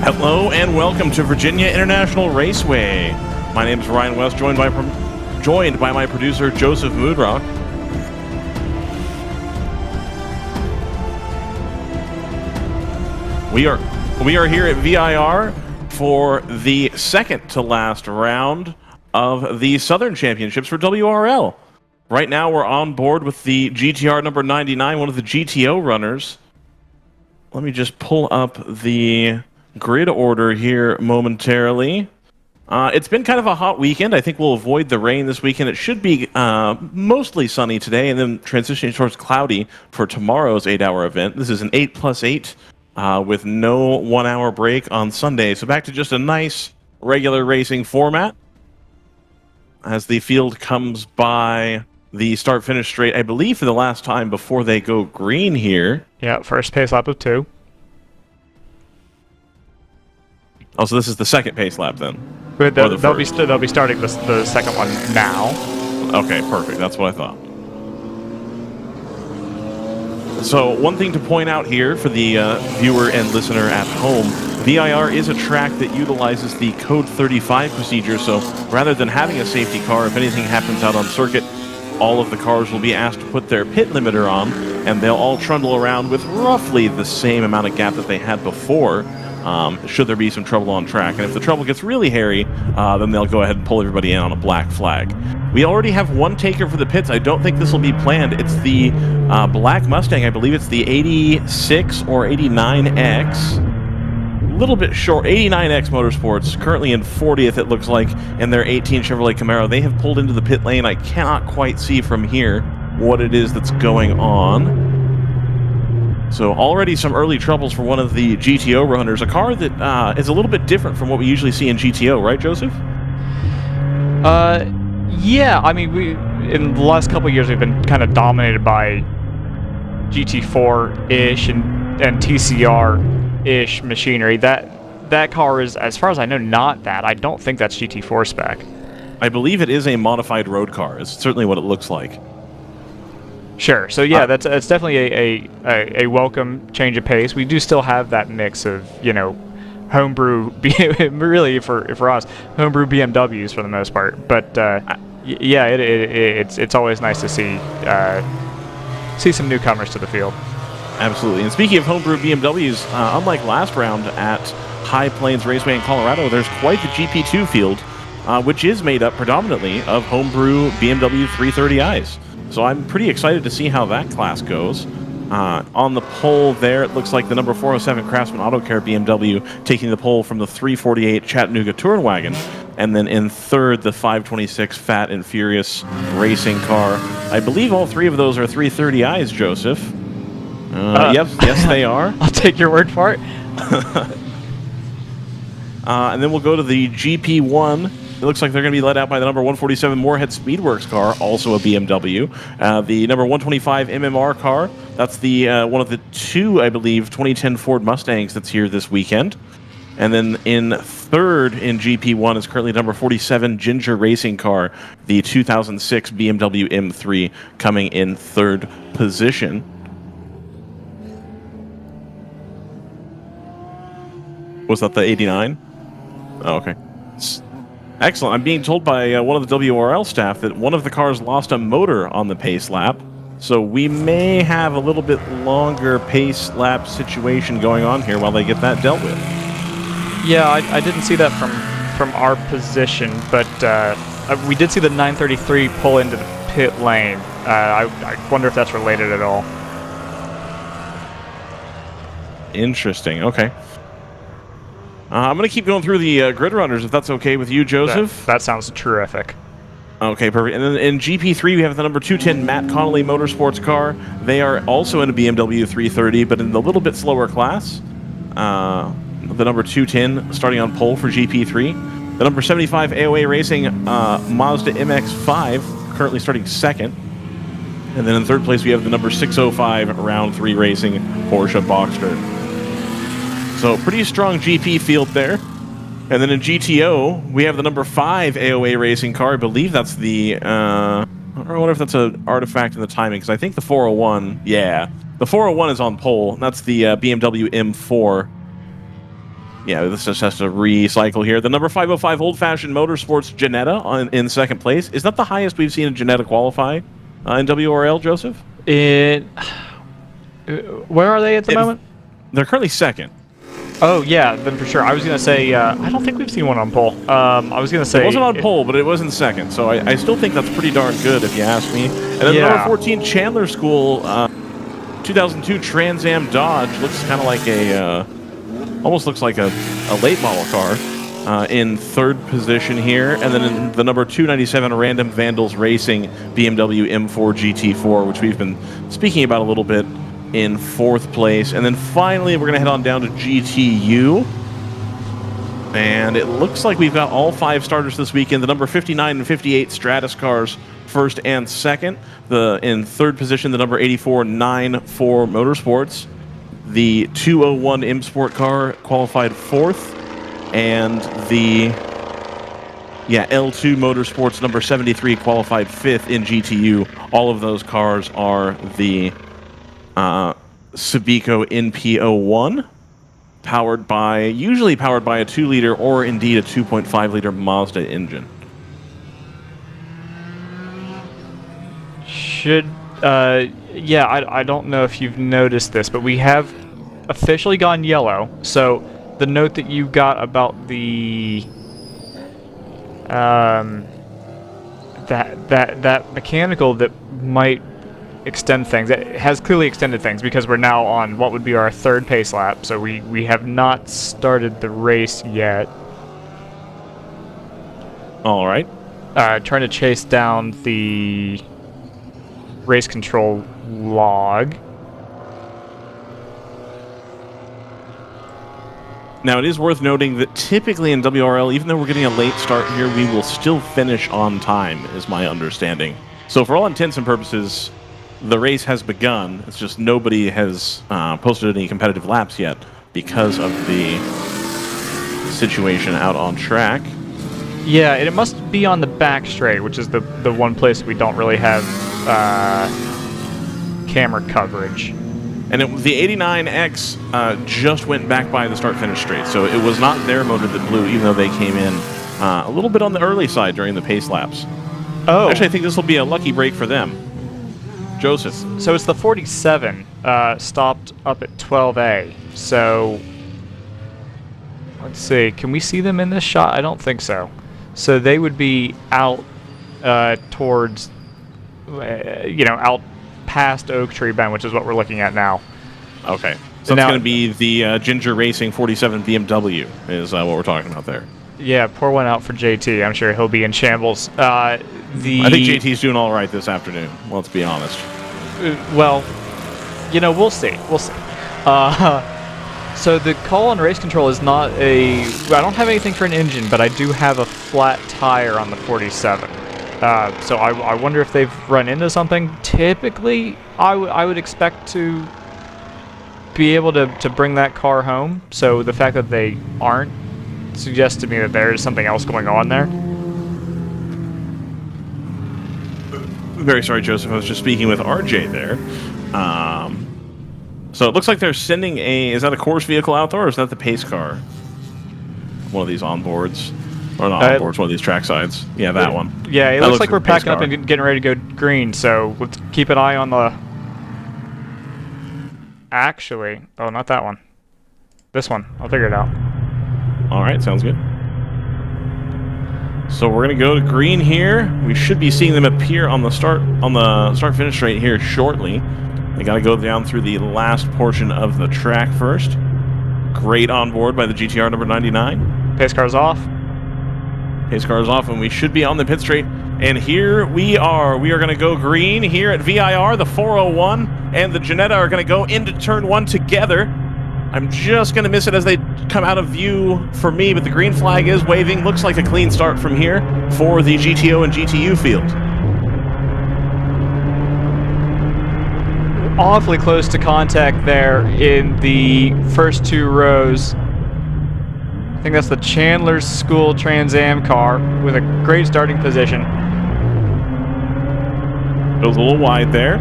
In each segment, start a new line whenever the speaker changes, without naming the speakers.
Hello and welcome to Virginia International Raceway. My name is Ryan West, joined by my producer Joseph Moodrock. We are here at VIR for the second to last round of the Southern Championships for WRL. Right now we're on board with the GTR number 99, one of the GTO runners. Let me just pull up the grid order here momentarily. It's been kind of a hot weekend. I think we'll avoid the rain this weekend. It should be mostly sunny today and then transitioning towards cloudy for tomorrow's 8-hour event. This is an 8+8 with no 1-hour break on Sunday. So back to just a nice regular racing format as the field comes by the start-finish straight, I believe for the last time before they go green here.
Yeah, first pace lap of 2.
Oh, so this is the second pace lap then?
But they'll be starting the second one now.
Okay, perfect. That's what I thought. So one thing to point out here for the viewer and listener at home, VIR is a track that utilizes the Code 35 procedure, so rather than having a safety car, if anything happens out on circuit, all of the cars will be asked to put their pit limiter on, and they'll all trundle around with roughly the same amount of gap that they had before, should there be some trouble on track. And if the trouble gets really hairy, then they'll go ahead and pull everybody in on a black flag. We already have one taker for the pits. I don't think this will be planned. It's the black Mustang. I believe it's the 86 or 89X. A little bit short. 89X Motorsports, currently in 40th, it looks like, in their 18 Chevrolet Camaro. They have pulled into the pit lane. I cannot quite see from here what it is that's going on. So already some early troubles for one of the GTO runners, a car that is a little bit different from what we usually see in GTO, right, Joseph?
Yeah, I mean, in the last couple of years, we've been kind of dominated by GT4-ish and TCR-ish machinery. That car is, as far as I know, not that. I don't think that's GT4 spec.
I believe it is a modified road car. It's certainly what it looks like.
Sure. So yeah, that's definitely a welcome change of pace. We do still have that mix of, you know, homebrew, really for us, homebrew BMWs for the most part. But yeah, it's always nice to see some newcomers to the field.
Absolutely. And speaking of homebrew BMWs, unlike last round at High Plains Raceway in Colorado, there's quite the GP2 field, which is made up predominantly of homebrew BMW 330i's. So I'm pretty excited to see how that class goes. On the pole there, it looks like the number 407 Craftsman Auto Care BMW taking the pole from the 348 Chattanooga Touring Wagon. And then in third, the 526 Fat and Furious racing car. I believe all three of those are 330i's, Joseph. Yep, yes they are.
I'll take your word for it.
And then we'll go to the GP1. It looks like they're going to be led out by the number 147 Moorhead Speedworks car, also a BMW. The number 125 MMR car, that's the one of the two, I believe, 2010 Ford Mustangs that's here this weekend. And then in third in GP1 is currently number 47 Ginger Racing car, the 2006 BMW M3 coming in third position. Was that the 89? Oh, okay. Excellent. I'm being told by one of the WRL staff that one of the cars lost a motor on the pace lap, so we may have a little bit longer pace lap situation going on here while they get that dealt with.
Yeah, I didn't see that from our position, but we did see the 933 pull into the pit lane. I wonder if that's related at all.
Interesting. Okay. I'm going to keep going through the grid runners, if that's okay with you, Joseph.
That sounds terrific.
Okay, perfect. And then in GP3, we have the number 210 Matt Connolly Motorsports car. They are also in a BMW 330, but in the little bit slower class. The number 210 starting on pole for GP3. The number 75 AOA Racing Mazda MX-5 currently starting second. And then in third place, we have the number 605 Round 3 Racing Porsche Boxster. So pretty strong GP field there. And then in GTO, we have the number 5 AOA racing car. I believe that's the... I wonder if that's an artifact in the timing, because I think the 401... Yeah. The The 401 is on pole. That's the BMW M4. Yeah, this just has to recycle here. The number 505 Old Fashioned Motorsports Ginetta in second place. Is that the highest we've seen a Ginetta qualify in WRL, Joseph?
Where are they at the moment?
They're currently second.
Oh, yeah, then for sure. I was going to say, I don't think we've seen one on pole. I was going to say...
It wasn't on pole, but it was in second, so I still think that's pretty darn good, if you ask me. And then the number 14 Chandler School 2002 Trans Am Dodge looks kind of like a... almost looks like a late model car in third position here. And then in the number 297 Random Vandals Racing BMW M4 GT4, which we've been speaking about a little bit, in fourth place. And then finally, we're going to head on down to GTU. And it looks like we've got all 5 starters this weekend. The number 59 and 58 Stratus cars first and second. In third position, the number 84 94 Motorsports. The 201 M Sport car qualified fourth. And the L2 Motorsports number 73 qualified fifth in GTU. All of those cars are the Subico NP01, usually powered by a 2-liter or indeed a 2.5-liter Mazda engine.
I don't know if you've noticed this, but we have officially gone yellow. So the note that you got about the that mechanical that might extend things, it has clearly extended things because we're now on what would be our third pace lap. So we have not started the race yet.
All right.
Trying to chase down the race control log.
Now, it is worth noting that typically in WRL, even though we're getting a late start here, we will still finish on time, is my understanding. So for all intents and purposes, the race has begun. It's just nobody has posted any competitive laps yet because of the situation out on track.
Yeah, and it must be on the back straight, which is the one place we don't really have camera coverage.
And the 89X just went back by the start-finish straight, so it was not their motor that blew, even though they came in a little bit on the early side during the pace laps.
Oh.
Actually, I think this will be a lucky break for them. Joseph.
So it's the 47 stopped up at 12A. So let's see. Can we see them in this shot? I don't think so. So they would be out towards, out past Oak Tree Bend, which is what we're looking at now.
Okay. So it's going to be the Ginger Racing 47 BMW is what we're talking about there.
Yeah, pour one out for JT. I'm sure he'll be in shambles.
I think JT's doing all right this afternoon, let's be honest.
We'll see. We'll see. So the call on race control is not I don't have anything for an engine, but I do have a flat tire on the 47. So I wonder if they've run into something. Typically, I would expect to be able to bring that car home. So the fact that they aren't suggests to me that there is something else going on there.
Very sorry, Joseph. I was just speaking with RJ there. So it looks like they're sending is that a course vehicle out there, or is that the pace car? One of these onboards. Or not onboards, one of these track sides. Yeah, that one.
Yeah, it looks like we're packing up and getting ready to go green, so let's keep an eye on the... Actually, oh, not that one. This one. I'll figure it out.
All right, sounds good. So we're going to go to green here. We should be seeing them appear on the start-finish straight here shortly. They got to go down through the last portion of the track first. Great on board by the GTR number 99.
Pace car's off.
Pace car is off, and we should be on the pit straight. And here we are. We are going to go green here at VIR. The 401 and the Ginetta are going to go into turn 1 together. I'm just going to miss it as they come out of view for me, but the green flag is waving. Looks like a clean start from here for the GTO and GTU field.
Awfully close to contact there in the first 2 rows. I think that's the Chandler's School Trans Am car with a great starting position.
Goes a little wide there.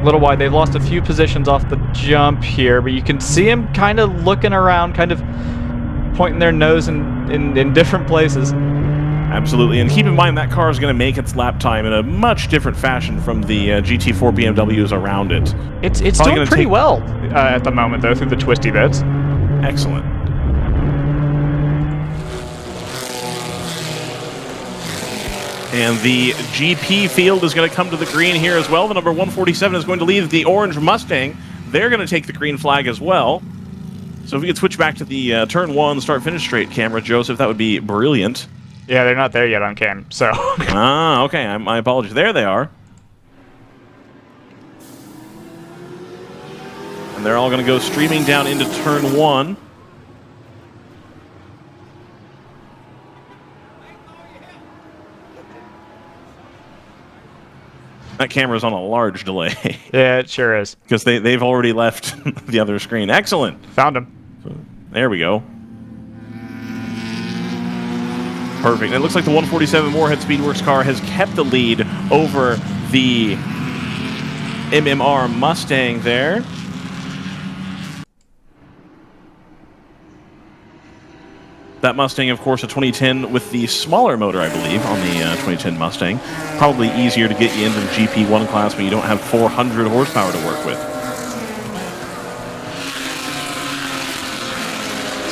A little wide. They've lost a few positions off the jump here, but you can see him kind of looking around, kind of pointing their nose in different places.
Absolutely, and keep in mind that car is going to make its lap time in a much different fashion from the GT4 BMWs around it.
It's doing pretty well at the moment, though, through the twisty bits.
Excellent. And the GP field is going to come to the green here as well. The number 147 is going to lead the orange Mustang. They're going to take the green flag as well. So if we could switch back to the turn 1 start-finish straight camera, Joseph, that would be brilliant.
Yeah, they're not there yet on cam, so...
Okay, my apologies. There they are. And they're all going to go streaming down into turn 1. That camera's on a large delay.
Yeah, it sure is.
Because they've already left the other screen. Excellent.
Found him.
So, there we go. Perfect. And it looks like the 147 Moorhead Speedworks car has kept the lead over the MMR Mustang there. That Mustang, of course, a 2010 with the smaller motor, I believe, on the 2010 Mustang. Probably easier to get you into the GP1 class when you don't have 400 horsepower to work with.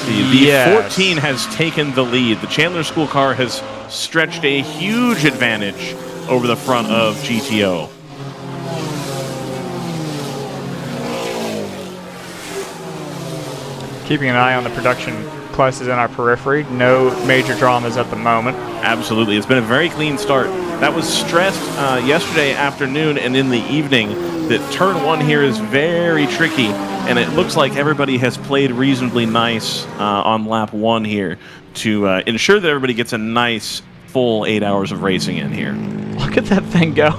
The 14 has taken the lead. The Chandler School car has stretched a huge advantage over the front of GTO.
Keeping an eye on the production classes in our periphery. No major dramas at the moment.
Absolutely. It's been a very clean start. That was stressed yesterday afternoon and in the evening that turn 1 here is very tricky, and it looks like everybody has played reasonably nice on lap 1 here to ensure that everybody gets a nice full 8 hours of racing in here.
Look at that thing go.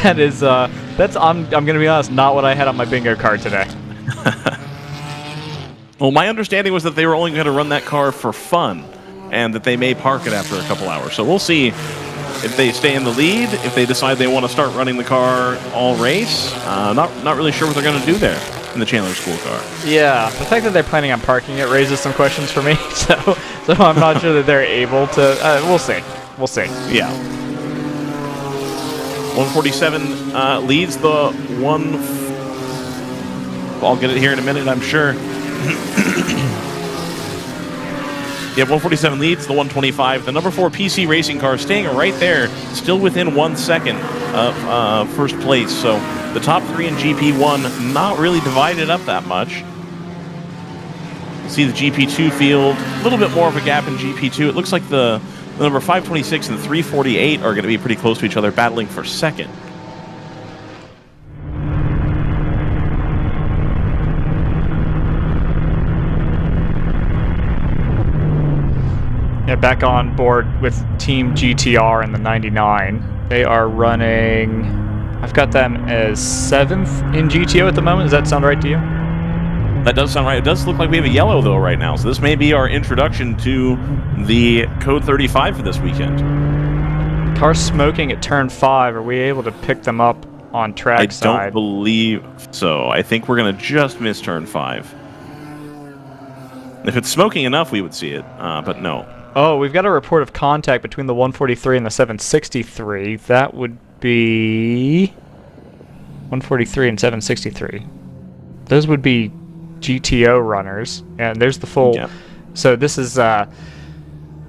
That is, that's, I'm going to be honest, not what I had on my bingo card today.
Well, my understanding was that they were only going to run that car for fun, and that they may park it after a couple hours. So we'll see if they stay in the lead, if they decide they want to start running the car all race. Not really sure what they're going to do there in the Chandler School car.
Yeah, the fact that they're planning on parking it raises some questions for me. So I'm not sure that they're able to. We'll see. We'll see.
Yeah. 147 leads the one. I'll get it here in a minute, I'm sure. Yeah, 147 leads the 125. The number 4 PC racing car staying right there, still within 1 second of first place. So the top 3 in GP1 not really divided up that much. See the GP2 field, a little bit more of a gap in GP2. It looks like the number 526 and 348 are going to be pretty close to each other, battling for second.
Yeah, back on board with Team GTR in the 99. They are running... I've got them as 7th in GTO at the moment. Does that sound right to you?
That does sound right. It does look like we have a yellow, though, right now. So this may be our introduction to the Code 35 for this weekend.
Car smoking at turn 5. Are we able to pick them up on trackside?
I don't believe so. I think we're going to just miss turn 5. If it's smoking enough, we would see it, but no.
Oh, we've got a report of contact between the 143 and the 763. That would be 143 and 763. Those would be GTO runners, and there's the full. Yeah. So this is.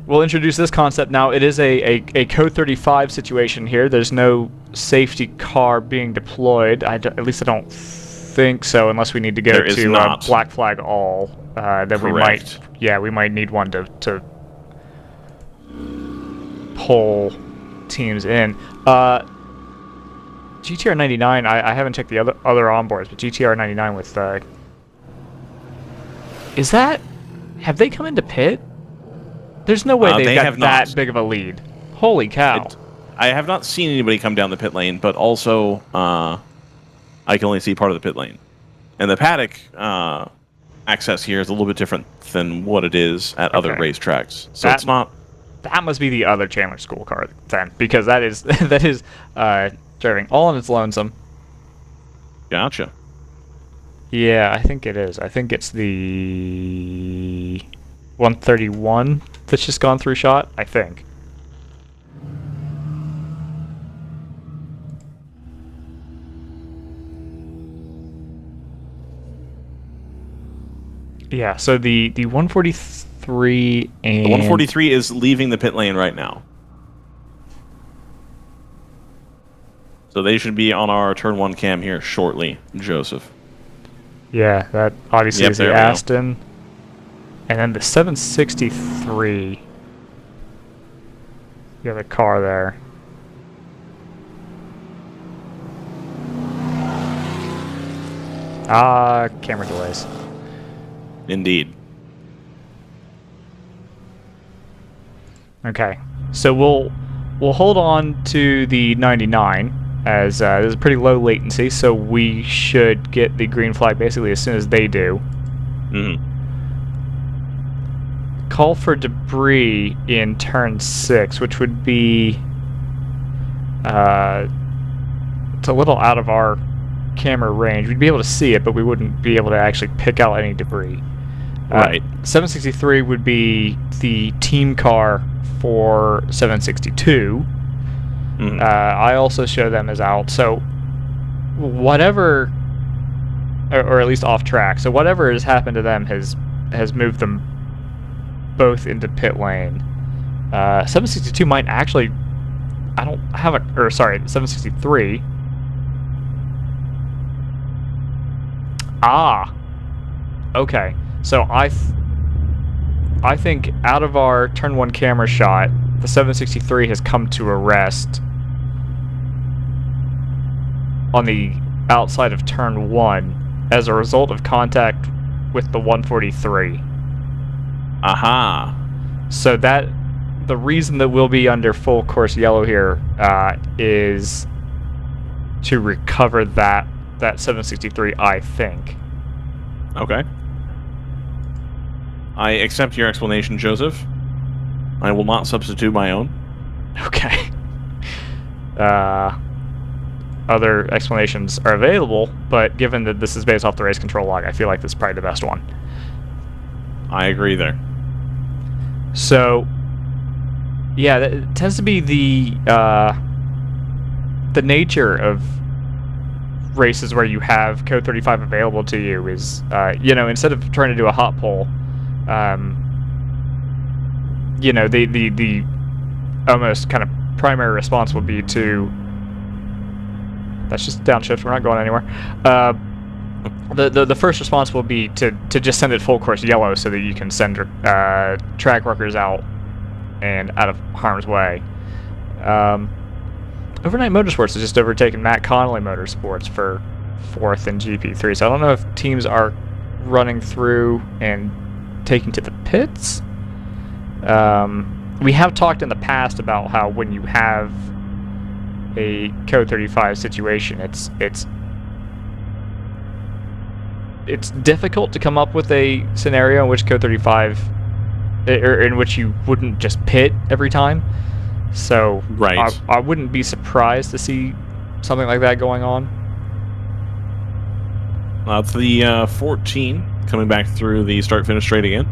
We'll introduce this concept now. It is a Code 35 situation here. There's no safety car being deployed. At least I don't think so, unless we need to go to Black Flag All. Then
Correct.
we might need one to pull teams in. GTR 99, I haven't checked the other onboards, but GTR 99 with have they come into pit? There's no way they've got that big of a lead. Holy cow.
I have not seen anybody come down the pit lane, but also I can only see part of the pit lane. And the paddock access here is a little bit different than what it is at other racetracks. So it's not...
That must be the other Chandler School car then, because that is driving all on its lonesome.
Gotcha.
Yeah, I think it is. I think it's the 131 that's just gone through shot, I think. Yeah, so the 143 and...
The 143 is leaving the pit lane right now. So they should be on our turn 1 cam here shortly, Joseph.
Yeah, that obviously is the
there we go.
Aston. And then the 763. You have a car there. Camera delays.
Indeed.
Okay, so we'll hold on to the 99 as there's a pretty low latency, so we should get the green flag basically as soon as they do.
Mm-hmm.
Call for debris in turn 6, which would be it's a little out of our camera range. We'd be able to see it, but we wouldn't be able to actually pick out any debris.
Right.
763 would be the team car for 762.
Mm-hmm.
I also show them as out. So whatever, or at least off track. So whatever has happened to them has moved them both into pit lane. 762 might actually. I don't have a. Or sorry, 763. Okay. So I think out of our turn 1 camera shot, the 763 has come to a rest on the outside of turn 1 as a result of contact with the 143.
Aha.
So that the reason that we'll be under full course yellow here is to recover that 763, I think.
Okay. I accept your explanation, Joseph. I will not substitute my own.
Okay. Other explanations are available, but given that this is based off the race control log, I feel like this is probably the best one.
I agree there.
So, yeah, it tends to be the nature of races where you have code 35 available to you is, instead of trying to do a hot pull, the almost kind of primary response would be to... That's just downshift, we're not going anywhere. The first response will be to just send it full course yellow so that you can send track workers out and out of harm's way. Overnight Motorsports has just overtaken Matt Connolly Motorsports for 4th in GP3, so I don't know if teams are running through and taking to the pits. We have talked in the past about how when you have a code 35 situation, it's difficult to come up with a scenario in which code 35, or in which you wouldn't just pit every time. So
right.
I wouldn't be surprised to see something like that going on.
That's the 14 coming back through the start-finish straight again.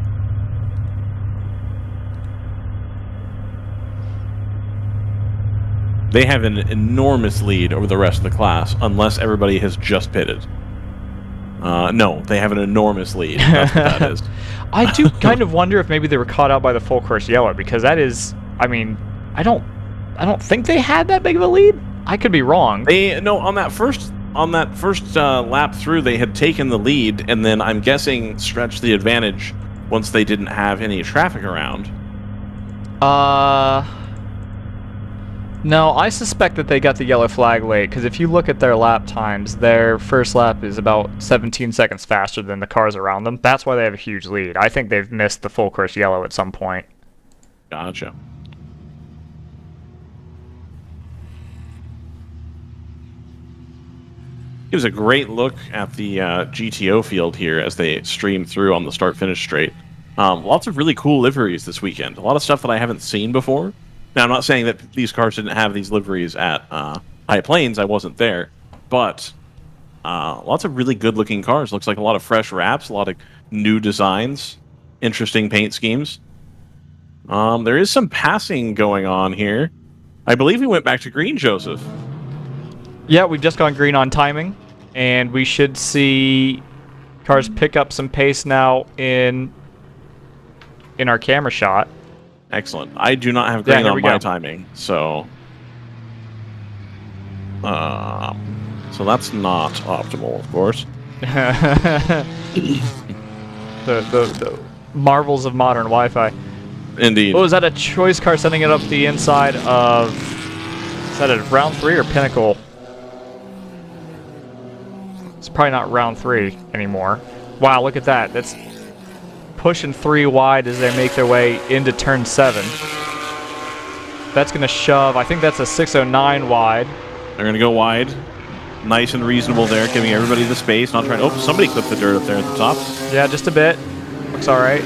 They have an enormous lead over the rest of the class, unless everybody has just pitted. No, they have an enormous lead. That's what that is.
I do kind of wonder if maybe they were caught out by the full course yellow, because that is, I mean, I don't think they had that big of a lead. I could be wrong.
On that first lap through, they had taken the lead, and then I'm guessing stretched the advantage once they didn't have any traffic around.
No, I suspect that they got the yellow flag late, because if you look at their lap times, their first lap is about 17 seconds faster than the cars around them. That's why they have a huge lead. I think they've missed the full course yellow at some point.
Gotcha. Gives a great look at the GTO field here as they stream through on the start-finish straight. Lots of really cool liveries this weekend. A lot of stuff that I haven't seen before. Now, I'm not saying that these cars didn't have these liveries at High Plains. I wasn't there. But Lots of really good-looking cars. Looks like a lot of fresh wraps, a lot of new designs, interesting paint schemes. There is some passing going on here. I believe we went back to green, Joseph.
Yeah, we've just gone green on timing, and we should see cars pick up some pace now in our camera shot.
Excellent. I do not have green on my timing, so that's not optimal, of course.
the marvels of modern Wi-Fi.
Indeed.
Oh, is that a choice car sending it up the inside of... Is that a round 3 or Pinnacle? It's probably not round 3 anymore. Wow, look at that. That's pushing 3 wide as they make their way into turn 7. That's going to shove. I think that's a 609 wide.
They're going to go wide. Nice and reasonable there, giving everybody the space. Not trying. Oh, somebody clipped the dirt up there at the top.
Yeah, just a bit. Looks all right.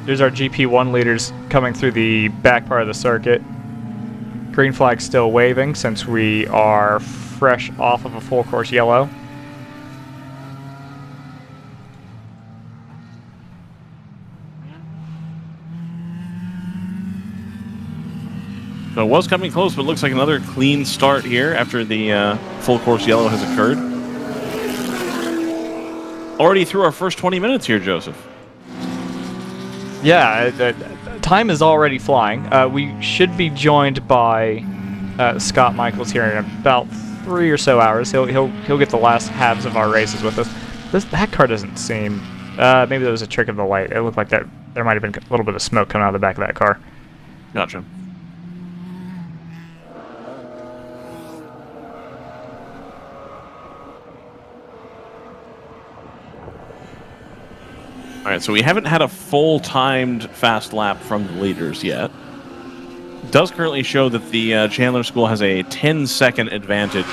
There's our GP1 leaders coming through the back part of the circuit. Green flag still waving since we are fresh off of a full course yellow.
So it was coming close, but looks like another clean start here after the full course yellow has occurred. Already through our first 20 minutes here, Joseph.
Yeah, time is already flying. We should be joined by Scott Michaels here in about 3 or so hours. He'll get the last halves of our races with us. That car doesn't seem. Maybe that was a trick of the light. It looked like that there might have been a little bit of smoke coming out of the back of that car.
Gotcha. All right, so we haven't had a full-timed fast lap from the leaders yet. It does currently show that the Chandler School has a 10-second advantage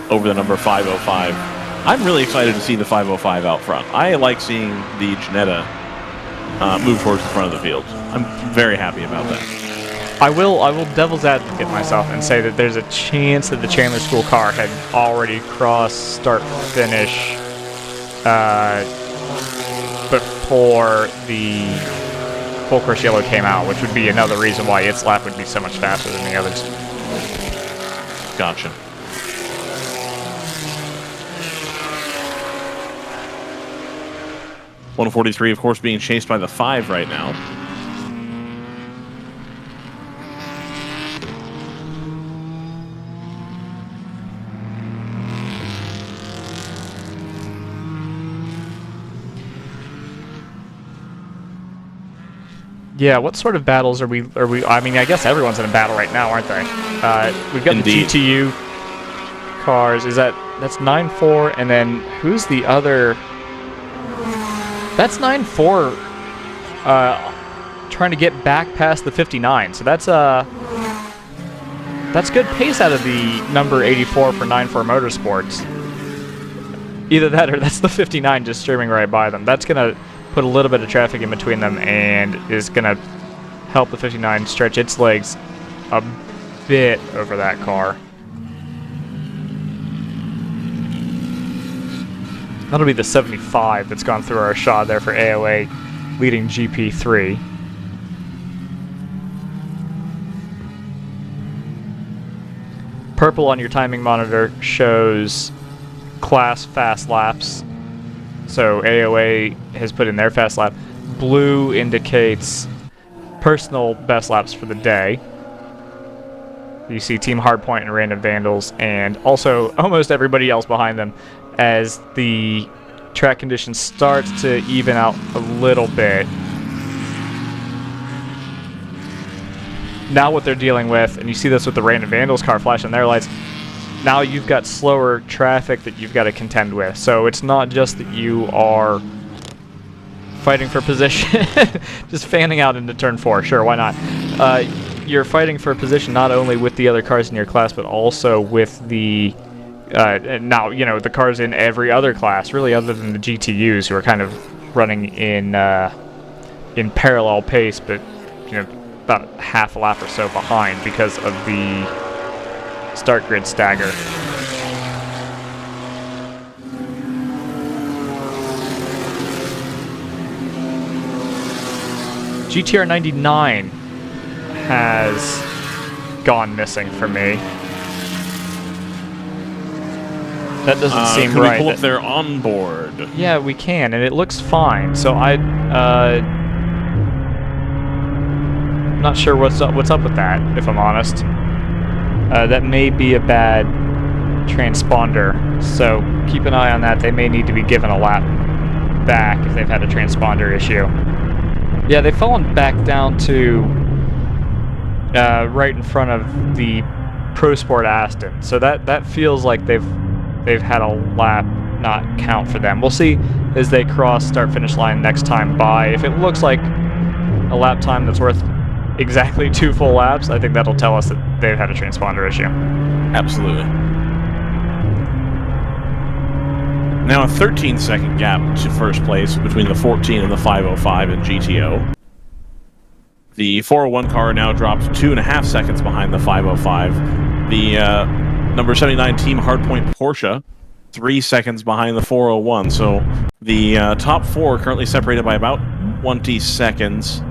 over the number 505. I'm really excited to see the 505 out front. I like seeing the Ginetta move towards the front of the field. I'm very happy about that.
I will devil's advocate myself and say that there's a chance that the Chandler School car had already crossed start-finish before the full course yellow came out, which would be another reason why its lap would be so much faster than the others.
Gotcha. .143, of course, being chased by the 5 right now.
Yeah, what sort of battles are we? I mean, I guess everyone's in a battle right now, aren't they? We've got
Indeed.
the GTU cars. That's 9-4, and then who's the other? That's 9-4. Trying to get back past the 59. So that's good pace out of the number 84 for 9-4 Motorsports. Either that or that's the 59 just streaming right by them. That's gonna put a little bit of traffic in between them and is going to help the 59 stretch its legs a bit over that car. That'll be the 75 that's gone through our shot there for AOA, leading GP3. Purple on your timing monitor shows class fast laps. So AOA has put in their fast lap. Blue indicates personal best laps for the day. You see Team Hardpoint and Random Vandals, and also almost everybody else behind them as the track conditions starts to even out a little bit. Now what they're dealing with, and you see this with the Random Vandals car flashing their lights, now you've got slower traffic that you've got to contend with. So it's not just that you are fighting for position, just fanning out into turn 4. Sure, why not? You're fighting for position not only with the other cars in your class, but also with the now, you know, the cars in every other class, really, other than the GTUs, who are kind of running in parallel pace, but about half a lap or so behind because of the start grid stagger. GTR 99 has gone missing for me. That doesn't seem
can
right.
Can we pull up their onboard?
Yeah, we can, and it looks fine. So I'm not sure what's up with that, if I'm honest. That may be a bad transponder, so keep an eye on that. They may need to be given a lap back if they've had a transponder issue. Yeah, they've fallen back down to right in front of the Pro Sport Aston, so that feels like they've had a lap not count for them. We'll see as they cross start-finish line next time by. If it looks like a lap time that's worth exactly 2 full laps, I think that'll tell us that they've had a transponder issue.
Absolutely. Now a 13-second gap to first place between the 14 and the 505 in GTO. The 401 car now drops 2.5 seconds behind the 505. The number 79 Team Hardpoint Porsche, 3 seconds behind the 401. So the top 4 currently separated by about 20 seconds.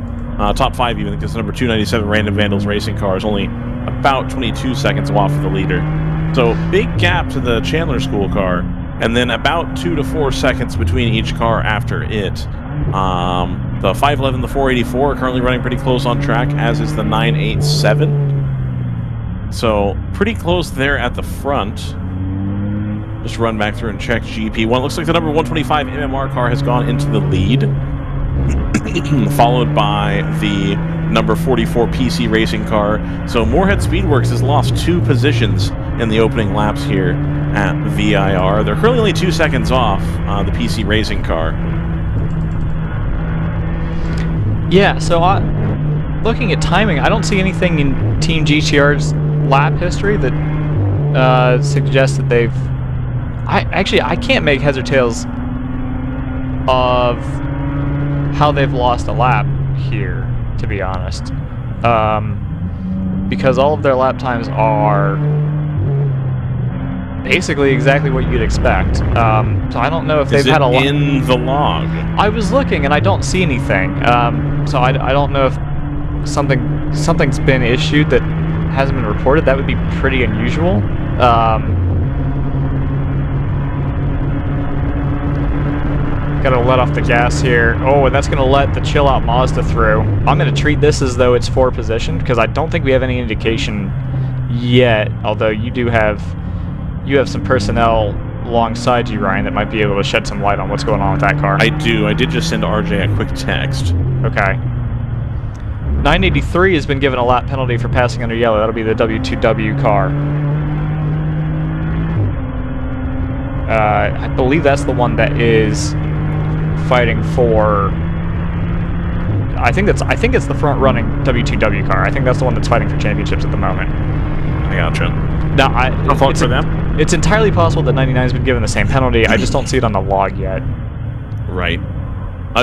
Top 5 even, because the number 297 Random Vandals racing car is only about 22 seconds off of the leader. So big gap to the Chandler School car, and then about 2 to 4 seconds between each car after it. The 511, the 484 are currently running pretty close on track, as is the 987. So pretty close there at the front. Just run back through and check GP1. Looks like the number 125 MMR car has gone into the lead, followed by the number 44 PC racing car. So Moorhead Speedworks has lost 2 positions in the opening laps here at VIR. They're currently only 2 seconds off the PC racing car.
Yeah, so looking at timing, I don't see anything in Team GTR's lap history that suggests that they've... I can't make heads or tails of how they've lost a lap here, to be honest. Because all of their lap times are basically exactly what you'd expect. So I don't know if they've had a lap.
In the log? I
was looking and I don't see anything. So I don't know if something's been issued that hasn't been reported. That would be pretty unusual. Gotta let off the gas here. Oh, and that's gonna let the chill out Mazda through. I'm gonna treat this as though it's 4 position, because I don't think we have any indication yet, although you have some personnel alongside you, Ryan, that might be able to shed some light on what's going on with that car.
I do. I did just send RJ a quick text.
Okay. 983 has been given a lap penalty for passing under yellow. That'll be the W2W car. I believe that's the one that is fighting for... I think it's the front-running W2W car. I think that's the one that's fighting for championships at the moment.
I gotcha.
Now,
I'll vote for them.
It's entirely possible that 99 has been given the same penalty. I just don't see it on the log yet.
Right.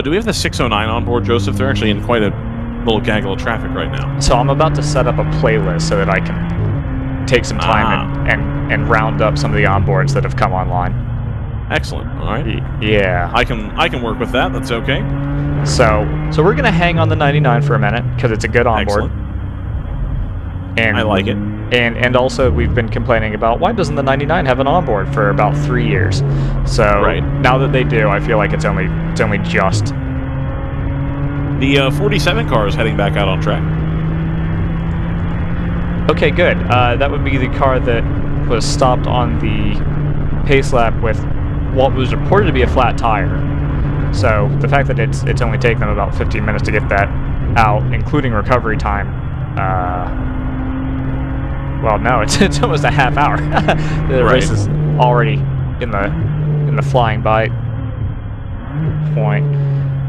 Do we have the 609 on board, Joseph? They're actually in quite a little gaggle of traffic right now.
So I'm about to set up a playlist so that I can take some time and round up some of the onboards that have come online.
Excellent. All right.
Yeah.
I can work with that. That's okay.
So we're gonna hang on the 99 for a minute because it's a good onboard.
Excellent.
And
I like it.
And also we've been complaining about why doesn't the 99 have an onboard for about 3 years. So now that they do, I feel like it's only just.
The 47 car is heading back out on track.
Okay, good. That would be the car that was stopped on the pace lap with what was reported to be a flat tire. So the fact that it's only taken them about 15 minutes to get that out, including recovery time. Well, no, it's almost a half hour. The race is already in the flying by point.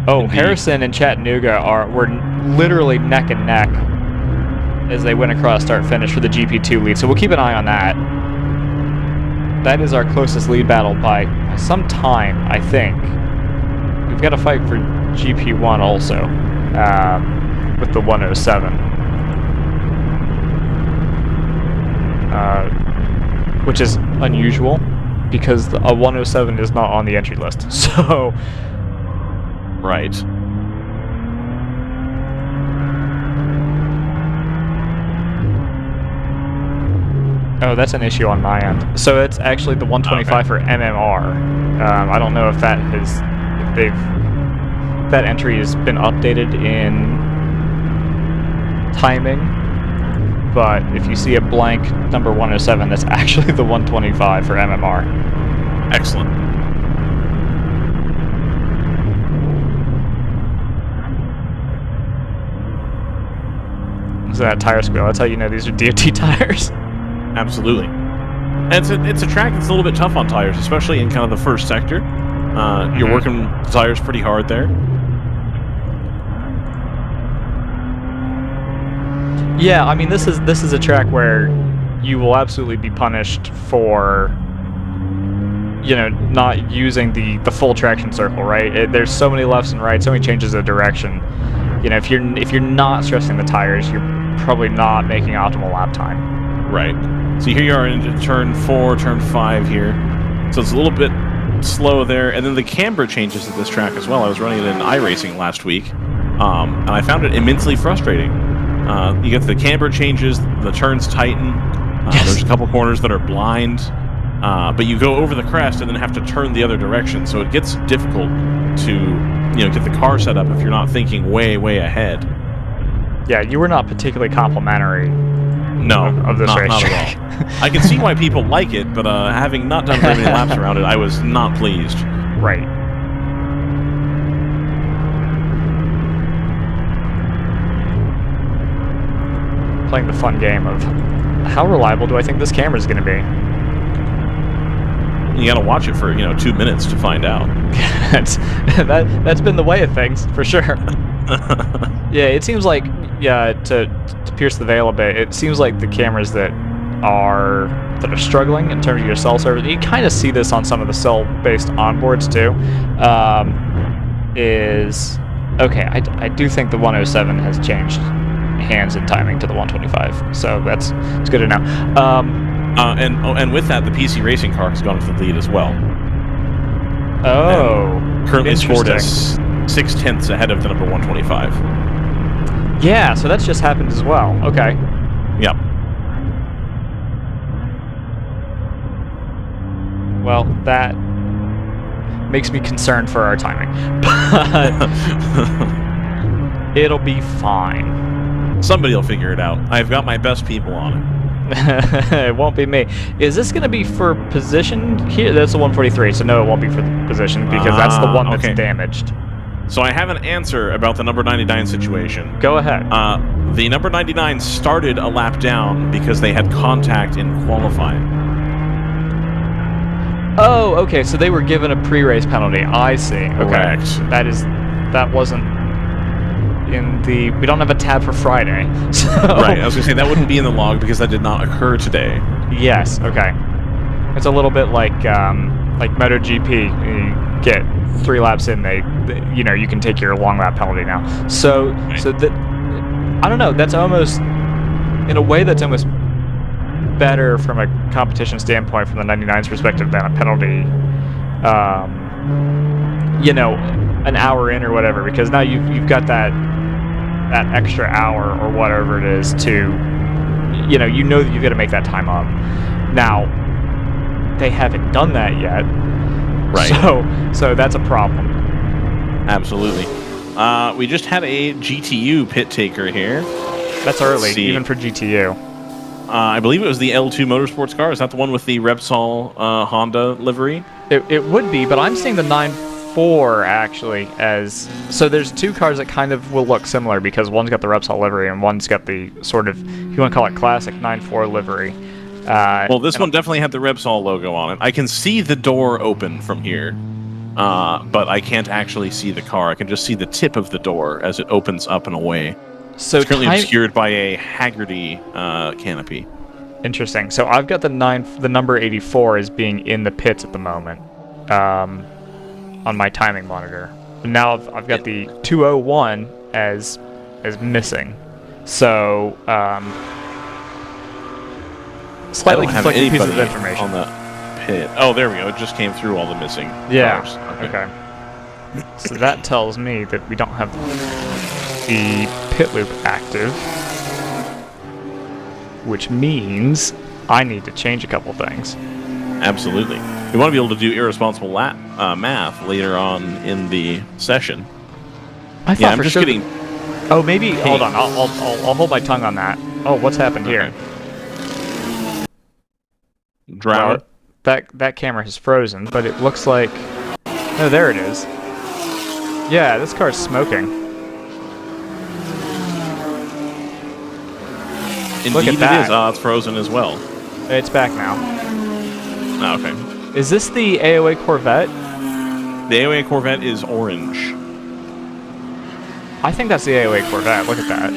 Oh, indeed. Harrison and Chattanooga were literally neck and neck as they went across start-finish for the GP2 lead. So we'll keep an eye on that. That is our closest lead battle by some time, I think. I've got to fight for GP1 also with the 107, which is unusual because a 107 is not on the entry list. So,
right.
Oh, that's an issue on my end. So it's actually the 125 for MMR. I don't know if that entry has been updated in timing, but if you see a blank number 107, that's actually the 125 for MMR.
Excellent.
So that tire squeal, that's how you know these are DOT tires.
Absolutely. And it's a track that's a little bit tough on tires, especially in kind of the first sector. You're working the tires pretty hard there.
Yeah, I mean this is a track where you will absolutely be punished for, you know, not using the full traction circle, right? There's so many lefts and rights, so many changes of direction. You know, if you're not stressing the tires, you're probably not making optimal lap time.
Right. So here you are into turn 4, turn 5 here. So it's a little bit slow there. And then the camber changes at this track as well. I was running it in iRacing last week, and I found it immensely frustrating. You get the camber changes, the turns tighten. There's a couple corners that are blind, but you go over the crest and then have to turn the other direction. So it gets difficult to, you know, get the car set up if you're not thinking way, way ahead.
Yeah, you were not particularly complimentary.
No,
of this race.
Not at all. I can see why people like it, but having not done very many laps around it, I was not pleased.
Right. Playing the fun game of how reliable do I think this camera is going to be?
You got to watch it for 2 minutes to find out.
that's been the way of things for sure. Yeah, it seems like to pierce the veil a bit, it seems like the cameras that are struggling in terms of your cell service, you kind of see this on some of the cell-based onboards too, is okay. I do think the 107 has changed hands and timing to the 125, so it's good to know.
And with that, the PC racing car has gone into the lead as well.
Oh,
and currently scored as 0.6 ahead of the number 125.
Yeah, so that's just happened as well. Okay.
Yep.
Well, that makes me concerned for our timing, but it'll be fine.
Somebody will figure it out. I've got my best people on it.
It won't be me. Is this going to be for position here? That's the 143, so no, it won't be for the position because that's the one that's damaged.
So I have an answer about the number 99 situation.
Go ahead.
The number 99 started a lap down because they had contact in qualifying.
Oh, okay, so they were given a pre-race penalty. I see. Okay.
Correct.
That wasn't in the... We don't have a tab for Friday. So.
Right, I was going to say that wouldn't be in the log because that did not occur today.
Yes, okay. It's a little bit like MotoGP. You get 3 laps in, you can take your long lap penalty now. So,
right.
I don't know. That's almost, in a way, that's almost better from a competition standpoint from the 99's perspective than a penalty. An hour in or whatever, because now you've got that extra hour or whatever it is to, that you've got to make that time up. Now, they haven't done that yet.
Right.
So that's a problem.
Absolutely. We just had a GTU pit taker here.
That's early, even for GTU.
I believe it was the L2 Motorsports car. Is that the one with the Repsol Honda livery?
It would be, but I'm seeing the 9.4 actually as... So there's 2 cars that kind of will look similar because one's got the Repsol livery and one's got the sort of, if you want to call it classic 9.4 livery.
Well, this one definitely had the Repsol logo on it. I can see the door open from here, but I can't actually see the car. I can just see the tip of the door as it opens up and away. So it's currently obscured by a Hagerty canopy.
Interesting. So I've got the number 84 as being in the pits at the moment on my timing monitor. And now I've got the 201 as missing. So slightly conflicting pieces of information
on the pit. Oh, there we go. It just came through all the missing cars.
Okay. So that tells me that we don't have the pit loop active, which means I need to change a couple things.
Absolutely. We want to be able to do irresponsible math later on in the session.
I thought
I'm just kidding.
Oh, maybe. Hey. Hold on. I'll hold my tongue on that. Oh, what's happened here?
Drought.
That camera has frozen, but it looks like. Oh, there it is. Yeah, this car's smoking.
Indeed,
look at that.
It is. It's frozen as well.
It's back now.
Oh, okay.
Is this the AOA Corvette?
The AOA Corvette is orange.
I think that's the AOA Corvette. Look at that.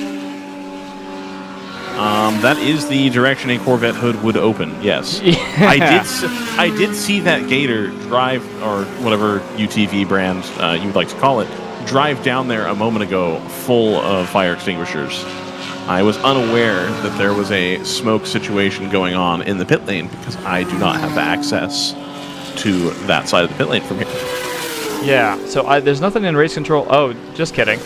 That is the direction a Corvette hood would open. Yes.
Yeah.
I did see that Gator drive, or whatever UTV brand you would like to call it, drive down there a moment ago, full of fire extinguishers. I was unaware that there was a smoke situation going on in the pit lane because I do not have access to that side of the pit lane from here.
Yeah, so there's nothing in race control. Oh, just kidding.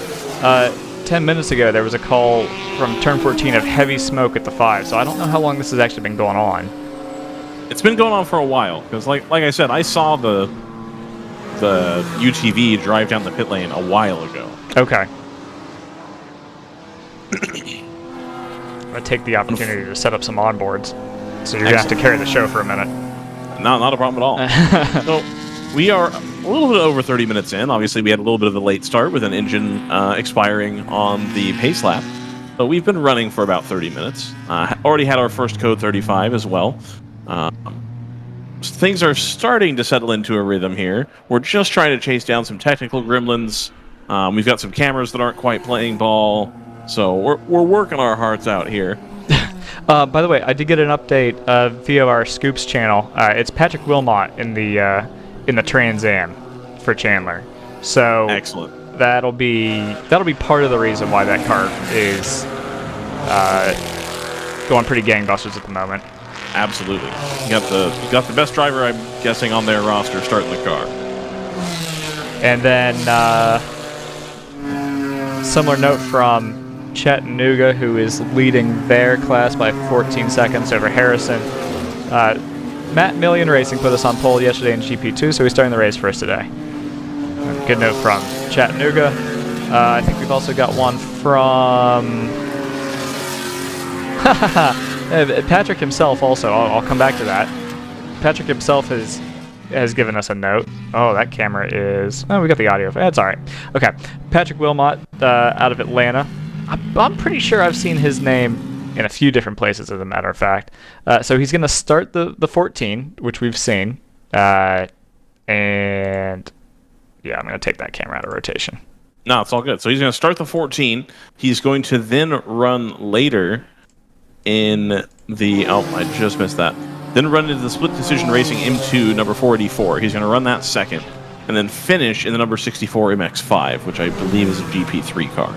10 minutes ago, there was a call from turn 14 of heavy smoke at the 5, so I don't know how long this has actually been going on.
It's been going on for a while, because like I said, I saw the UTV drive down the pit lane a while ago.
Okay. I'm going to take the opportunity to set up some onboards, so you're going to have to carry the show for a minute.
Not a problem at all. So, we are a little bit over 30 minutes in. Obviously, we had a little bit of a late start with an engine expiring on the pace lap. But we've been running for about 30 minutes. Already had our first code 35 as well. Things are starting to settle into a rhythm here. We're just trying to chase down some technical gremlins. We've got some cameras that aren't quite playing ball. So we're working our hearts out here.
By the way, I did get an update via our Scoops channel. It's Patrick Wilmot in the Trans Am for Chandler. So
excellent.
That'll be part of the reason why that car is going pretty gangbusters at the moment.
Absolutely. You got the best driver, I'm guessing, on their roster starting the car.
And then similar note from Chattanooga, who is leading their class by 14 seconds over Harrison. Matt Million Racing put us on pole yesterday in GP2, so he's starting the race for us today. Good note from Chattanooga. I think we've also got one from Patrick himself also. I'll come back to that. Patrick himself has given us a note. Oh, that camera is... Oh, we got the audio. That's all right. Okay. Patrick Wilmot out of Atlanta. I'm pretty sure I've seen his name in a few different places, as a matter of fact. So he's going to start the 14, which we've seen. And yeah, I'm going to take that camera out of rotation.
No, it's all good. So he's going to start the 14. He's going to then run later in the... Oh, I just missed that. Then run into the Split Decision Racing M2 number 484. He's going to run that second. And then finish in the number 64 MX5, which I believe is a GP3 car.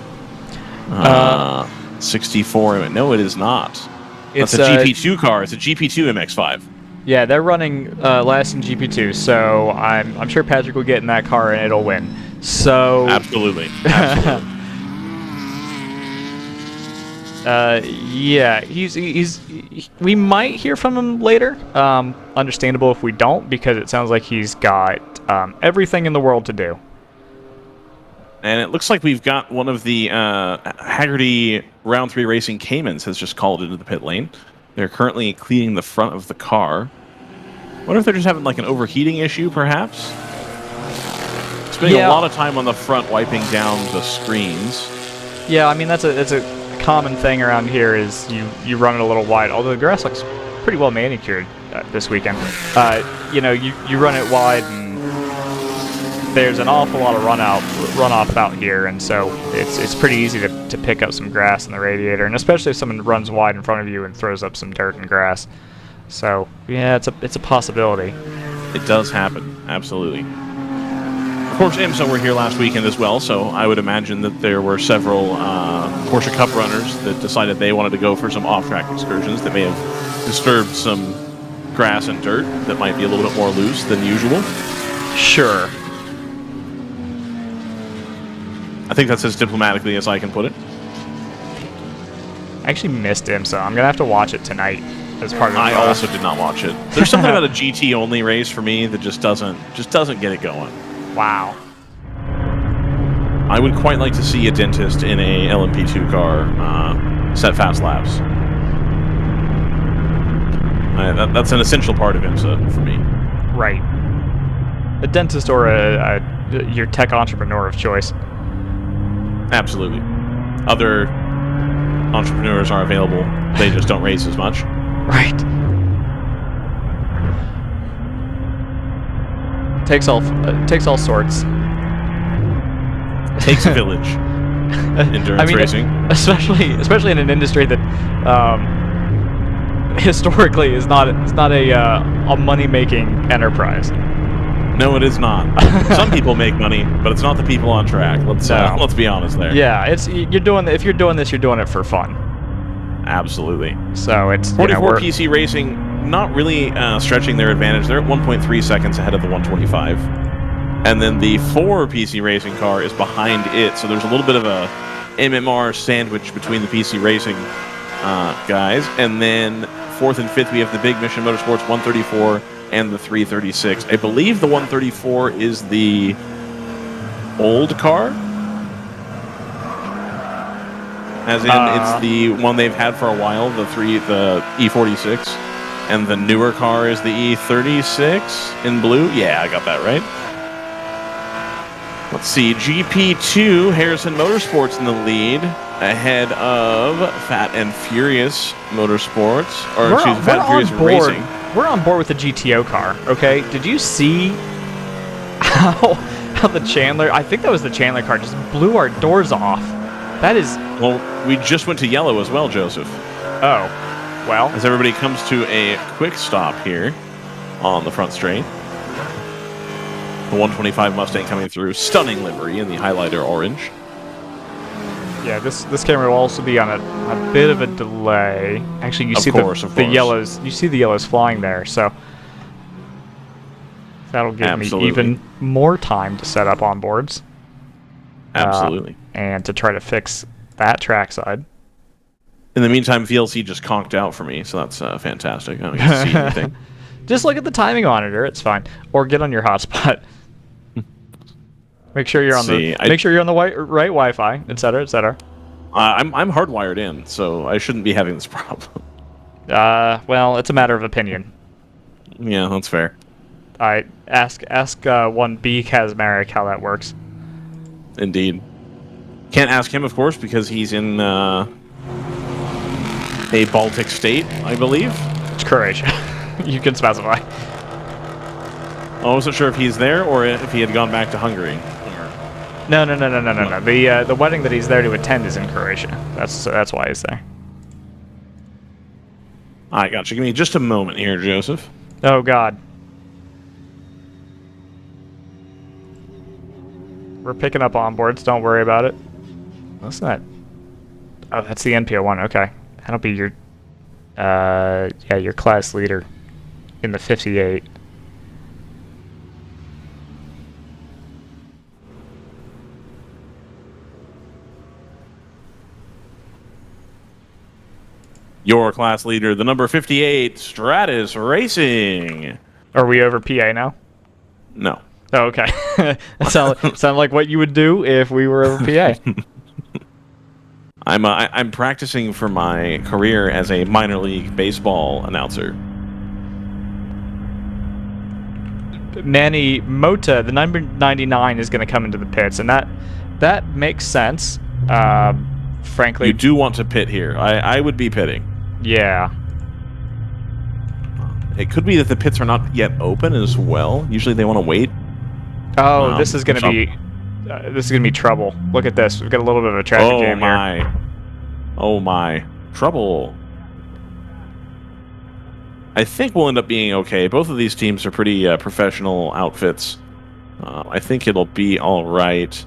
64. No, it is not. It's a GP2 car. It's a GP2 MX5.
Yeah, they're running last in GP2, so I'm sure Patrick will get in that car and it'll win. So
absolutely.
Yeah, we might hear from him later. Understandable if we don't, because it sounds like he's got everything in the world to do.
And it looks like we've got one of the Hagerty Round 3 Racing Caymans has just called into the pit lane. They're currently cleaning the front of the car. Wonder if they're just having like an overheating issue, perhaps? Spending a lot of time on the front wiping down the screens.
Yeah, I mean, that's a common thing around here is you run it a little wide, although the grass looks pretty well manicured this weekend. You know, you run it wide and there's an awful lot of runoff out here, and so it's pretty easy to pick up some grass in the radiator, and especially if someone runs wide in front of you and throws up some dirt and grass. So yeah, it's a possibility.
It does happen, absolutely. course, IMSA were here last weekend as well, so I would imagine that there were several Porsche Cup runners that decided they wanted to go for some off-track excursions that may have disturbed some grass and dirt that might be a little bit more loose than usual.
Sure.
I think that's as diplomatically as I can put it.
I actually missed IMSA. I'm going to have to watch it tonight as part of
I also did not watch it. There's something about a GT-only race for me that just doesn't get it going.
Wow.
I would quite like to see a dentist in a LMP2 car set fast laps. That's an essential part of IMSA for me.
Right. A dentist or your tech entrepreneur of choice.
Absolutely. Other entrepreneurs are available. They just don't race as much.
Right. Takes all sorts.
Takes a village. Endurance racing,
especially in an industry that historically is not a money-making enterprise.
No, it is not. Some people make money, but it's not the people on track. Let's be honest there.
Yeah, if you're doing this, you're doing it for fun.
Absolutely.
So it's
44 PC Racing not really stretching their advantage. They're at 1.3 seconds ahead of the 125. And then the 4 PC Racing car is behind it, so there's a little bit of a MMR sandwich between the PC Racing guys. And then 4th and 5th, we have the Big Mission Motorsports 134 and the 336. I believe the 134 is the old car. As in, it's the one they've had for a while, the E46. And the newer car is the E36 in blue. Yeah, I got that right. Let's see, GP2, Harrison Motorsports in the lead, ahead of Fat and Furious Motorsports, or excuse me, Fat and Furious Racing.
We're on board with the GTO car, okay? Did you see how the Chandler, I think that was the Chandler car, just blew our doors off? That is...
Well, we just went to yellow as well, Joseph.
Oh, well.
As everybody comes to a quick stop here on the front straight. The 125 Mustang coming through, stunning livery in the highlighter orange.
Yeah, this camera will also be on a bit of a delay. Actually, you see the yellows. You see the yellows flying there, so that'll give me even more time to set up onboards.
Absolutely.
And to try to fix that trackside.
In the meantime, VLC just conked out for me, so that's fantastic. I don't get to see anything.
Just look at the timing monitor; it's fine. Or get on your hotspot. Make sure you're on the right Wi-Fi, etc., etc.
I'm hardwired in, so I shouldn't be having this problem.
Well, it's a matter of opinion.
Yeah, that's fair.
All right, ask one B Kazmarek how that works.
Indeed. Can't ask him, of course, because he's in a Baltic state, I believe.
It's Croatia. You can specify.
I wasn't sure if he's there or if he had gone back to Hungary.
No. The wedding that he's there to attend is in Croatia. That's why he's there.
I got you. Give me just a moment here, Joseph.
Oh God. We're picking up onboards. Don't worry about it. What's that? Oh, that's the NPO1. Okay, that'll be your your class leader in the 58.
Your class leader, the number 58, Stratus Racing.
Are we over PA now?
No.
Oh, okay. That sound like what you would do if we were over PA.
I'm practicing for my career as a minor league baseball announcer.
Manny Mota, the number 99, is going to come into the pits, and that makes sense. Frankly,
you do want to pit here. I would be pitting.
Yeah.
It could be that the pits are not yet open as well. Usually they want to wait.
Oh, this is going to be trouble. Look at this. We've got a little bit of a traffic jam here.
Oh my. Trouble. I think we'll end up being okay. Both of these teams are pretty professional outfits. I think it'll be all right.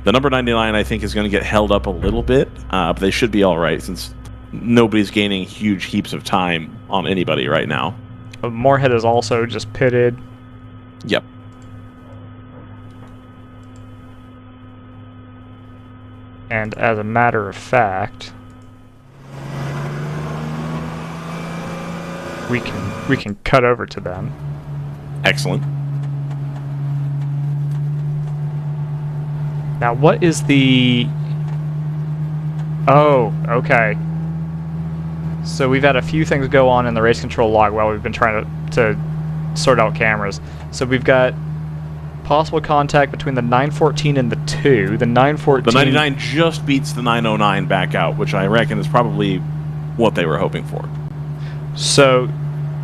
The number 99, I think, is going to get held up a little bit, but they should be all right since nobody's gaining huge heaps of time on anybody right now.
Moorhead is also just pitted.
Yep.
And as a matter of fact, we can cut over to them.
Excellent.
Now, what is the... Oh, okay. So we've had a few things go on in the race control log while we've been trying to sort out cameras. So we've got possible contact between the 914 and the 2. The 914...
The 99 just beats the 909 back out, which I reckon is probably what they were hoping for.
So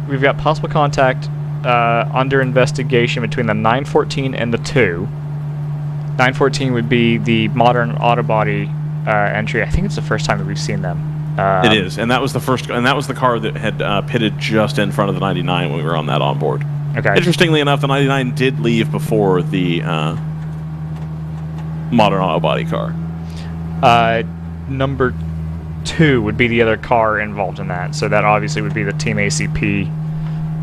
we've got possible contact under investigation between the 914 and the 2. 914 would be the modern auto body entry. I think it's the first time that we've seen them.
It is, and that was the first, and that was the car that had pitted just in front of the 99 when we were on that onboard.
Okay.
Interestingly enough, the 99 did leave before the modern auto body car.
Number 2 would be the other car involved in that, so that obviously would be the Team ACP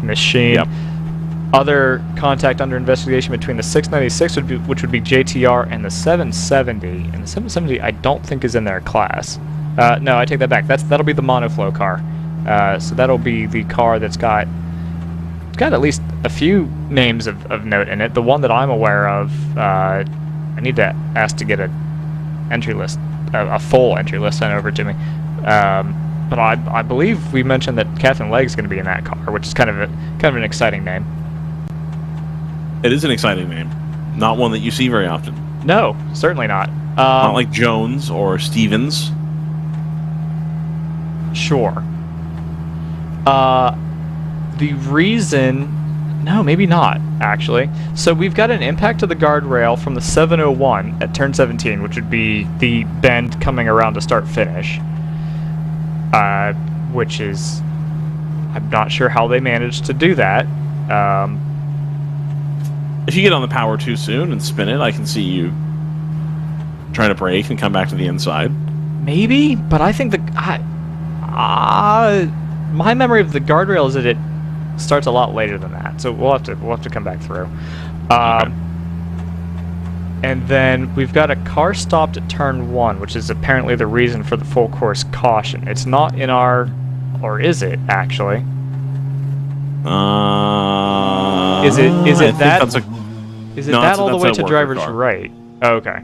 machine.
Yep.
Other contact under investigation between the 696, which would be JTR, and the 770. And the 770, I don't think is in their class. No, I take that back. That'll be the monoflow car. So that'll be the car that's got at least a few names of note in it. The one that I'm aware of, I need to ask to get a entry list, a full entry list sent over to me. But I believe we mentioned that Catherine Legg's going to be in that car, which is kind of an exciting name.
It is an exciting name. Not one that you see very often.
No, certainly not.
Not like Jones or Stevens.
Sure. The reason... No, maybe not, actually. So we've got an impact to the guardrail from the 701 at turn 17, which would be the bend coming around to start-finish. Which is... I'm not sure how they managed to do that.
If you get on the power too soon and spin it, I can see you trying to brake and come back to the inside.
Maybe, but I think my memory of the guardrail is that it starts a lot later than that. So we'll have to come back through.
Okay.
And then we've got a car stopped at turn 1, which is apparently the reason for the full course caution. It's not in our, or is it actually? Is it that? Is it that all the way to driver's right? Oh, okay.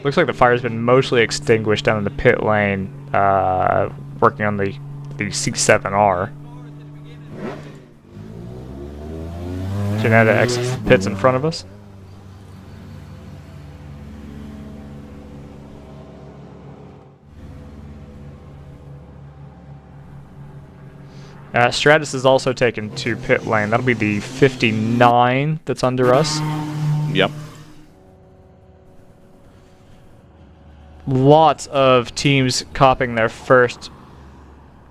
Looks like the fire's been mostly extinguished down in the pit lane, working on the C7R. Janetta exits the pits in front of us. Stratus is also taken to pit lane. That'll be the 59 that's under us.
Yep.
Lots of teams copying their first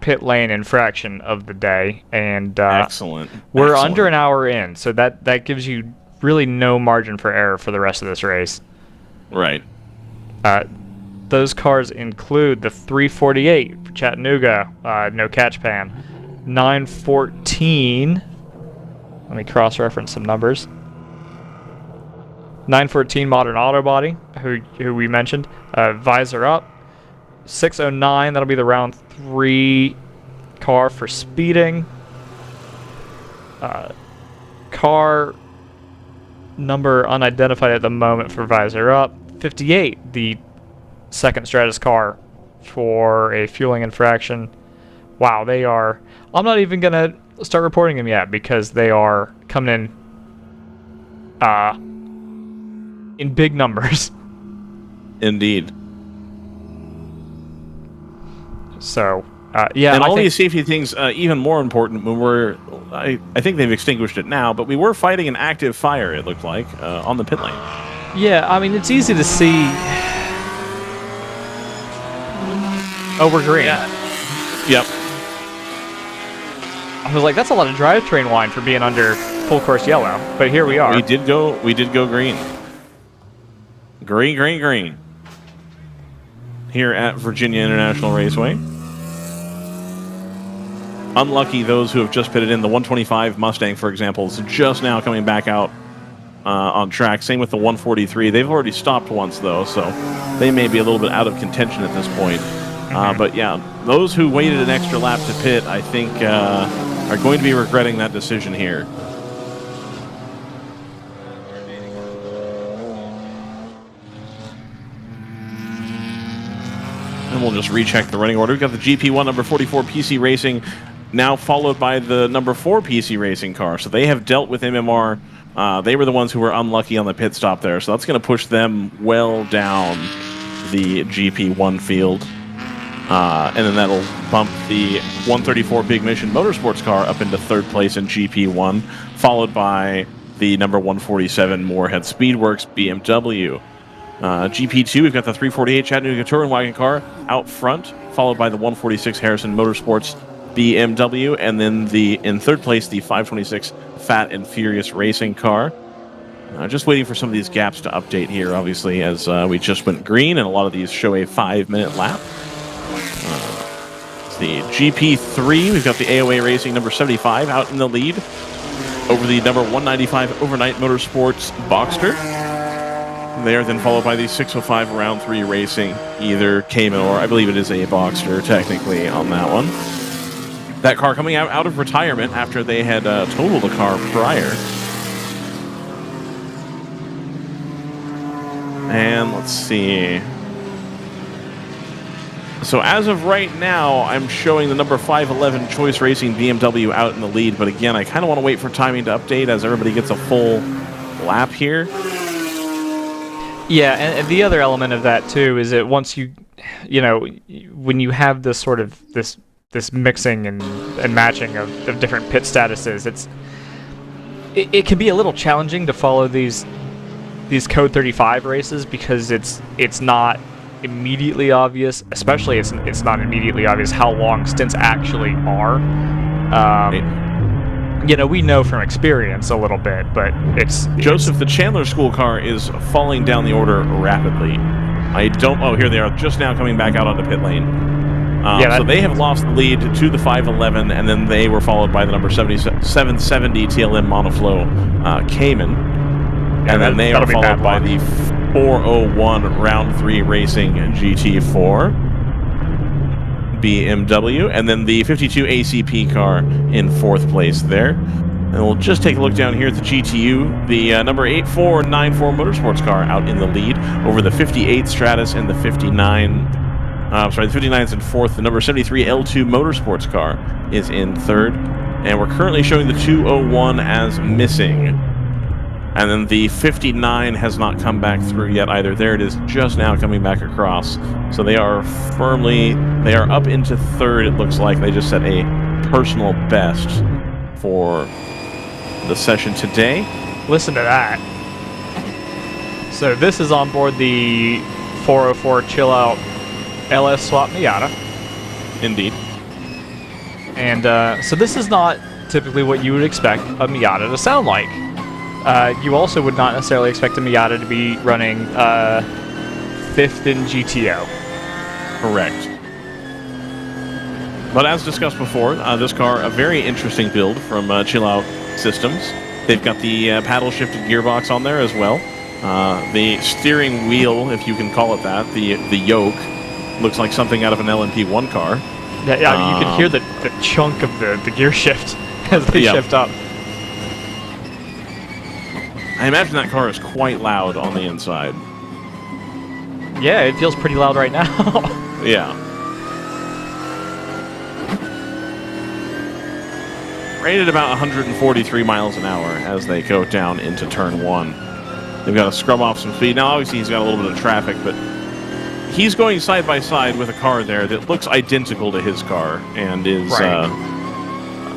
pit lane infraction of the day, and
Excellent.
We're under an hour in, so that gives you really no margin for error for the rest of this race.
Right.
Those cars include the 348 for Chattanooga, no catch pan. 914. Let me cross-reference some numbers. 914 Modern Auto Body, who we mentioned. Visor up. 609, that'll be the round 3 car for speeding. Car number unidentified at the moment for visor up. 58, the second Stratus car for a fueling infraction. Wow, they are... I'm not even going to start reporting them yet because they are coming in big numbers.
Indeed.
So, yeah.
And all these safety things, even more important when we're... I think they've extinguished it now, but we were fighting an active fire, it looked like, on the pit lane.
Yeah, I mean, it's easy to see... Oh, we're green.
Yeah. Yep.
I was like, that's a lot of drivetrain line for being under full course yellow, but here we are.
We did go green. Green. Here at Virginia International Raceway. Unlucky those who have just pitted in. The 125 Mustang, for example, is just now coming back out on track. Same with the 143. They've already stopped once, though, so they may be a little bit out of contention at this point. But yeah, those who waited an extra lap to pit, I think, are going to be regretting that decision here. And we'll just recheck the running order. We've got the GP1 number 44 PC Racing, now followed by the number 4 PC Racing car. So they have dealt with MMR. They were the ones who were unlucky on the pit stop there. So that's going to push them well down the GP1 field. And then that'll bump the 134 Big Mission Motorsports car up into 3rd place in GP1, followed by the number 147 Moorhead Speedworks BMW. GP2, we've got the 348 Chattanooga Touring Wagon car out front, followed by the 146 Harrison Motorsports BMW, and then in 3rd place, the 526 Fat and Furious Racing car. Just waiting for some of these gaps to update here, obviously, as we just went green, and a lot of these show a 5-minute lap. It's the GP3, we've got the AOA Racing number 75 out in the lead over the number 195 Overnight Motorsports Boxster. They are then followed by the 605 Round 3 Racing, either Cayman or I believe it is a Boxster technically on that one. That car coming out of retirement after they had totaled a car prior. And let's see. So as of right now, I'm showing the number 511 Choice Racing BMW out in the lead. But again, I kind of want to wait for timing to update as everybody gets a full lap here.
Yeah, and the other element of that too is that once you know, when you have this sort of this mixing and matching of different pit statuses, it can be a little challenging to follow these Code 35 races because it's not immediately obvious, especially it's not immediately obvious how long stints actually are. You know, we know from experience a little bit, but
Joseph, the Chandler School car is falling down the order rapidly. Oh, here they are, just now coming back out onto pit lane. So they have lost the lead to the 511, and then they were followed by the number 770 TLM Monoflow Cayman. And then they are followed by the 401 Round 3 Racing GT4 BMW, and then the 52 ACP car in 4th place there. And we'll just take a look down here at the GTU. The number 8494 Motorsports car out in the lead over the 58 Stratus and the 59. The 59's in 4th. The number 73 L2 Motorsports car is in 3rd. And we're currently showing the 201 as missing. And then the 59 has not come back through yet either. There it is, just now coming back across. So they are up into 3rd, it looks like. They just set a personal best for the session today.
Listen to that. So this is on board the 404 Chill Out LS Swap Miata.
Indeed.
And so this is not typically what you would expect a Miata to sound like. You also would not necessarily expect a Miata to be running 5th in GTO.
Correct. But as discussed before, this car, a very interesting build from Chill Out Systems. They've got the paddle-shifted gearbox on there as well. The steering wheel, if you can call it that, the yoke, looks like something out of an LMP1 car.
Yeah, you can hear the chunk of the gear shift as they shift up.
I imagine that car is quite loud on the inside.
Yeah, it feels pretty loud right now.
Yeah. Rated about 143 miles an hour as they go down into turn 1. They've got to scrub off some speed. Now, obviously, he's got a little bit of traffic, but he's going side by side with a car there that looks identical to his car and is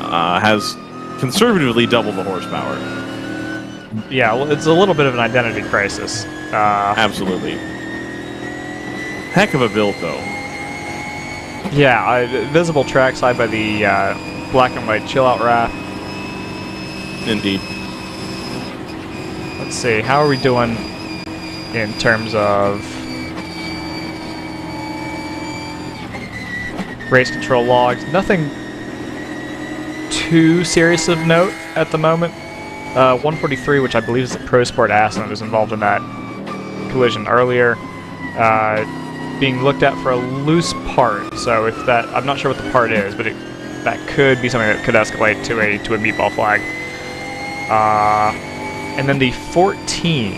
has conservatively double the horsepower.
Yeah, well, it's a little bit of an identity crisis.
Absolutely. Heck of a build, though.
Yeah, visible trackside by the black and white chill-out wrap.
Indeed.
let's see, how are we doing in terms of race control logs? Nothing too serious of note at the moment. 143, which I believe is the Pro Sport Aston, was involved in that collision earlier, being looked at for a loose part. So if that, I'm not sure what the part is, but that could be something that could escalate to a meatball flag. And then the 14,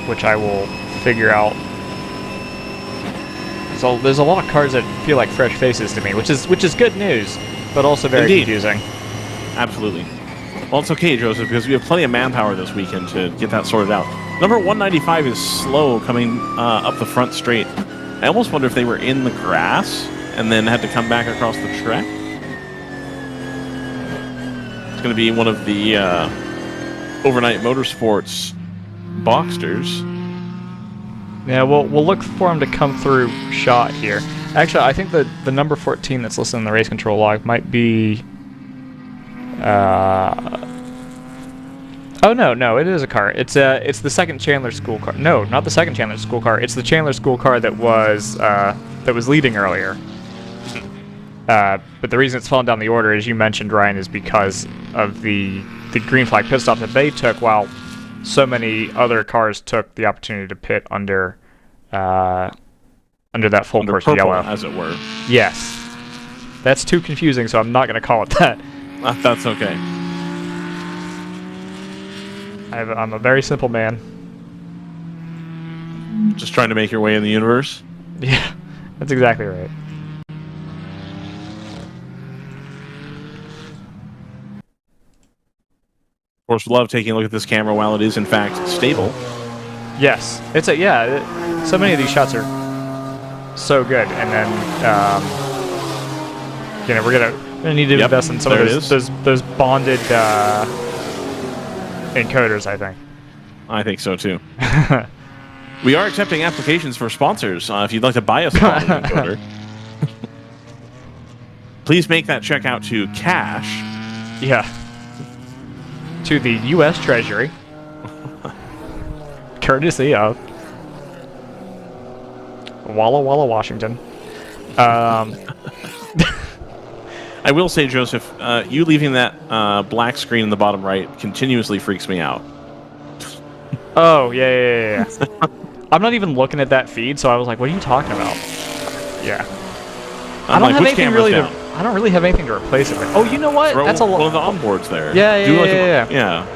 which I will figure out. So there's a lot of cars that feel like fresh faces to me, which is good news, but also very confusing.
Absolutely. Well, it's okay, Joseph, because we have plenty of manpower this weekend to get that sorted out. Number 195 is slow coming up the front straight. I almost wonder if they were in the grass and then had to come back across the track. It's going to be one of the Overnight Motorsports Boxsters.
Yeah, we'll look for him to come through shot here. Actually, I think the number 14 that's listed in the race control log might be... oh no, it is a car. It's the second Chandler school car. No, not the second Chandler school car. It's the Chandler school car that was leading earlier. But the reason it's fallen down the order, as you mentioned, Ryan, is because of the green flag pit stop that they took, while so many other cars took the opportunity to pit under that full course
purple,
yellow,
as it were.
Yes, that's too confusing, so I'm not going to call it that.
That's okay.
I'm a very simple man.
Just trying to make your way in the universe?
Yeah, that's exactly right.
Of course, we love taking a look at this camera while it is, in fact, stable.
Yes. So many of these shots are so good, and then, we're gonna need to invest in some of those bonded encoders, I think.
I think so too. We are accepting applications for sponsors. If you'd like to buy us a bonded encoder, please make that check out to cash.
Yeah. To the U.S. Treasury, courtesy of Walla Walla, Washington.
I will say, Joseph, you leaving that black screen in the bottom right continuously freaks me out.
Oh, yeah. I'm not even looking at that feed, so I was like, what are you talking about? Yeah. I don't really have anything to replace it with. Oh, you know what?
That's one of the onboards there.
Yeah.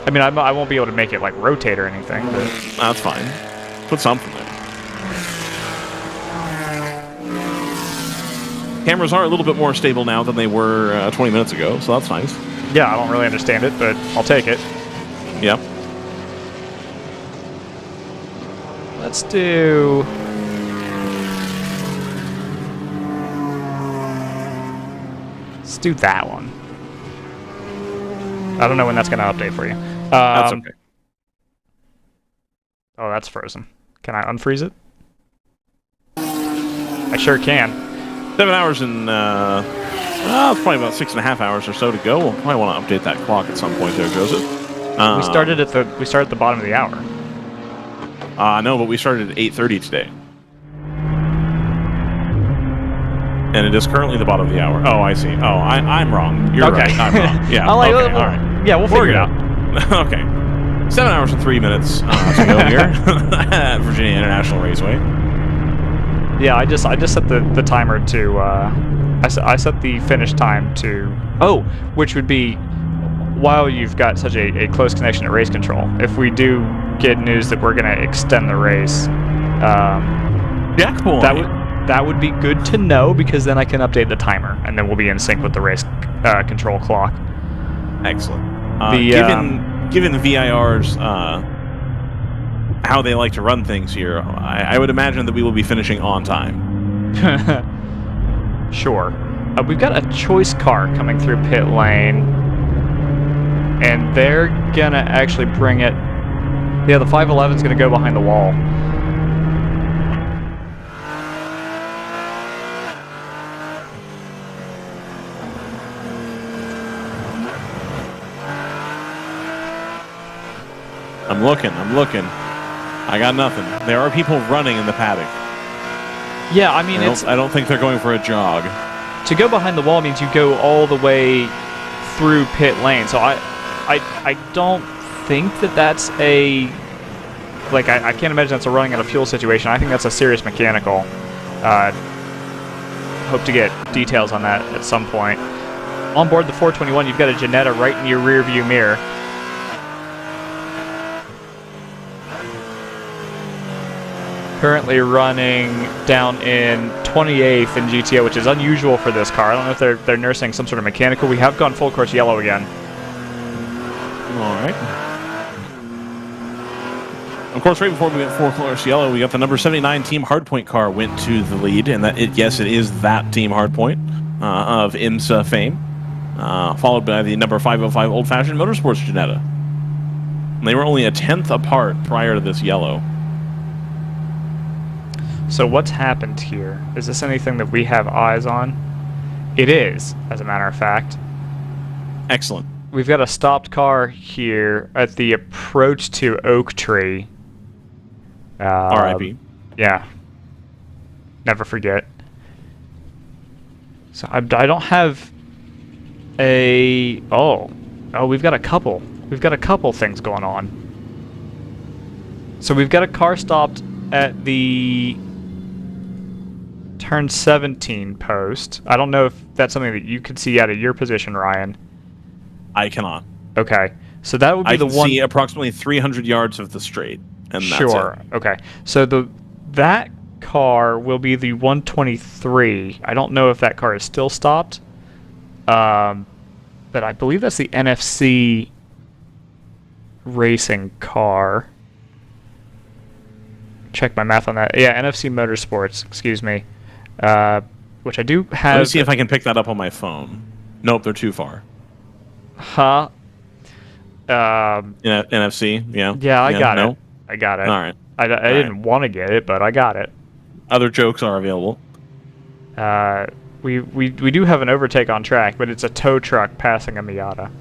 I mean, I won't be able to make it like rotate or anything, but
that's fine. Put something there. Cameras are a little bit more stable now than they were 20 minutes ago, so that's nice.
Yeah, I don't really understand it, but I'll take it.
Yep.
Let's do... Let's do that one. I don't know when that's going to update for you.
That's okay.
Oh, that's frozen. Can I unfreeze it? I sure can.
7 hours and it's probably about 6.5 hours or so to go. We'll probably want to update that clock at some point there, Joseph.
We started at the bottom of the hour.
No, but we started at 8:30 today. And it is currently the bottom of the hour. Oh, I see. Oh, I'm wrong. You're right. I'm wrong. Yeah.
All
right.
Yeah, we'll figure it out.
Okay. 7 hours and 3 minutes to go here at Virginia International Raceway.
Yeah, I just set the timer to I set the finish time to which would be while you've got such a close connection to race control. If we do get news that we're going to extend the race, that would be good to know, because then I can update the timer and then we'll be in sync with the race control clock.
Excellent. Given the VIR's how they like to run things here, I would imagine that we will be finishing on time.
Sure. We've got a choice car coming through pit lane, and they're gonna actually bring it. Yeah, the 511 is gonna go behind the wall.
I'm looking. I got nothing. There are people running in the paddock.
Yeah, I mean,
I don't think they're going for a jog.
To go behind the wall means you go all the way through pit lane. So I don't think that's a... Like, I can't imagine that's a running out of fuel situation. I think that's a serious mechanical. Hope to get details on that at some point. On board the 421, you've got a Ginetta right in your rear view mirror. Currently running down in 28th in GTO, which is unusual for this car. I don't know if they're nursing some sort of mechanical. We have gone full course yellow again.
All right. Of course, right before we went full course yellow, we got the number 79 Team Hardpoint car went to the lead, and yes, it is that Team Hardpoint of IMSA fame, followed by the number 505 Old Fashioned Motorsports Ginetta. And they were only a tenth apart prior to this yellow.
So what's happened here? Is this anything that we have eyes on? It is, as a matter of fact.
Excellent.
We've got a stopped car here at the approach to Oak Tree.
R.I.P.
Yeah. Never forget. So I don't have a... Oh, we've got a couple. We've got a couple things going on. So we've got a car stopped at the turn 17 post. I don't know if that's something that you could see out of your position, Ryan.
I cannot.
Okay, so that would be the one.
I can see approximately 300 yards of the straight, and that's
sure.
it.
Okay, so that car will be the 123. I don't know if that car is still stopped, but I believe that's the NFC racing car. Check my math on that. Yeah, NFC Motorsports. Excuse me. Which I do have.
Let me see if I can pick that up on my phone. Nope, they're too far.
Huh?
NFC, yeah.
Yeah, I got
no?
it. I got it.
All right.
I didn't want to get it, but I got it.
Other jokes are available.
We do have an overtake on track, but it's a tow truck passing a Miata.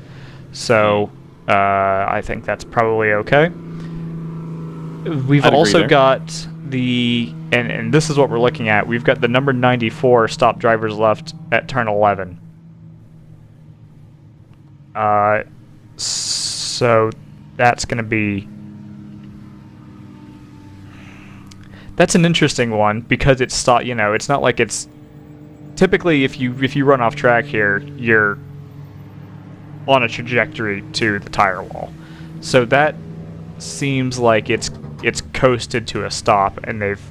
So I think that's probably okay. We've also got the... And this is what we're looking at. We've got the number 94 stop drivers left at turn 11. So that's going to be... That's an interesting one because it's it's not like it's... Typically, if you run off track here, you're on a trajectory to the tire wall. So that seems like it's coasted to a stop, and they've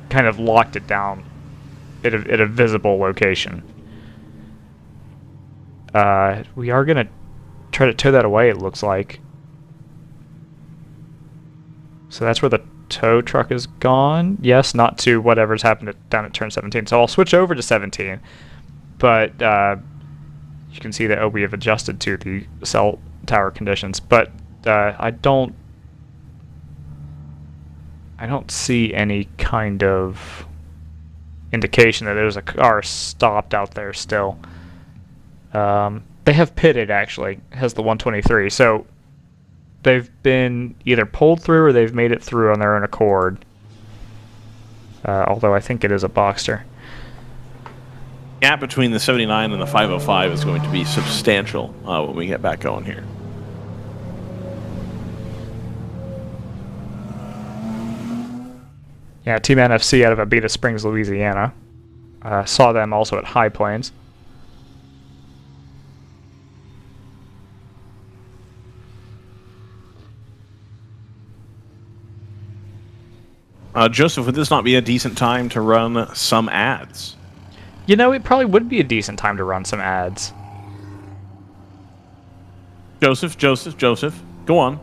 kind of locked it down at a visible location. We are going to try to tow that away, it looks like. So that's where the tow truck is gone. Yes, not to whatever's happened down at turn 17. So I'll switch over to 17. But you can see that, we have adjusted to the cell tower conditions. But I don't see any kind of indication that there's a car stopped out there still. They have pitted, actually, has the 123. So they've been either pulled through or they've made it through on their own accord. Although I think it is a Boxster.
Gap between the 79 and the 505 is going to be substantial when we get back going here.
Yeah, Team NFC out of Abita Springs, Louisiana. Saw them also at High Plains.
Joseph, would this not be a decent time to run some ads?
You know, it probably would be a decent time to run some ads.
Joseph, go on.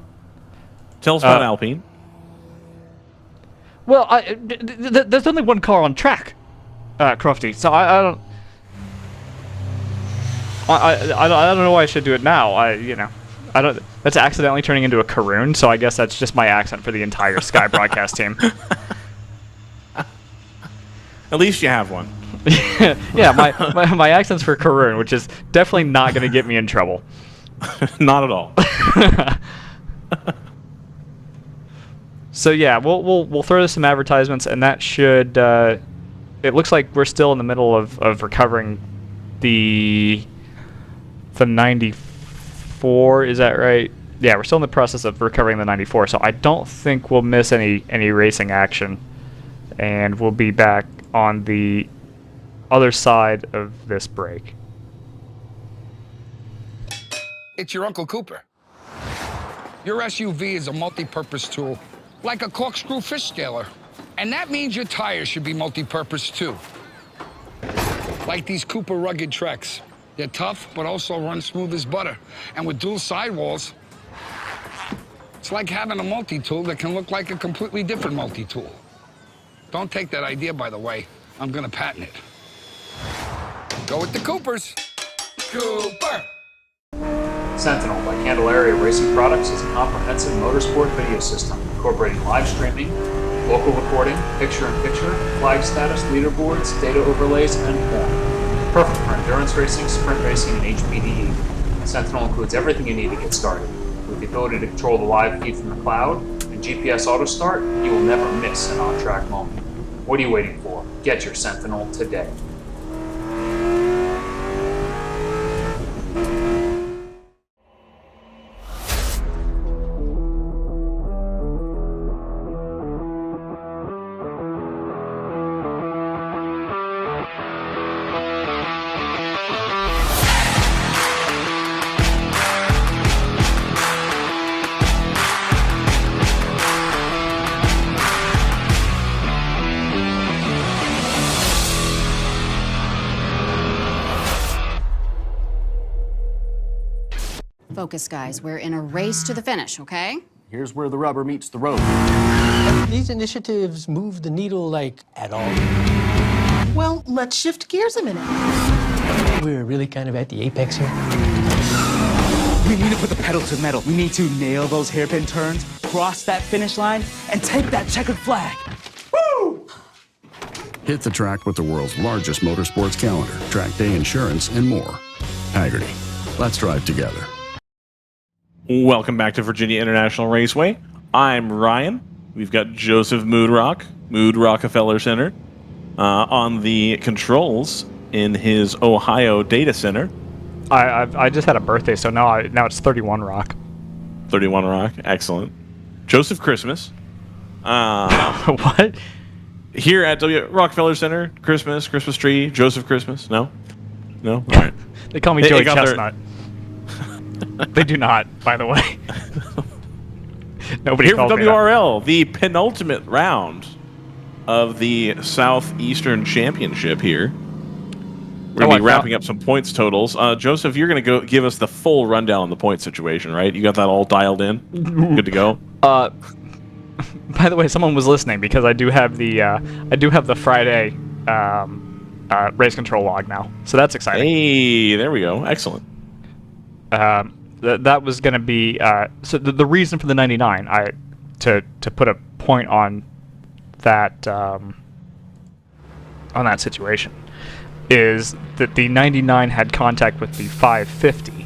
Tell us about Alpine.
Well, there's only one car on track, Crofty. So I don't. I don't know why I should do it now. I don't. That's accidentally turning into a Karoon. So I guess that's just my accent for the entire Sky broadcast team.
At least you have one.
Yeah, my accent's for Karoon, which is definitely not going to get me in trouble.
Not at all.
So yeah, we'll throw some advertisements, and that should. It looks like we're still in the middle of recovering the 94. Is that right? Yeah, we're still in the process of recovering the 94. So I don't think we'll miss any racing action, and we'll be back on the other side of this break.
It's your Uncle Cooper. Your SUV is a multi-purpose tool, like a corkscrew fish scaler. And that means your tires should be multi-purpose too. Like these Cooper rugged Treks. They're tough, but also run smooth as butter. And with dual sidewalls, it's like having a multi-tool that can look like a completely different multi-tool. Don't take that idea, by the way. I'm gonna patent it. Go with the Coopers. Cooper!
Sentinel by Candelaria Racing Products is a comprehensive motorsport video system incorporating live streaming, local recording, picture-in-picture, flag status, leaderboards, data overlays, and more. Perfect for endurance racing, sprint racing, and HPDE. Sentinel includes everything you need to get started. With the ability to control the live feed from the cloud and GPS auto start, you will never miss an on-track moment. What are you waiting for? Get your Sentinel today.
Focus, guys. We're in a race to the finish, okay?
Here's where the rubber meets the road.
These initiatives move the needle, like, at all? Well, let's shift gears a minute. We're really kind of at the apex here.
We need to put the pedal to the metal. We need to nail those hairpin turns, cross that finish line, and take that checkered flag. Woo!
Hit the track with the world's largest motorsports calendar, track day insurance, and more. Hagerty. Let's drive together.
Welcome back to Virginia International Raceway. I'm Ryan. We've got Joseph Mood Rockefeller Center, on the controls in his Ohio data center.
I just had a birthday, so now it's 31 Rock.
31 Rock, excellent. Joseph Christmas.
What?
Here at Rockefeller Center, Christmas tree, Joseph Christmas. No? All right.
They call me Joey Chestnut. They do not, by the way. Nobody
here
calls
for
me that.
WRL, the penultimate round of the Southeastern Championship here. We're going to be wrapping up some points totals. Joseph, you're going to go give us the full rundown on the point situation, right? You got that all dialed in? Good to go?
By the way, someone was listening because I do have the Friday race control log now, so that's exciting.
Hey, there we go. Excellent.
That was going to be so the reason for the 99. To put a point on that situation is that the 99 had contact with the 550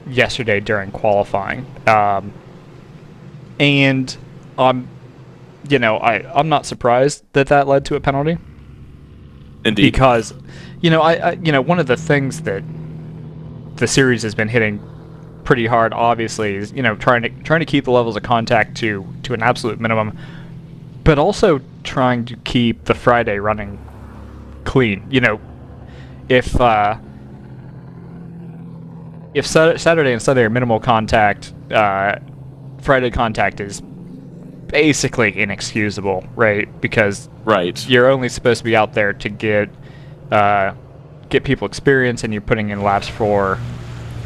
yesterday during qualifying, and I'm not surprised that led to a penalty.
Indeed,
because one of the things that the series has been hitting pretty hard, obviously, is trying to keep the levels of contact to an absolute minimum, but also trying to keep the Friday running clean. If Saturday and Sunday are minimal contact, Friday contact is basically inexcusable, right? Because you're only supposed to be out there to get people experience, and you're putting in laps for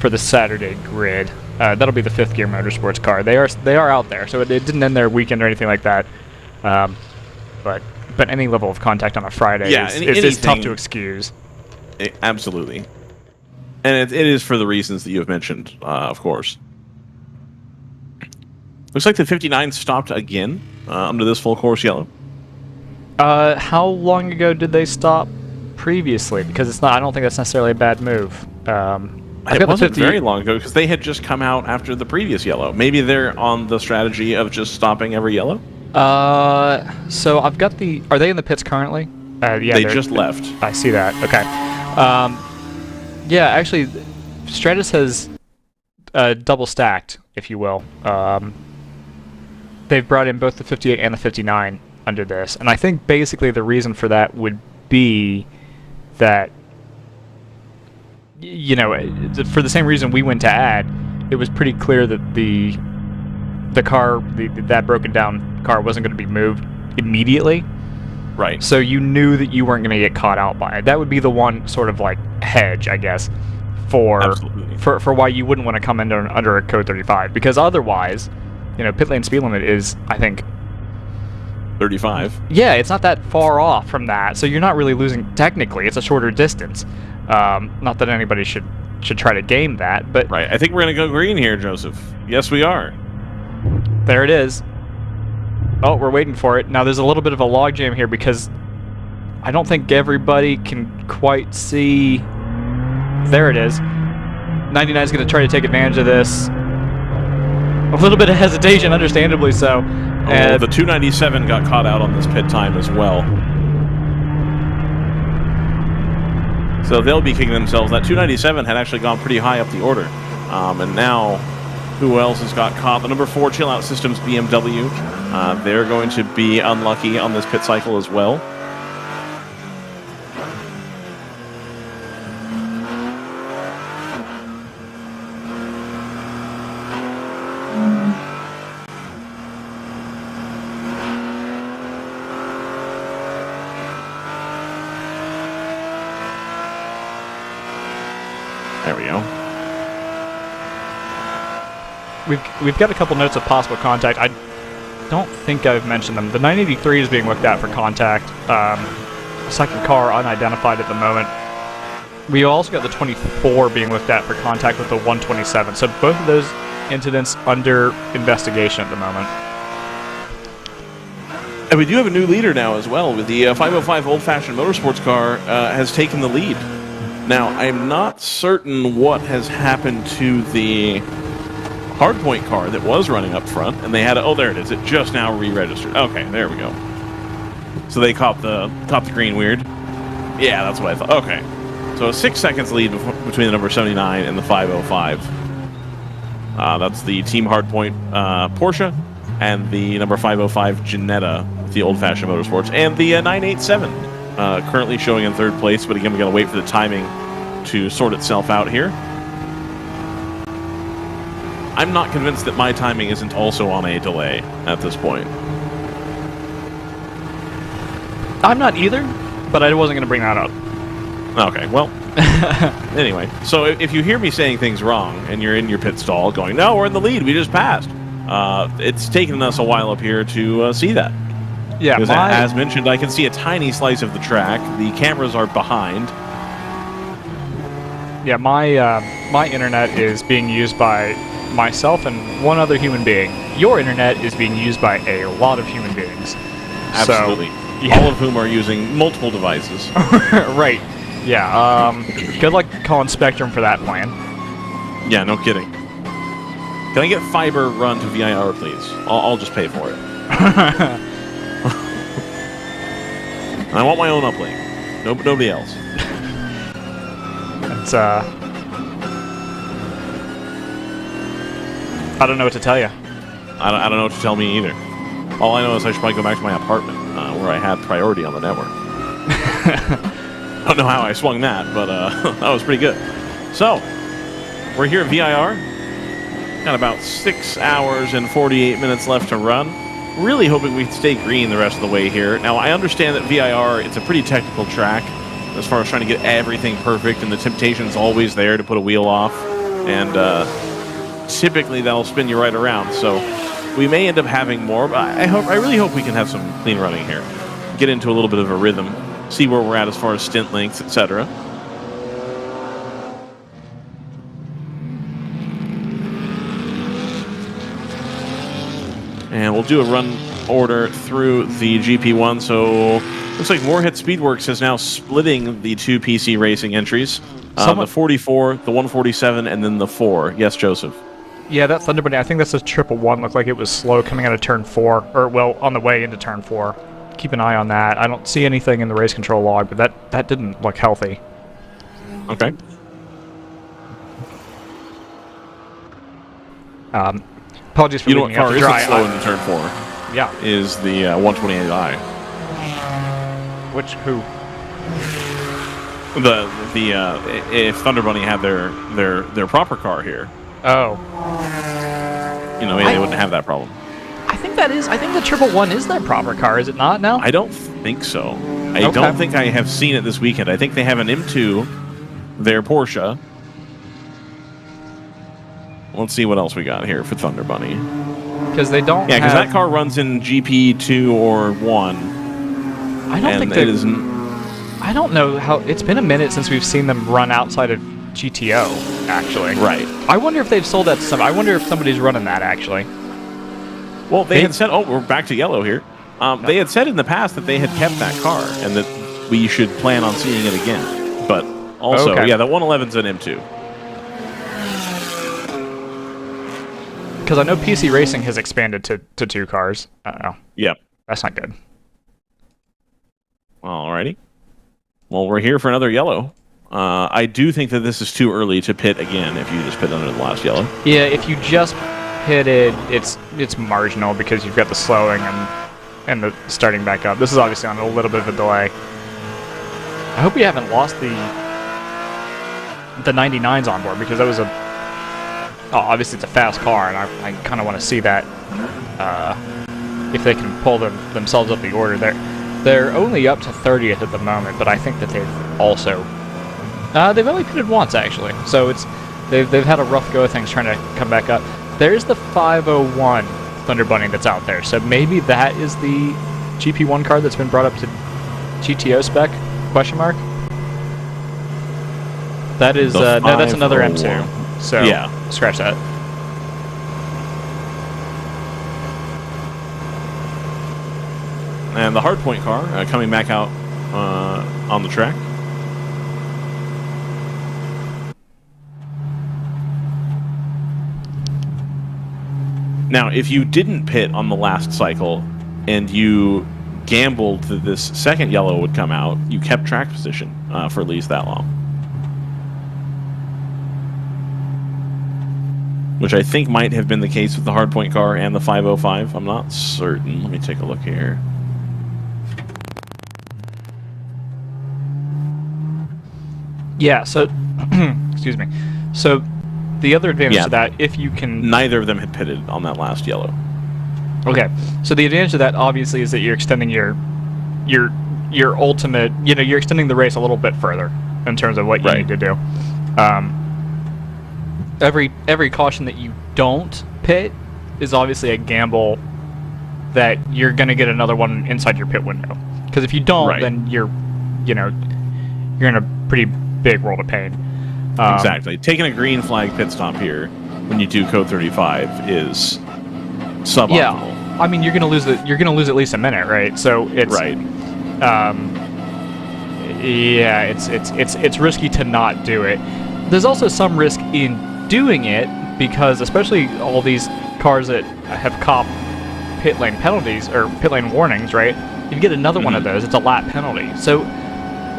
the Saturday grid. That'll be the Fifth Gear Motorsports car. They are out there, so it didn't end their weekend or anything like that. But any level of contact on a Friday is tough to excuse.
Absolutely, and it is for the reasons that you have mentioned, of course. Looks like the 59 stopped again under this full course yellow.
How long ago did they stop previously? Because I don't think that's necessarily a bad move. I've
It
got the
wasn't
50
very long ago because they had just come out after the previous yellow. Maybe they're on the strategy of just stopping every yellow?
So I've got the... Are they in the pits currently? Yeah,
They just left.
I see that. Okay. Yeah, actually, Stratus has double stacked, if you will. They've brought in both the 58 and the 59 under this, and I think basically the reason for that would be that, you know, for the same reason we went to add, it was pretty clear that the car, that broken down car, wasn't going to be moved immediately.
Right.
So you knew that you weren't going to get caught out by it. That would be the one sort of like hedge, I guess, for why you wouldn't want to come in under a code 35, because otherwise, you know, pit lane speed limit is, I think,
35.
Yeah, it's not that far off from that, so you're not really losing. Technically, it's a shorter distance. Not that anybody should try to game that, but
Right. I think we're going to go green here, Joseph. Yes, we are.
there it is. Oh, we're waiting for it. Now, there's a little bit of a logjam here because I don't think everybody can quite see. There it is. 99 is going to try to take advantage of this. A little bit of hesitation, understandably so.
Oh, the 297 got caught out on this pit time as well. So they'll be kicking themselves. That 297 had actually gone pretty high up the order. And now, who else has got caught? The number 4 Chill Out Systems BMW. They're going to be unlucky on this pit cycle as well. There we go.
We've got a couple notes of possible contact. I don't think I've mentioned them. The 983 is being looked at for contact. A second car unidentified at the moment. We also got the 24 being looked at for contact with the 127. So both of those incidents under investigation at the moment.
And we do have a new leader now as well, with the 505 old-fashioned motorsports car has taken the lead. Now, I'm not certain what has happened to the hardpoint car that was running up front, and they had oh, there it is. It just now re-registered. Okay, there we go. So they caught the green weird. Yeah, that's what I thought. Okay, so 6 seconds lead between the number 79 and the 505. That's the Team Hardpoint Porsche and the number 505 Ginetta, the old-fashioned motorsports, and the 987 currently showing in third place. But again, we got to wait for the timing to sort itself out here. I'm not convinced that my timing isn't also on a delay at this point.
I'm not either, but I wasn't going to bring that up.
Okay, well, anyway. So if you hear me saying things wrong and you're in your pit stall going, no, we're in the lead, we just passed. It's taken us a while up here to see that.
Yeah,
because as mentioned, I can see a tiny slice of the track. The cameras are behind.
Yeah, my internet is being used by myself and one other human being. Your internet is being used by a lot of human beings.
Absolutely.
So, yeah.
All of whom are using multiple devices.
Right. Yeah. Good luck calling Spectrum for that plan.
Yeah, no kidding. Can I get fiber run to VIR, please? I'll just pay for it. And I want my own uplink. Nobody else.
It's I don't know what to tell you.
I don't know what to tell me either. All I know is I should probably go back to my apartment where I had priority on the network. I don't know how I swung that, but that was pretty good. So, we're here at VIR. Got about 6 hours and 48 minutes left to run. Really hoping we stay green the rest of the way here. Now, I understand that VIR, it's a pretty technical track as far as trying to get everything perfect, and the temptation's always there to put a wheel off. And typically that'll spin you right around. So we may end up having more, but I really hope we can have some clean running here. Get into a little bit of a rhythm, see where we're at as far as stint lengths, etc. And we'll do a run order through the GP1. So looks like Moorhead Speedworks is now splitting the two PC Racing entries. The 44, the 147, and then the 4. Yes, Joseph.
Yeah, that Thunder Bunny, I think that's a 111. Looked like it was slow coming out of turn 4, or well, on the way into turn 4. Keep an eye on that. I don't see anything in the race control log, but that didn't look healthy.
Okay.
Apologies for
You know what
leaving
car
out to
isn't
dry.
slow into turn 4?
Yeah.
Is the 128i.
Who?
If Thunder Bunny had their proper car here,
Oh.
they wouldn't have that problem.
I think the 111 is their proper car, is it not now?
I don't think so. I don't think I have seen it this weekend. I think they have an M2, their Porsche. Let's see what else we got here for Thunder Bunny.
Because they don't.
Yeah, because that car runs in GP2 or 1.
I don't think it isn't. I don't know how. It's been a minute since we've seen them run outside of GTO, actually.
Right.
I wonder if they've sold that to somebody. I wonder if somebody's running that, actually.
Well, they had said, we're back to yellow here. They had said in the past that they had kept that car and that we should plan on seeing it again. But also, yeah, the 111's an M2.
Because I know PC Racing has expanded to 2 cars. Uh-oh.
Yep.
That's not good.
Alrighty. Well, we're here for another yellow. I do think that this is too early to pit again if you just pit under the last yellow.
Yeah, if you just pitted, it's marginal because you've got the slowing and the starting back up. This is obviously on a little bit of a delay. I hope we haven't lost the 99s on board because that was obviously it's a fast car, and I kind of want to see that if they can pull themselves up the order. They're only up to 30th at the moment, but I think that they've also they've only pitted once actually, so they've had a rough go of things trying to come back up. There's the 501 Thunder Bunny that's out there, so maybe that is the GP1 car that's been brought up to GTO spec? Question mark. That is no, that's another M2. So yeah, scratch that.
And the hardpoint car coming back out on the track. Now, if you didn't pit on the last cycle and you gambled that this second yellow would come out, you kept track position for at least that long. Which I think might have been the case with the hardpoint car and the 505. I'm not certain. Let me take a look here.
Yeah, so, excuse me. So, the other advantage to that, if you can...
Neither of them had pitted on that last yellow.
Okay, so the advantage of that, obviously, is that you're extending your ultimate... you're extending the race a little bit further in terms of what you need to do. Every caution that you don't pit is obviously a gamble that you're going to get another one inside your pit window. Because if you don't, then you're in a pretty big world of pain.
Exactly. Taking a green flag pit stop here when you do code 35 is suboptimal.
Yeah, I mean you're gonna lose at least a minute, right? So it's yeah, it's risky to not do it. There's also some risk in doing it because especially all these cars that have copped pit lane penalties or pit lane warnings, right? If you get another one of those, it's a lap penalty. So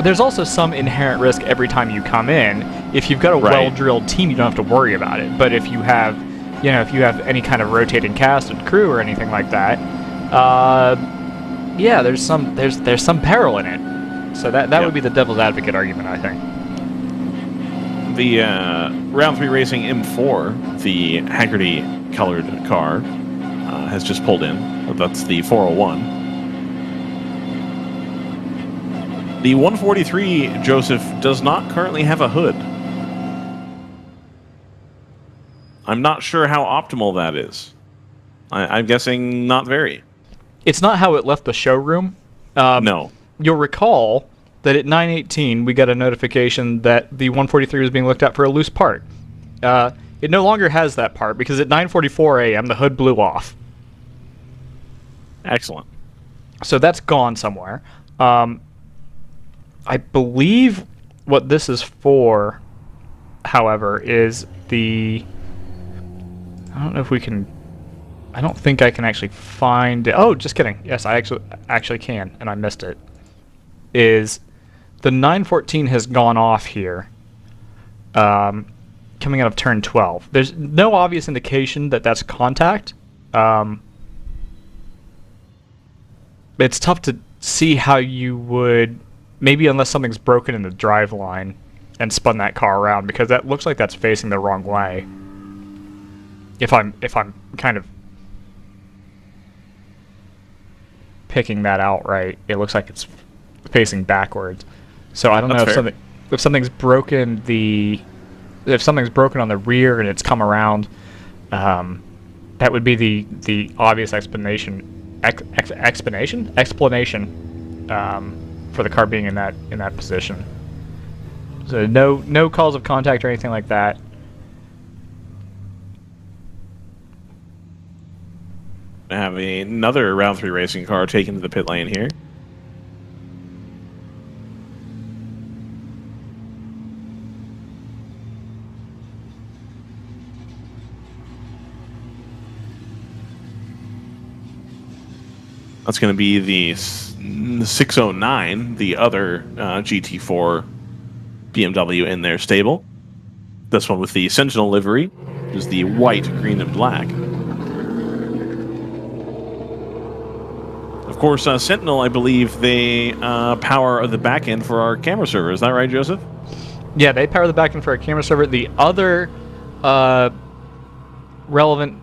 there's also some inherent risk every time you come in. If you've got a well-drilled team, you don't have to worry about it. But if you have, any kind of rotating cast and crew or anything like that, yeah, there's some peril in it. So that would be the devil's advocate argument, I think.
The Round 3 Racing M4, the Hagerty colored car, has just pulled in. That's the 401. The 143, Joseph, does not currently have a hood. I'm not sure how optimal that is. I'm guessing not very.
It's not how it left the showroom.
No.
You'll recall that at 9:18 we got a notification that the 143 was being looked at for a loose part. It no longer has that part because at 9:44 a.m. the hood blew off.
Excellent.
So that's gone somewhere. I believe what this is for however, is the... I don't know if we can... I don't think I can actually find it. Oh, just kidding. Yes, I actually can, and I missed it. Is the 914 has gone off here, coming out of turn 12. There's no obvious indication that that's contact. It's tough to see how you would, maybe unless something's broken in the drive line and spun that car around, because that looks like that's facing the wrong way. If I'm kind of picking that out right, it looks like it's facing backwards. So I don't know if something's broken if something's broken on the rear and it's come around. That would be the obvious explanation for the car being in that position. So no calls of contact or anything like that.
I have another round 3 racing car taken to the pit lane here. That's going to be the 609, the other GT4 BMW in their stable. This one with the Sentinel livery, which is the white, green, and black. Of course, Sentinel, I believe, they power the back end for our camera server. Is that right, Joseph?
Yeah, they power the back end for our camera server. The other relevant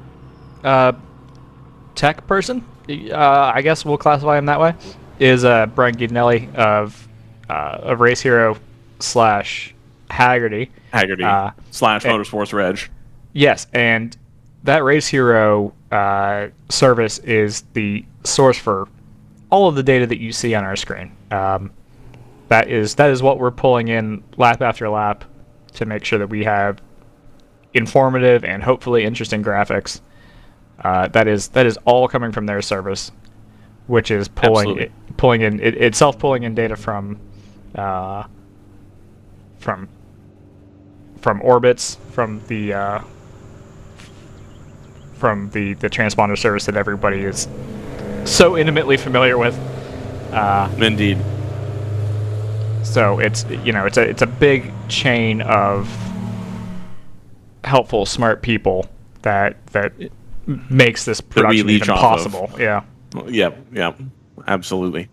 tech person, I guess we'll classify him that way, is Brian Guidanelli of Race Hero / Hagerty.
Hagerty / Motorsports Reg. Yes,
and that Race Hero service is the source for all of the data that you see on our screen. That is what we're pulling in lap after lap to make sure that we have informative and hopefully interesting graphics. That is all coming from their service, which is pulling in data from orbits, from the transponder service that everybody is so intimately familiar with.
Indeed.
So it's a big chain of helpful, smart people that makes this production even possible. Yeah.
Yep. Absolutely.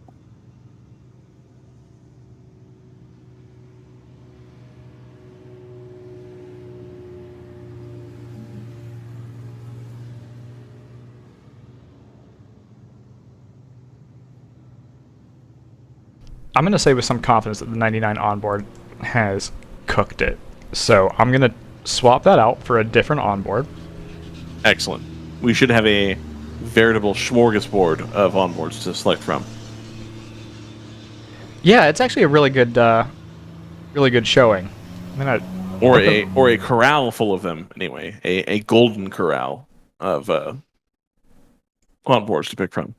I'm going to say with some confidence that the 99 onboard has cooked it. So I'm going to swap that out for a different onboard.
Excellent. We should have a veritable smorgasbord of onboards to select from.
Yeah, it's actually a really good showing.
Or a corral full of them, anyway. A golden corral of onboards to pick from.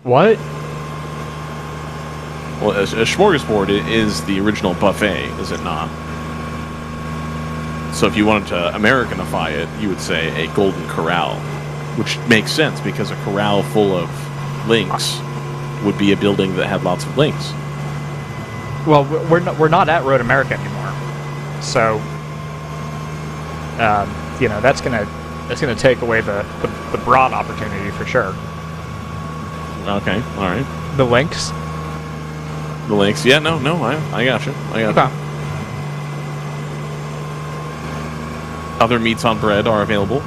What?
Well, a smorgasbord is the original buffet, is it not? So if you wanted to Americanify it, you would say a golden corral, which makes sense because a corral full of links would be a building that had lots of links.
Well, we're not at Road America anymore, so that's gonna take away the broad opportunity for sure.
Okay, all right.
The links.
The links, yeah, no, I got you. Okay. Other meats on bread are available.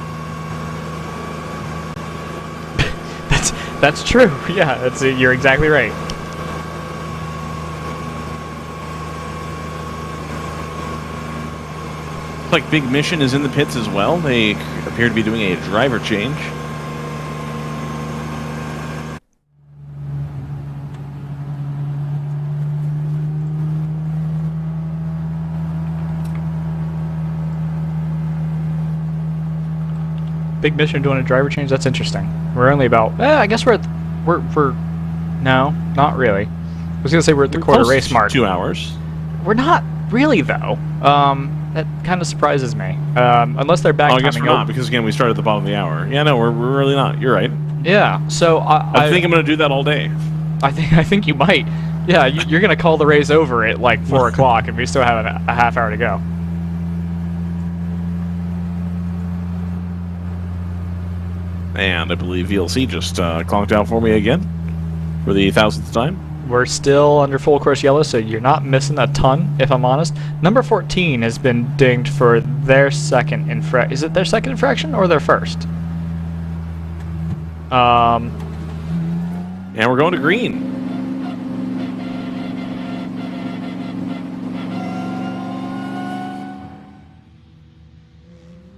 That's true. Yeah, you're exactly right.
Looks like Big Mission is in the pits as well. They appear to be doing a driver change.
Big Mission doing a driver change. That's interesting. We're only about. I guess we're no, not really. I was gonna say we're at the quarter race mark.
2 hours.
We're not really though. That kind of surprises me. Unless they're back.
Oh, I guess we're not, because again we started at the bottom of the hour. Yeah, no, we're really not. You're right.
Yeah. So
I think I'm going to do that all day.
I think you might. Yeah, you're going to call the race over at like 4 o'clock, and we still have a half hour to go.
And I believe VLC just clonked out for me again for the 1000th time.
We're still under full course yellow, so you're not missing a ton, if I'm honest. Number 14 has been dinged for their second infraction. Is it their second infraction or their first?
And we're going to green.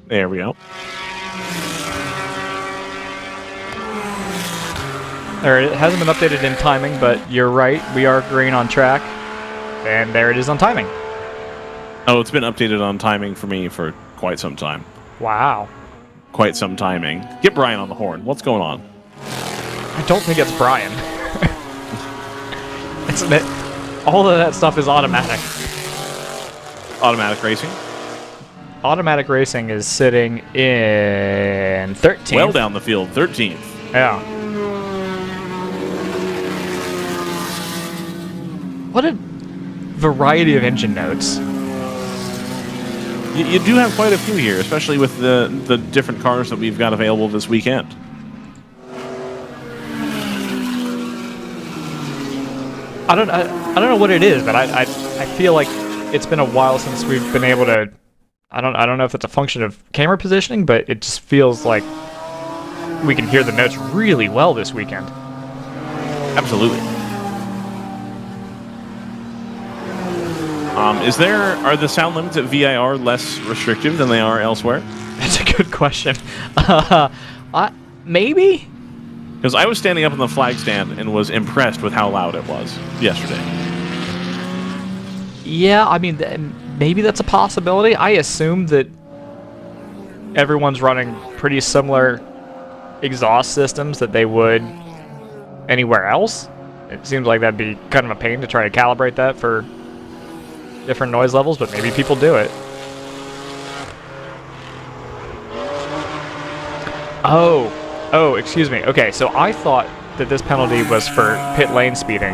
There we go.
It hasn't been updated in timing, but you're right. We are green on track, and there it is on timing.
Oh, it's been updated on timing for me for quite some time.
Wow.
Quite some timing. Get Brian on the horn. What's going on?
I don't think it's Brian. All of that stuff is automatic.
Automatic racing?
Automatic racing is sitting in 13th.
Well down the field, 13th.
Yeah. What a variety of engine notes.
You do have quite a few here, especially with the different cars that we've got available this weekend.
I don't know what it is, but I feel like it's been a while since we've been able to. I don't know if it's a function of camera positioning, but it just feels like we can hear the notes really well this weekend.
Absolutely. Are the sound limits at VIR less restrictive than they are elsewhere?
That's a good question. Maybe?
Because I was standing up on the flag stand and was impressed with how loud it was yesterday.
Yeah, I mean, maybe that's a possibility. I assume that everyone's running pretty similar exhaust systems that they would anywhere else. It seems like that'd be kind of a pain to try to calibrate that for different noise levels, but maybe people do it. Oh, excuse me. Okay, so I thought that this penalty was for pit lane speeding.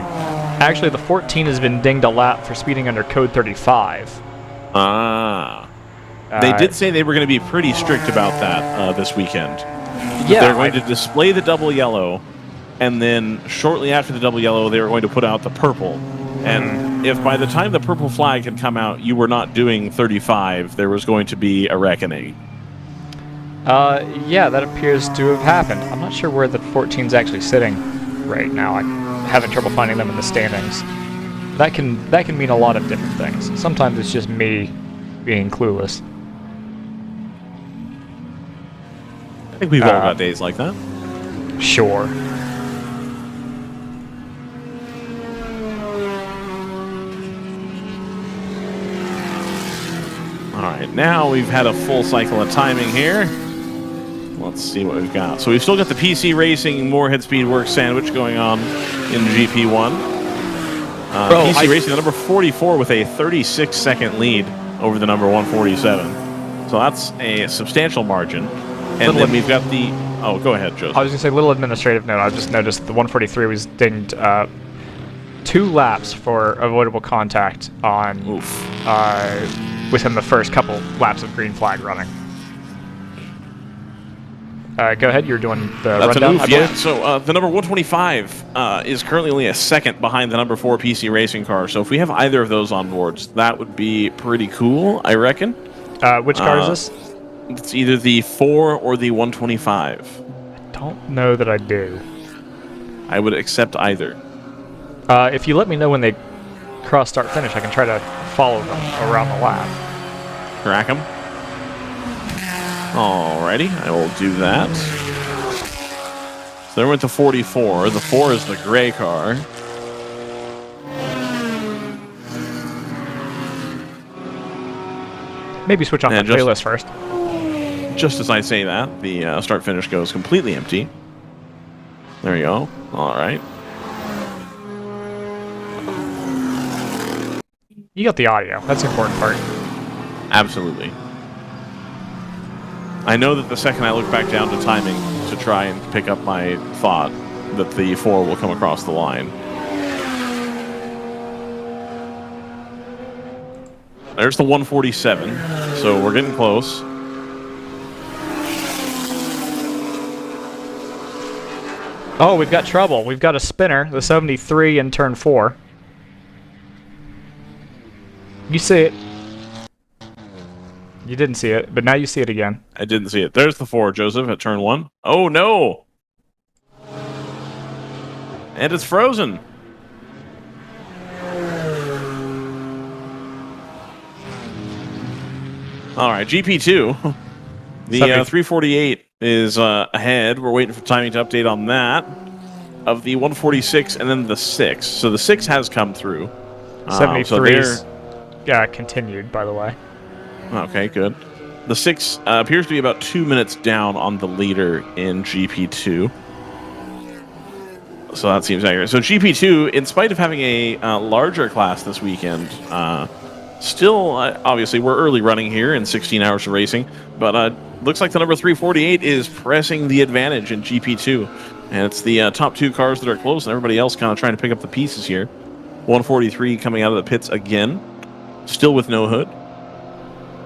Actually, the 14 has been dinged a lap for speeding under code 35.
They did say they were going to be pretty strict about that this weekend.
Yeah,
they're going to display the double yellow, and then shortly after the double yellow, they were going to put out the purple. And if by the time the purple flag had come out, you were not doing 35, there was going to be a reckoning.
Yeah, that appears to have happened. I'm not sure where the 14's actually sitting right now. I'm having trouble finding them in the standings. That can mean a lot of different things. Sometimes it's just me being clueless.
I think we've all got days like that.
Sure.
Alright, now we've had a full cycle of timing here. Let's see what we've got. So we've still got the PC Racing Moorhead Speedworks sandwich going on in GP1. PC Racing, the number 44 with a 36-second lead over the number 147. So that's a substantial margin. And then we've got the... Oh, go ahead, Joseph.
I was going to say, little administrative note. I just noticed the 143 was dinged 2 laps for avoidable contact on within the first couple laps of green flag running. Go ahead, you're doing the rundown, I believe.
Yeah. So the number 125 is currently only a second behind the number 4 PC Racing car. So if we have either of those on boards, that would be pretty cool, I reckon.
Which car is this?
It's either the 4 or the 125.
I don't know that I do.
I would accept either.
If you let me know when they cross start finish, I can try to follow them around the lap.
Track them. Alrighty, I will do that. So they went to 44. The 4 is the gray car.
Maybe switch off the playlist first.
Just as I say that, the start finish goes completely empty. There you go. Alright.
You got the audio. That's the important part.
Absolutely. I know that the second I look back down to timing to try and pick up my thought that the 4 will come across the line. There's the 147, so we're getting close.
Oh, we've got trouble. We've got a spinner, the 73 in turn 4. You see it. You didn't see it, but now you see it again.
I didn't see it. There's the 4, Joseph, at turn 1. Oh, no! And it's frozen. All right, GP2. The 348 is ahead. We're waiting for timing to update on that. Of the 146 and then the 6. So the 6 has come through.
73 is continued, by the way.
Okay, good. The 6 appears to be about 2 minutes down on the leader in GP2. So that seems accurate. So GP2, in spite of having a larger class this weekend, still, obviously, we're early running here in 16 hours of racing, but looks like the number 348 is pressing the advantage in GP2. And it's the top 2 cars that are close, and everybody else kind of trying to pick up the pieces here. 143 coming out of the pits again, still with no hood.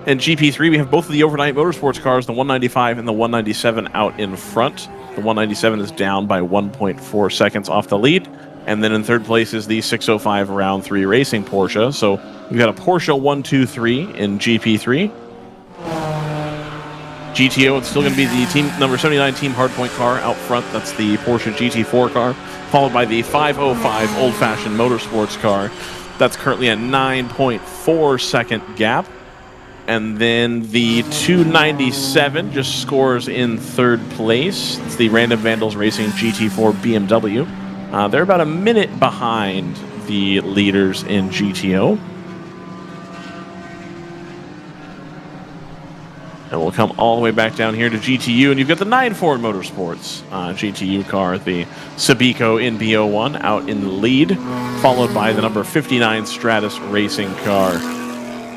In GP3, we have both of the overnight motorsports cars, the 195 and the 197 out in front. The 197 is down by 1.4 seconds off the lead. And then in third place is the 605 Round 3 Racing Porsche. So we've got a Porsche 123 in GP3. GTO, it's still going to be the team number 79 Team Hardpoint car out front. That's the Porsche GT4 car, followed by the 505 Old Fashioned Motorsports car. That's currently a 9.4 second gap. And then the 297 just scores in third place. It's the Random Vandals Racing GT4 BMW. They're about a minute behind the leaders in GTO. And we'll come all the way back down here to GTU, and you've got the 9 Ford Motorsports GTU car, the Sabico in BO1 out in the lead, followed by the number 59 Stratus Racing car.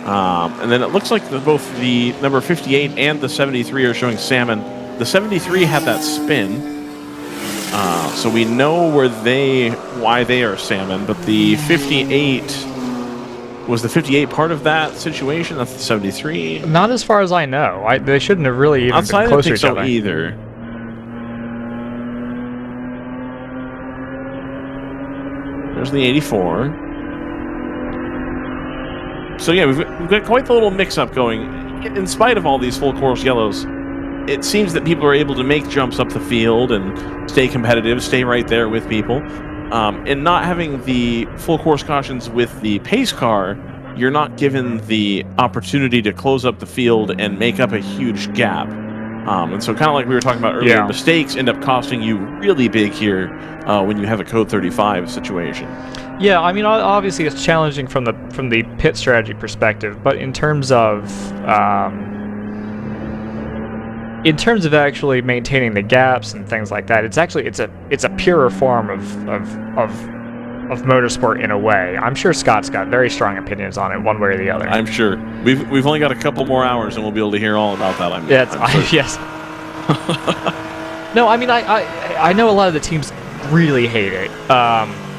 And then it looks like both the number 58 and the 73 are showing salmon. The 73 had that spin, so we know why they are salmon, but the 58... Was the 58 part of that situation? That's the 73.
Not as far as I know. They shouldn't have really even
Outside,
been close to
I
each
don't think
other.
so either. There's the 84. So yeah, we've got quite the little mix-up going. In spite of all these full course yellows, it seems that people are able to make jumps up the field and stay competitive, stay right there with people. And not having the full course cautions with the pace car, you're not given the opportunity to close up the field and make up a huge gap. And so kind of like we were talking about earlier, mistakes end up costing you really big here when you have a Code 35 situation.
Yeah, I mean, obviously it's challenging from the pit strategy perspective, but in terms of actually maintaining the gaps and things like that, it's a purer form of motorsport in a way. I'm sure Scott's got very strong opinions on it, one way or the other.
I'm sure. We've only got a couple more hours, and we'll be able to hear all about that. I'm sure.
Yes. No, I mean, I know a lot of the teams really hate it.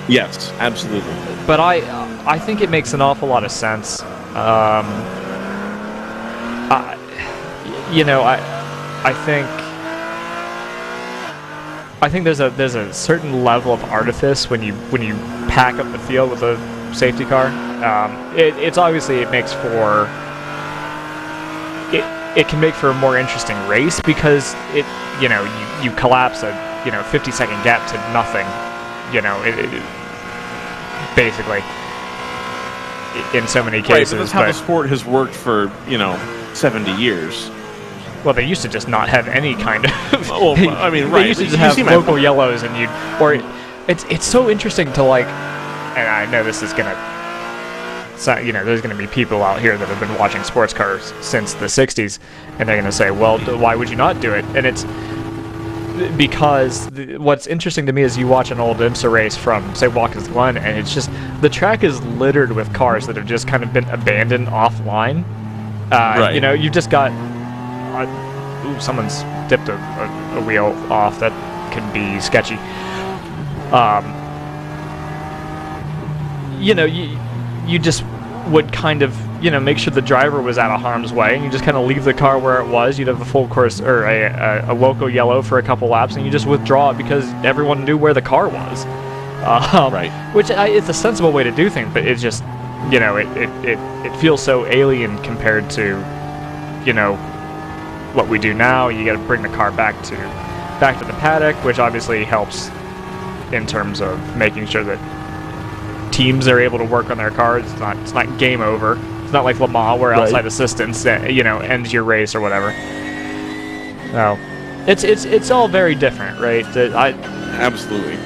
Yes, absolutely.
But I think it makes an awful lot of sense. I think there's a certain level of artifice when you pack up the field with a safety car. It can make for a more interesting race because you collapse a 50-second gap to nothing. Basically, in so many cases.
Right, but that's how the sport has worked for 70 years.
Well, they used to just not have any kind of.
Well, I mean, right.
They used to just have local yellows, and it's so interesting to and I know this is gonna. So, there's gonna be people out here that have been watching sports cars since the '60s, and they're gonna say, "Well, why would you not do it?" And it's because what's interesting to me is you watch an old IMSA race from, say, Watkins Glen, and it's just the track is littered with cars that have just kind of been abandoned offline. You know, you've just got... ooh, someone's dipped a wheel off. That could be sketchy. You know, you just would kind of, you know, make sure the driver was out of harm's way, and you just kind of leave the car where it was. You'd have a full course, or a loco yellow for a couple laps, and you just withdraw it because everyone knew where the car was.
Right.
Which it's a sensible way to do things, but it's just, you know, it feels so alien compared to, you know, what we do now. You got to bring the car back to the paddock, which obviously helps in terms of making sure that teams are able to work on their cars. It's not game over. It's not like Le Mans where outside assistance, you know, ends your race or whatever. No, it's all very different, right?
Absolutely.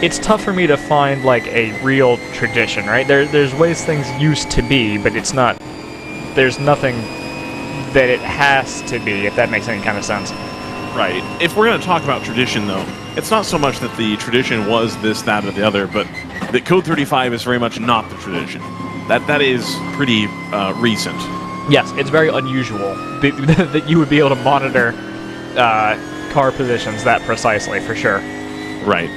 It's tough for me to find like a real tradition, right? There's ways things used to be, but it's not. There's nothing that it has to be, if that makes any kind of sense.
Right. If we're going to talk about tradition, though, it's not so much that the tradition was this, that, or the other, but that Code 35 is very much not the tradition. That is pretty recent.
Yes, it's very unusual that you would be able to monitor car positions that precisely, for sure.
Right.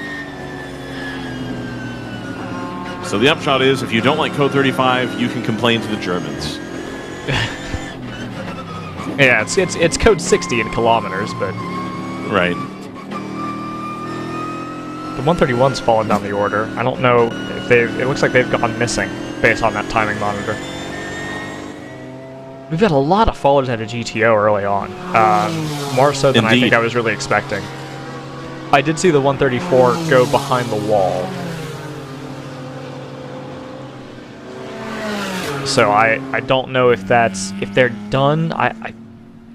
So the upshot is, if you don't like Code 35, you can complain to the Germans.
Yeah, it's code 60 in kilometers, but...
Right.
The 131's fallen down the order. I don't know if it looks like they've gone missing based on that timing monitor. We've got a lot of fallers out of GTO early on. More so than I think I was really expecting. I did see the 134 go behind the wall. So I don't know if they're done.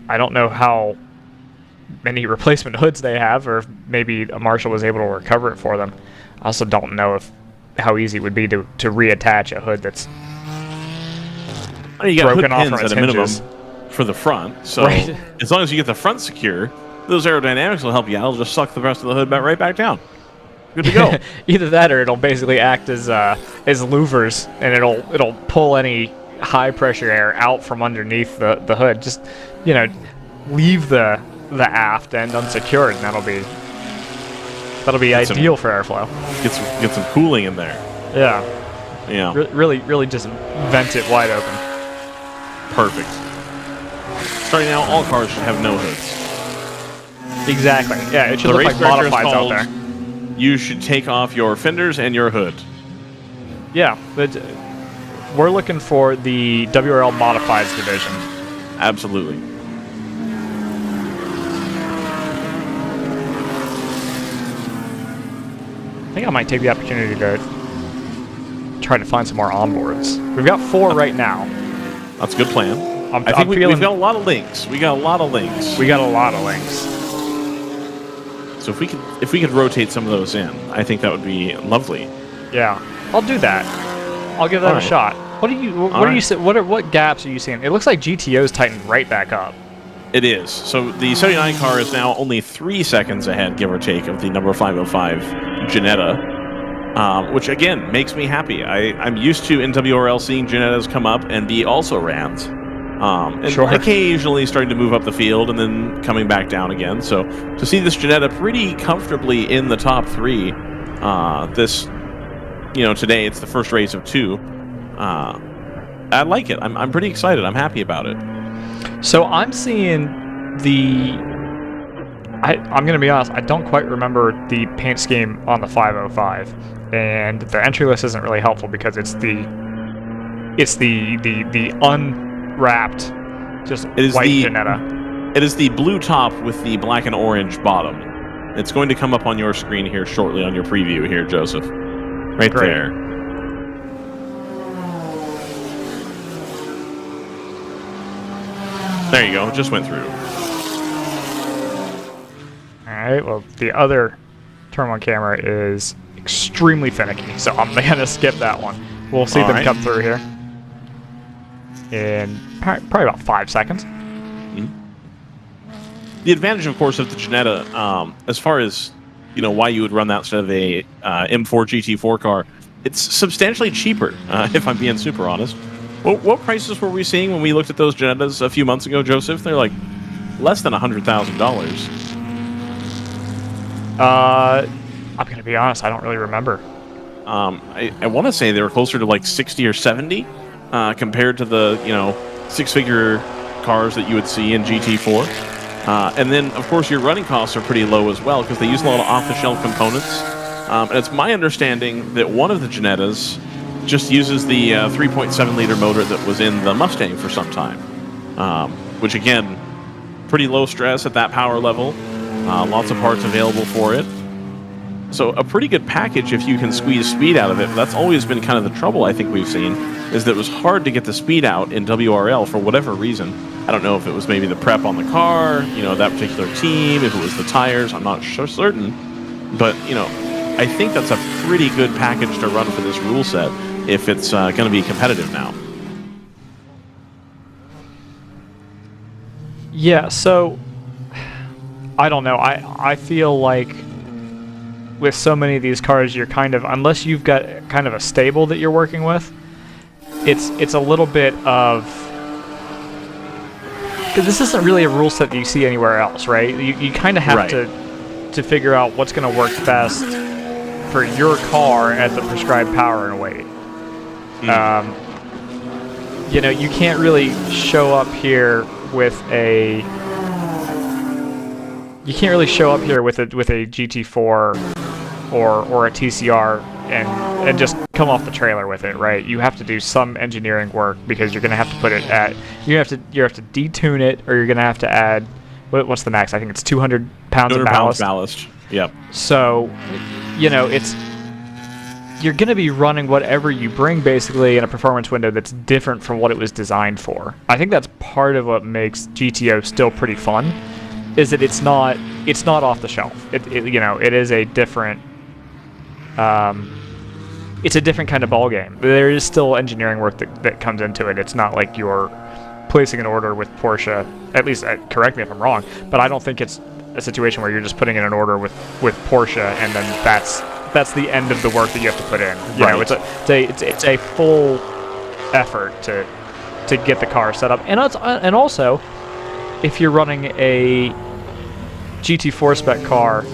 I don't know how many replacement hoods they have, or if maybe a marshal was able to recover it for them. I also don't know how easy it would be to reattach a hood that's
you got
broken
hood
off
pins
from its
at a minimum
hinges.
For the front, so
Right.
As long as you get the front secure, those aerodynamics will help you out. It'll just suck the rest of the hood right back down. Good to go.
Either that, or it'll basically act as louvers, and it'll pull any high pressure air out from underneath the hood. Just, you know, leave the aft end unsecured, and that'll be ideal for airflow.
Get some cooling in there.
Yeah.
Yeah.
Really just vent it wide open.
Perfect. Starting now, all cars should have no hoods.
Exactly. Yeah, it should
The
look like
race director is
modifieds out
called,
there.
You should take off your fenders and your hood.
Yeah, but we're looking for the WRL modifieds division.
Absolutely.
I think I might take the opportunity to try to find some more onboards. We've got 4 right now.
That's a good plan.
I'm
I think we've
feeling
got a lot of links. We got a lot of links. So if we could rotate some of those in, I think that would be lovely.
Yeah, I'll do that. I'll give that a shot. What gaps are you seeing? It looks like GTO's tightened right back up.
It is. So the 79 car is now only 3 seconds ahead, give or take, of the number 505 Ginetta, which again makes me happy. I'm used to in WRL seeing Ginettas come up and be also rans. And occasionally starting to move up the field and then coming back down again. So to see this Ginetta pretty comfortably in the top 3, today it's the first race of 2. I like it. I'm pretty excited. I'm happy about it.
So I'm seeing I'm going to be honest, I don't quite remember the paint scheme on the 505, and the entry list isn't really helpful because it's the unwrapped, just white Ginetta.
It is the blue top with the black and orange bottom. It's going to come up on your screen here shortly on your preview here, Joseph. Right
Great.
there. There you go. It just went through.
Alright, well, the other turn 1 camera is extremely finicky, so I'm going to skip that one. We'll see them come through here in probably about 5 seconds.
Mm-hmm. The advantage, of course, of the Ginetta, as far as why you would run that instead of a M4 GT4 car, it's substantially cheaper, if I'm being super honest. What prices were we seeing when we looked at those Genettas a few months ago, Joseph? They're like less than $100,000.
I'm gonna be honest, I don't really remember.
I want to say they were closer to like 60 or 70 compared to the six-figure cars that you would see in GT4. And then, of course, your running costs are pretty low as well because they use a lot of off-the-shelf components. And it's my understanding that one of the Genettas just uses the 3.7-liter motor that was in the Mustang for some time, which, again, pretty low stress at that power level. Lots of parts available for it. So a pretty good package if you can squeeze speed out of it. But that's always been kind of the trouble I think we've seen, is that it was hard to get the speed out in WRL for whatever reason. I don't know if it was maybe the prep on the car, that particular team, if it was the tires, I'm not certain. But, I think that's a pretty good package to run for this rule set if it's going to be competitive now.
Yeah, so I don't know. I feel like with so many of these cars, you're kind of, unless you've got kind of a stable that you're working with, it's a little bit of, because this isn't really a rule set that you see anywhere else, right? You kind of have to figure out what's going to work best for your car at the prescribed power and weight. You can't really show up here with a GT4 or a TCR and just come off the trailer with it, right? You have to do some engineering work because you're going to have to put it at, you have to detune it, or you're going to have to add, what's the max? I think it's 200 pounds of ballast.
Yep.
So, you're going to be running whatever you bring basically in a performance window that's different from what it was designed for. I think that's part of what makes GTO still pretty fun, is that it's not off the shelf. It is a different it's a different kind of ball game. There is still engineering work that comes into it. It's not like you're placing an order with Porsche. At least, correct me if I'm wrong, but I don't think it's a situation where you're just putting in an order with Porsche and then that's the end of the work that you have to put in. It's a full effort to get the car set up, and also if you're running a GT4 spec car.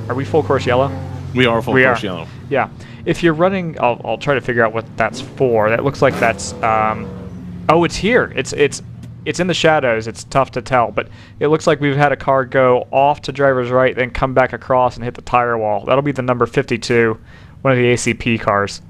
Are we full course yellow?
We are full course yellow.
Yeah. If you're running, I'll try to figure out what that's for. That looks like that's oh, it's here. It's in the shadows. It's tough to tell, but it looks like we've had a car go off to driver's right, then come back across and hit the tire wall. That'll be the number 52, one of the ACP cars.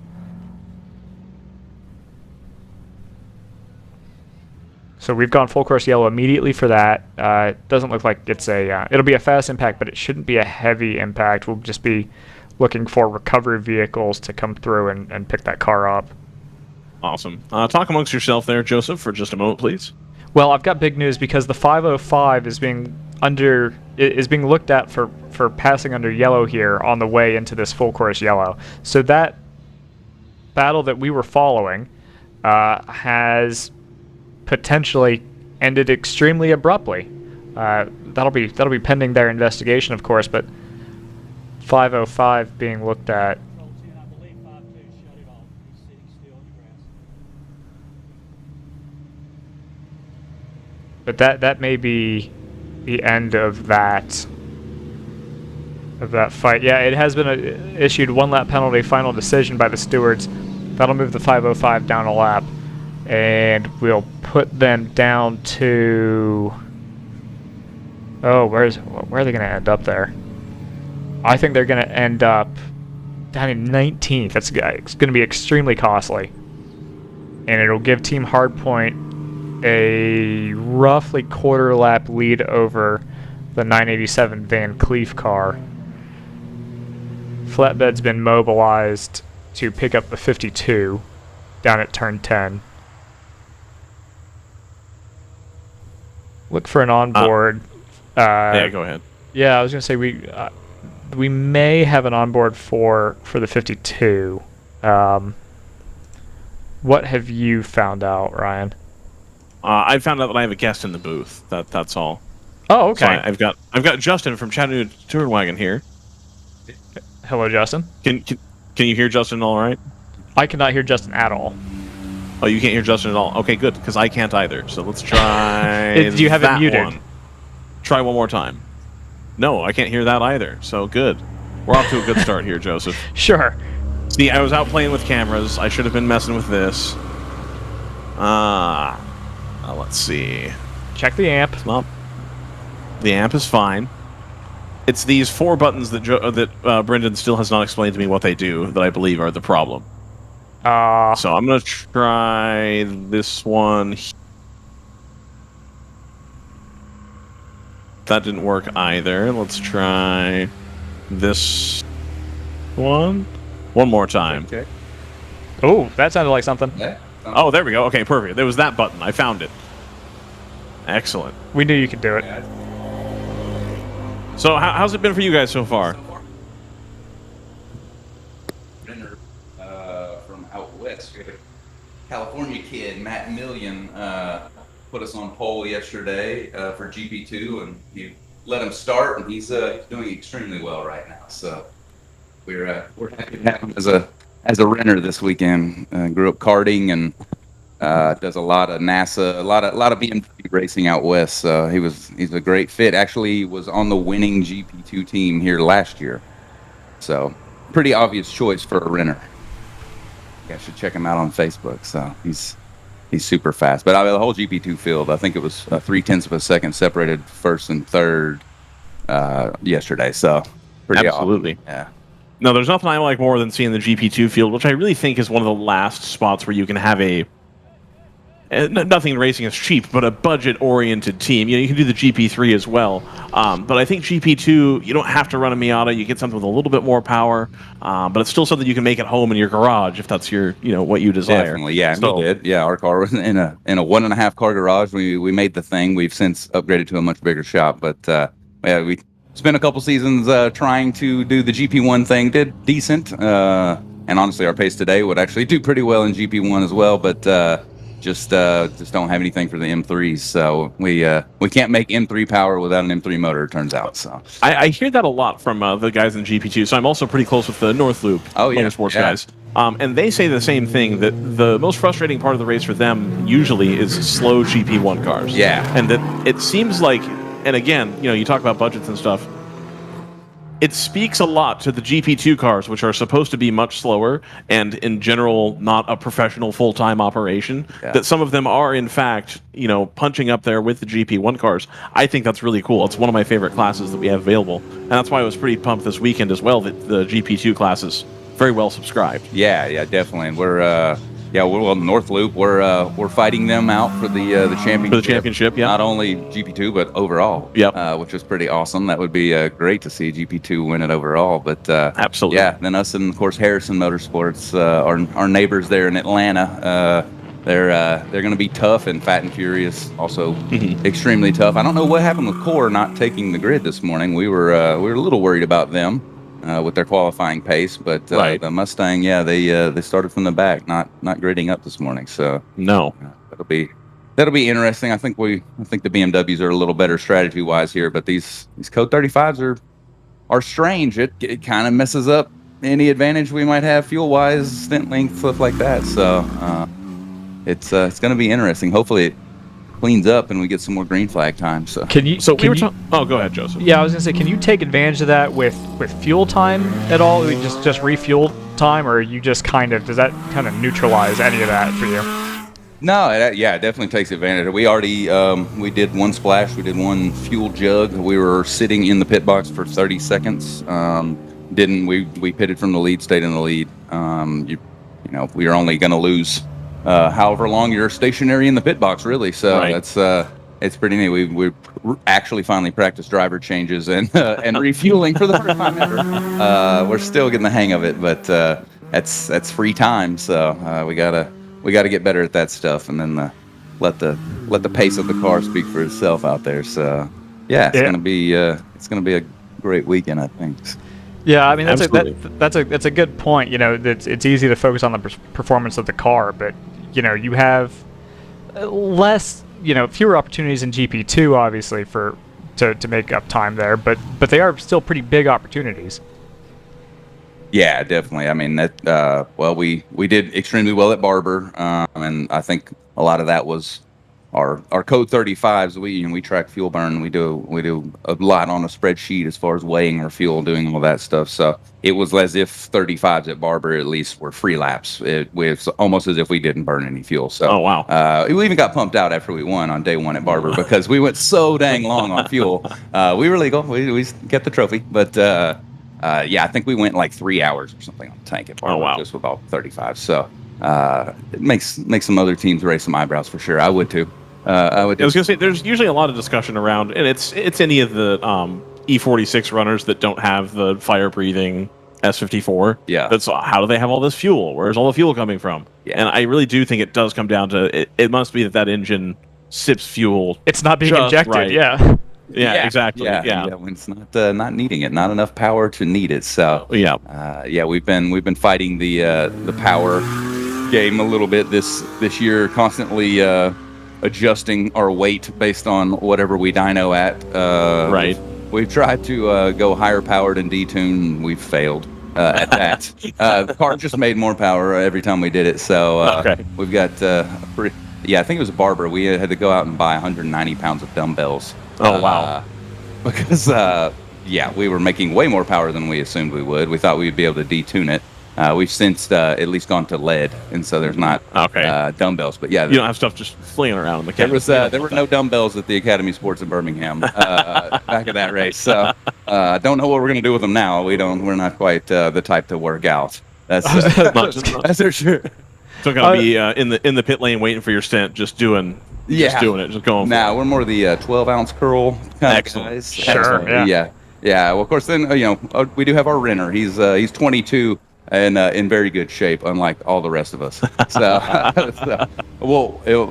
So we've gone full course yellow immediately for that. It doesn't look like it's a... it'll be a fast impact, but it shouldn't be a heavy impact. We'll just be looking for recovery vehicles to come through and pick that car up.
Awesome. Talk amongst yourself there, Joseph, for just a moment, please.
Well, I've got big news because the 505 is being looked at for passing under yellow here on the way into this full course yellow. So that battle that we were following has potentially ended extremely abruptly. That'll be pending their investigation, of course, but 505 being looked at. But that may be the end of that fight. Yeah, it has been issued 1 lap penalty, final decision by the stewards. That'll move the 505 down a lap, and we'll put them down to... Oh, where are they going to end up there? I think they're going to end up down in 19th. It's going to be extremely costly, and it'll give Team Hardpoint a roughly quarter lap lead over the 987 Van Cleef car. Flatbed's been mobilized to pick up the 52 down at turn 10. Look for an onboard.
Yeah, go ahead.
Yeah, I was going to say we may have an onboard for the 52. What have you found out, Ryan?
I found out that I have a guest in the booth. That's all.
Oh, okay.
So I've got Justin from Chattanooga Touring Wagon here.
Hello, Justin.
Can you hear Justin all right?
I cannot hear Justin at all.
Oh, you can't hear Justin at all. Okay, good, because I can't either. So let's try.
Do you have it
that
muted?
one. Try one more time. No, I can't hear that either. So good. We're off to a good start here, Joseph.
Sure.
See, I was out playing with cameras. I should have been messing with this. Let's see.
Check the amp.
Well, the amp is fine. It's these 4 buttons that Brendan still has not explained to me what they do that I believe are the problem. So I'm going to try this one. That didn't work either. Let's try this one. One more time.
Okay.
Oh, that sounded like something.
Yeah.
Oh, there we go. Okay, perfect. There was that button. I found it. Excellent.
We knew you could do it.
So how's it been for you guys so far?
Renner from out west. We had a California kid, Matt Million, put us on pole yesterday for GP2, and he let him start, and he's doing extremely well right now. So we're happy to have him as a renner this weekend. Grew up karting and does a lot of NASA, a lot of BMW racing out west. So he's a great fit. Actually, was on the winning GP2 team here last year. So pretty obvious choice for a renner. You guys should check him out on Facebook. So he's super fast. But the whole GP2 field, I think it was 0.3 of a second separated first and third yesterday. So pretty
Absolutely.
Awesome. Yeah.
No, there's nothing I like more than seeing the GP2 field, which I really think is one of the last spots where you can have nothing in racing is cheap, but a budget-oriented team. You know, you can do the GP3 as well, but I think GP2, you don't have to run a Miata. You get something with a little bit more power, but it's still something you can make at home in your garage if that's your, what you desire.
Definitely, yeah.
So,
we did. Yeah, our car was in a 1.5 car garage. We made the thing. We've since upgraded to a much bigger shop, but yeah, we spent a couple seasons trying to do the GP1 thing. Did decent, and honestly, our pace today would actually do pretty well in GP1 as well, but just don't have anything for the M3s. So we can't make M3 power without an M3 motor, it turns out. So
I hear that a lot from the guys in GP2. So I'm also pretty close with the North Loop Motorsports guys. And they say the same thing, that the most frustrating part of the race for them usually is slow GP1 cars.
Yeah.
And that it seems like, and again, you talk about budgets and stuff, it speaks a lot to the GP2 cars, which are supposed to be much slower and in general not a professional full-time operation, that some of them are in fact, punching up there with the GP1 cars. I think that's really cool. It's one of my favorite classes that we have available. And that's why I was pretty pumped this weekend as well that the GP2 class is very well subscribed.
Yeah, definitely. And we're North Loop. We're fighting them out for the championship.
For the championship, yeah.
Not only GP2 but overall.
Yep.
Which is pretty awesome. That would be great to see GP2 win it overall. But
absolutely.
Yeah. Then us and of course Harrison Motorsports, our neighbors there in Atlanta. They're going to be tough and fat and furious. Also extremely tough. I don't know what happened with Core not taking the grid this morning. We were a little worried about them. With their qualifying pace, but the Mustang, they started from the back, not gridding up this morning. So
no,
that'll be interesting. I think the BMWs are a little better strategy wise here, but these Code 35s are strange. It kind of messes up any advantage we might have fuel wise, stint length, stuff like that. So it's going to be interesting. Hopefully it cleans up and we get some more green flag time. So
oh, go ahead, Joseph.
Yeah, I was gonna say, can you take advantage of that with fuel time at all? Just refuel time, or you just does that kind of neutralize any of that for you?
No, it definitely takes advantage. We already we did one splash, we did one fuel jug. We were sitting in the pit box for 30 seconds. We pitted from the lead, stayed in the lead. We are only going to lose however long you're stationary in the pit box, really. So it's pretty neat. We actually finally practiced driver changes and refueling for the first time ever. We're still getting the hang of it, but that's free time. So we gotta get better at that stuff, and then let the pace of the car speak for itself out there. So it's gonna be a great weekend, I think.
Yeah, I mean that's a good point. It's easy to focus on the performance of the car, but you have less, fewer opportunities in GP2, obviously, to make up time there, but they are still pretty big opportunities.
Yeah, definitely. I mean, that. Well, we did extremely well at Barber, and I think a lot of that was our code 35s. We track fuel burn. We do a lot on a spreadsheet as far as weighing our fuel, doing all that stuff. So it was as if 35s at Barber at least were free laps. It was almost as if we didn't burn any fuel. So
oh wow,
we even got pumped out after we won on day one at Barber because we went so dang long on fuel. We were legal. We kept the trophy, but. Yeah, I think we went like 3 hours or something on the tank at Barber, just with all 35. So it makes some other teams raise some eyebrows for sure. I would too. I was
gonna say there's usually a lot of discussion around, and it's any of the E46 runners that don't have the fire breathing S54.
Yeah,
that's how do they have all this fuel? Where's all the fuel coming from?
Yeah.
And I really do think it does come down to it must be that engine sips fuel.
It's not being injected.
Right.
Yeah.
Yeah, exactly. Yeah.
When it's not needing it, not enough power to need it. So
yeah,
we've been fighting the power game a little bit this year, constantly adjusting our weight based on whatever we dyno at.
Right.
We've tried to go higher powered and detune. We've failed at that. The car just made more power every time we did it. So we've got I think it was a Barber. We had to go out and buy 190 pounds of dumbbells.
Oh wow!
Because we were making way more power than we assumed we would. We thought we'd be able to detune it. We've since at least gone to lead, and so there's not dumbbells. But yeah,
you don't have stuff just flinging around in the
camp. There were no dumbbells at the Academy Sports in Birmingham back at that race. So don't know what we're gonna do with them now. We're not quite the type to work out. That's that's for sure.
Still gotta be in the pit lane waiting for your stint, just doing it, just going.
Nah, we're more the 12-ounce curl kind of guys.
Sure.
Yeah. Well, of course, then we do have our Renner. He's 22 and in very good shape, unlike all the rest of us. So,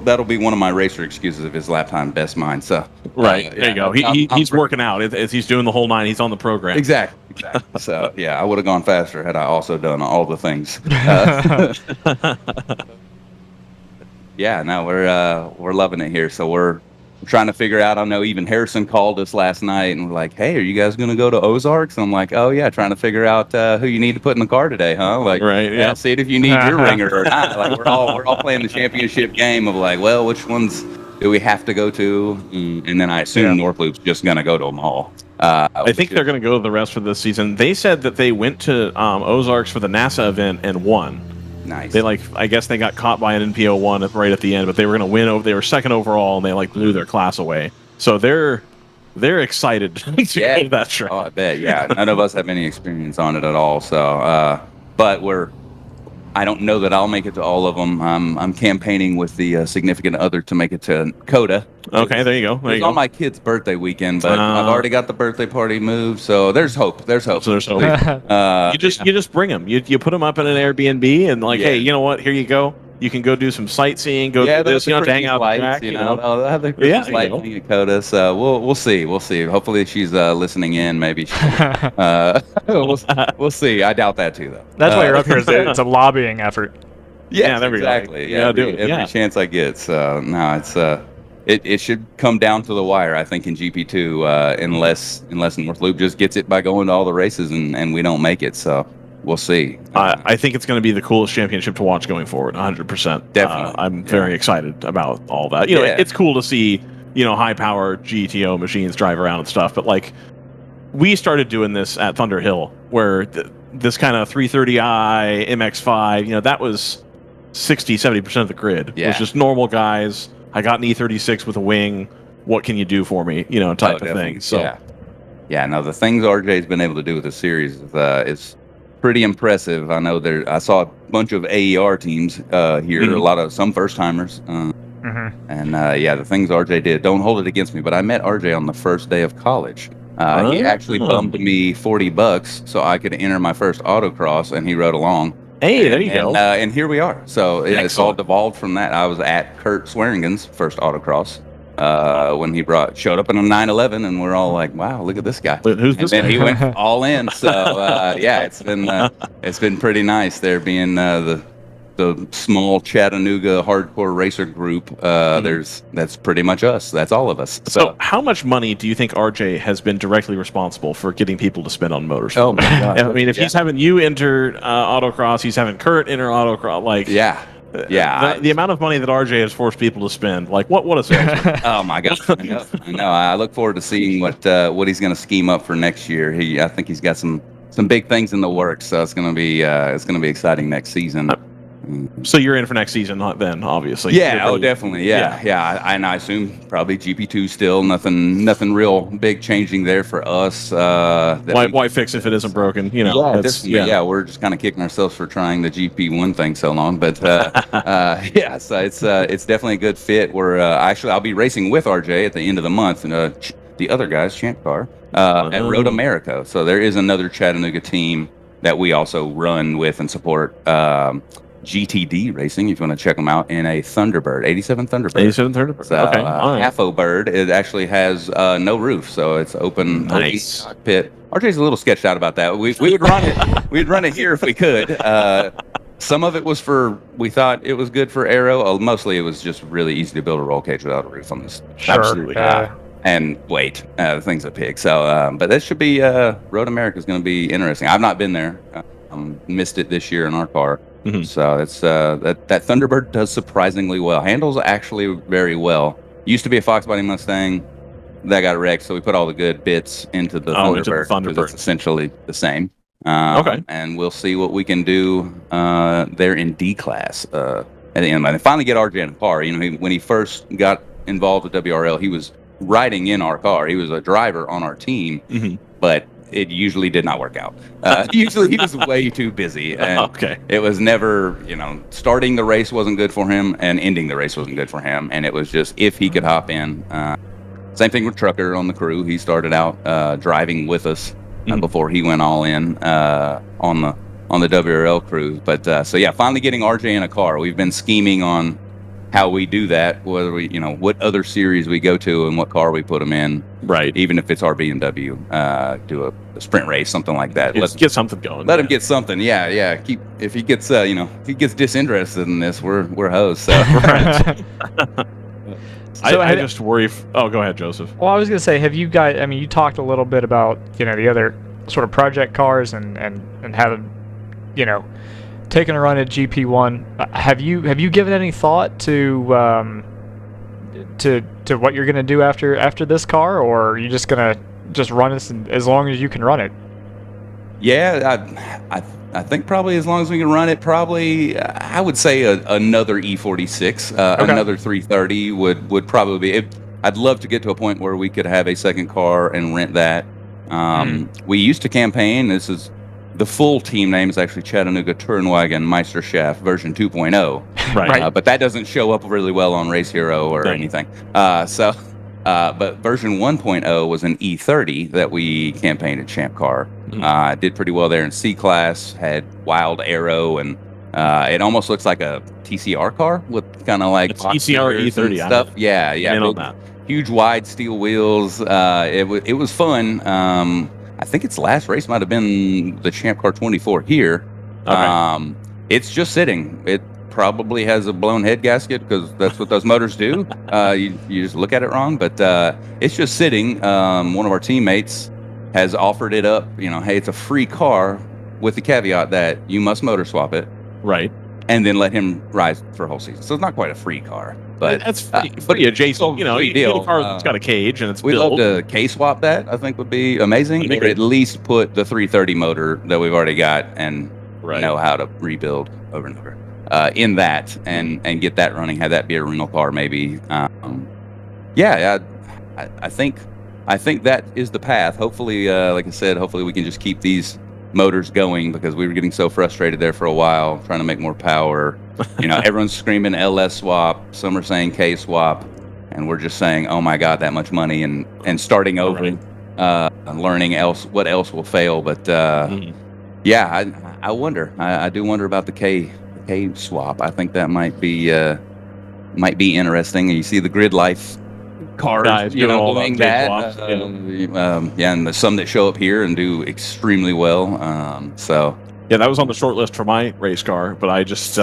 that'll be one of my racer excuses of his lap time best mine. So,
right there you go. He's working out. As he's doing the whole 9, he's on the program.
Exactly. So, I would have gone faster had I also done all the things. We're loving it here. So we're trying to figure out. I know even Harrison called us last night and we're like, "Hey, are you guys going to go to Ozarks?" And I'm like, "Oh yeah, trying to figure out who you need to put in the car today, huh?" Like,
right, yeah.
See if you need your ringer or not. Like we're all playing the championship game of like, well, which ones do we have to go to? And then I assume North Loop's just going to go to them all.
I think they're going to go to the rest for this season. They said that they went to Ozarks for the NASA event and won.
Nice.
They I guess they got caught by an NPO 1 right at the end, but they were going to win. They were second overall, and they blew their class away. So they're excited to go to that track.
Oh, I bet. Yeah, none of us have any experience on it at all. So, but I don't know that I'll make it to all of them. I'm campaigning with the significant other to make it to COTA.
Okay, there you go.
It's on my kid's birthday weekend, but I've already got the birthday party moved, so there's hope. So there's hope.
You just bring them. You put them up in an Airbnb and hey, you know what? Here you go. You can go do some sightseing. Go do this. You don't have to hang out on the track.
They'll have the Christmas lights at COTA. So we'll see. Hopefully she's listening in. Maybe we'll see. I doubt that too, though.
That's why you're up here. It's a lobbying effort.
Yeah,
there we go.
Exactly. Yeah, every chance I get. So no, it's it should come down to the wire. I think in GP2, unless North Loop just gets it by going to all the races and we don't make it. So. We'll see.
I think it's going to be the coolest championship to watch going forward, 100%.
Definitely.
I'm very excited about all that. It's cool to see, high-power GTO machines drive around and stuff, but, we started doing this at Thunder Hill, where this kind of 330i, MX-5, that was 60-70% of the grid. It was just normal guys. I got an E36 with a wing. What can you do for me? Type of thing. So,
no, the things RJ's been able to do with this series is pretty impressive. I know I saw a bunch of AER teams here, some first timers, and the things RJ did. Don't hold it against me, but I met RJ on the first day of college. He actually bumped me $40 so I could enter my first autocross, and he rode along.
Hey, there you go.
And here we are. So it's all devolved from that. I was at Kurt Swearingen's first autocross. When he showed up in a 911, and we're all like, "Wow, look at this guy!"
Who's this?
And then he went all in. So it's been pretty nice there being the the small Chattanooga hardcore racer group, that's pretty much us. That's all of us.
So how much money do you think RJ has been directly responsible for getting people to spend on motorsport?
Oh my God.
I mean, if he's having you enter autocross, he's having Kurt enter autocross, like the amount of money that RJ has forced people to spend, like what a salesman.
Oh my God. I know. I look forward to seeing what he's going to scheme up for next year. I think he's got some big things in the works, so it's going to be exciting next season.
So you're in for next season, then, obviously.
Yeah, definitely. Yeah. And I assume probably GP2 still. Nothing real big changing there for us.
Why fix if it isn't broken? You know.
We're just kind of kicking ourselves for trying the GP1 thing so long. But so it's definitely a good fit. We're I'll be racing with RJ at the end of the month, and the other guys, Champ Car, at Road America. So there is another Chattanooga team that we also run with and support. GTD Racing, if you want to check them out, in a Thunderbird, 87 Thunderbird.
87 Thunderbird.
So,
okay.
Half-O Bird. It actually has no roof, so it's open cockpit. RJ's a little sketched out about that. We would run it. We'd run it here if we could. Some of it was we thought it was good for aero. Mostly it was just really easy to build a roll cage without a roof on this.
Sure.
Absolutely. And weight, the thing's a pig. So, but that should be, Road America is going to be interesting. I've not been there. Missed it this year in our car.
Mm-hmm.
So it's that Thunderbird does surprisingly well. Handles actually very well. Used to be a Fox Body Mustang that got wrecked, so we put all the good bits into the Thunderbird. Because it's essentially the same. And we'll see what we can do there in D class at the end. And finally get RJ in a car. You know, when he first got involved with WRL, he was riding in our car. He was a driver on our team, but it usually did not work out. Usually he was way too busy. And it was never, starting the race wasn't good for him and ending the race wasn't good for him. And it was just if he could hop in. Same thing with Trucker on the crew. He started out driving with us before he went all in on the WRL crew. But finally getting RJ in a car. We've been scheming on how we do that, whether we, what other series we go to and what car we put them in.
Right.
Even if it's our BMW, do a sprint race, something like that.
Let's get something going.
Let him get something. Yeah. If he gets, if he gets disinterested in this, we're hosed. So.
I just worry. Go ahead, Joseph.
Well, I was going to say, have you guys? I mean, you talked a little bit about the other sort of project cars and having, taking a run at GP1. Have you given any thought to what you're going to do after this car, or are you just going to run this as long as you can run it?
Yeah, I think probably as long as we can run it, probably I would say another E46, another 330 would probably be. I'd love to get to a point where we could have a second car and rent that. We used to campaign. This is the full team name is actually Chattanooga Tourenwagen Meisterschaft version 2.0.
Right.
But that doesn't show up really well on Race Hero or anything. But version 1.0 was an E30 that we campaigned at Champ Car. Did pretty well there in C class, had wild aero, and it almost looks like a TCR car with kind of like
TCR E30
stuff. Yeah. Huge wide steel wheels. It was fun. I think its last race might have been the Champ Car 24 here. It's just sitting. It probably has a blown head gasket because that's what those motors do. You just look at it wrong, but it's just sitting. One of our teammates has offered it up. Hey, it's a free car with the caveat that you must motor swap it.
Right.
And then let him ride for a whole season. So it's not quite a free car, but
that's pretty adjacent. You get a car that's got a cage and it's
we'd
built.
love to K-swap that. I think would be amazing. Or at least put the 330 motor that we've already got and know how to rebuild over and over in that and get that running. Have that be a rental car, maybe. I think that is the path. Hopefully, like I said, hopefully we can just keep these motors going because we were getting so frustrated there for a while trying to make more power. Everyone's screaming LS swap, some are saying K swap, and we're just saying, oh my God, that much money and starting over and learning what else will fail. But I wonder. I do wonder about the K swap. I think that might be interesting. And you see the Grid Life cars, doing that. And there's some that show up here and do extremely well. That
was on the short list for my race car, but I just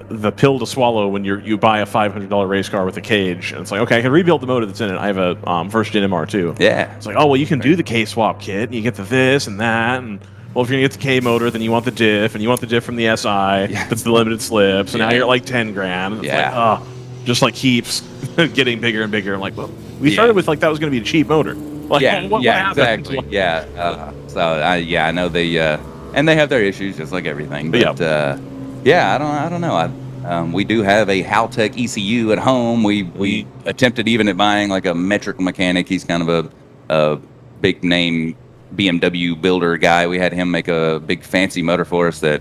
the pill to swallow when you buy a $500 race car with a cage, and it's like, okay, I can rebuild the motor that's in it. I have a first gen MR2.
Yeah.
It's like, oh well, you can do the K swap kit, and you get the this and that, and well, if you're gonna get the K motor, then you want the diff, and you want the diff from the SI. That's the limited slip. So now you're at like 10 grand. And it's like, oh, just like keeps getting bigger and bigger. I'm like, well, we started with like that was gonna be a cheap motor. Like, what happened?
Exactly. I know they and they have their issues just like everything. But I don't know. We do have a Haltech ECU at home. We attempted even at buying like a metric mechanic. He's kind of a big name BMW builder guy. We had him make a big fancy motor for us that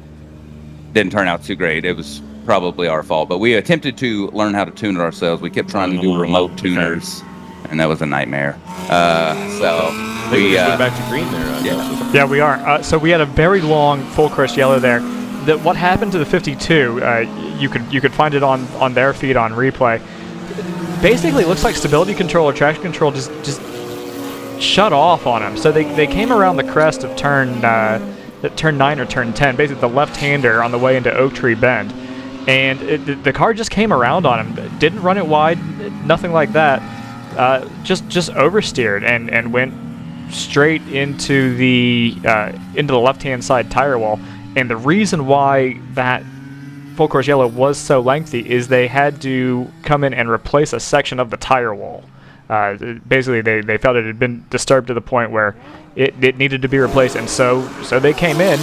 didn't turn out too great. It was probably our fault, but we attempted to learn how to tune it ourselves. We kept trying to do remote tuners, and that was a nightmare. So we
went back to green there.
Yeah, we are. So we had a very long full course yellow there. What happened to the 52? You could find it on their feed on replay. Basically, it looks like stability control or traction control just shut off on him. So they came around the crest of turn 9 or turn 10, basically the left-hander on the way into Oak Tree Bend, and the car just came around on him. Didn't run it wide, nothing like that. Just oversteered and went straight into the left-hand side tire wall. And the reason why that full course yellow was so lengthy is they had to come in and replace a section of the tire wall. Basically, they felt it had been disturbed to the point where it needed to be replaced, and so they came in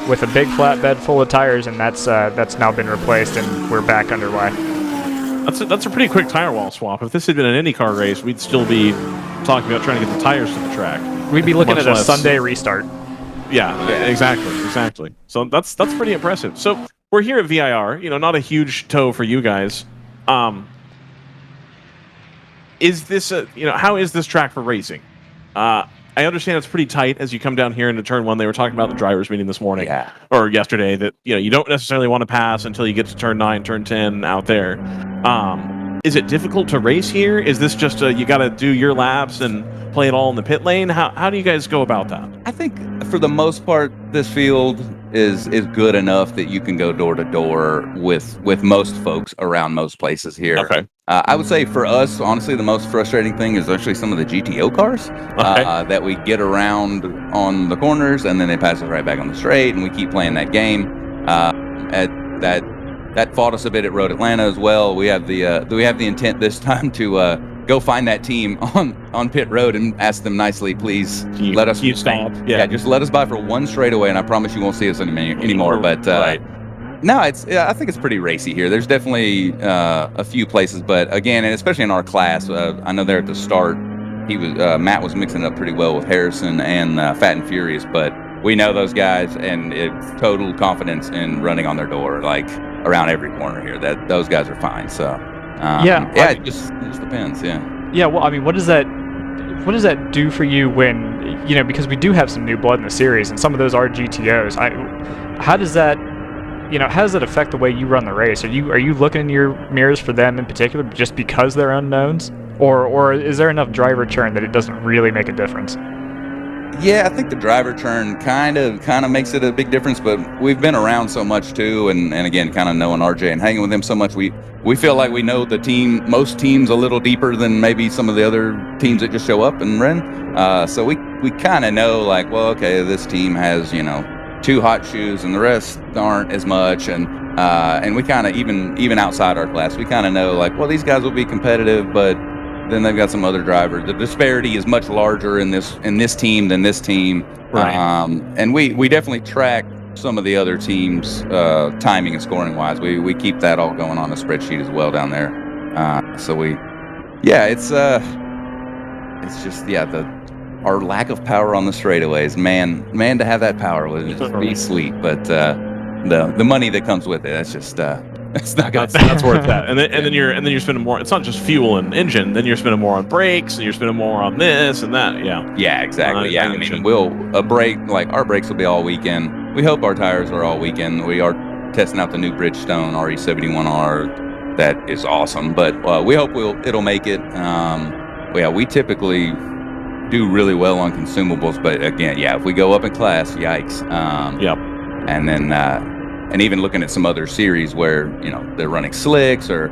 with a big flatbed full of tires, and that's now been replaced, and we're back underway.
That's a pretty quick tire wall swap. If this had been an IndyCar race, we'd still be talking about trying to get the tires to the track.
We'd be looking at a Sunday restart.
Yeah, exactly. So that's pretty impressive. So we're here at VIR. Not a huge tow for you guys. Is this how is this track for racing? I understand it's pretty tight as you come down here into turn 1. They were talking about the drivers meeting this morning or yesterday that you don't necessarily want to pass until you get to turn 9, turn 10 out there. Is it difficult to race here? Is this just you got to do your laps and play it all in the pit lane? How do you guys go about that?
I think for the most part, this field is good enough that you can go door to door with most folks around most places here.
Okay.
I would say for us, honestly, the most frustrating thing is actually some of the GTO cars that we get around on the corners and then they pass us right back on the straight, and we keep playing that game. That fought us a bit at Road Atlanta as well. We have the intent this time to go find that team on pit road and ask them nicely, please let us
stop.
Yeah, just let us by for one straightaway, and I promise you won't see us anymore. But no, I think it's pretty racy here. There's definitely a few places, but again, and especially in our class, I know there at the start, Matt was mixing it up pretty well with Harrison and Fat and Furious, but we know those guys, and it's total confidence in running on their door, like around every corner here. That those guys are fine. So it just depends.
Yeah. Well, I mean, what does that do for you when because we do have some new blood in the series, and some of those are GTOs. How does that affect the way you run the race? Are you looking in your mirrors for them in particular just because they're unknowns, or is there enough driver churn that it doesn't really make a difference?
Yeah, I think the driver churn kind of makes it a big difference, but we've been around so much too, and again, kind of knowing RJ and hanging with him so much, we feel like we know most teams a little deeper than maybe some of the other teams that just show up and run. So we kind of know, like, well, okay, this team has 2 hot shoes and the rest aren't as much, and we kind of even outside our class, we kind of know, like, well, these guys will be competitive, but then they've got some other drivers. The disparity is much larger in this team than this team.
Right.
And we definitely track some of the other teams timing and scoring wise. We keep that all going on a spreadsheet as well down there. It's just our lack of power on the straightaways. Man, to have that power would be sweet, but the money that comes with it, that's just it's not good.
That's worth that. And then you're spending more. It's not just fuel and engine. Then you're spending more on brakes, and you're spending more on this and that. Yeah.
Yeah, exactly. I mean, our brakes will be all weekend. We hope our tires are all weekend. We are testing out the new Bridgestone RE71R. That is awesome. But we hope it'll make it. We typically do really well on consumables, but again, if we go up in class, yikes.
Yep.
And then and even looking at some other series where they're running slicks or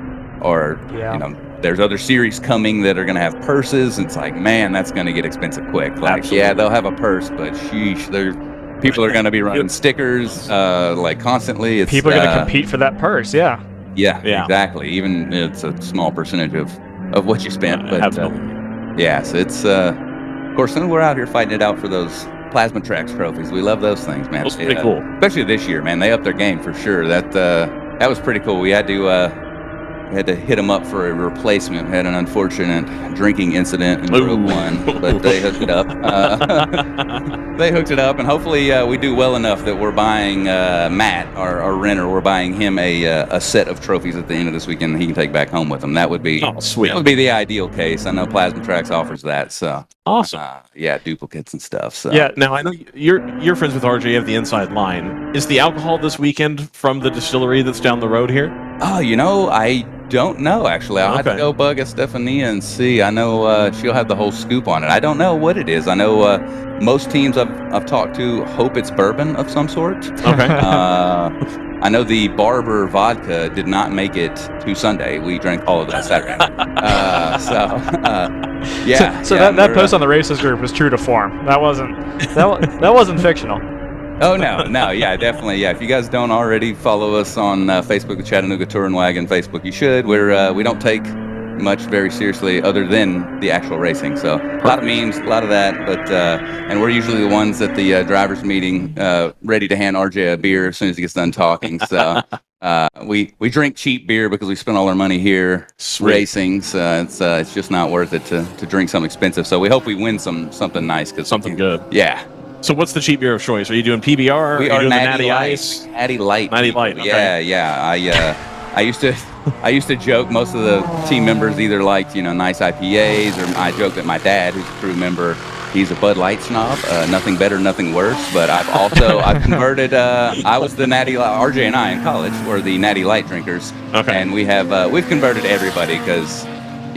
there's other series coming that are going to have purses. It's like, man, that's going to get expensive quick. Like,
Absolutely.
yeah, they'll have a purse, but sheesh, people are going to be running stickers like constantly.
People are going to compete for that purse. Yeah.
Yeah, exactly. Even it's a small percentage of what you spent. But yeah, so it's of course, then we're out here fighting it out for those Plasma Tracks trophies. We love those things, man.
Those are pretty cool.
Especially this year, man. They upped their game for sure. That was pretty cool. We had to hit them up for a replacement. We had an unfortunate drinking incident in Road 1, but they hooked it up. And hopefully we do well enough that we're buying Matt, our renter, we're buying him a set of trophies at the end of this weekend that he can take back home with him. That would be
sweet.
That would be the ideal case. I know Plasma Tracks offers that. So
awesome.
Duplicates and stuff. So
yeah. Now I know you're friends with RJ. You have the inside line. Is the alcohol this weekend from the distillery that's down the road here?
Oh, I don't know, actually. I'll have to go bug Estefania and see. I know she'll have the whole scoop on it. I don't know what it is. I know most teams I've talked to hope it's bourbon of some sort.
Okay.
I know the Barber vodka did not make it to Sunday. We drank all of that Saturday.
So that post on the Races group was true to form. That wasn't fictional.
Oh, no, yeah, definitely, yeah. If you guys don't already follow us on Facebook, the Chattanooga Touring Wagon Facebook, you should. We don't take much very seriously other than the actual racing. So a lot of memes, a lot of that, but and we're usually the ones at the drivers meeting ready to hand RJ a beer as soon as he gets done talking. So we drink cheap beer because we spend all our money here racing. So it's just not worth it to drink something expensive. So we hope we win something nice,
something good.
Yeah.
So what's the cheap beer of choice? Are you doing PBR?
We
are you doing
Natty
the Natty
Light.
Ice?
Natty Light.
Natty Light. Okay.
Yeah. I used to joke. Most of the team members either liked nice IPAs, or I joke that my dad, who's a crew member, he's a Bud Light snob. Nothing better, nothing worse. But I've converted. I was the Natty Light. RJ and I in college were the Natty Light drinkers.
Okay.
And we've converted everybody because.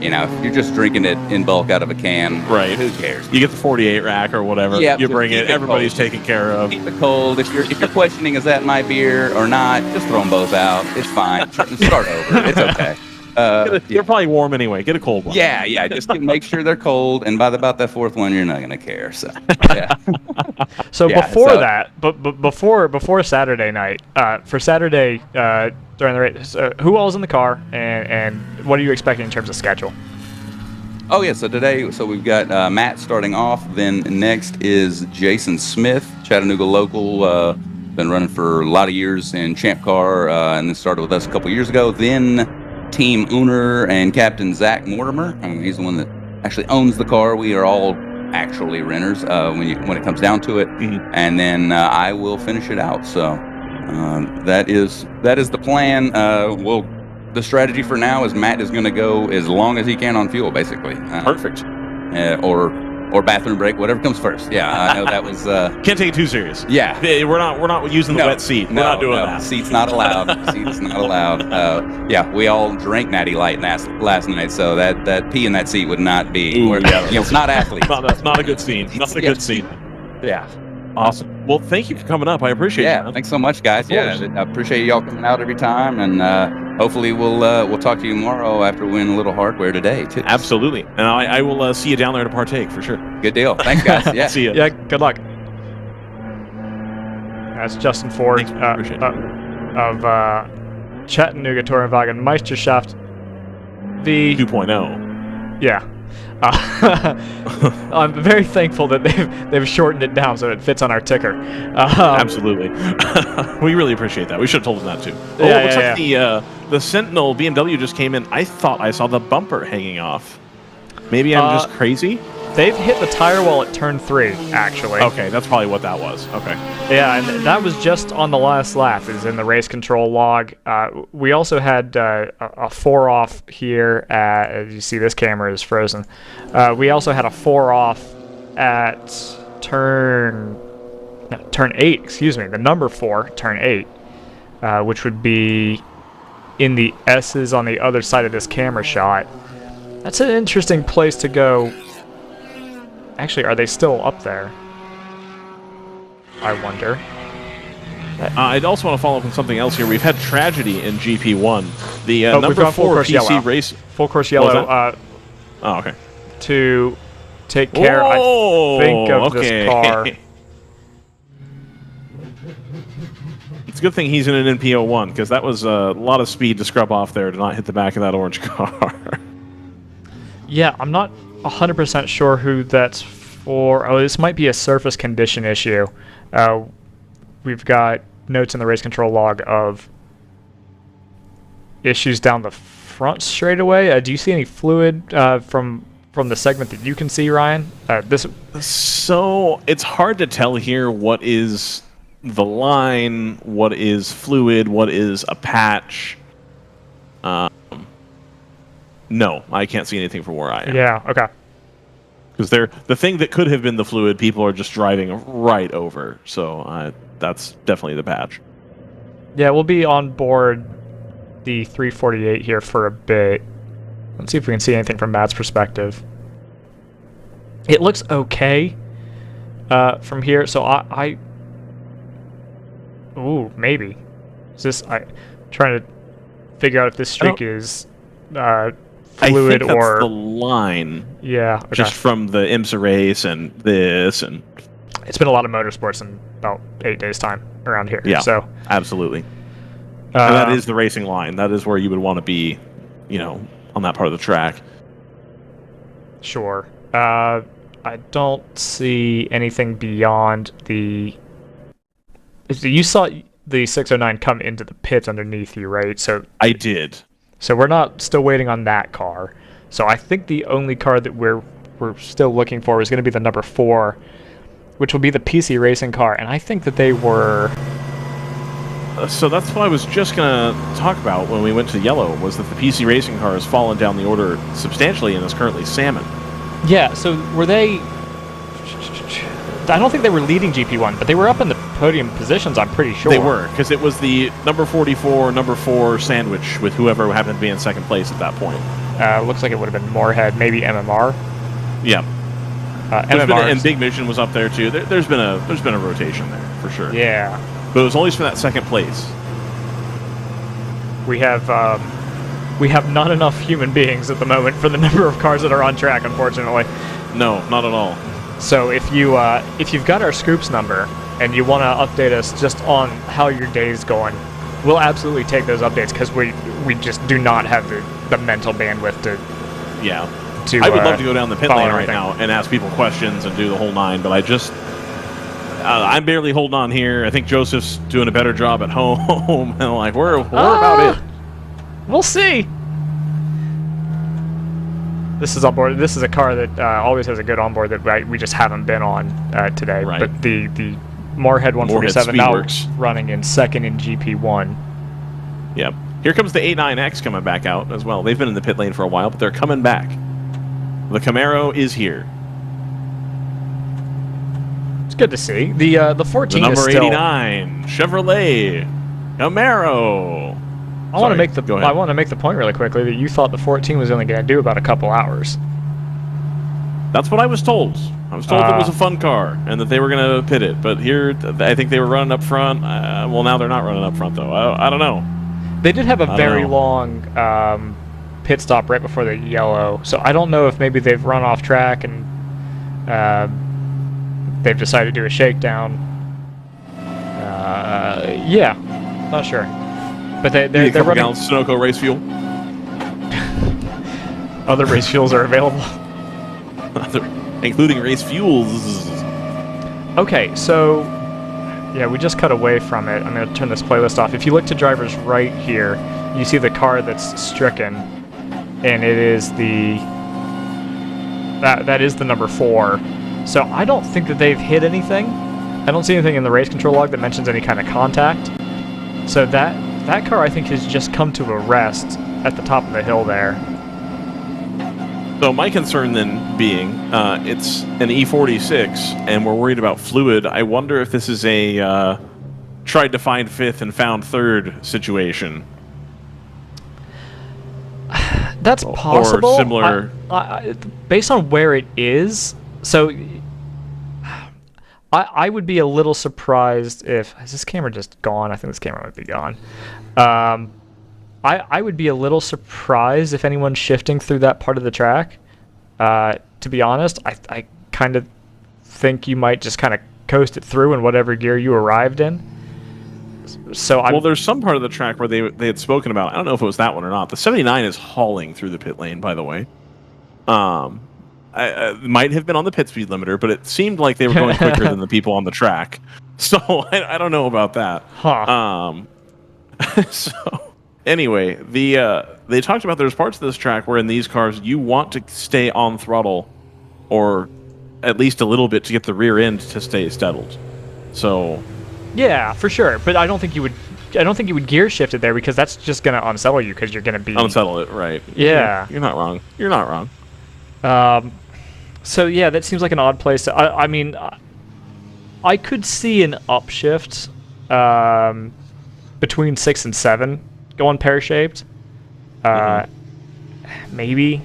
If you're just drinking it in bulk out of a can,
right?
Who cares?
You get the 48 rack or whatever.
Yeah,
you bring it. Everybody's taken care of.
Keep it cold. If you're questioning is that my beer or not, just throw them both out. It's fine. Start over. It's okay.
They're probably warm anyway. Get a cold one.
Yeah. Just make sure they're cold, and by about that fourth one, you're not gonna care. So, yeah.
Before Saturday night, for Saturday during the race, who all's in the car, and what are you expecting in terms of schedule?
Oh yeah, so today, we've got Matt starting off. Then next is Jason Smith, Chattanooga local, been running for a lot of years in Champ Car, and then started with us a couple years ago. Then team owner and captain Zach Mortimer. He's the one that actually owns the car. We are all actually renters when it comes down to it.
Mm-hmm.
And then I will finish it out. So that is the plan. The strategy for now is Matt is going to go as long as he can on fuel, basically.
Perfect.
Or bathroom break, whatever comes first. Yeah, I know that was.
Can't take it too serious.
Yeah,
we're not using the wet seat. We're not doing that.
Seat's not allowed. Seat's not allowed. Yeah, we all drank Natty Light last night, so that pee in that seat would not be. It's not athletes.
not a good scene. Not a good scene.
Yeah.
Awesome. Well, thank you for coming up. I appreciate it.
Yeah, thanks so much, guys. Yeah, I appreciate y'all coming out every time, and hopefully we'll talk to you tomorrow after we win a little hardware today too.
Absolutely, and I will see you down there to partake for sure.
Good deal. Thanks, guys. Yeah.
See you.
Yeah. Good luck. That's Justin Ford of Chattanooga Tourenwagen Meisterschaft V
2.0.
Yeah. I'm very thankful that they've shortened it down so it fits on our ticker.
Absolutely. We really appreciate that. We should have told them that too. It looks like the Sentinel BMW just came in. I thought I saw the bumper hanging off. Maybe I'm just crazy?
They've hit the tire wall at turn 3, actually.
Okay, that's probably what that was. Okay.
Yeah, and that was just on the last lap, is in the race control log. We also had a 4-off here. As you see, this camera is frozen. We also had a 4-off at turn 8, excuse me, the number 4, turn 8, which would be in the S's on the other side of this camera shot. That's an interesting place to go. Actually, are they still up there? I wonder.
I'd also want to follow up on something else here. We've had tragedy in GP1. The
we've
number
gone full
4
course
PC
yellow.
race.
Full course yellow.
Oh, okay.
To take care, I think, of this car.
It's a good thing he's in an NPO1, because that was a lot of speed to scrub off there to not hit the back of that orange car.
Yeah, I'm not 100% sure who that's for. Oh, this might be a surface condition issue. We've got notes in the race control log of issues down the front straightaway. Do you see any fluid from the segment that you can see, Ryan?
So it's hard to tell here what is the line, what is fluid, what is a patch. No, I can't see anything from where I am.
Yeah, okay.
Because the thing that could have been the fluid, people are just driving right over. So that's definitely the patch.
Yeah, we'll be on board the 348 here for a bit. Let's see if we can see anything from Matt's perspective. It looks okay from here. So ooh, maybe. Is this... trying to figure out if this streak is... fluid,
I think that's
or
the line.
Yeah, okay.
Just from the IMSA race and this, and
it's been a lot of motorsports in about 8 days' time around here.
Yeah,
so
absolutely. And that is the racing line. That is where you would want to be, on that part of the track.
Sure. I don't see anything beyond the. You saw the 609 come into the pits underneath you, right? So
I did.
So we're not still waiting on that car. So I think the only car that we're still looking for is going to be the number 4, which will be the PC racing car. And I think that they were...
So that's what I was just going to talk about when we went to yellow, was that the PC racing car has fallen down the order substantially and is currently salmon.
Yeah, so were they... I don't think they were leading GP1, but they were up in the podium positions, I'm pretty sure.
They were, because it was the number 44, number 4 sandwich with whoever happened to be in second place at that point.
Looks like it would have been Moorhead, maybe MMR.
Yeah.
MMR
and Big Mission was up there too. There's been a rotation there for sure.
Yeah.
But it was always for that second place.
We have not enough human beings at the moment for the number of cars that are on track, unfortunately.
No, not at all.
So if you've got our Scoops number and you want to update us just on how your day's going, we'll absolutely take those updates, because we just do not have the mental bandwidth to.
Yeah. I would love to go down the pit lane right now and ask people questions and do the whole 9, but I'm barely holding on here. I think Joseph's doing a better job at home. And like we're about it.
We'll see. This is on board. This is a car that always has a good onboard that we just haven't been on today.
Right.
But the Moorhead 147 now running in second in GP1.
Yep. Here comes the 89X coming back out as well. They've been in the pit lane for a while, but they're coming back. The Camaro is here.
It's good to see. The 14
the number
is still...
89 Chevrolet Camaro.
I want to make the point really quickly that you thought the 14 was only going to do about a couple hours.
That's what I was told. I was told it was a fun car and that they were going to pit it. But here, I think they were running up front. Well, now they're not running up front, though. I don't know.
They did have a very long pit stop right before the yellow. So I don't know if maybe they've run off track and they've decided to do a shakedown. Yeah, not sure. But they're running...
gallons of Sunoco race fuel.
Other race fuels are available.
Including race fuels.
Okay, so... Yeah, we just cut away from it. I'm going to turn this playlist off. If you look to driver's right here, you see the car that's stricken. And it is the... That is the number 4. So I don't think that they've hit anything. I don't see anything in the race control log that mentions any kind of contact. So that car, I think, has just come to a rest at the top of the hill there.
So my concern then being, it's an E46, and we're worried about fluid. I wonder if this is a tried to find 5th and found 3rd situation.
That's possible.
Or similar.
Based on where it is, so I would be a little surprised if... Is this camera just gone? I think this camera might be gone. I would be a little surprised if anyone's shifting through that part of the track. To be honest, I kind of think you might just kind of coast it through in whatever gear you arrived in. So
well, there's some part of the track where they had spoken about. I don't know if it was that one or not. The 79 is hauling through the pit lane, by the way. I might have been on the pit speed limiter, but it seemed like they were going quicker than the people on the track. So I don't know about that.
Huh.
So anyway, they talked about there's parts of this track where in these cars you want to stay on throttle, or at least a little bit to get the rear end to stay settled. So
yeah, for sure. But I don't think you would gear shift it there, because that's just going to unsettle you, because you're going to be...
Unsettle it, right.
Yeah.
You're not wrong. You're not wrong.
So yeah, that seems like an odd place. I mean, I could see an upshift between 6 and 7 going pear-shaped. Maybe.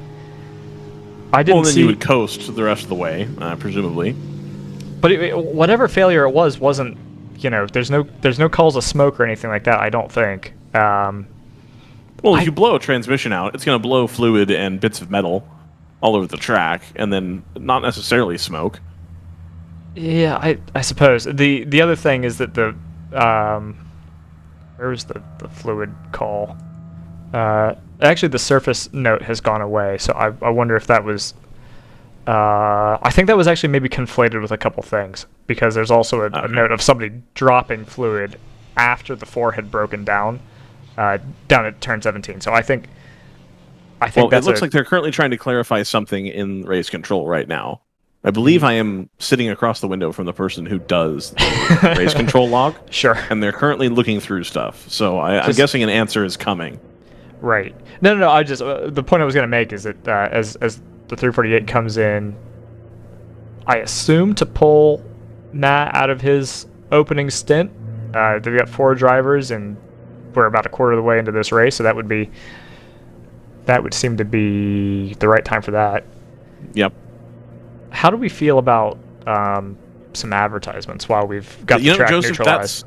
I didn't
then
see...
you would coast the rest of the way, presumably.
But whatever failure it was wasn't, you know, there's no calls of smoke or anything like that, I don't think.
Well, if you blow a transmission out, it's going to blow fluid and bits of metal all over the track, and then not necessarily smoke.
Yeah, I suppose. The other thing is that the where was the fluid call? Actually, the surface note has gone away, so I wonder if that was... I think that was actually maybe conflated with a couple things, because there's also a note of somebody dropping fluid after the 4 had broken down, down at turn 17. So I think
well, it looks like they're currently trying to clarify something in race control right now. I believe I am sitting across the window from the person who does the race control log.
Sure.
And they're currently looking through stuff. So I'm guessing an answer is coming.
Right. No. I just the point I was going to make is that as the 348 comes in, I assume to pull Matt out of his opening stint. They've got 4 drivers, and we're about a quarter of the way into this race, so that would seem to be the right time for that.
Yep.
How do we feel about some advertisements while we've got the track
Joseph,
neutralized?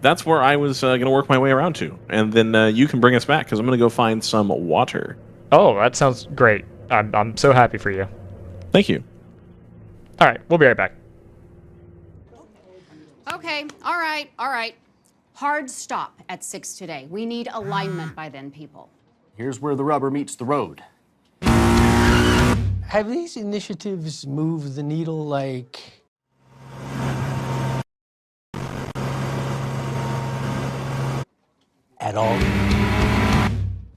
That's where I was going to work my way around to, and then you can bring us back, because I'm going to go find some water.
Oh, that sounds great. I'm so happy for you.
Thank you.
All right, we'll be right back.
Okay, all right. Hard stop at 6 today. We need alignment by then, people.
Here's where the rubber meets the road.
Have these initiatives moved the needle, like... at all?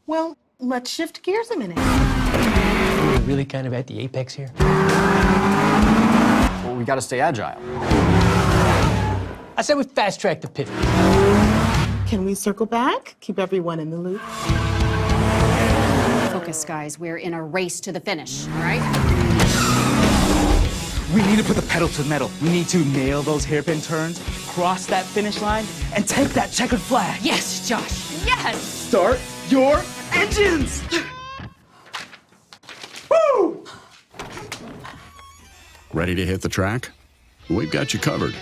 Well, let's shift gears a minute.
We're really kind of at the apex here.
Well, we gotta stay agile.
I said we fast-track the pivot.
Can we circle back? Keep everyone in the loop.
Focus, guys. We're in a race to the finish, all right?
We need to put the pedal to the metal. We need to nail those hairpin turns, cross that finish line, and take that checkered flag.
Yes, Josh. Yes!
Start your engines! Woo!
Ready to hit the track? We've got you covered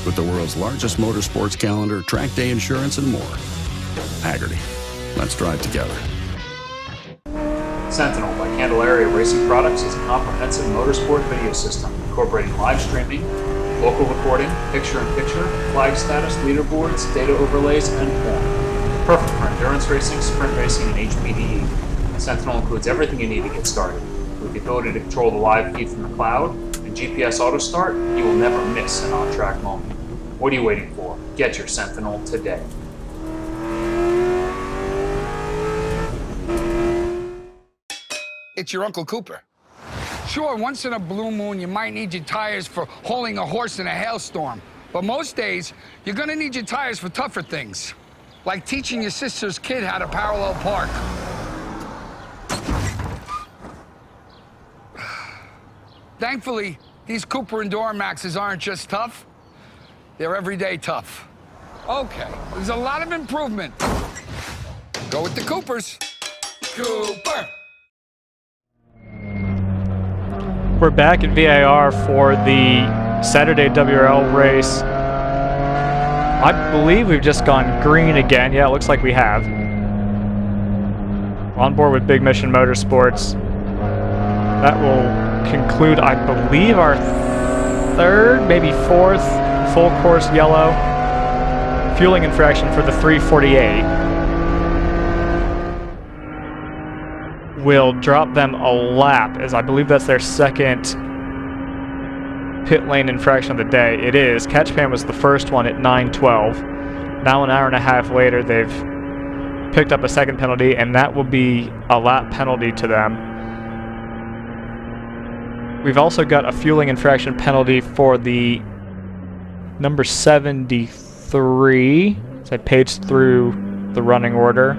with the world's largest motorsports calendar, track day insurance, and more. Hagerty. Let's drive together.
Sentinel by Candelaria Racing Products is a comprehensive motorsport video system incorporating live streaming, local recording, picture-in-picture, flag status, leaderboards, data overlays, and more. Perfect for endurance racing, sprint racing, and HPDE. Sentinel includes everything you need to get started. With the ability to control the live feed from the cloud and GPS auto start, you will never miss an on-track moment. What are you waiting for? Get your Sentinel today.
It's your Uncle Cooper. Sure, once in a blue moon, you might need your tires for hauling a horse in a hailstorm. But most days, you're gonna need your tires for tougher things, like teaching your sister's kid how to parallel park. Thankfully, these Cooper Enduro Maxes aren't just tough, they're everyday tough. Okay, there's a lot of improvement. Go with the Coopers. Cooper!
We're back at VIR for the Saturday WRL race. I believe we've just gone green again. Yeah, it looks like we have. On board with Big Mission Motorsports. That will conclude, I believe, our third, maybe fourth full course yellow. Fueling infraction for the 348. Will drop them a lap, as I believe that's their second pit lane infraction of the day. It is. Catch Pan was the first one at 9:12. Now an hour and a half later, they've picked up a second penalty, and that will be a lap penalty to them. We've also got a fueling infraction penalty for the number 73. So I paged through the running order.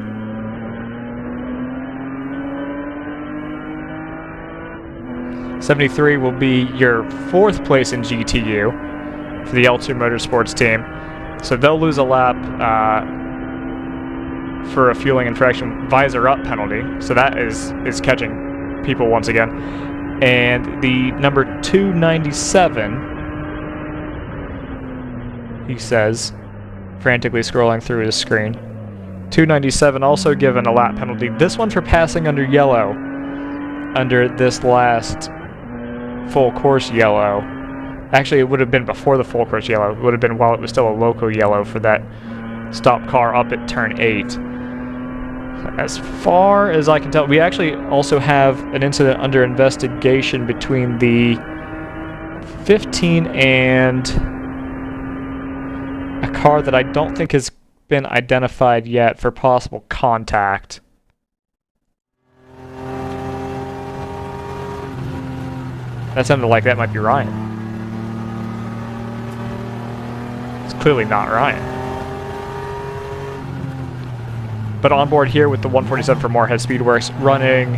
'73 will be your 4th place in GTU for the L2 Motorsports team. So they'll lose a lap for a fueling infraction visor up penalty. So that is catching people once again. And the number 297, he says, frantically scrolling through his screen. 297 also given a lap penalty. This one for passing under yellow, under this last full course yellow. Actually, it would have been before the full course yellow. It would have been while it was still a local yellow for that stop car up at turn 8. As far as I can tell, we actually also have an incident under investigation between the 15 and a car that I don't think has been identified yet for possible contact. That sounded like that might be Ryan. It's clearly not Ryan. But on board here with the 147 for Moorhead Speedworks, running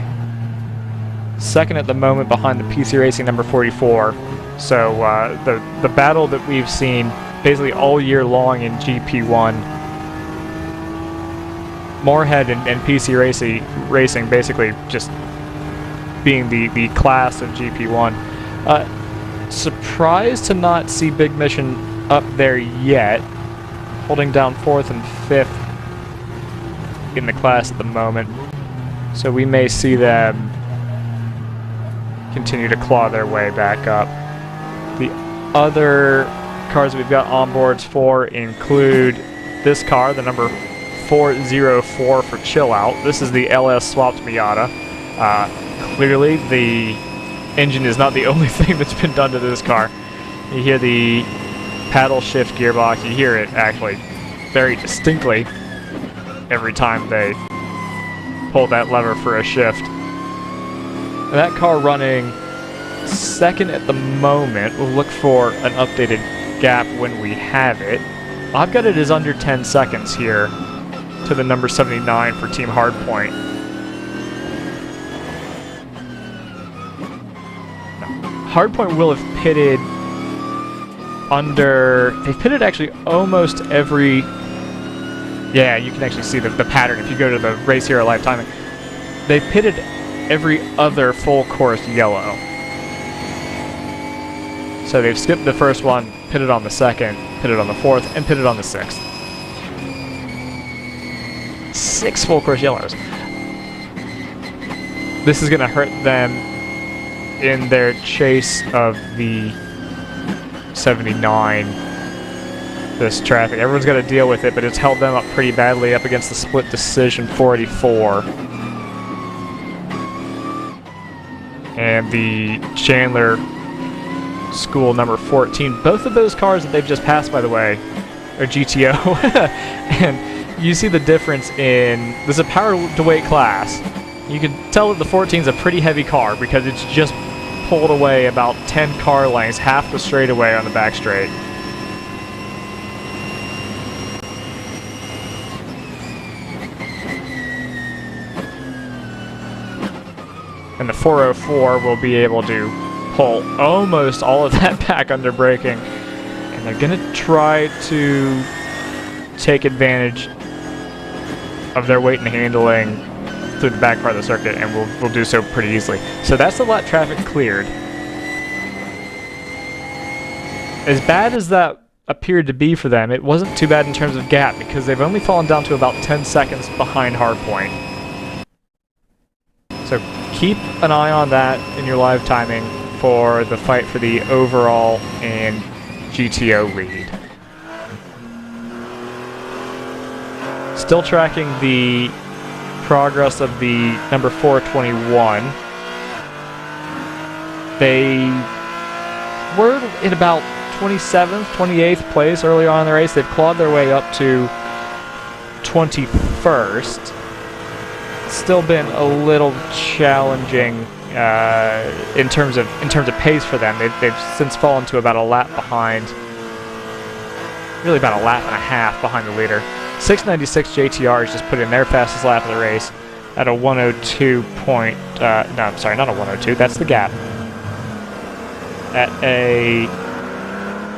second at the moment behind the PC Racing number 44. So the battle that we've seen basically all year long in GP1, Moorhead and PC Racing basically just being the class of GP1. Surprised to not see Big Mission up there yet, holding down 4th and 5th in the class at the moment. So we may see them continue to claw their way back up. The other cars we've got on boards for include this car, the number 404 for Chill Out. This is the LS swapped Miata. Clearly the engine is not the only thing that's been done to this car. You hear the paddle shift gearbox. You hear it actually very distinctly every time they pull that lever for a shift. And that car running second at the moment. We'll look for an updated gap when we have it. I've got it as under 10 seconds here to the number 79 for Team Hardpoint. Hardpoint will have pitted under... They've pitted actually almost every... Yeah, you can actually see the pattern if you go to the Race Hero Live timing. They've pitted every other full course yellow. So they've skipped the first one, pitted on the second, pitted on the fourth, and pitted on the 6th. 6 full course yellows. This is going to hurt them in their chase of the 79. This traffic. Everyone's got to deal with it, but it's held them up pretty badly up against the split decision 484. And the Chandler School number 14. Both of those cars that they've just passed, by the way, are GTO. And you see the difference in... This is a power to weight class. You can tell that the 14 is a pretty heavy car because it's just pulled away about 10 car lengths, half the straightaway on the back straight. And the 404 will be able to pull almost all of that back under braking. And they're going to try to take advantage of their weight and handling through the back part of the circuit, and we'll do so pretty easily. So that's the lap traffic cleared. as bad as that appeared to be for them, it wasn't too bad in terms of gap because they've only fallen down to about 10 seconds behind hardpoint. So keep an eye on that in your live timing for the fight for the overall and GTO lead. Still tracking the progress of the number 421. They were in about 27th, 28th place earlier on in the race. They've clawed their way up to 21st. Still been a little challenging in terms of pace for them. They've since fallen to about a lap behind, really about a lap and a half behind the leader. 696 JTR has just put in their fastest lap of the race at a 102 point. No, I'm sorry, not a 102. That's the gap. At a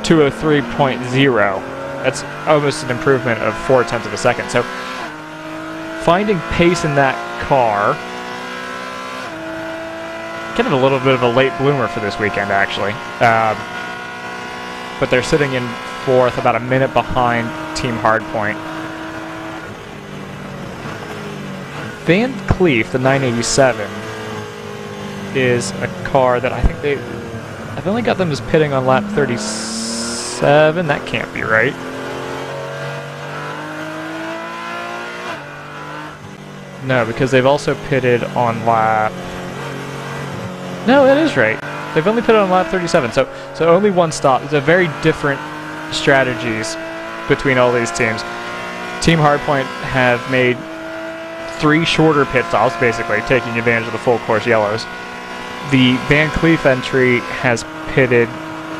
203.0. That's almost an improvement of 0.4 of a second. So finding pace in that car. Kind of a little bit of a late bloomer for this weekend, actually. But they're sitting in 4th, about a minute behind Team Hardpoint. Van Cleef, the 987, is a car that I think I've only got them as pitting on lap 37. That can't be right. No, because they've also pitted on lap... No, that is right. They've only pitted on lap 37, so only one stop. It's a very different strategies between all these teams. Team Hardpoint have made 3 shorter pit stops, basically, taking advantage of the full course yellows. The Van Cleef entry has pitted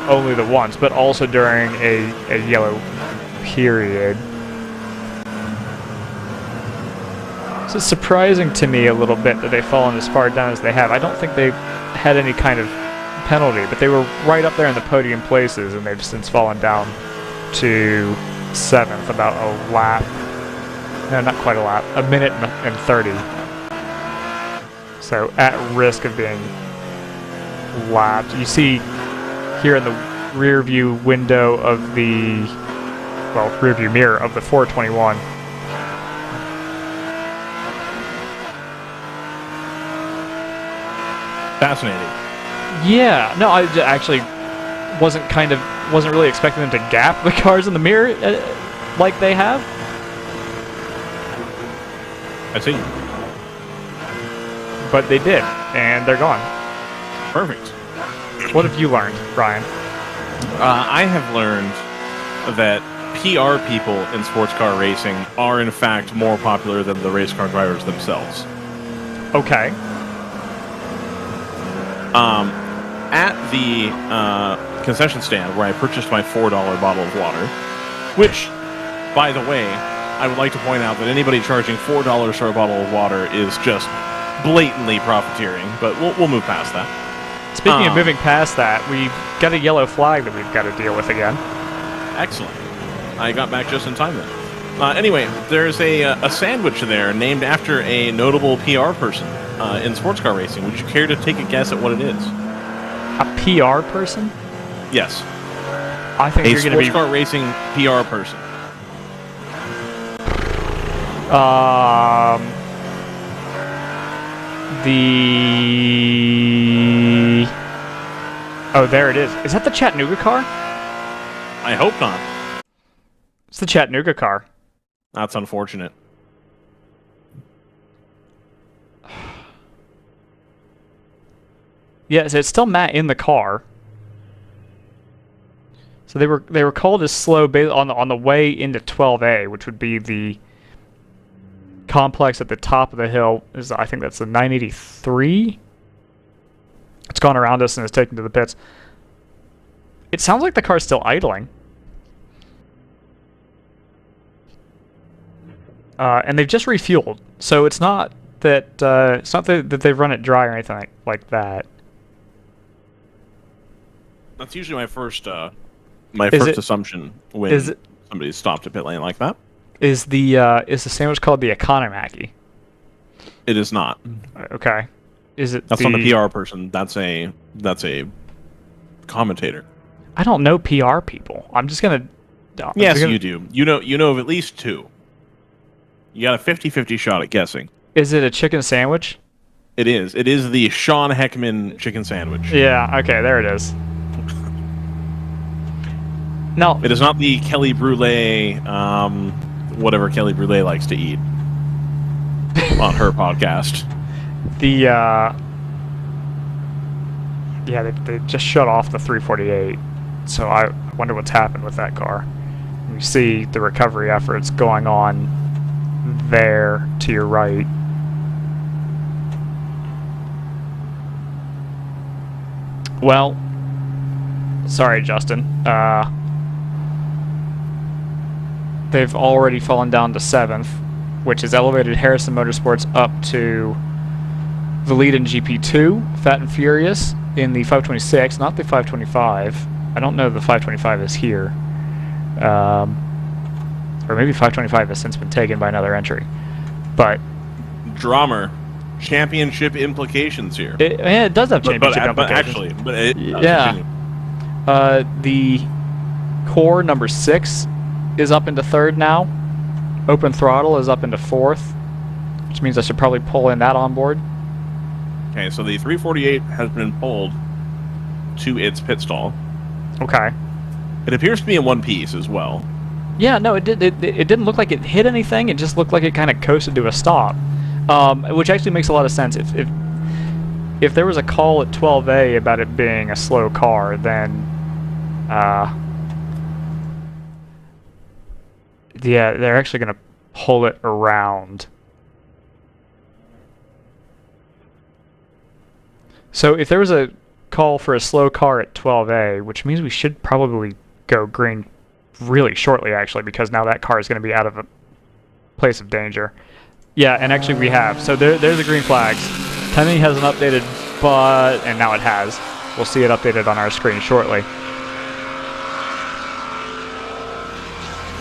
only the once, but also during a yellow period. So it's surprising to me a little bit that they've fallen as far down as they have. I don't think they've had any kind of penalty, but they were right up there in the podium places, and they've since fallen down to 7th, about a lap. No, not quite a lap. A minute and 30. So at risk of being lapped. You see here in the rear view window of the, well, rear view mirror of the 421.
Fascinating.
Yeah, no, I actually wasn't really expecting them to gap the cars in the mirror like they have.
I see.
But they did, and they're gone.
Perfect.
What have you learned, Brian?
I have learned that PR people in sports car racing are in fact more popular than the race car drivers themselves.
Okay.
At the concession stand where I purchased my $4 bottle of water, which, by the way, I would like to point out that anybody charging $4 for a bottle of water is just blatantly profiteering, but we'll move past that.
Speaking of moving past that, we've got a yellow flag that we've got to deal with again.
Excellent. I got back just in time then. Anyway, there's a sandwich there named after a notable PR person in sports car racing. Would you care to take a guess at what it is?
A PR person?
Yes.
I think you're going to be...
A sports car racing PR person.
Oh, there it is. Is that the Chattanooga car?
I hope not.
It's the Chattanooga car.
That's unfortunate.
Yeah, so it's still Matt in the car. So they were called as slow on the way into 12A, which would be the complex at the top of the hill. I think that's the 983. It's gone around us and is taken to the pits. It sounds like the car's still idling. And they've just refueled, so it's not that that they've run it dry or anything like that.
That's usually my first assumption when somebody's stopped at pit lane like that.
Is the sandwich called the Economaki?
It is not.
Okay. Is it?
That's not a PR person. That's a commentator.
I don't know PR people. I'm just gonna.
Yes, you do. You know of at least 2. You got a 50-50 shot at guessing.
Is it a chicken sandwich?
It is. It is the Sean Heckman chicken sandwich.
Yeah. Okay. There it is. No.
It is not the Kelly Brulee, whatever Kelly Brulee likes to eat on her podcast.
Yeah, they just shut off the 348, so I wonder what's happened with that car. You see the recovery efforts going on there to your right. Well, sorry, Justin. They've already fallen down to 7th, which has elevated Harrison Motorsports up to the lead in GP2, Fat and Furious, in the 526, not the 525. I don't know if the 525 is here. Or maybe 525 has since been taken by another entry. But
Drummer, championship implications here.
It does have championship implications. The core number 6 is up into 3rd now. Open throttle is up into 4th, which means I should probably pull in that onboard.
Okay, so the 348 has been pulled to its pit stall.
Okay.
It appears to be in one piece as well.
Yeah, no, it didn't look like it hit anything. It just looked like it kind of coasted to a stop, which actually makes a lot of sense. If there was a call at 12A about it being a slow car, then yeah, they're actually going to pull it around. So if there was a call for a slow car at 12A, which means we should probably go green really shortly, actually, because now that car is going to be out of a place of danger. Yeah, and actually we have. So there's the green flags. Timing hasn't updated, and now it has. We'll see it updated on our screen shortly.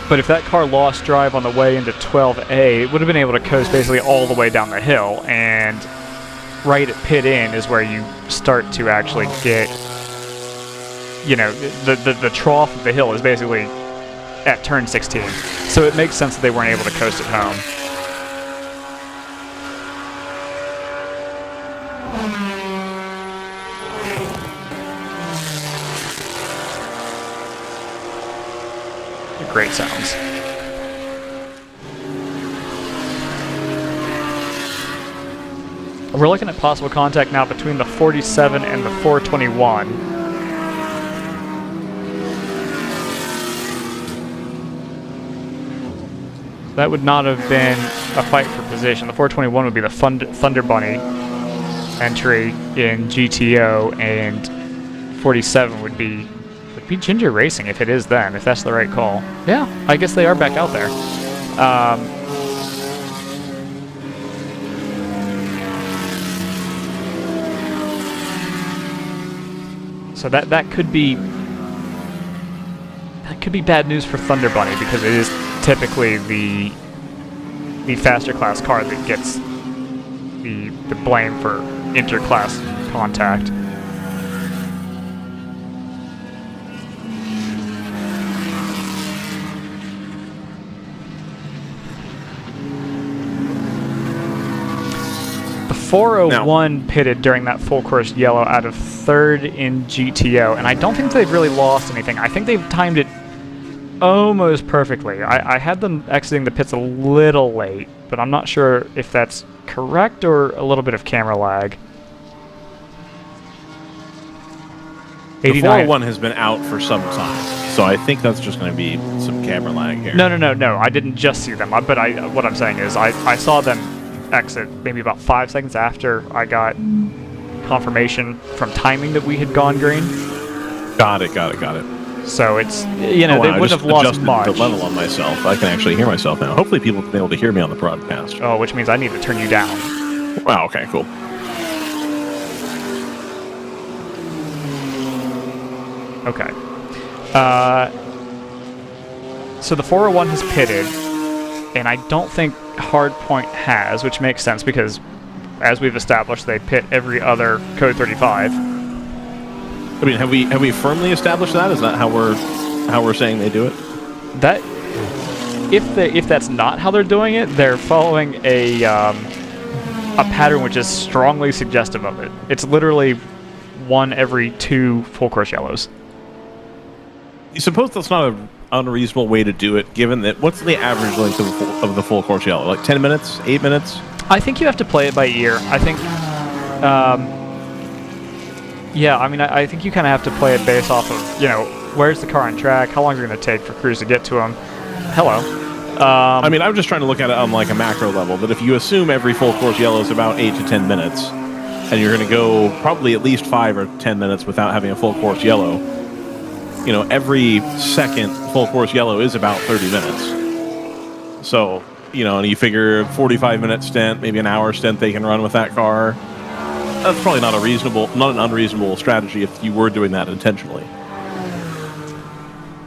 But if that car lost drive on the way into 12A, it would have been able to coast basically all the way down the hill, and right at pit in is where you start to actually get, you know, the trough of the hill is basically at turn 16. So it makes sense that they weren't able to coast it home. Great sounds. We're looking at possible contact now between the 47 and the 421. That would not have been a fight for position. The 421 would be the Thunder Bunny entry in GTO, and 47 would be Ginger Racing if it is them, if that's the right call. Yeah, I guess they are back out there. So that could be bad news for Thunder Bunny, because it is typically the faster class car that gets the blame for interclass contact. The 401 pitted during that full course yellow out of 3rd in GTO, and I don't think they've really lost anything. I think they've timed it almost perfectly. I had them exiting the pits a little late, but I'm not sure if that's correct or a little bit of camera lag.
The 401 has been out for some time, so I think that's just going to be some camera lag here.
No. I didn't just see them, but what I'm saying is I saw them exit maybe about 5 seconds after I got confirmation from timing that we had gone green.
Got it.
So it's, you know, they wouldn't have lost much.
The level on myself. I can actually hear myself now. Hopefully people will be able to hear me on the broadcast.
Oh, which means I need to turn you down.
Wow, okay, cool.
Okay. So the 401 has pitted, and I don't think Hardpoint has, which makes sense because, as we've established, they pit every other Code 35.
I mean, have we firmly established that? Is that how we're saying they do it?
That if that's not how they're doing it, they're following a pattern which is strongly suggestive of it. It's literally 1 every 2 full course yellows.
You suppose that's not an unreasonable way to do it, given that what's the average length of the full course yellow? Like 10 minutes, 8 minutes?
I think you have to play it by ear. I think, yeah, I mean, I think you kind of have to play it based off of, you know, where's the car on track, how long is it going to take for crews to get to them. Hello.
I mean, I'm just trying to look at it on like a macro level, that if you assume every full course yellow is about 8 to 10 minutes, and you're going to go probably at least 5 or 10 minutes without having a full course yellow, you know, every second full course yellow is about 30 minutes. So, you know, and you figure 45-minute stint, maybe an hour stint they can run with that car. That's probably not an unreasonable strategy if you were doing that intentionally.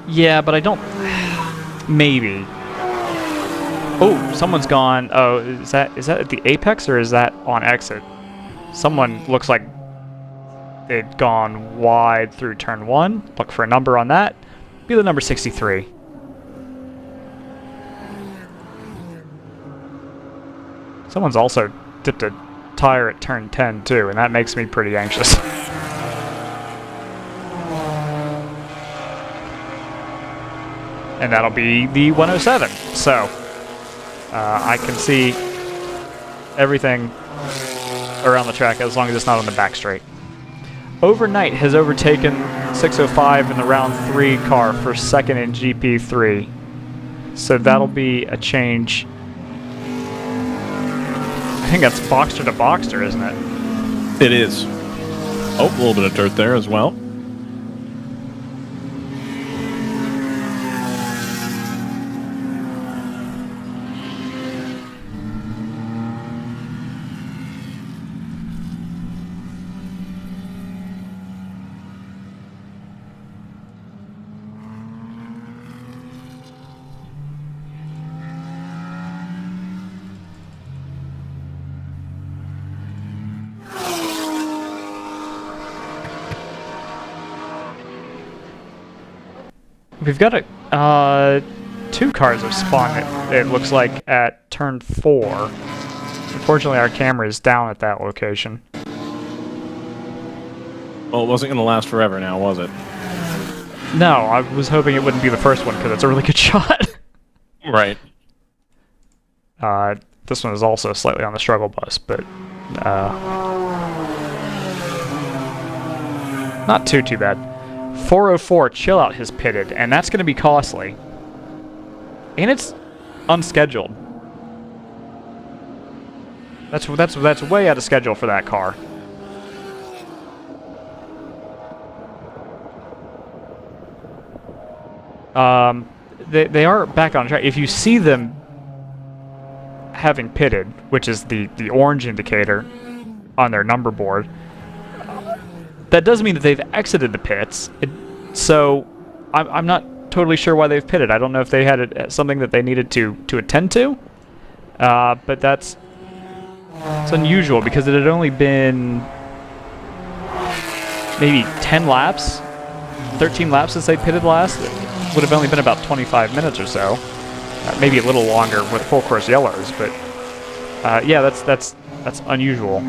Yeah, but I don't... Maybe. Oh, someone's gone. Oh, is that at the apex or is that on exit? Someone looks like they'd gone wide through turn 1. Look for a number on that. Be the number 63. Someone's also dipped a tire at turn 10 too, and that makes me pretty anxious. And that'll be the 107. So I can see everything around the track as long as it's not on the back straight. Overnight has overtaken 605 in the round 3 car for second in GP3. So that'll be a change. I think that's Boxster to Boxster, isn't it?
It is. Oh, a little bit of dirt there as well.
We've got 2 cars have spawned, it looks like, at turn 4. Unfortunately, our camera is down at that location.
Well, it wasn't going to last forever now, was it?
No, I was hoping it wouldn't be the first one because it's a really good shot.
Right.
This one is also slightly on the struggle bus, but not too bad. 404 Chill Out has pitted, and that's going to be costly. And it's unscheduled. That's way out of schedule for that car. They are back on track. If you see them having pitted, which is the orange indicator on their number board, that does mean that they've exited the pits. So I'm not totally sure why they've pitted. I don't know if they had something that they needed to attend to, but it's unusual because it had only been maybe 10 laps, 13 laps since they pitted last. It would have only been about 25 minutes or so, maybe a little longer with full course yellows. But yeah, that's unusual.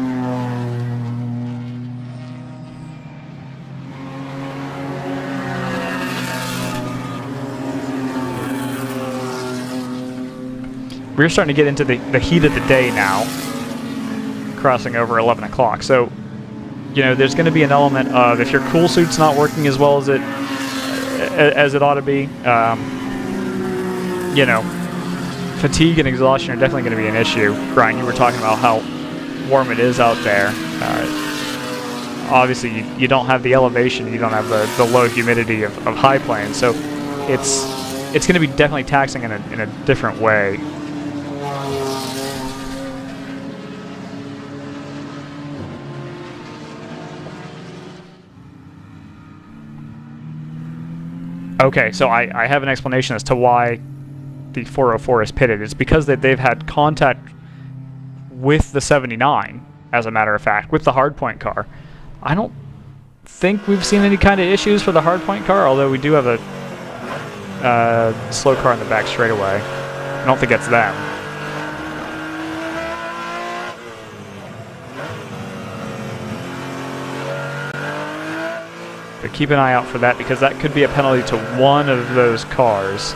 We're starting to get into the heat of the day now, crossing over 11 o'clock. So, you know, there's going to be an element of if your cool suit's not working as well as it ought to be, you know, fatigue and exhaustion are definitely going to be an issue. Brian, you were talking about how warm it is out there. Obviously, you don't have the elevation, you don't have the low humidity of high plains, so it's going to be definitely taxing in a different way. Okay, so I have an explanation as to why the 404 is pitted. It's because they've had contact with the 79, as a matter of fact, with the hardpoint car. I don't think we've seen any kind of issues for the hardpoint car, although we do have a slow car in the back straightaway. I don't think it's them. But keep an eye out for that, because that could be a penalty to one of those cars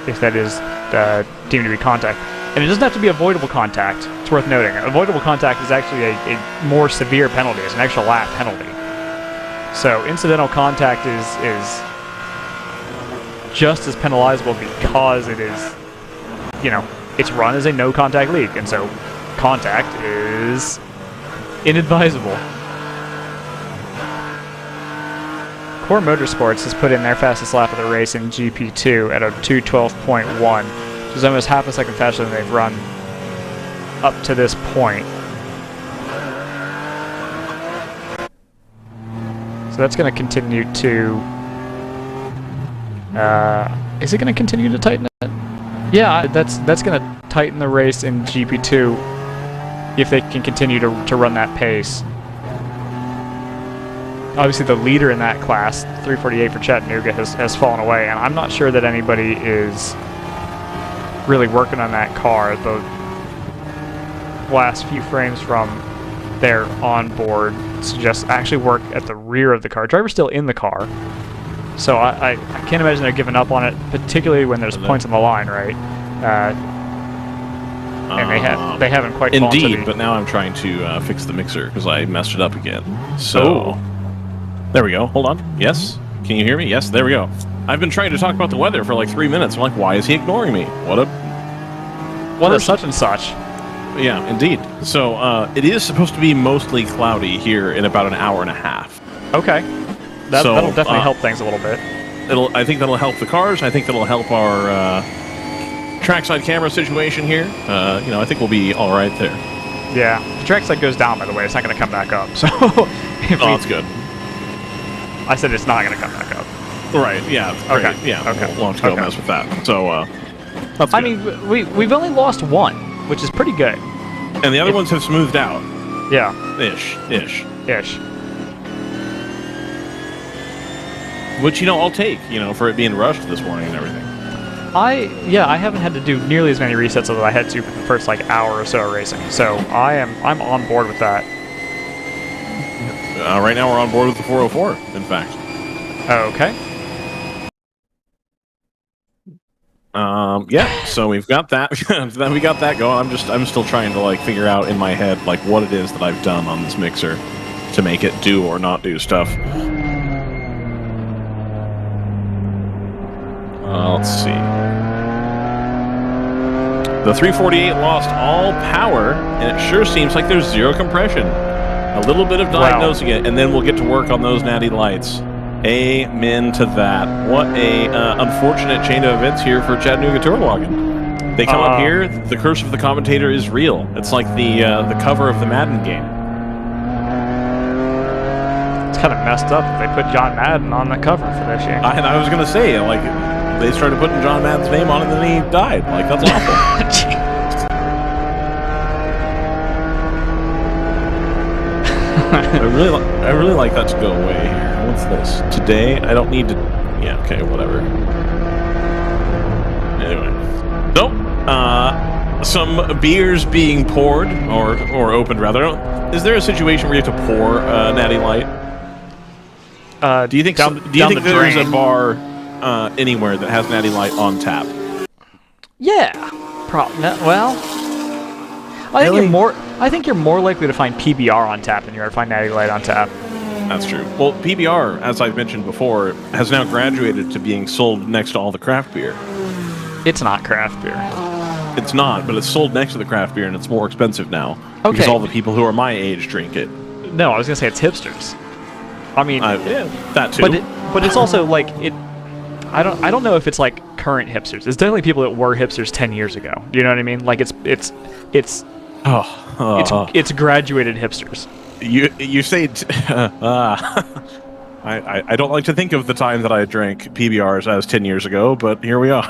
if that is deemed to be contact. And it doesn't have to be avoidable contact. It's worth noting. Avoidable contact is actually a more severe penalty. It's an extra lap penalty. So incidental contact is just as penalizable because it is, you know, it's run as a no contact league, and so contact is inadvisable. Core Motorsports has put in their fastest lap of the race in GP2 at a 2:12.1, which is almost half a second faster than they've run up to this point. So that's going to continue to... is it going to continue to tighten it? Yeah, that's going to tighten the race in GP2 if they can continue to run that pace. Obviously, the leader in that class, 348 for Chattanooga, has fallen away, and I'm not sure that anybody is really working on that car. The last few frames from their onboard suggest actually work at the rear of the car. Driver's still in the car, so I can't imagine they're giving up on it, particularly when there's points on the line, right? And they haven't quite.
Indeed, but now I'm trying to fix the mixer because I messed it up again. So. There we go. Hold on. Yes? Can you hear me? Yes, there we go. I've been trying to talk about the weather for like 3 minutes. I'm like, why is he ignoring me? What a
such and such.
Yeah, indeed. So it is supposed to be mostly cloudy here in about an hour and a half.
Okay. That'll definitely help things a little bit.
I think that'll help the cars. I think that'll help our trackside camera situation here. You know, I think we'll be all right there.
Yeah. The trackside goes down, by the way. It's not going to come back up. So.
That's good.
I said it's not going to come back up.
Right, yeah.
Okay.
Right, yeah,
okay.
We'll have to go mess with that. So, that's good.
I mean, we've only lost one, which is pretty good.
And the other ones have smoothed out.
Yeah.
Ish. Which, you know, I'll take, you know, for it being rushed this morning and everything.
I haven't had to do nearly as many resets as I had to for the first, like, hour or so of racing. So I'm on board with that.
Right now we're on board with the 404, in fact.
Okay.
Yeah, so we've got that. Then we got that going. I'm still trying to like figure out in my head like what it is that I've done on this mixer to make it do or not do stuff. Let's see. The 348 lost all power, and it sure seems like there's zero compression. A little bit of diagnosing it, and then we'll get to work on those natty lights. Amen to that. What a unfortunate chain of events here for Chattanooga Tourwagon. They come up here, the curse of the commentator is real. It's like the cover of the Madden game.
It's kind of messed up that they put John Madden on the cover for this year.
I was going to say, like, they started putting John Madden's name on it, and then he died. Like, that's awful. I really like that to go away here. What's this? Today? I don't need to... Yeah, okay, whatever. Anyway. So, some beers being poured, or opened, rather. Is there a situation where you have to pour Natty Light? Do you think there's a bar anywhere that has Natty Light on tap?
Yeah. Well... I think you're more likely to find PBR on tap than you are to find Natty Light on tap.
That's true. Well, PBR, as I've mentioned before, has now graduated to being sold next to all the craft beer.
It's not craft beer.
It's not, but it's sold next to the craft beer, and it's more expensive now.
Okay.
Because all the people who are my age drink it.
No, I was going to say it's hipsters. I mean...
yeah, that too.
But it's also, like, I don't know if it's, like, current hipsters. It's definitely people that were hipsters 10 years ago. You know what I mean? Like, it's graduated hipsters.
You say I don't like to think of the time that I drank PBRs as 10 years ago, but here we are.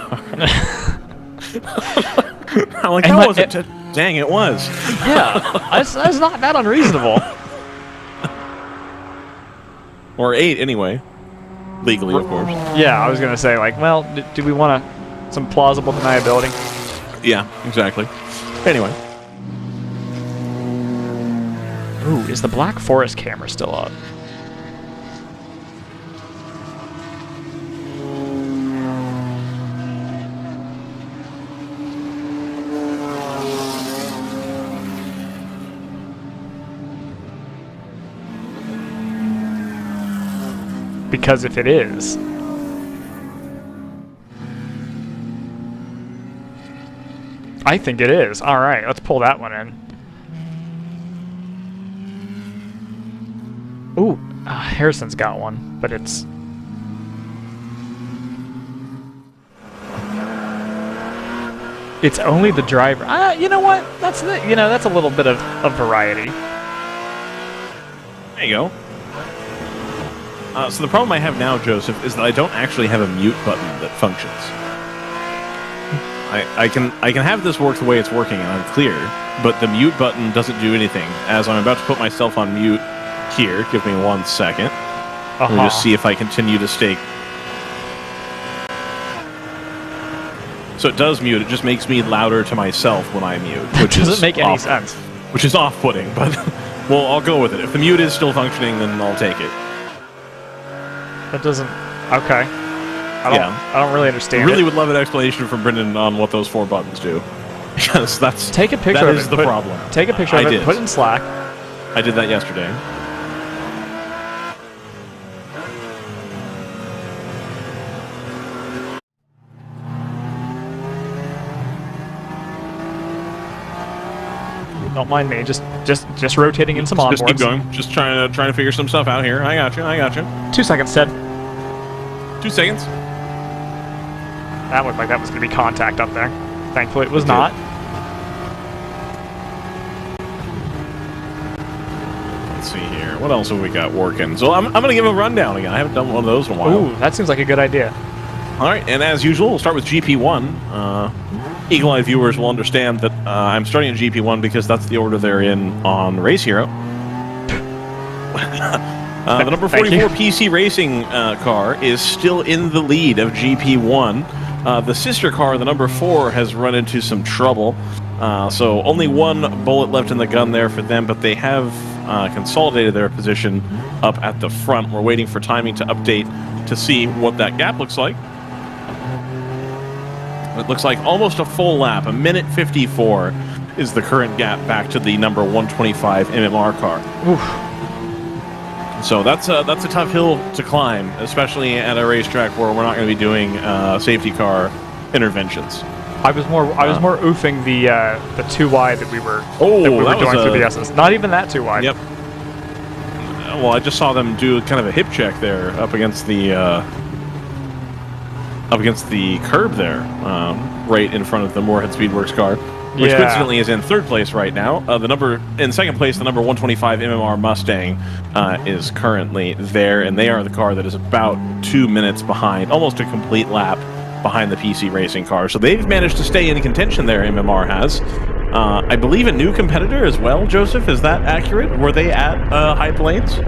I'm like, how was it? Dang, it was.
Yeah, that's not that unreasonable.
Or 8, anyway. Legally, of course.
Yeah, I was going to say, like, well, do we want some plausible deniability?
Yeah, exactly. Anyway.
Ooh, is the Black Forest camera still up? Because if it is, I think it is. All right, let's pull that one in. Ooh, Harrison's got one, but it's... It's only the driver. You know what? That's that's a little bit of variety.
There you go. So the problem I have now, Joseph, is that I don't actually have a mute button that functions. I can have this work the way it's working, and I'm clear, but the mute button doesn't do anything. As I'm about to put myself on mute here, give me 1 second. Let me just see if I continue to stay. So it does mute. It just makes me louder to myself when I mute, which
doesn't make any sense.
Which is off-putting, but well, I'll go with it. If the mute is still functioning, then I'll take it.
That doesn't... Okay. I don't really understand.
Really would love an explanation from Brendan on what those 4 buttons do. Because that's...
Take a picture of it.
That is the problem.
Take a picture of it, put it in Slack.
I did that yesterday.
Don't mind me, just rotating in some onboards.
Just keep going. Just trying to figure some stuff out here. I got you.
2 seconds, Ted.
2 seconds.
That looked like that was going to be contact up there. Thankfully, it was not.
Let's see here. What else have we got working? So I'm going to give a rundown again. I haven't done one of those in a while.
Ooh, that seems like a good idea.
All right, and as usual, we'll start with GP1. Eagle Eye viewers will understand that I'm starting in GP1 because that's the order they're in on Race Hero. The number 44 PC Racing car is still in the lead of GP1. The sister car, the number 4, has run into some trouble. So only 1 bullet left in the gun there for them, but they have consolidated their position up at the front. We're waiting for timing to update to see what that gap looks like. It looks like almost a full lap. 1:54 is the current gap back to the number 125 MMR car. Oof. So that's a tough hill to climb, especially at a racetrack where we're not going to be doing safety car interventions.
I was more oofing the too wide that we were doing through the S's. Not even that too wide.
Yep. Well, I just saw them do kind of a hip check there up against the curb there, right in front of the Moorhead Speedworks car, which coincidentally is in 3rd place right now. In 2nd place, the number 125 MMR Mustang is currently there, and they are the car that is about 2 minutes behind, almost a complete lap behind the PC Racing car. So they've managed to stay in contention there, MMR has. I believe a new competitor as well, Joseph, is that accurate? Were they at High Plains?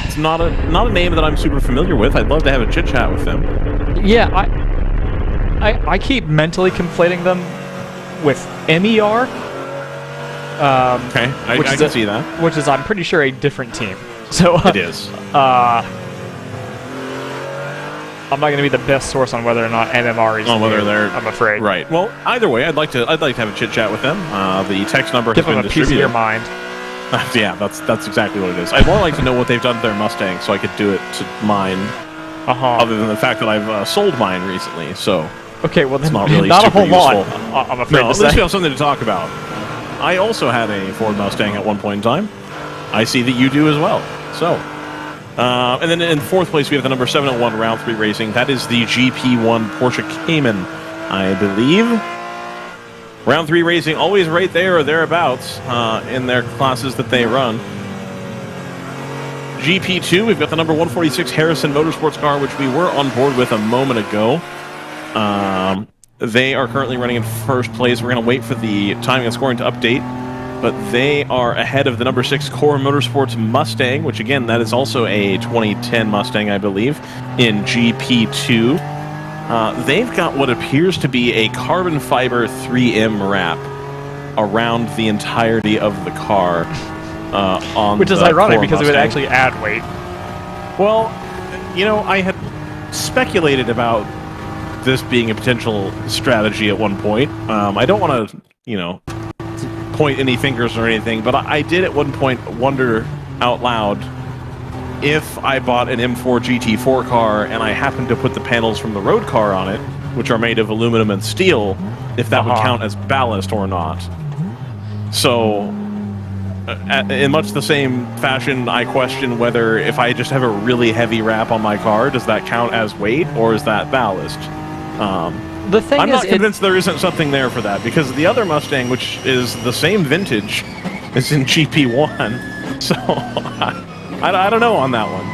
It's not a name that I'm super familiar with. I'd love to have a chit-chat with them.
Yeah, I keep mentally conflating them with MER.
Okay, I can see that.
Which is, I'm pretty sure, a different team. So
it is.
I'm not going to be the best source on whether or not MMR is
whether they're,
I'm afraid.
Right. Well, either way, I'd like to have a chit-chat with them. The text number has been distributed.
Give them a piece of your mind.
Yeah, that's exactly what it is. I'd more like to know what they've done to their Mustang so I could do it to mine. Other than the fact that I've sold mine recently, so
okay, well then
it's not really
not
super
a whole
useful.
lot. I'm afraid
no,
to
at
say.
least we have something to talk about. I also had a Ford Mustang at one point in time. I see that you do as well. So, and then in 4th place we have the number 701 Round 3 Racing. That is the GP1 Porsche Cayman, I believe. Round 3 Racing, always right there or thereabouts in their classes that they run. GP2, we've got the number 146 Harrison Motorsports car, which we were on board with a moment ago. They are currently running in 1st place. We're going to wait for the timing and scoring to update but they are ahead of the number 6 Core Motorsports Mustang, which again, that is also a 2010 Mustang, I believe, in GP2. They've got what appears to be a carbon fiber 3M wrap around the entirety of the car.
Which is ironic because it would actually add weight.
Well, you know, I had speculated about this being a potential strategy at one point. I don't want to, you know, point any fingers or anything, but I did at one point wonder out loud if I bought an M4 GT4 car and I happened to put the panels from the road car on it, which are made of aluminum and steel, if that would count as ballast or not. So, in much the same fashion, I question whether if I just have a really heavy wrap on my car, does that count as weight or is that ballast?
The thing
I'm
is,
not convinced there isn't something there for that, because the other Mustang, which is the same vintage, is in GP1. So, I don't know on that one.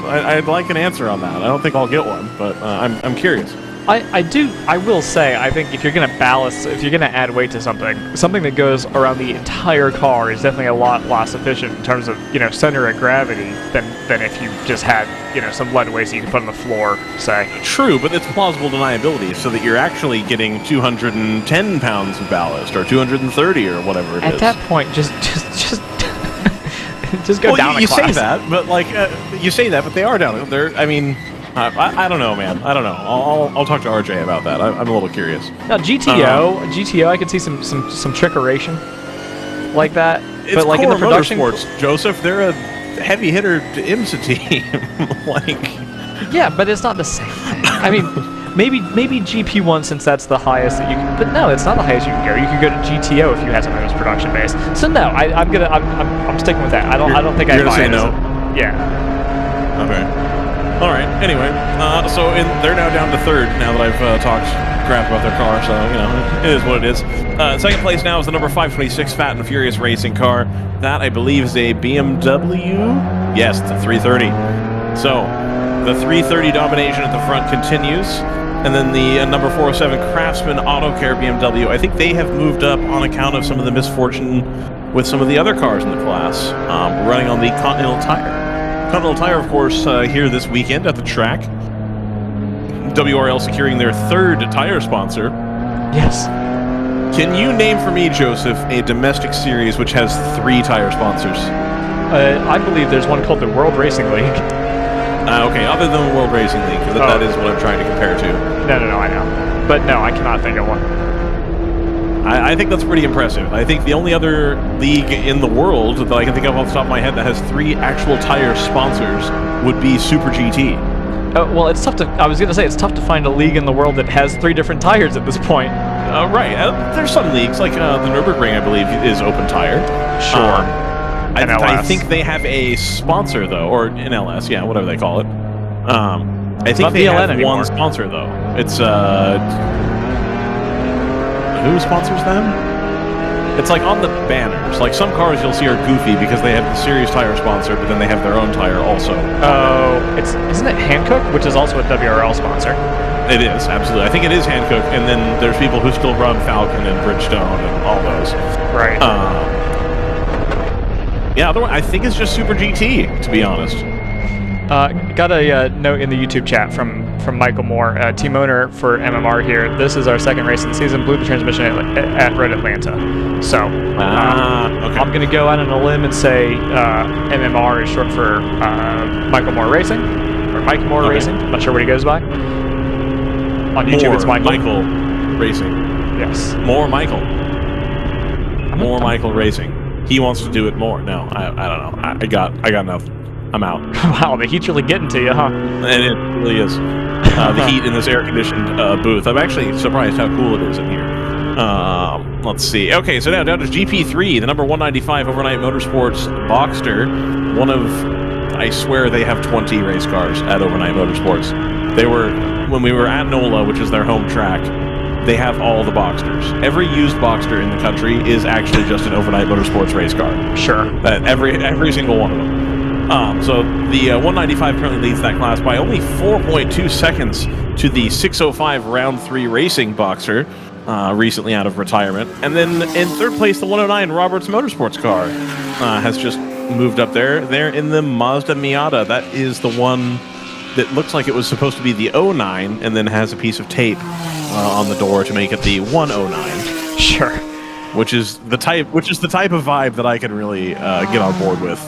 I'd like an answer on that. I don't think I'll get one, but I'm curious.
I will say, I think if you're going to ballast, if you're going to add weight to something that goes around the entire car is definitely a lot less efficient in terms of, you know, center of gravity than if you just had, you know, some lead weights that you can put on the floor, say.
True, but it's plausible deniability, so that you're actually getting 210 pounds of ballast, or 230, or whatever it is.
At that point, just just go down a
you
class.
say that, but like you say that, but they are down there. I mean, I don't know, man. I don't know. I'll talk to RJ about that. I'm a little curious.
Now GTO, I could see some trickeration like that.
It's
but like
Core
in the production,
Motorsports, Joseph. They're a heavy hitter to IMSA team. Like,
yeah, but it's not the same thing. I mean, maybe GP1 since that's the highest that you can. But no, it's not the highest you can go. You could go to GTO if you had something that's production based. So no, I'm sticking with that. I don't think I buy
say
it.
No.
Yeah.
Okay. All right. Anyway, so they're now down to third now that I've talked crap about their car. So you know, it is what it is. Second place now is the number 526 Fat and Furious racing car. That I believe is a BMW. Yes, it's a 330. So the 330 domination at the front continues. And then the number 407 Craftsman Auto Care BMW, I think they have moved up on account of some of the misfortune with some of the other cars in the class. Running on the Continental Tire. Continental Tire, of course, here this weekend at the track. WRL securing their third tire sponsor.
Yes.
Can you name for me, Joseph, a domestic series which has 3 tire sponsors?
I believe there's one called the World Racing League.
Okay, other than the World Racing League, because that is what I'm trying to compare to.
No, I know. But no, I cannot think of one.
I think that's pretty impressive. I think the only other league in the world that I can think of off the top of my head that has 3 actual tire sponsors would be Super GT.
Well, it's tough to. I was gonna say it's tough to find a league in the world that has 3 different tires at this point.
Right. There's some leagues like the Nürburgring, I believe, is open tire.
Sure.
I think they have a sponsor though, or an LS, yeah, whatever they call it. I think they have
anymore.
one sponsor though. It's who sponsors them? It's like on the banners. Like some cars you'll see are goofy because they have the Series tire sponsor, but then they have their own tire also.
Oh, isn't it Hankook, which is also a WRL sponsor?
It is, absolutely. I think it is Hankook, and then there's people who still run Falcon and Bridgestone and all those.
Right.
Yeah, otherwise, I think it's just Super GT, to be honest.
Got a note in the YouTube chat from Michael Moore, team owner for MMR here. This is our second race in the season. Blew the transmission at Road Atlanta. So okay. I'm going to go out on a limb and say MMR is short for Michael Moore Racing, or Mike Moore Racing. I'm not sure what he goes by. On YouTube, it's Michael
Racing.
Yes.
More Michael Racing. He wants to do it more. No, I don't know. I got nothing. I'm out.
Wow, the heat's really getting to you, huh?
And it really is. The heat in this air-conditioned booth. I'm actually surprised how cool it is in here. Let's see. Okay, so now down to GP3, the number 195 Overnight Motorsports Boxster. One of, I swear they have 20 race cars at Overnight Motorsports. They were, when we were at NOLA, which is their home track, they have all the Boxsters. Every used Boxster in the country is actually just an Overnight Motorsports race car.
Sure.
Every single one of them. So the 195 currently leads that class by only 4.2 seconds to the 605 Round 3 Racing Boxster, recently out of retirement. And then in third place, the 109 Roberts Motorsports car has just moved up there. They're in the Mazda Miata. That is the one that looks like it was supposed to be the 09 and then has a piece of tape on the door to make it the 109.
Sure.
Which is the type of vibe that I can really get on board with,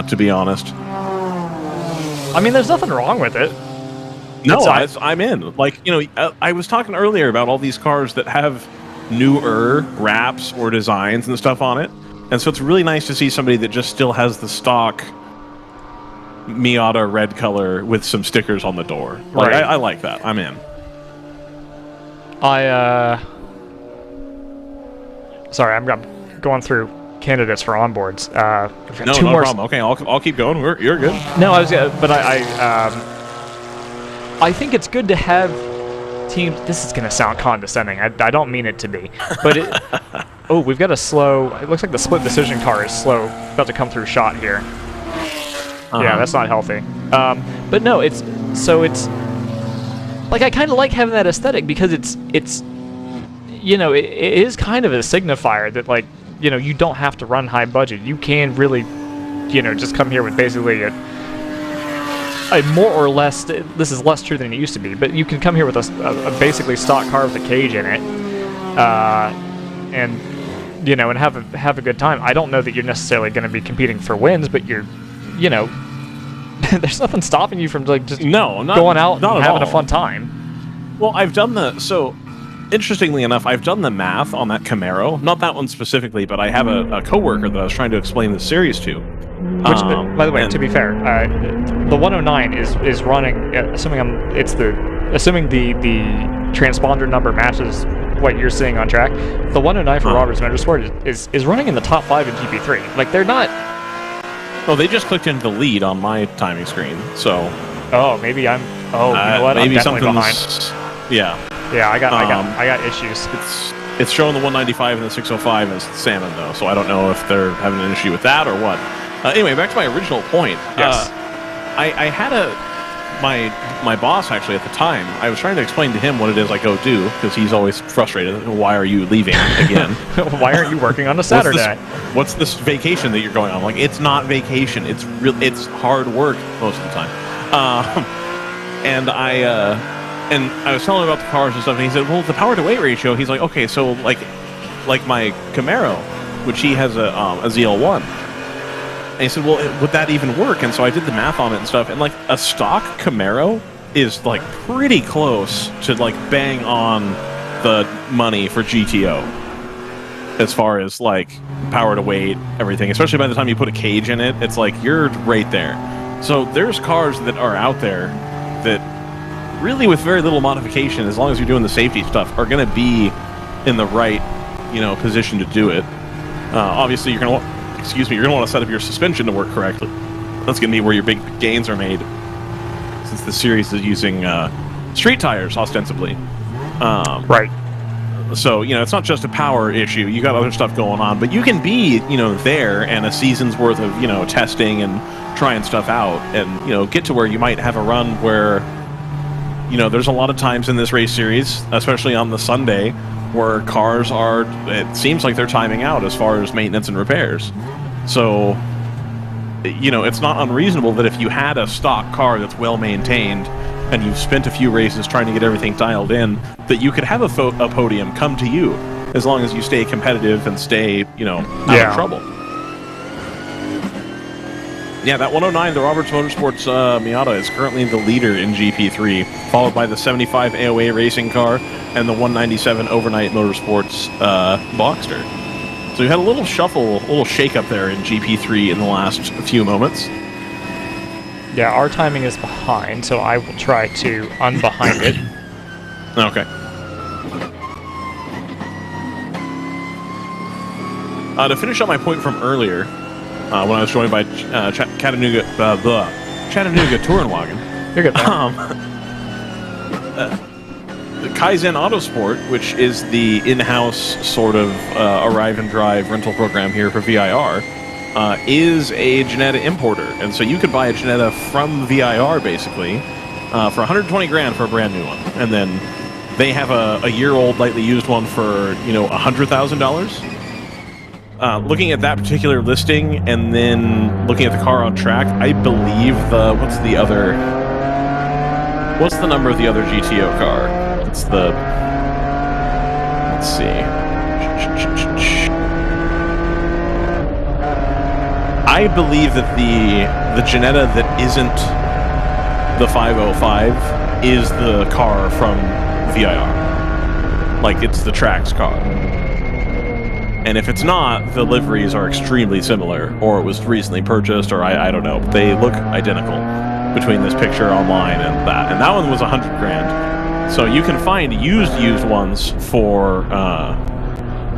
to be honest.
I mean, there's nothing wrong with it.
No, I'm in. Like, you know, I was talking earlier about all these cars that have newer wraps or designs and stuff on it. And so it's really nice to see somebody that just still has the stock Miata red color with some stickers on the door. Like,
Right.
I like that. I'm in.
Sorry, I'm going through candidates for onboards. We've got
No,
two
no
more
problem. Okay, I'll keep going. You're good.
No, but I think it's good to have teams. This is gonna sound condescending. I don't mean it to be, but oh, we've got a slow. It looks like the split decision car is slow, about to come through shot here. Yeah, that's not healthy. But no, it's like I kind of like having that aesthetic because it's you know it is kind of a signifier that, like, you know, you don't have to run high budget. You can really, you know, just come here with basically a more or less, this is less true than it used to be, but you can come here with a basically stock car with a cage in it, and, you know, and have a good time. I don't know that you're necessarily going to be competing for wins, but you're, you know, there's nothing stopping you from, like, just going out and having a fun time.
Well, I've done so interestingly enough, I've done the math on that Camaro, not that one specifically, but I have a coworker that I was trying to explain the series to.
Which, by the way, to be fair, the 109 is running. Assuming the transponder number matches what you're seeing on track, the 109 for Roberts Motorsport is running in the top 5 in GP3. Like, they're not.
Oh, they just clicked into the lead on my timing screen. So.
Oh, maybe I'm. Oh, you know what?
Maybe
I'm definitely behind.
Yeah.
Yeah, I got issues.
It's showing the 195 and the 605 as salmon though, so I don't know if they're having an issue with that or what. Anyway, back to my original point.
Yes.
I had my boss actually at the time. I was trying to explain to him what it is I go do because he's always frustrated. Why are you leaving again?
Why aren't you working on a Saturday?
What's this vacation that you're going on? Like, it's not vacation. It's hard work most of the time. And I was telling him about the cars and stuff, and he said, well, the power to weight ratio, he's like, okay, so like my Camaro, which he has a ZL1. And he said, well, would that even work? And so I did the math on it and stuff, and like a stock Camaro is like pretty close to like bang on the money for GTO as far as like power to weight, everything, especially by the time you put a cage in it, it's like you're right there. So there's cars that are out there that really with very little modification, as long as you're doing the safety stuff, are going to be in the right, you know, position to do it. Obviously, you're going to want to set up your suspension to work correctly. That's going to be where your big gains are made, since the series is using street tires ostensibly.
Right.
So, you know, it's not just a power issue. You got other stuff going on, but you can be, you know, there and a season's worth of, you know, testing and trying stuff out, and, you know, get to where you might have a run where, you know, there's a lot of times in this race series, especially on the Sunday, where cars are, it seems like they're timing out as far as maintenance and repairs. So, you know, it's not unreasonable that if you had a stock car that's well maintained and you've spent a few races trying to get everything dialed in, that you could have a podium come to you as long as you stay competitive and stay, you know, out of trouble. Yeah, that 109, the Roberts Motorsports Miata, is currently the leader in GP3, followed by the 75 AOA racing car and the 197 Overnight Motorsports Boxster. So we had a little shuffle, a little shake-up there in GP3 in the last few moments.
Yeah, our timing is behind, so I will try to unbehind it.
Okay. To finish up my point from earlier, when I was joined by Chattanooga Tourenwagen.
You're good,
the Kaizen Autosport, which is the in-house sort of arrive and drive rental program here for VIR, is a Jannetta importer, and so you could buy a Jannetta from VIR basically for 120 grand for a brand new one, and then They have a year-old lightly used one for, you know, $100,000. Looking at that particular listing and then looking at the car on track, I believe what's the number of the other GTO car? It's the, let's see. I believe that the Ginetta that isn't the 505 is the car from VIR. Like, it's the Trax car. And if it's not, the liveries are extremely similar, or it was recently purchased, or I don't know. They look identical between this picture online and that. And that one was $100 grand. So you can find used ones for,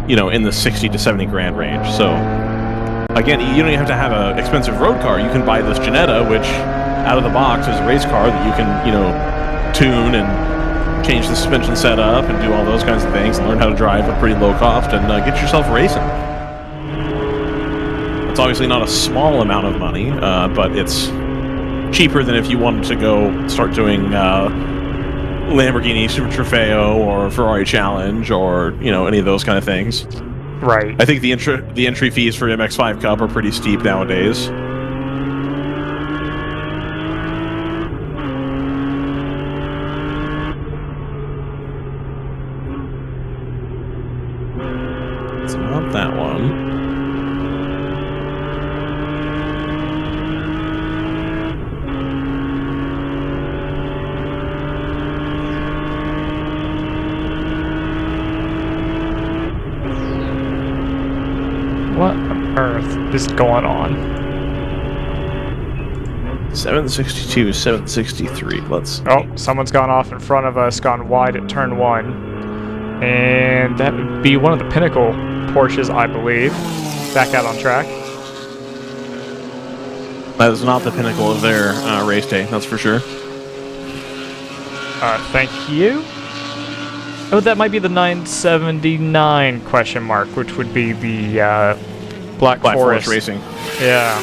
you know, in the 60 to 70 grand range. So, again, you don't even have to have an expensive road car. You can buy this Ginetta, which, out of the box, is a race car that you can, you know, tune and change the suspension setup and do all those kinds of things and learn how to drive at pretty low cost and get yourself racing. It's obviously not a small amount of money, but it's cheaper than if you wanted to go start doing Lamborghini Super Trofeo or Ferrari Challenge or, you know, any of those kind of things.
Right.
I think the entry fees for MX-5 Cup are pretty steep nowadays. It's not that one.
What on earth is going on?
762, 763. Let's.
Oh, someone's gone off in front of us, gone wide at turn 1. And that would be one of the Pinnacle Porsches, I believe. Back out on track.
That is not the pinnacle of their race day, that's for sure.
Thank you. Oh, that might be the 979 question mark, which would be the Black Forest
Racing.
Yeah.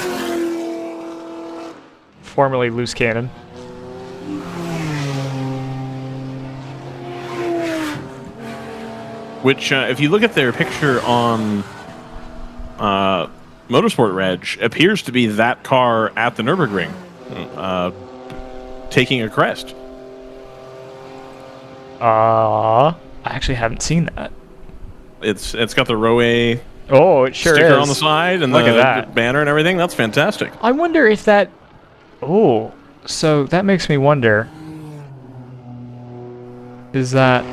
Formerly Loose Cannon.
Which, if you look at their picture on Motorsport Reg, appears to be that car at the Nürburgring, taking a crest.
I actually haven't seen that.
It's got the Roe
Oh, it sure
sticker
is.
on the side and
Look
the
at that.
banner and everything. That's fantastic.
I wonder if that... Oh, so that makes me wonder. Is that,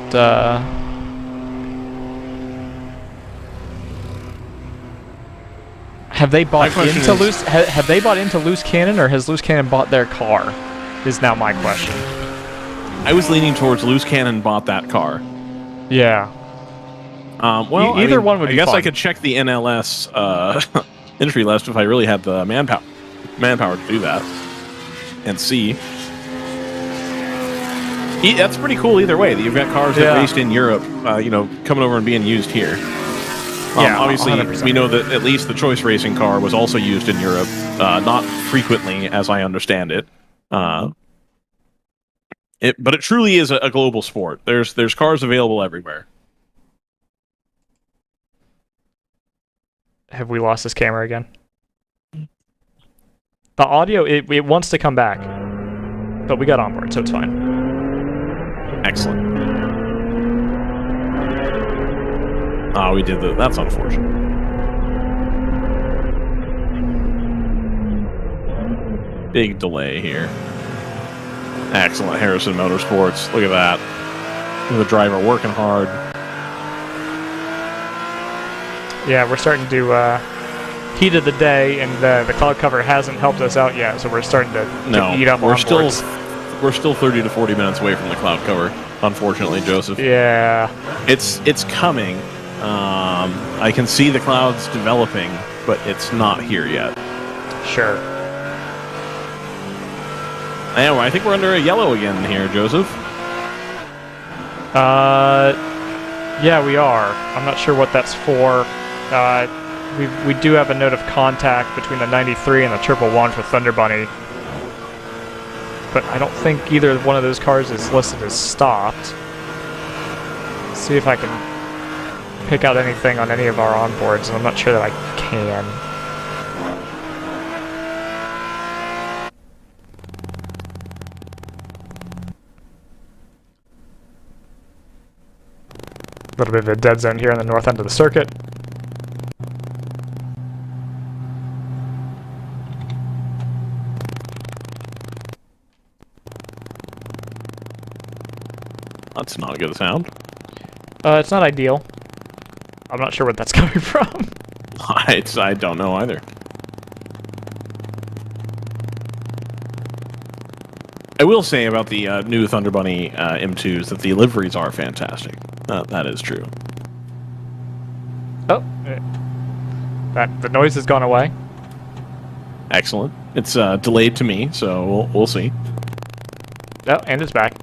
have they bought into Loose... Have they bought into Loose Cannon, or has Loose Cannon bought their car? Is now my question.
I was leaning towards Loose Cannon bought that car.
Yeah.
Well,
either one would be
I guess
fun.
I could check the NLS entry list if I really had the manpower to do that and see. That's pretty cool either way. That you've got cars that raced in Europe, you know, coming over and being used here.
Yeah,
obviously,
100%.
we know that at least the Choice Racing car was also used in Europe, not frequently, as I understand it. But it truly is a global sport. There's cars available everywhere.
Have we lost this camera again? The audio, it wants to come back. But we got on board, so it's fine.
Excellent. Oh, we did that's unfortunate. Big delay here. Excellent, Harrison Motorsports. Look at that. Look at the driver working hard.
Yeah, we're starting to heat of the day, and the cloud cover hasn't helped us out yet, so we're starting to eat up
we're
onboards.
still 30 to 40 minutes away from the cloud cover, unfortunately, Joseph.
Yeah.
It's coming. I can see the clouds developing, but it's not here yet.
Sure.
Anyway, I think we're under a yellow again here, Joseph.
Yeah, we are. I'm not sure what that's for. We do have a note of contact between the 93 and the 111 for Thunder Bunny. But I don't think either one of those cars is listed as stopped. see if I can pick out anything on any of our onboards, and I'm not sure that I can. A little bit of a dead zone here on the north end of the circuit.
That's not a good sound.
It's not ideal. I'm not sure where that's coming from.
I don't know either. I will say about the new Thunder Bunny M2s that the liveries are fantastic. That is true.
Oh, the noise has gone away.
Excellent. It's delayed to me, so we'll see.
Oh, and it's back.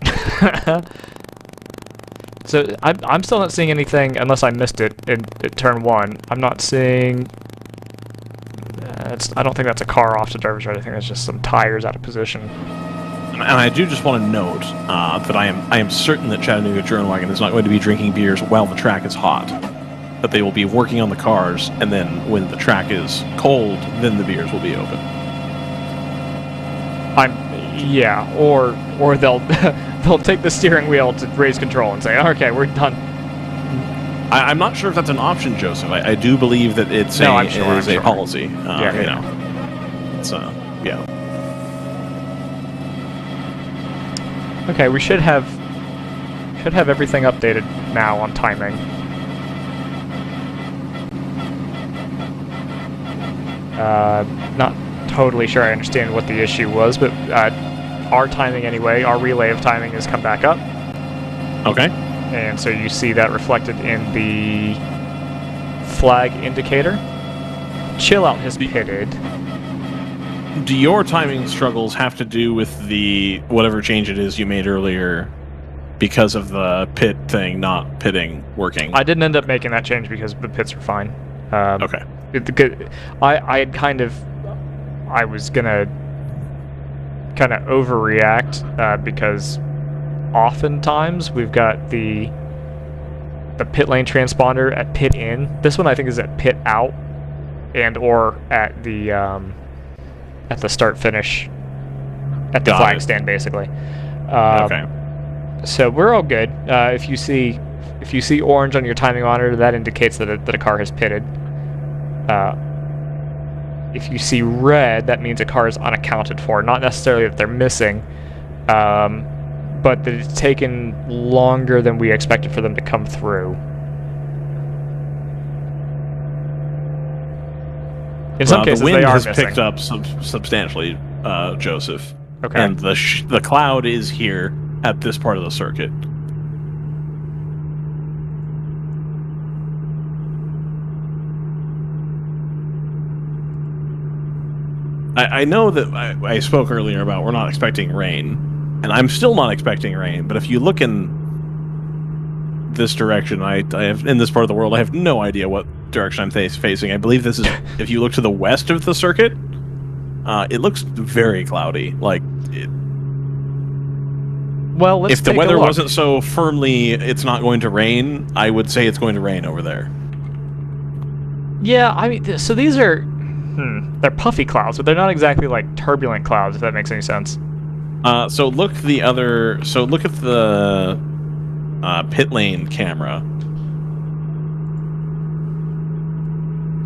So I'm still not seeing anything unless I missed it in turn 1. I'm not seeing. I don't think that's a car off to driver's right. I think that's just some tires out of position.
And I do just want to note that I am certain that Chattanooga Journal-Wagon is not going to be drinking beers while the track is hot. That they will be working on the cars, and then when the track is cold, then the beers will be open.
Yeah, or they'll they'll take the steering wheel to raise control and say, okay, we're done.
I'm not sure if that's an option, Joseph. I do believe that it's a policy.
Yeah,
you know, it's yeah.
Okay, we should have everything updated now on timing. Not totally sure I understand what the issue was, but our timing anyway, our relay of timing has come back up.
Okay.
And so you see that reflected in the flag indicator. Chill Out has pitted.
Do your timing struggles have to do with the whatever change it is you made earlier because of the pit thing not pitting working?
I didn't end up making that change because the pits were fine.
Okay.
I was gonna kind of overreact because oftentimes we've got the pit lane transponder at pit in. This one I think is at pit out and or at the start finish at the flag stand basically.
Okay.
So we're all good. If you see orange on your timing monitor, that indicates that a car has pitted. If you see red, that means a car is unaccounted for. Not necessarily that they're missing, but that it's taken longer than we expected for them to come through. In some cases,
the wind
they are
has
missing.
picked up substantially, Joseph.
Okay.
And the cloud is here at this part of the circuit. I know that I spoke earlier about we're not expecting rain, and I'm still not expecting rain, but if you look in this direction, I have in this part of the world, I have no idea what direction I'm facing. I believe this is, if you look to the west of the circuit, it looks very cloudy. Like,
well, let's
if the weather wasn't so firmly it's not going to rain, I would say it's going to rain over there.
Yeah, I mean, so these are... they're puffy clouds, but they're not exactly like turbulent clouds, if that makes any sense.
So look at the pit lane camera.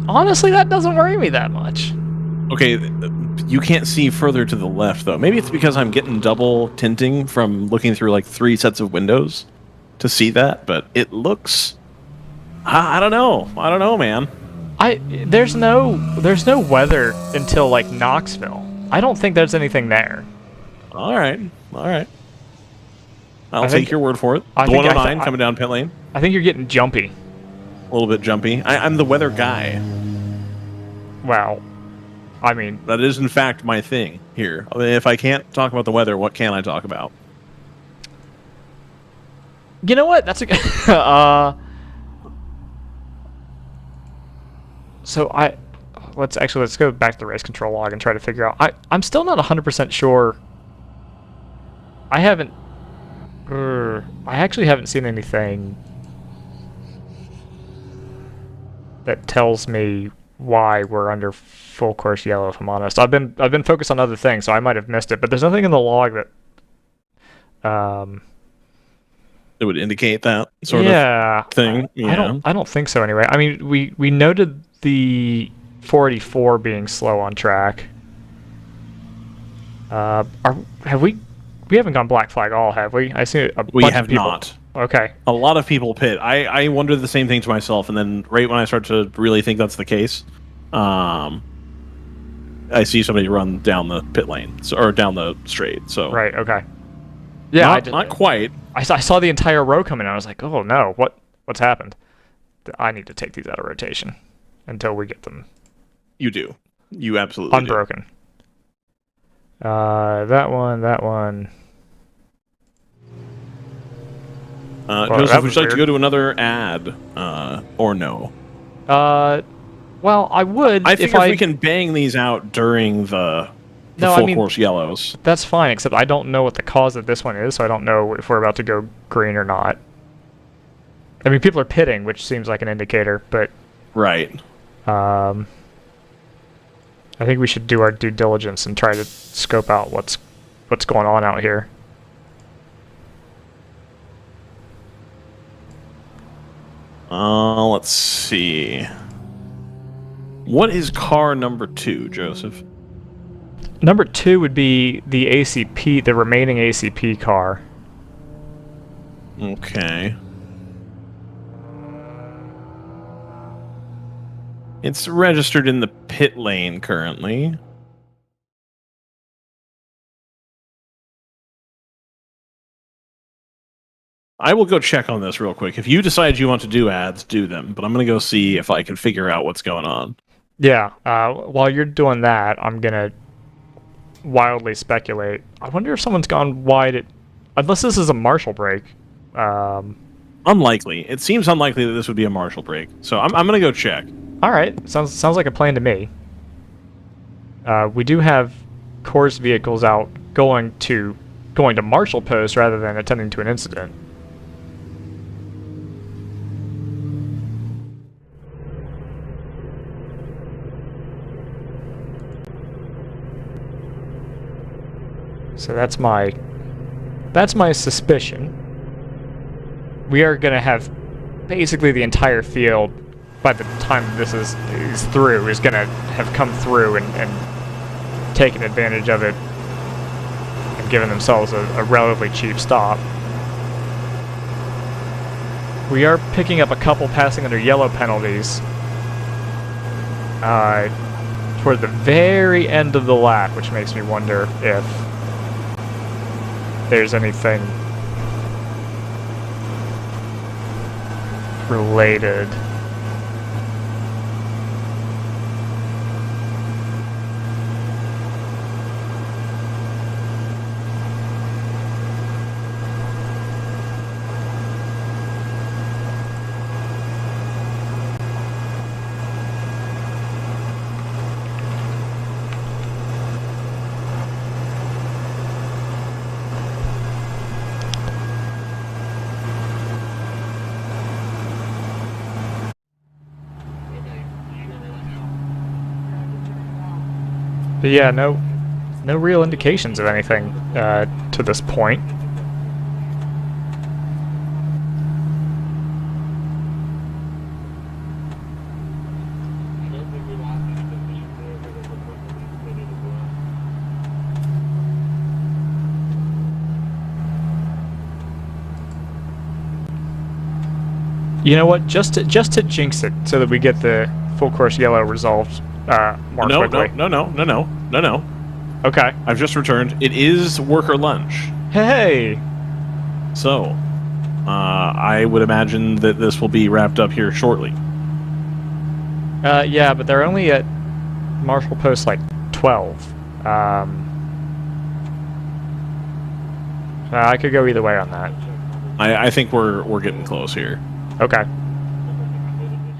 Honestly, that doesn't worry me that much.
Okay, you can't see further to the left, though. Maybe it's because I'm getting double tinting from looking through like 3 sets of windows to see that, but it looks... I don't know. I don't know, man.
There's no weather until like Knoxville. I don't think there's anything there.
All right. I'll take your word for it. The 109 coming down pit lane.
I think you're getting jumpy.
A little bit jumpy. I'm the weather guy.
Well, I mean,
that is in fact my thing here. I mean, if I can't talk about the weather, what can I talk about?
You know what? That's a So let's go back to the race control log and try to figure out. I'm still not 100% sure. I actually haven't seen anything that tells me why we're under full course yellow, if I'm honest. I've been focused on other things, so I might have missed it, but there's nothing in the log that
it would indicate that sort of thing. Yeah.
I don't think so anyway. I mean, we noted the 484 being slow on track. We haven't gone black flag all, have we? I see a
We
bunch
have
of people.
not.
Okay.
A lot of people pit. I wonder the same thing to myself, and then right when I start to really think that's the case, I see somebody run down the pit lane, or down the straight. So
Right. Okay. Yeah.
Not quite.
I saw the entire row coming, and I was like, oh no, what's happened? I need to take these out of rotation until we get them.
You do. You absolutely
unbroken. That one.
Joseph, would you like to go to another ad, or no?
Well, I would.
I think if we can bang these out during the full course yellows.
That's fine, except I don't know what the cause of this one is, so I don't know if we're about to go green or not. I mean, people are pitting, which seems like an indicator, but...
Right.
I think we should do our due diligence and try to scope out what's going on out here.
Let's see. What is car number 2, Joseph?
Number 2 would be the ACP, the remaining ACP car.
Okay. It's registered in the pit lane currently. I will go check on this real quick. If you decide you want to do ads, do them. But I'm going to go see if I can figure out what's going on.
Yeah. While you're doing that, I'm going to wildly speculate. I wonder if someone's gone wide unless this is a Marshall break.
Unlikely. It seems unlikely that this would be a Marshall break. So I'm going to go check.
All right. Sounds like a plan to me. We do have course vehicles out going to Marshall post rather than attending to an incident. So that's my suspicion. We are going to have basically the entire field, by the time this is through, is going to have come through and taken advantage of it and given themselves a relatively cheap stop. We are picking up a couple passing under yellow penalties toward the very end of the lap, which makes me wonder if there's anything related. But yeah, no real indications of anything to this point. You know what? Just to jinx it, so that we get the full course yellow resolved more quickly.
No.
Okay.
I've just returned. It is worker lunch.
Hey!
So, I would imagine that this will be wrapped up here shortly.
Yeah, but they're only at Marshall Post like 12. I could go either way on that.
I think we're getting close here.
Okay.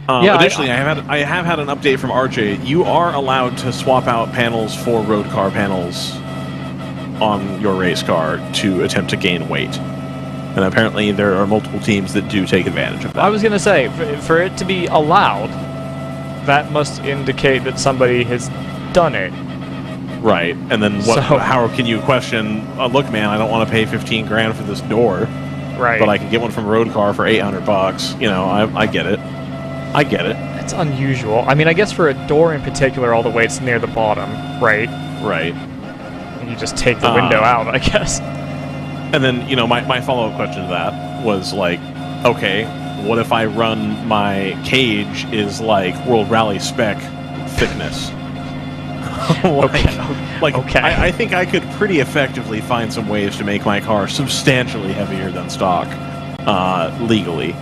Additionally, I have had an update from RJ. You are allowed to swap out panels for road car panels on your race car to attempt to gain weight. And apparently there are multiple teams that do take advantage of that.
I was going to say, for it to be allowed, that must indicate that somebody has done it.
Right, and then how can you question, look man, I don't want to pay 15 grand for this door,
right?
But I can get one from Road Car for $800. You know, I get it. I get it.
It's unusual. I mean, I guess for a door in particular, all the way it's near the bottom, right?
Right.
And you just take the window out, I guess.
And then, you know, my follow-up question to that was like, okay, what if I run my cage is like World Rally spec thickness? Okay. I think I could pretty effectively find some ways to make my car substantially heavier than stock, legally,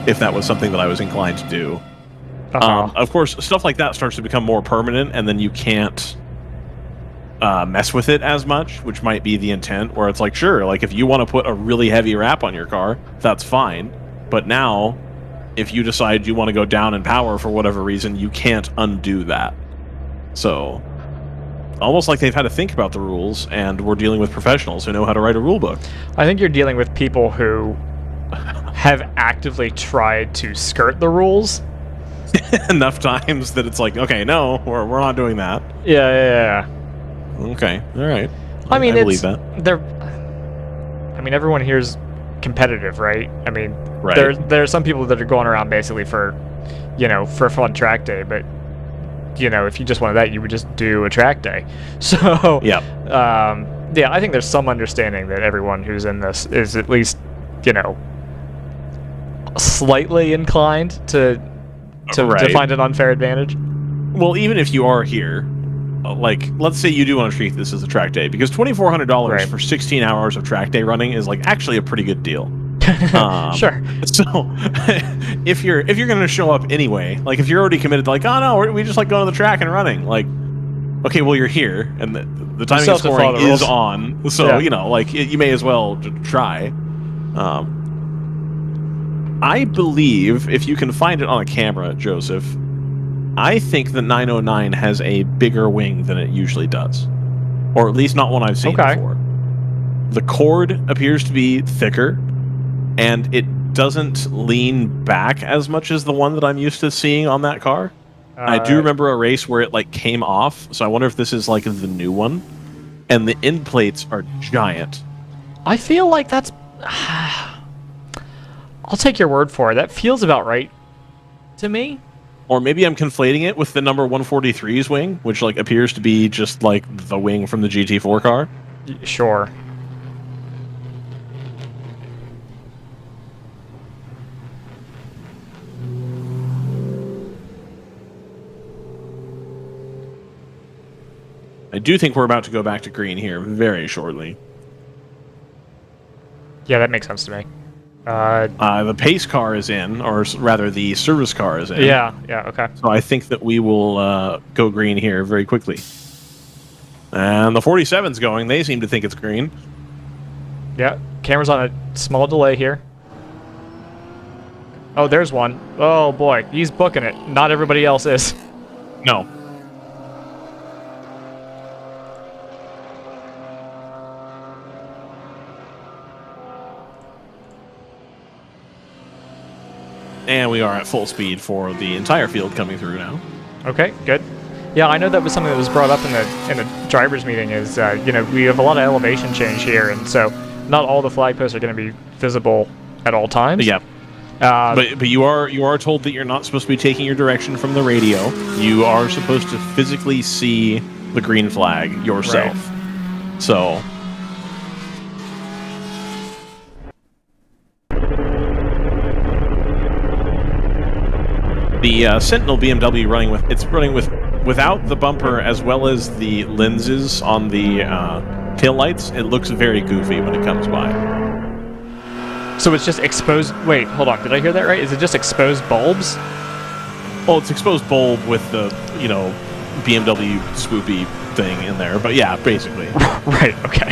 if that was something that I was inclined to do. Of course, stuff like that starts to become more permanent, and then you can't mess with it as much, which might be the intent, where it's like, sure, like if you want to put a really heavy wrap on your car, that's fine. But now, if you decide you want to go down in power for whatever reason, you can't undo that. So, almost like they've had to think about the rules, and we're dealing with professionals who know how to write a rule book.
I think you're dealing with people who have actively tried to skirt the rules
enough times that it's like, okay, no, we're not doing that.
Yeah.
Okay, all right.
I mean,
I believe that.
I mean, everyone here's competitive, right? I mean,
right.
There are some people that are going around basically for, you know, for a fun track day, but you know, if you just wanted that, you would just do a track day. So,
yeah,
I think there's some understanding that everyone who's in this is at least, you know, slightly inclined to find an unfair advantage.
Well, even if you are here, like, let's say you do want to treat this as a track day, because $2,400 for 16 hours of track day running is like actually a pretty good deal.
Sure.
So if you're going to show up anyway, like if you're already committed to like, oh no, we just like going to the track and running, like, okay, well you're here and the timing and scoring is on, so you know, like you may as well try. I believe if you can find it on a camera, Joseph, I think the 909 has a bigger wing than it usually does, or at least not one I've seen before. The cord appears to be thicker, and it doesn't lean back as much as the one that I'm used to seeing on that car. I do remember a race where it like came off, so I wonder if this is like the new one. And the end plates are giant.
I feel like that's... I'll take your word for it. That feels about right to me.
Or maybe I'm conflating it with the number 143's wing, which like appears to be just like the wing from the GT4 car.
Sure.
I do think we're about to go back to green here very shortly.
Yeah, that makes sense to me.
The pace car is in, or rather the service car is in.
Yeah, okay.
So I think that we will go green here very quickly. And the 47's going. They seem to think it's green.
Yeah, camera's on a small delay here. Oh, there's one. Oh boy, he's booking it. Not everybody else is.
No. And we are at full speed for the entire field coming through now.
Okay, good. Yeah, I know that was something that was brought up in the drivers' meeting. Is you know, we have a lot of elevation change here, and so not all the flag posts are going to be visible at all times.
Yeah. But you are told that you're not supposed to be taking your direction from the radio. You are supposed to physically see the green flag yourself. Right. So. The Sentinel BMW running without the bumper as well as the lenses on the taillights. It looks very goofy when it comes by.
So it's just exposed... Wait, hold on. Did I hear that right? Is it just exposed bulbs?
Well, it's exposed bulb with the, you know, BMW swoopy thing in there. But yeah, basically.
Right, okay.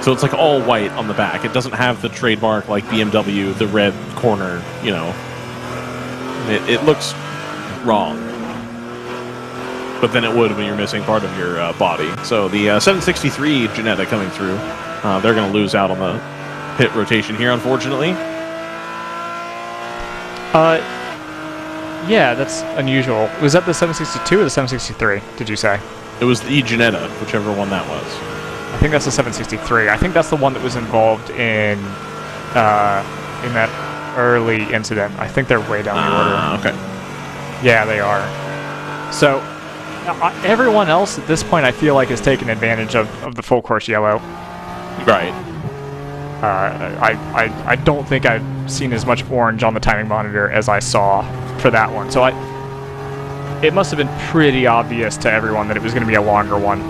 So it's like all white on the back. It doesn't have the trademark like BMW, the red corner, you know. It looks wrong. But then it would when you're missing part of your body. So the 763 Ginetta coming through, they're going to lose out on the pit rotation here, unfortunately.
Yeah, that's unusual. Was that the 762 or the 763, did you say?
It was the Janetta, whichever one that was.
I think that's the 763. I think that's the one that was involved in that early incident. I think they're way down the order.
Okay.
Yeah, they are. So, everyone else at this point I feel like has taken advantage of the full course yellow.
Right.
I don't think I've seen as much orange on the timing monitor as I saw for that one. So it must have been pretty obvious to everyone that it was going to be a longer one.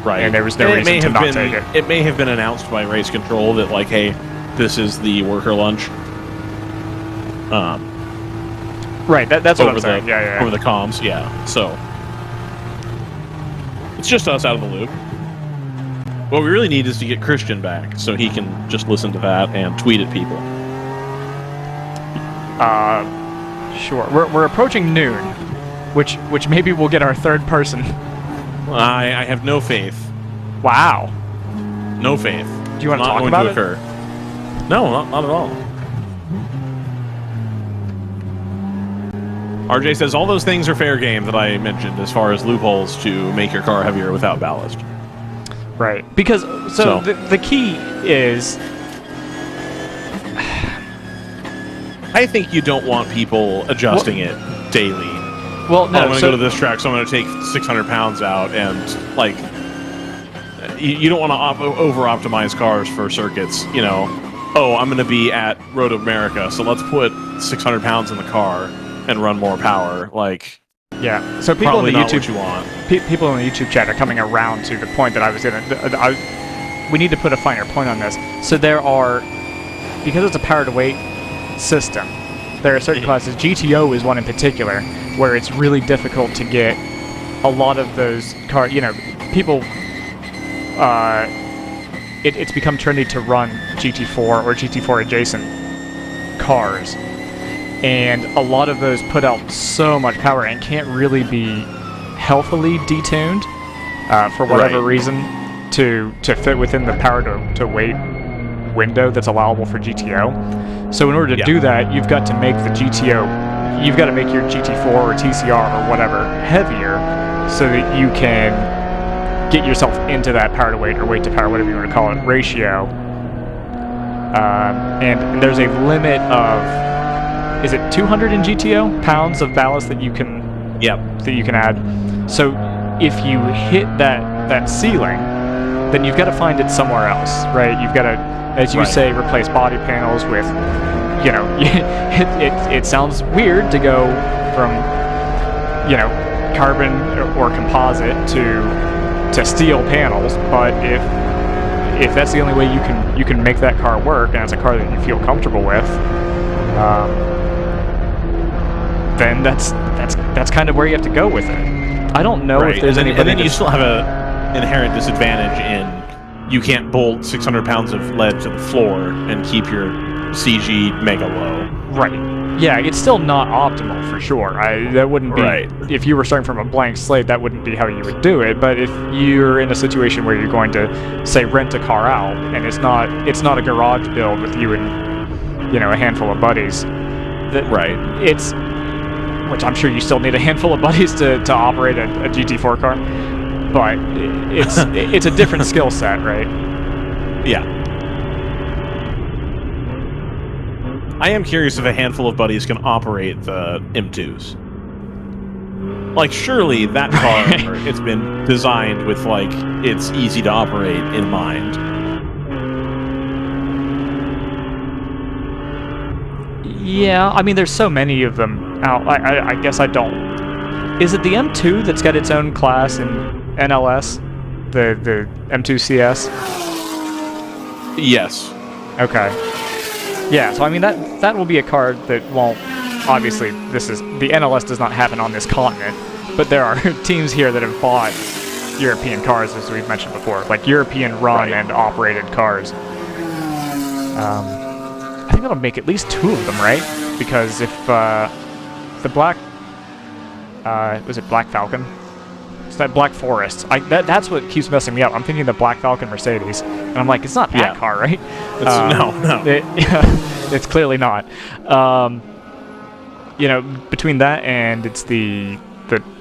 Right.
And there was no reason to not take it.
It may have been announced by race control that, like, hey, this is the worker lunch.
Right, that's what I'm saying. Yeah.
Over the comms, yeah. So it's just us out of the loop. What we really need is to get Christian back so he can just listen to that and tweet at people.
Sure. We're approaching noon, which maybe we'll get our third person.
I have no faith.
Wow.
No faith.
Do you want to talk about it?
No, not at all. RJ says all those things are fair game that I mentioned as far as loopholes to make your car heavier without ballast.
Right. Because, so. The key is...
I think you don't want people adjusting it daily.
Well, no.
I'm going to go to this track, so I'm going to take 600 pounds out, and, like, you don't want to over-optimize cars for circuits, you know. Oh, I'm going to be at Road America, so let's put 600 pounds in the car and run more power. Like,
yeah. So people in the
not
YouTube,
what you want.
People in the YouTube chat are coming around to the point that I was going to. We need to put a finer point on this. So there are, because it's a power-to-weight system, there are certain classes. GTO is one in particular where it's really difficult to get a lot of those cars. You know, people. It's become trendy to run GT4 or GT4 adjacent cars, and a lot of those put out so much power and can't really be healthily detuned for whatever reason to fit within the power to weight window that's allowable for GTO. So in order to do that, you've got to make the GTO, you've got to make your GT4 or TCR or whatever heavier so that you can get yourself into that power to weight or weight to power, whatever you want to call it, ratio. And there's a limit of, is it 200 in GTO pounds of ballast that you can that you can add. So if you hit that ceiling, then you've got to find it somewhere else, right? You've got to, as you say, replace body panels with, you know, it sounds weird to go from, you know, carbon or composite to steel panels, but if that's the only way you can make that car work, and it's a car that you feel comfortable with, then that's kind of where you have to go with it. I don't know if there's anybody.
And then you still have a inherent disadvantage in you can't bolt 600 pounds of lead to the floor and keep your CG mega low.
Right. Yeah, it's still not optimal for sure. That wouldn't be, if you were starting from a blank slate, that wouldn't be how you would do it. But if you're in a situation where you're going to, say, rent a car out, and it's not a garage build with you and, you know, a handful of buddies, it's, which I'm sure you still need a handful of buddies to operate a GT4 car, but it's a different skill set, right?
Yeah. I am curious if a handful of buddies can operate the M2s. Like, surely that car, it's been designed with, like, it's easy to operate in mind.
Yeah, I mean, there's so many of them out. I guess I don't. Is it the M2 that's got its own class in NLS? The M2 CS?
Yes.
Okay. Yeah, so I mean that will be a car that won't, obviously the NLS does not happen on this continent, but there are teams here that have bought European cars, as we've mentioned before, like European run and operated cars. I think that'll make at least 2 of them, right? Because if the black, was it Black Falcon? It's that Black Forest. That's what keeps messing me up. I'm thinking the Black Falcon Mercedes, and I'm like, it's not that car, right?
No.
It's clearly not. between that and it's the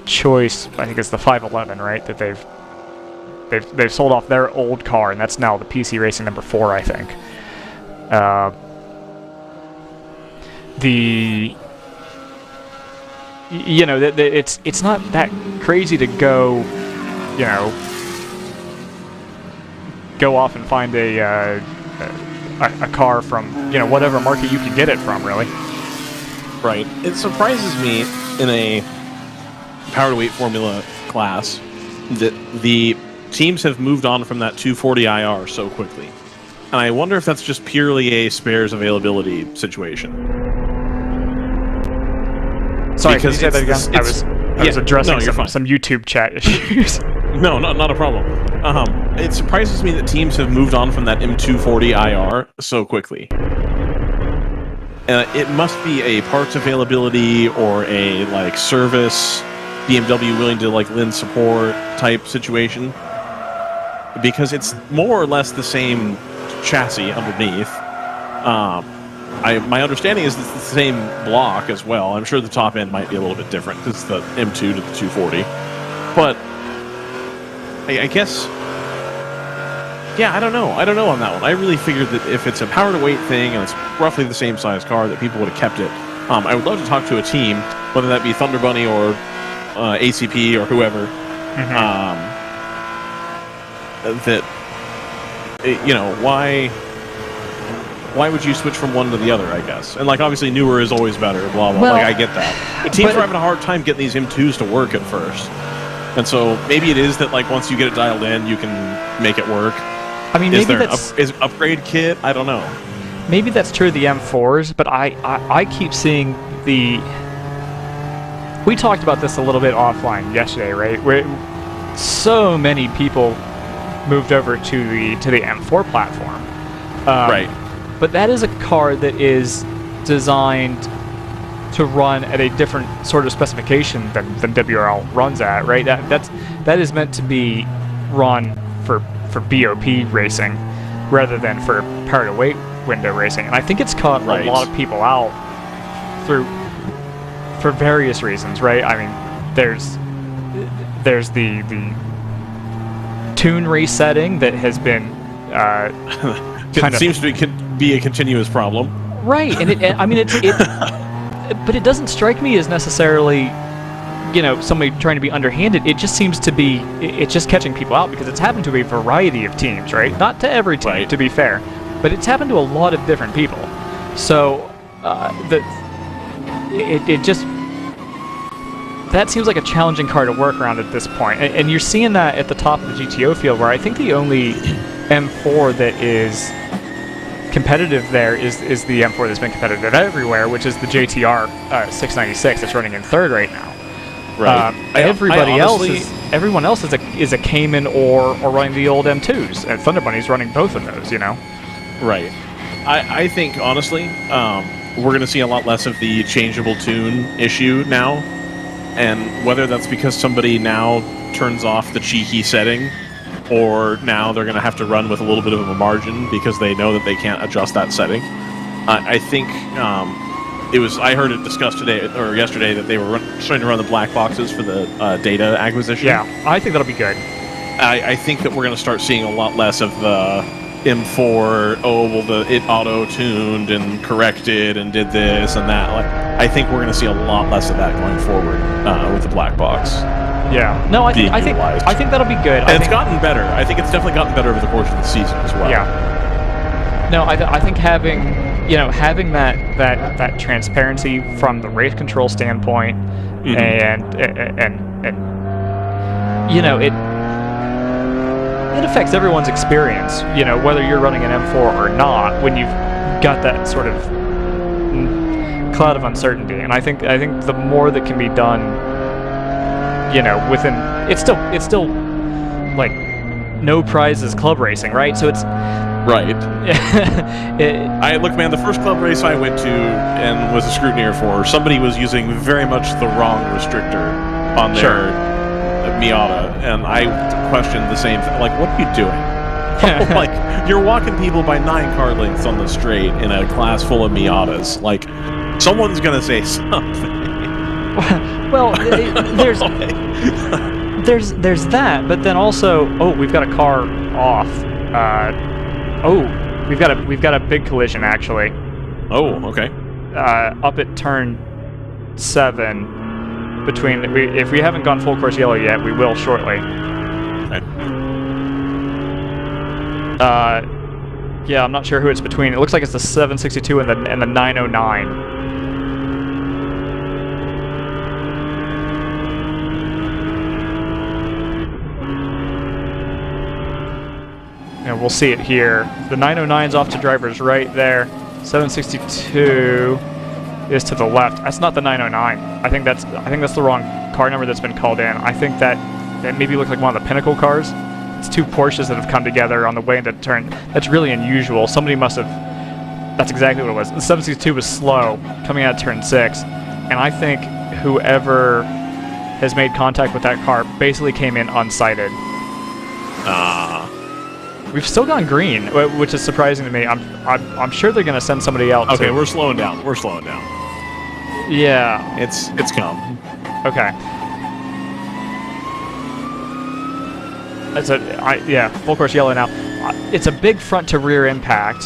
choice, I think it's the 511, right? That they've sold off their old car, and that's now the PC Racing number 4, I think. It's not that crazy to go, go off and find a car from whatever market you can get it from, really.
Right. It surprises me in a power to weight formula class that the teams have moved on from that 240 IR so quickly. And I wonder if that's just purely a spares availability situation.
Sorry, because can you say that again? I was addressing some YouTube chat issues.
No, not a problem. It surprises me that teams have moved on from that M240 IR so quickly. It must be a parts availability or a service, BMW willing to lend support type situation, because it's more or less the same chassis underneath. My understanding is it's the same block as well. I'm sure the top end might be a little bit different because it's the M2 to the 240, but I guess. Yeah, I don't know on that one. I really figured that if it's a power to weight thing and it's roughly the same size car, that people would have kept it. I would love to talk to a team, whether that be Thunder Bunny or ACP or whoever, that why would you switch from one to the other, I guess? And obviously newer is always better, blah blah.
Well,
I get that. Teams are having a hard time getting these M2s to work at first. And so maybe it is that once you get it dialed in, you can make it work.
I mean,
is
maybe
there
that's
is upgrade kit? I don't know.
Maybe that's true of the M4s, but I keep seeing the. We talked about this a little bit offline yesterday, right? Where so many people moved over to the M4 platform.
Right.
But that is a car that is designed to run at a different sort of specification than WRL runs at, right? That is meant to be run for BOP racing rather than for power to weight window racing, and I think it's caught a lot of people out for various reasons, right? I mean, there's the tune resetting that has been
it seems to be a continuous problem,
right? And but it doesn't strike me as necessarily, somebody trying to be underhanded. It just seems to be, it's just catching people out because it's happened to a variety of teams, right? Not to every team, to be fair, but it's happened to a lot of different people. So, that seems like a challenging car to work around at this point. And you're seeing that at the top of the GTO field, where I think the only M4 that is competitive there is the M4 that's been competitive everywhere, which is the JTR 696 that's running in third right now.
Right.
Everyone else is a Cayman or running the old M2s, and Thunder Bunny's running both of those.
Right. I think honestly, we're going to see a lot less of the changeable tune issue now, and whether that's because somebody now turns off the cheeky setting, or now they're going to have to run with a little bit of a margin because they know that they can't adjust that setting. I think I heard it discussed today or yesterday that they were starting to run the black boxes for the data acquisition.
Yeah, I think that'll be good.
I think that we're going to start seeing a lot less of the M4, it auto-tuned and corrected and did this and that. I think we're going to see a lot less of that going forward with the black box.
Yeah. No, I think that'll be good.
And it's gotten better. I think it's definitely gotten better over the course of the season as well.
Yeah. No, I think having that transparency from the race control standpoint, and it affects everyone's experience. Whether you're running an M4 or not, when you've got that sort of cloud of uncertainty. And I think the more that can be done. Within it's still like no prizes club racing, right? So it's
right. Look, man, the first club race I went to and was a scrutineer for, somebody was using very much the wrong restrictor on their Miata, and I questioned the same thing. What are you doing? You're walking people by 9 car lengths on the straight in a class full of Miatas. Someone's gonna say something.
Well, there's that, but then also, we've got a car off. We've got a big collision actually.
Oh, okay.
Up at turn 7. If we haven't gone full course yellow yet, we will shortly.
Okay.
Yeah, I'm not sure who it's between. It looks like it's the 762 and the 909. And we'll see it here. The 909's off to driver's right there. 762 is to the left. That's not the 909. I think that's the wrong car number that's been called in. I think that maybe looks like one of the Pinnacle cars. It's two Porsches that have come together on the way into turn. That's really unusual. Somebody must have. That's exactly what it was. The 762 was slow coming out of turn 6, and I think whoever has made contact with that car basically came in unsighted. We've still gone green, which is surprising to me. I'm sure they're gonna send somebody else.
Okay, we're slowing down. We're slowing down.
Yeah,
it's come.
Okay. Yeah, full course yellow now. It's a big front to rear impact.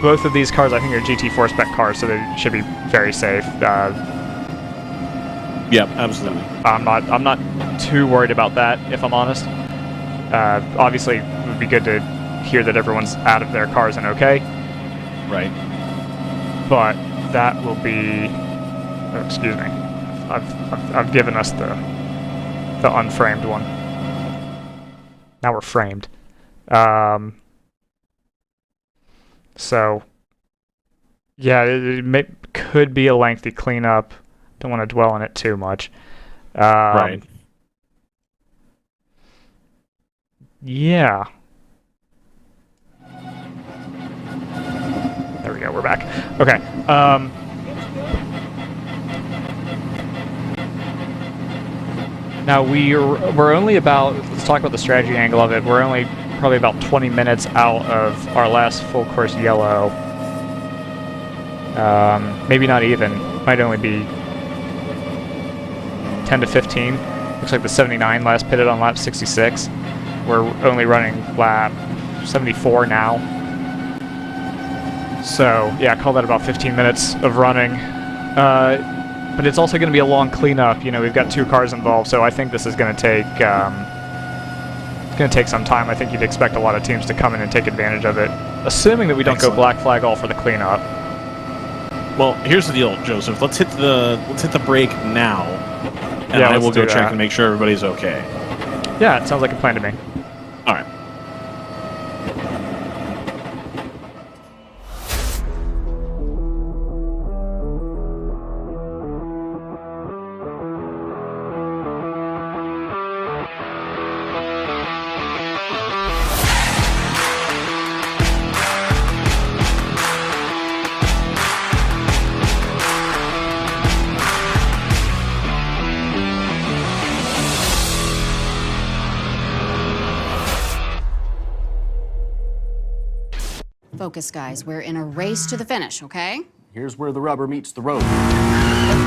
Both of these cars, I think, are GT4 spec cars, so they should be very safe.
Yep, absolutely.
I'm not too worried about that, if I'm honest. Obviously, it would be good to hear that everyone's out of their cars and okay.
Right.
But that will be. Oh, excuse me. I've given us the unframed one. Now we're framed. So, yeah, it could be a lengthy cleanup. Don't want to dwell on it too much.
Right.
Yeah. There we go, we're back. Okay. Now we're only about, let's talk about the strategy angle of it. We're only probably about 20 minutes out of our last full course yellow. Maybe not even. Might only be 10 to 15. Looks like the 79 last pitted on lap 66. We're only running lap 74 now. So yeah, call that about 15 minutes of running. But it's also going to be a long cleanup. You know, we've got 2 cars involved, so I think this is going to take some time. I think you'd expect a lot of teams to come in and take advantage of it, assuming that we don't go black flag all for the cleanup.
Well, here's the deal, Joseph. Let's hit the brake now, and
yeah,
I will go check
that.
and make sure everybody's okay.
Yeah, it sounds like a plan to me.
All right.
Focus, guys. We're in a race to the finish, okay?
Here's where the rubber meets the road.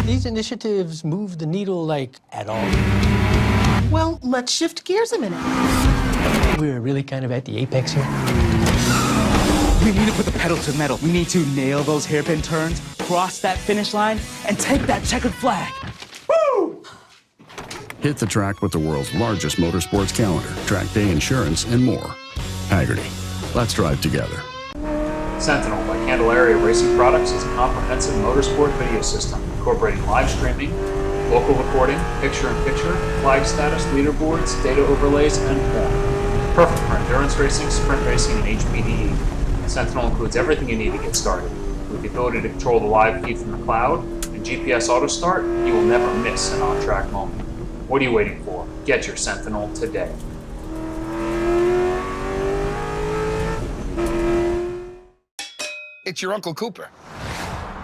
These initiatives move the needle, like, at all?
Well, let's shift gears a minute.
We're really kind of at the apex here.
We need to put the pedal to the metal. We need to nail those hairpin turns, cross that finish line, and take that checkered flag. Woo!
Hit the track with the world's largest motorsports calendar, track day insurance, and more. Hagerty. Let's drive together.
Sentinel by Candelaria Racing Products is a comprehensive motorsport video system incorporating live streaming, local recording, picture-in-picture, flag status, leaderboards, data overlays, and more. Perfect for endurance racing, sprint racing, and HPDE. Sentinel includes everything you need to get started. With the ability to control the live feed from the cloud and GPS auto start, you will never miss an on-track moment. What are you waiting for? Get your Sentinel today.
It's your Uncle Cooper.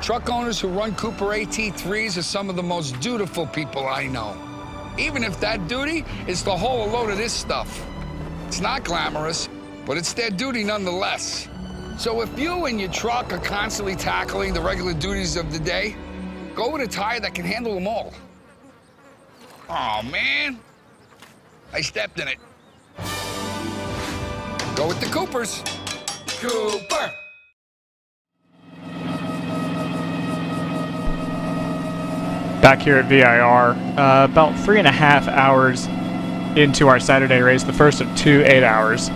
Truck owners who run Cooper AT3s are some of the most dutiful people I know. Even if that duty is to haul a load of this stuff. It's not glamorous, but it's their duty nonetheless. So if you and your truck are constantly tackling the regular duties of the day, go with a tire that can handle them all. Oh, man. I stepped in it. Go with the Coopers. Cooper.
Back here at VIR, about 3.5 hours into our Saturday race, the first of 2 8-hours.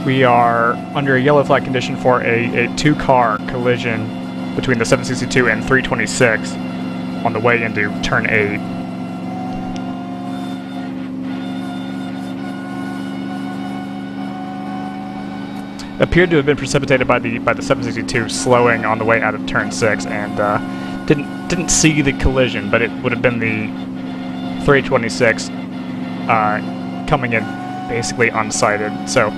We are under a yellow flag condition for a 2-car collision between the 762 and 326 on the way into turn 8. Appeared to have been precipitated by the 762 slowing on the way out of turn 6, and didn't see the collision, but it would have been the 326 coming in basically unsighted. So,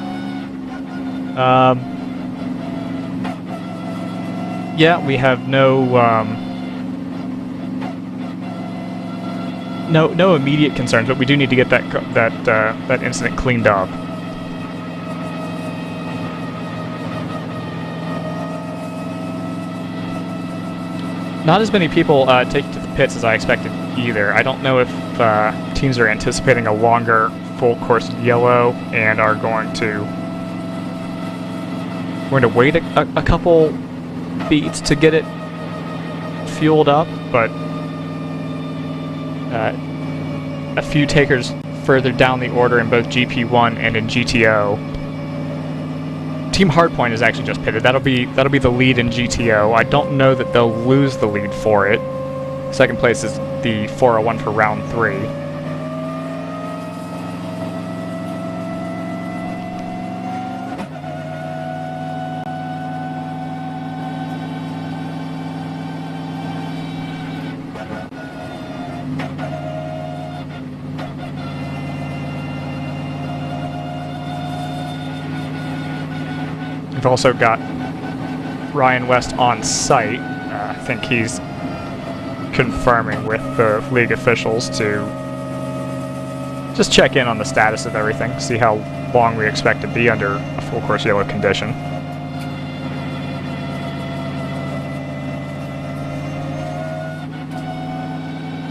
yeah, we have no immediate concerns, but we do need to get that incident cleaned up. Not as many people taking to the pits as I expected either. I don't know if teams are anticipating a longer full course yellow and are going to wait a couple beats to get it fueled up, but a few takers further down the order in both GP1 and in GTO. Team Hardpoint is actually just pitted. That'll be the lead in GTO. I don't know that they'll lose the lead for it. Second place is the 401 for round 3. We've also got Ryan West on site. I think he's confirming with the league officials to just check in on the status of everything, see how long we expect to be under a full course yellow condition.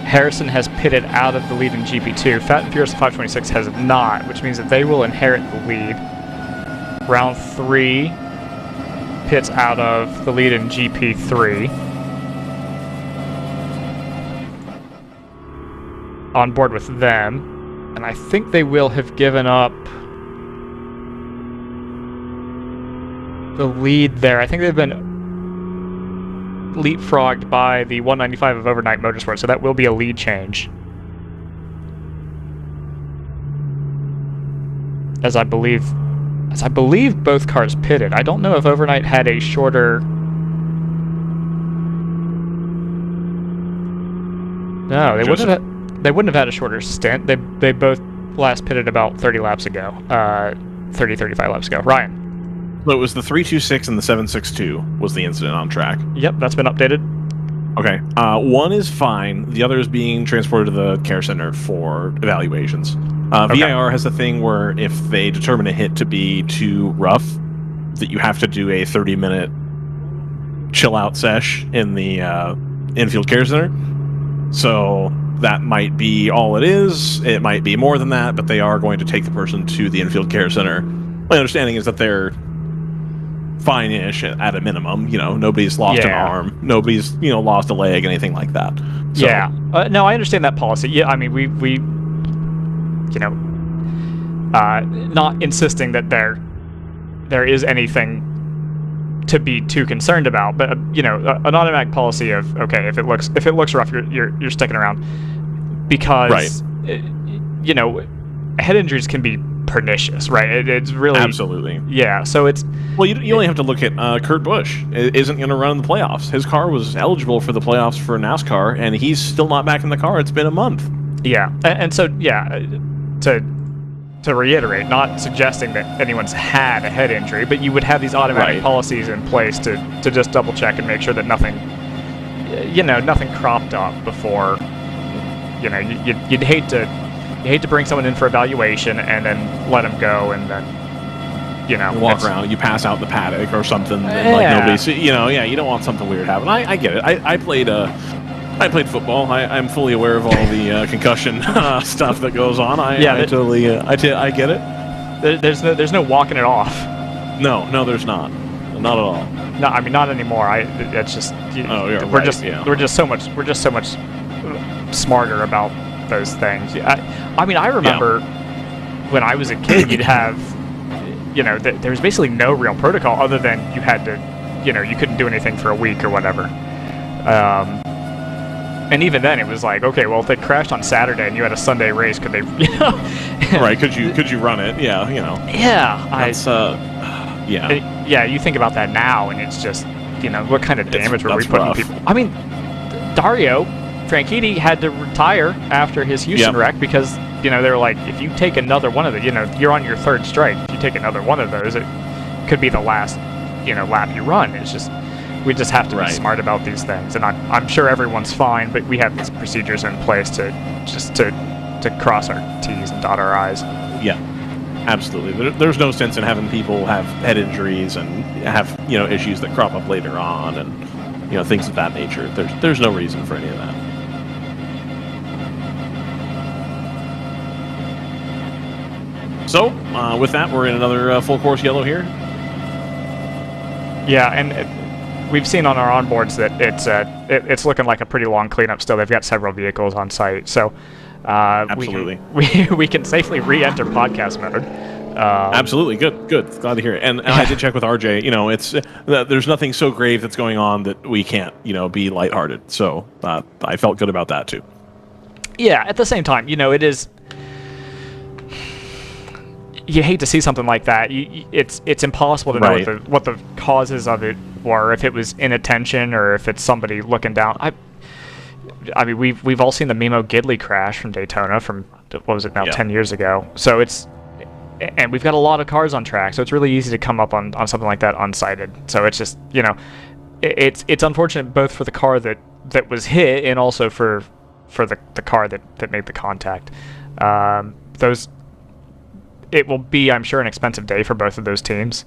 Harrison has pitted out of the lead in GP2. Fat and Furious 526 has not, which means that they will inherit the lead. Round 3 pits out of the lead in GP3. On board with them, and I think they will have given up the lead there. I think they've been leapfrogged by the 195 of Overnight Motorsport, so that will be a lead change. As I believe both cars pitted. I don't know if Overnight had a shorter... No, they wouldn't have had a shorter stint. They both last pitted about 30 laps ago. 35 laps ago. Ryan.
So it was the 326 and the 762 was the incident on track.
Yep, that's been updated.
Okay. One is fine. The other is being transported to the care center for evaluations.
Okay.
VIR has a thing where if they determine a hit to be too rough, that you have to do a 30-minute chill-out sesh in the infield care center. So that might be all it is. It might be more than that, but they are going to take the person to the infield care center. My understanding is that they're fine-ish at a minimum. You know, nobody's lost an arm, nobody's lost a leg, anything like that. So,
yeah. No, I understand that policy. Yeah, I mean we not insisting that there is anything to be too concerned about, but an automatic policy of okay, if it looks rough, you're sticking around, because head injuries can be pernicious, right? It's really
absolutely,
yeah. So it's
you only have to look at Kurt Busch isn't going to run in the playoffs. His car was eligible for the playoffs for NASCAR, and he's still not back in the car. It's been a month.
Yeah, and so to reiterate, not suggesting that anyone's had a head injury, but you would have these automatic policies in place to just double check and make sure that nothing cropped up before. You'd hate to bring someone in for evaluation and then let them go, and then you know,
walk around, you pass out in the paddock or something, and like nobody see, you know, you don't want something weird happening. I get it. I played football. I'm fully aware of all the concussion stuff that goes on. I totally get it.
There's no walking it off.
No, there's not. Not at all.
No, I mean not anymore. It's just we're just so much smarter about those things. I mean I remember when I was a kid, you'd have, you know, there was basically no real protocol other than you had to, you know, you couldn't do anything for a week or whatever. And even then, it was like, okay, well, if they crashed on Saturday and you had a Sunday race, could they, you know?
Right? Could you run it? Yeah, you know.
Yeah,
that's
yeah. You think about that now, and it's just, you know, what kind of damage were we putting on people? I mean, Dario Franchitti had to retire after his Houston wreck because, you know, they were like, if you take another one of the, you know, you're on your third strike. If you take another one of those, it could be the last, you know, lap you run. It's just. We just have to be smart about these things, and I'm sure everyone's fine, but we have these procedures in place to cross our T's and dot our I's.
Yeah, absolutely. There's no sense in having people have head injuries and have, you know, issues that crop up later on, and, you know, things of that nature. There's no reason for any of that. So with that, we're in another full course yellow here.
Yeah, and. We've seen on our onboards that it's looking like a pretty long cleanup still. They've got several vehicles on site, so
absolutely
we can safely re-enter podcast mode.
Absolutely, good. Glad to hear it. And I did check with RJ. You know, it's there's nothing so grave that's going on that we can't, you know, be lighthearted. So I felt good about that too.
Yeah. At the same time, you know, it is. You hate to see something like that. It's impossible to know what the causes of it were, if it was inattention or if it's somebody looking down. I mean, we've all seen the Mimo Gidley crash from Daytona from, what was it now, 10 years ago. So and we've got a lot of cars on track, so it's really easy to come up on something like that unsighted. So it's just, you know, it's unfortunate both for the car that was hit and also for the car that made the contact. It will be, I'm sure, an expensive day for both of those teams.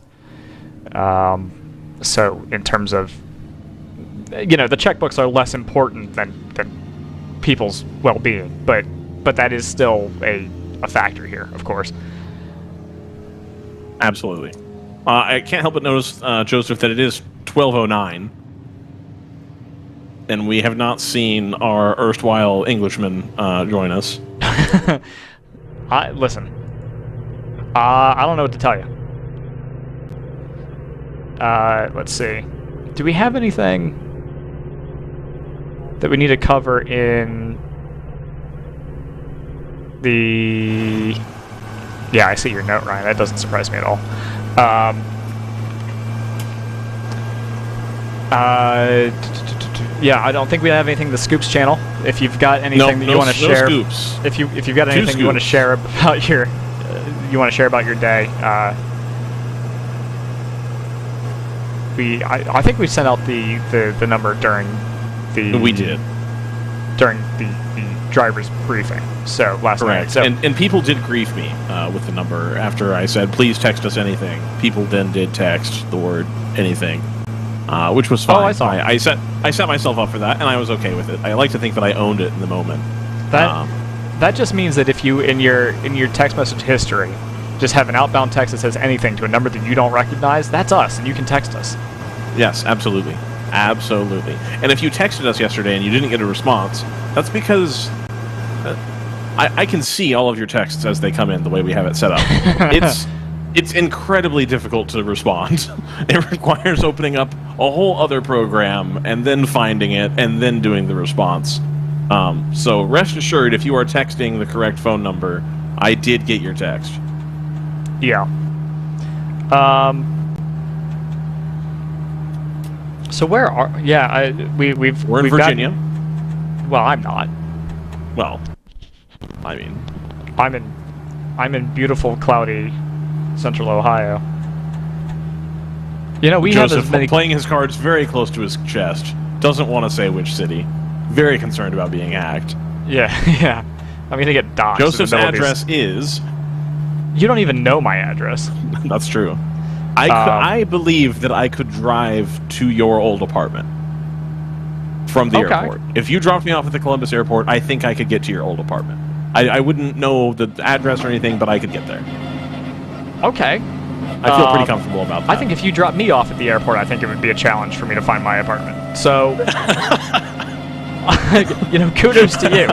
So in terms of, you know, the checkbooks are less important than people's well-being, but that is still a factor here, of course.
Absolutely. I can't help but notice, Joseph, that it is 12:09, and we have not seen our erstwhile Englishman join us.
Listen. I don't know what to tell you. Let's see. Do we have anything that we need to cover in the... Yeah, I see your note, Ryan. That doesn't surprise me at all. Yeah, I don't think we have anything in the Scoops channel. If you've got anything that you want to share...
Scoops.
If you've got anything you want to share about your... your day. I think we sent out the number during the...
We did.
During the driver's briefing, so last night. So,
and people did grief me with the number after I said, please text us anything. People then did text the word anything, which was fine.
Oh, I saw it.
I set myself up for that, and I was okay with it. I like to think that I owned it in the moment.
That just means that if you, in your text message history, just have an outbound text that says anything to a number that you don't recognize, that's us, and you can text us.
Yes, absolutely. Absolutely. And if you texted us yesterday and you didn't get a response, that's because I can see all of your texts as they come in the way we have it set up. It's incredibly difficult to respond. It requires opening up a whole other program and then finding it and then doing the response. So rest assured, if you are texting the correct phone number, I did get your text.
Yeah. So where are... Yeah, we're in
Virginia.
Well, I'm not.
Well, I mean...
I'm in beautiful, cloudy Central Ohio. You know, we
Joseph,
have as many...
playing his cards very close to his chest. Doesn't want to say which city. Very concerned about being hacked.
Yeah, yeah. I'm going to get doxxed.
Joseph's address is...
You don't even know my address.
That's true. I believe that I could drive to your old apartment from the airport. If you dropped me off at the Columbus airport, I think I could get to your old apartment. I wouldn't know the address or anything, but I could get there.
Okay.
I feel pretty comfortable about that.
I think if you dropped me off at the airport, I think it would be a challenge for me to find my apartment. So, kudos to you.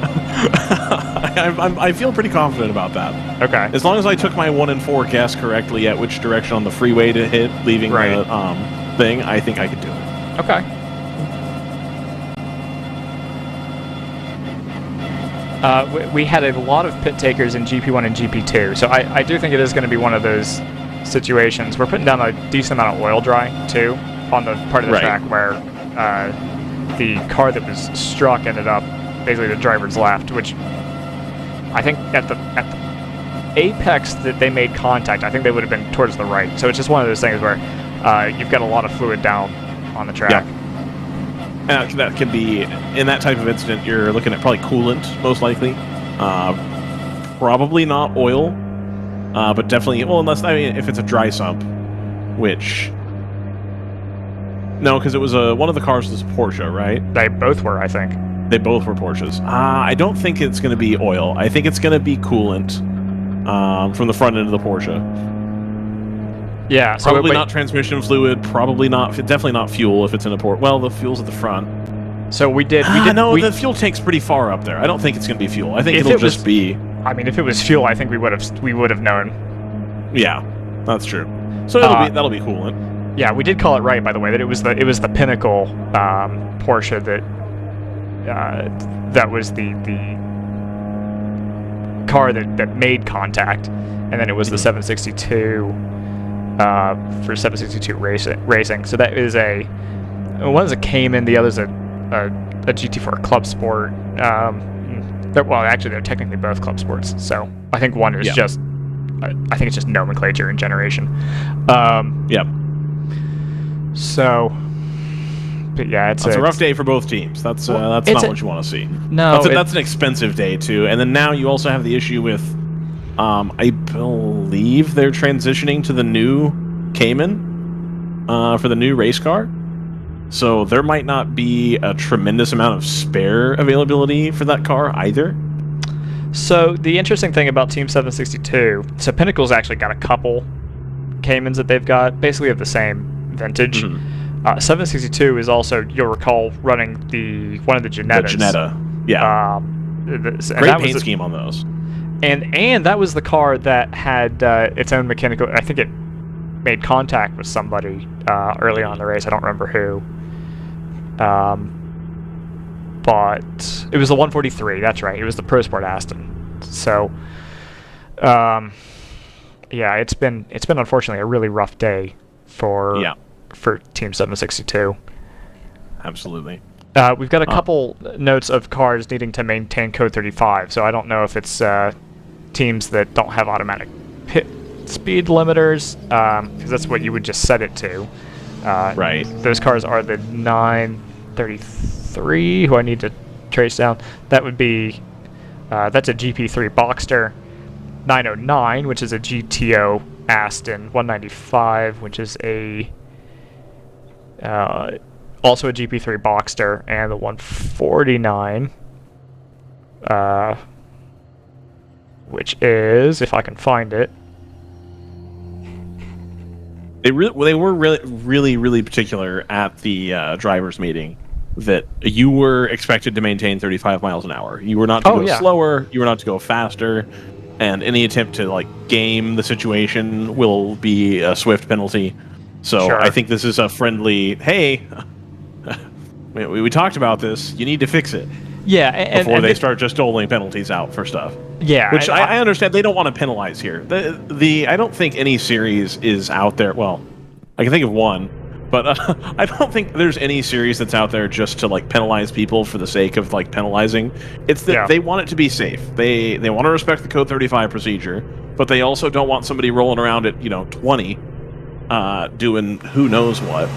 I feel pretty confident about that.
Okay.
As long as I took my 1 and 4 guess correctly at which direction on the freeway to hit, leaving the thing, I think I could do it.
Okay. We had a lot of pit takers in GP1 and GP2, so I do think it is going to be one of those situations. We're putting down a decent amount of oil dry, too, on the part of the track where the car that was struck ended up basically the driver's left, which I think at the apex that they made contact, I think they would have been towards the right. So it's just one of those things where you've got a lot of fluid down on the track.
Yeah. That could be, in that type of incident, you're looking at probably coolant, most likely. Probably not oil, but definitely, well, unless, I mean, if it's a dry sump, which... No, because it was one of the cars was Porsche, right?
They both were, I think.
They both were Porsches. I don't think it's going to be oil. I think it's going to be coolant from the front end of the Porsche.
Yeah, so
probably not transmission fluid. Probably not. Definitely not fuel if it's in a port. Well, the fuel's at the front.
So we did.
No, the fuel tank's pretty far up there. I don't think it's going to be fuel. I think it'll just be.
I mean, if it was fuel, I think we would have known.
Yeah, that's true. So that'll be coolant.
Yeah, we did call it right, by the way. That it was the Pinnacle Porsche that was the car that made contact, and then it was the 762. For 762 racing. So that is one is a Cayman, the other's a GT4 Club Sport. Well, actually, they're technically both Club Sports. So I think one is just, I think it's just nomenclature and generation.
Yep.
So, but yeah, it's
a rough day for both teams. That's not what you want to see.
No,
that's an expensive day too. And then now you also have the issue with. I believe they're transitioning to the new Cayman for the new race car. So there might not be a tremendous amount of spare availability for that car either.
So the interesting thing about Team 762, so Pinnacle's actually got a couple Caymans that they've got, basically of the same vintage. 762 is also, you'll recall, running one of the Ginettas.
The Ginetta, yeah. Great paint scheme on those.
And that was the car that had its own mechanical. I think it made contact with somebody early on in the race. I don't remember who. But it was the 143. That's right. It was the Pro Sport Aston. So, yeah, it's been unfortunately a really rough day for Team 762.
Absolutely.
We've got a couple notes of cars needing to maintain code 35. So I don't know if it's teams that don't have automatic pit speed limiters, because that's what you would just set it to.
Right.
Those cars are the 933, who I need to trace down. That would be, that's a GP3 Boxster. 909, which is a GTO Aston. 195, which is also a GP3 Boxster, and the 149, which is, if I can find it.
They were really particular at the drivers' meeting that you were expected to maintain 35 miles an hour. You were not to go slower. You were not to go faster. And any attempt to game the situation will be a swift penalty. So I think this is a friendly, hey, we talked about this. You need to fix it.
Yeah,
before they start just doling penalties out for stuff.
Yeah,
which I understand they don't want to penalize here. I don't think any series is out there. Well, I can think of one, but I don't think there's any series that's out there just to penalize people for the sake of penalizing. It's that they want it to be safe. They want to respect the Code 35 procedure, but they also don't want somebody rolling around at 20, doing who knows what.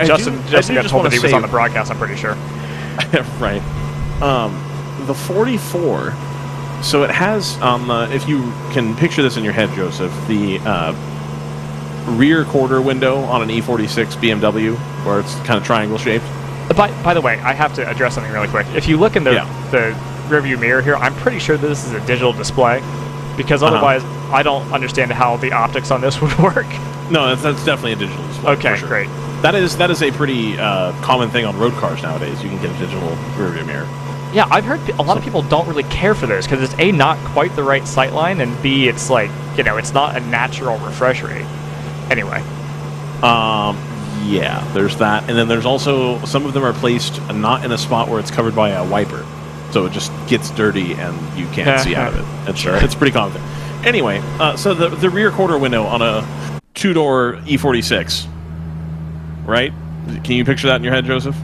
Justin got told that he was on the broadcast, I'm pretty sure.
Right. The 44 So it has, if you can picture this in your head, Joseph, the rear quarter window on an E46 BMW, where it's kind of triangle shaped.
By the way, I have to address something really quick. If you look in the rearview mirror here, I'm pretty sure this is a digital display, because otherwise I don't understand how the optics on this would work.
No, that's definitely a digital display.
Okay,
sure.
great.
That is a pretty common thing on road cars nowadays. You can get a digital rearview mirror.
Yeah, I've heard a lot of people don't really care for this because it's A, not quite the right sightline, and B, it's like, it's not a natural refresh rate. Anyway.
Yeah, there's that. And then there's also, some of them are placed not in a spot where it's covered by a wiper. So it just gets dirty and you can't see out of it. It's pretty common. Anyway, so the rear quarter window on a two-door E46, right? Can you picture that in your head, Joseph?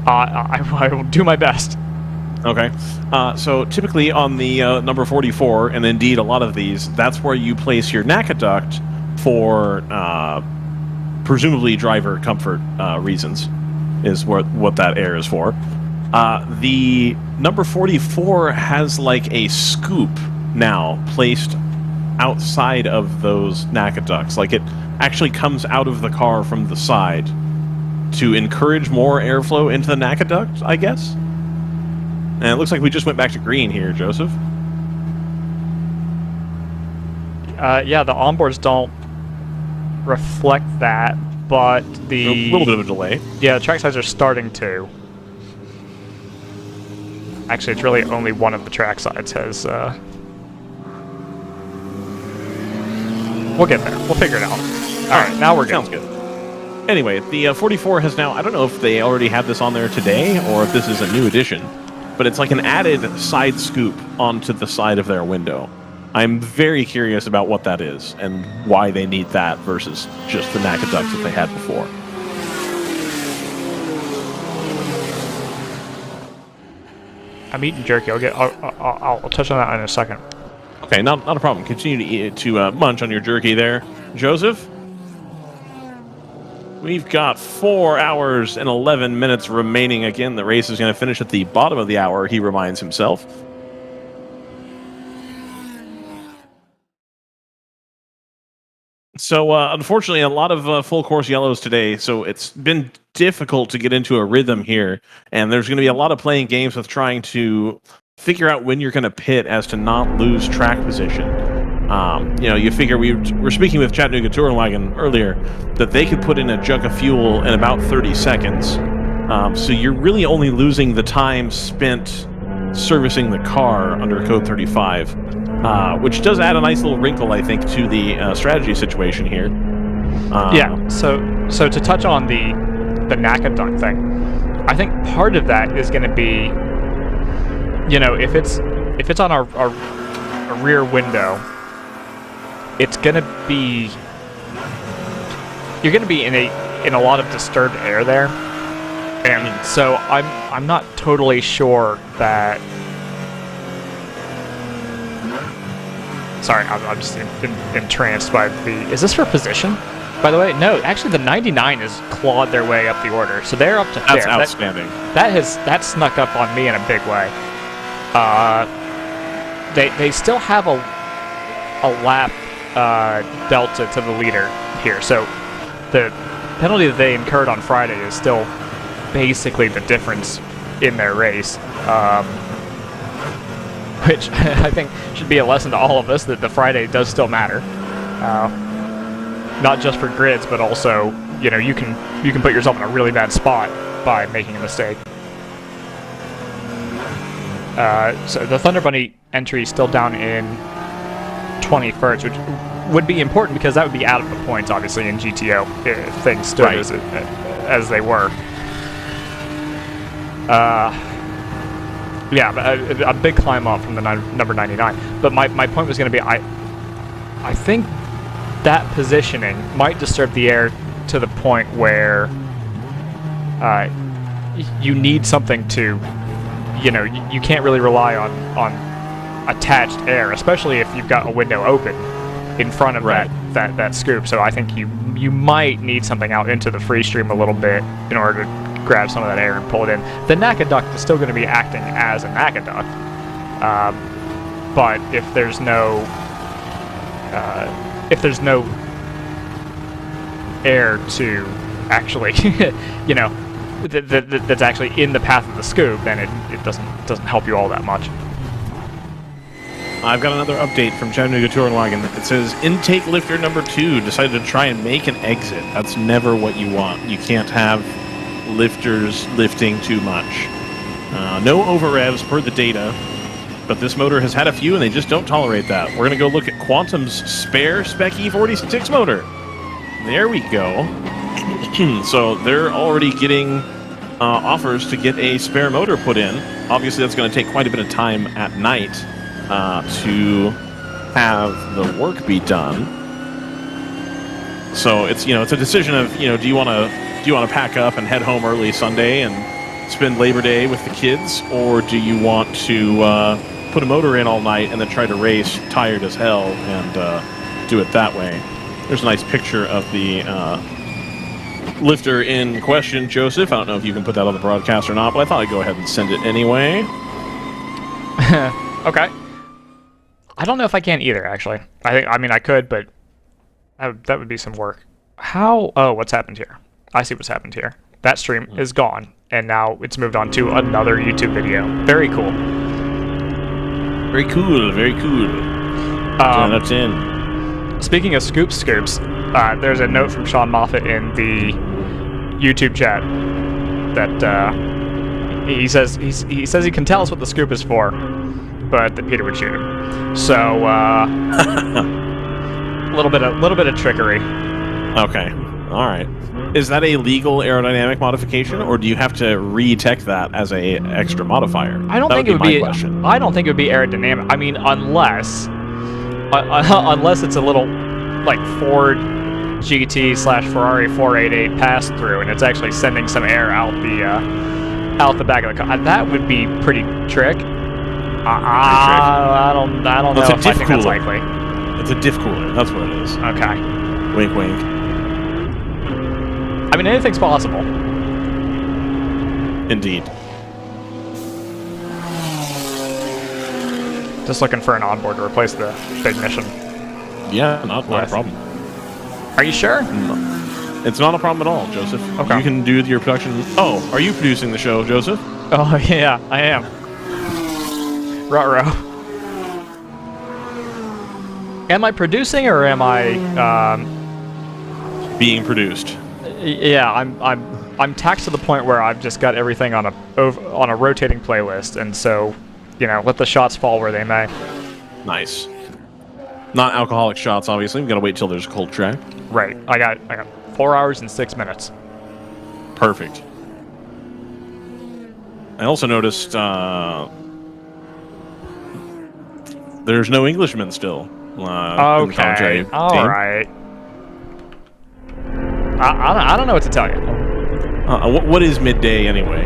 I will do my best.
Okay. So typically on the number 44, and indeed a lot of these, that's where you place your NACA duct for presumably driver comfort reasons, is what that air is for. The number 44 has like a scoop now placed outside of those NACA ducts. Like it actually comes out of the car from the side to encourage more airflow into the NACA duct, I guess. And it looks like we just went back to green here, Joseph.
Yeah, the onboards don't reflect that, but
a little bit of a delay.
Yeah, the tracksides are starting to. Actually, it's really only one of the tracksides has. We'll get there. We'll figure it out. All right, now we're good.
Sounds good. Anyway, the 44 has now, I don't know if they already had this on there today or if this is a new addition, but it's like an added side scoop onto the side of their window. I'm very curious about what that is and why they need that versus just the NACA ducts that they had before.
I'm eating jerky. I'll touch on that in a second.
Okay, not a problem. Continue to munch on your jerky there, Joseph. We've got 4 hours and 11 minutes remaining. Again, the race is going to finish at the bottom of the hour, he reminds himself. So, unfortunately, a lot of full course yellows today, so it's been difficult to get into a rhythm here, and there's going to be a lot of playing games with trying to figure out when you're going to pit as to not lose track position. You figure we were speaking with Chattanooga Touring Wagon earlier that they could put in a jug of fuel in about 30 seconds. So you're really only losing the time spent servicing the car under Code 35, which does add a nice little wrinkle, I think, to the strategy situation here.
Yeah. So to touch on the NACA duct thing, I think part of that is going to be, if it's on a rear window, it's gonna be, you're gonna be in a lot of disturbed air there, and so I'm not totally sure that. Sorry, I'm just entranced by the. Is this for position? By the way, no. Actually, the 99 has clawed their way up the order, so they're up to.
That's outstanding.
That snuck up on me in a big way. They still have a lap delta to the leader here, so the penalty that they incurred on Friday is still basically the difference in their race, which I think should be a lesson to all of us that the Friday does still matter, not just for grids, but also you can put yourself in a really bad spot by making a mistake. So the Thunder Bunny entry is still down in 21st, which would be important because that would be out of the points, obviously, in GTO if things stood as they were. Yeah, a big climb up from the number 99. But my point was going to be, I think that positioning might disturb the air to the point where you need something to, you can't really rely on attached air, especially if you've got a window open in front of that scoop. So I think you might need something out into the free stream a little bit in order to grab some of that air and pull it in. The NACA duct is still going to be acting as a NACA duct, but if there's no air to actually, you know, that's actually in the path of the scoop, then it doesn't help you all that much.
I've got another update from Chattanooga Touring Wagon. It says intake lifter number 2 decided to try and make an exit. That's never what you want. You can't have lifters lifting too much. No over revs per the data, but this motor has had a few and they just don't tolerate that. We're going to go look at Quantum's spare Spec E46 motor. There we go. So they're already getting offers to get a spare motor put in. Obviously that's going to take quite a bit of time at night to have the work be done. So it's, you know, it's a decision of, you know, do you want to pack up and head home early Sunday and spend Labor Day with the kids, or do you want to put a motor in all night and then try to race tired as hell and do it that way? There's a nice picture of the lifter in question, Joseph. I don't know if you can put that on the broadcast or not, but I thought I'd go ahead and send it anyway.
Okay. I don't know if I can either, actually. I mean, I could, but that would be some work. How? Oh, what's happened here? I see what's happened here. That stream is gone, and now it's moved on to another YouTube video. Very cool.
Very cool, very cool. That's in.
Speaking of scoops, there's a note from Sean Moffat in the YouTube chat that he says he can tell us what the scoop is for, but that Peter would shoot him. So a little bit of trickery.
Okay, all right. Is that a legal aerodynamic modification, or do you have to re-tech that as a extra modifier?
I don't think it would be. I don't think it would be aerodynamic. I mean, unless it's a little like Ford GT/Ferrari 488 pass through, and it's actually sending some air out the back of the car. That would be pretty trick. I don't know if I think that's likely.
It's a diff cooler. That's what it is.
Okay.
Wink, wink.
I mean, anything's possible.
Indeed.
Just looking for an onboard to replace the big mission.
Yeah, not a problem.
Are you sure?
No. It's not a problem at all, Joseph.
Okay.
You can do your production. Oh, are you producing the show, Joseph?
Oh, yeah, I am. Ruh-roh. Am I producing, or am I
being produced?
Yeah, I'm taxed to the point where I've just got everything on a rotating playlist, and so, you know, let the shots fall where they may.
Nice. Not alcoholic shots, obviously. We've got to wait till there's a cold track.
Right. I got 4 hours and 6 minutes.
Perfect. I also noticed there's no Englishman still. In the commentary team.
All right. I don't know what to tell you.
What is midday anyway?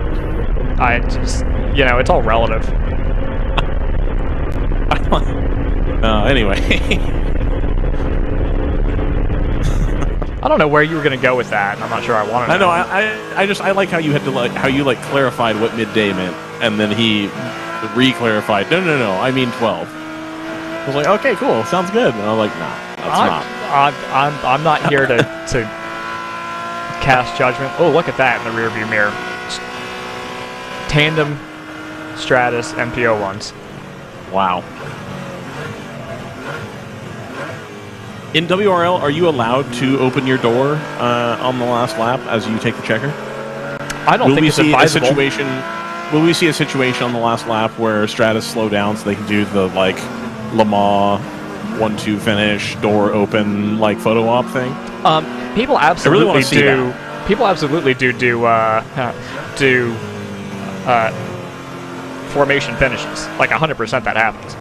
I just, you know, it's all relative.
Anyway.
I don't know where you were gonna go with that, and I'm not sure I want to know.
I know. I like how you had to how you clarified what midday meant, and then he re-clarified. No. I mean 12. I was like, okay, cool, sounds good. And I'm like, nah, that's not.
I'm not here to cast judgment. Oh, look at that in the rearview mirror. Tandem Stratus MPO ones.
Wow. In WRL, are you allowed to open your door on the last lap as you take the checker?
I don't think it's advisable.
Will we see a situation on the last lap where Stratus slow down so they can do the like Le Mans 1-2 finish, door open like photo op thing?
People absolutely
really do.
That. People absolutely do formation finishes. Like 100% that happens.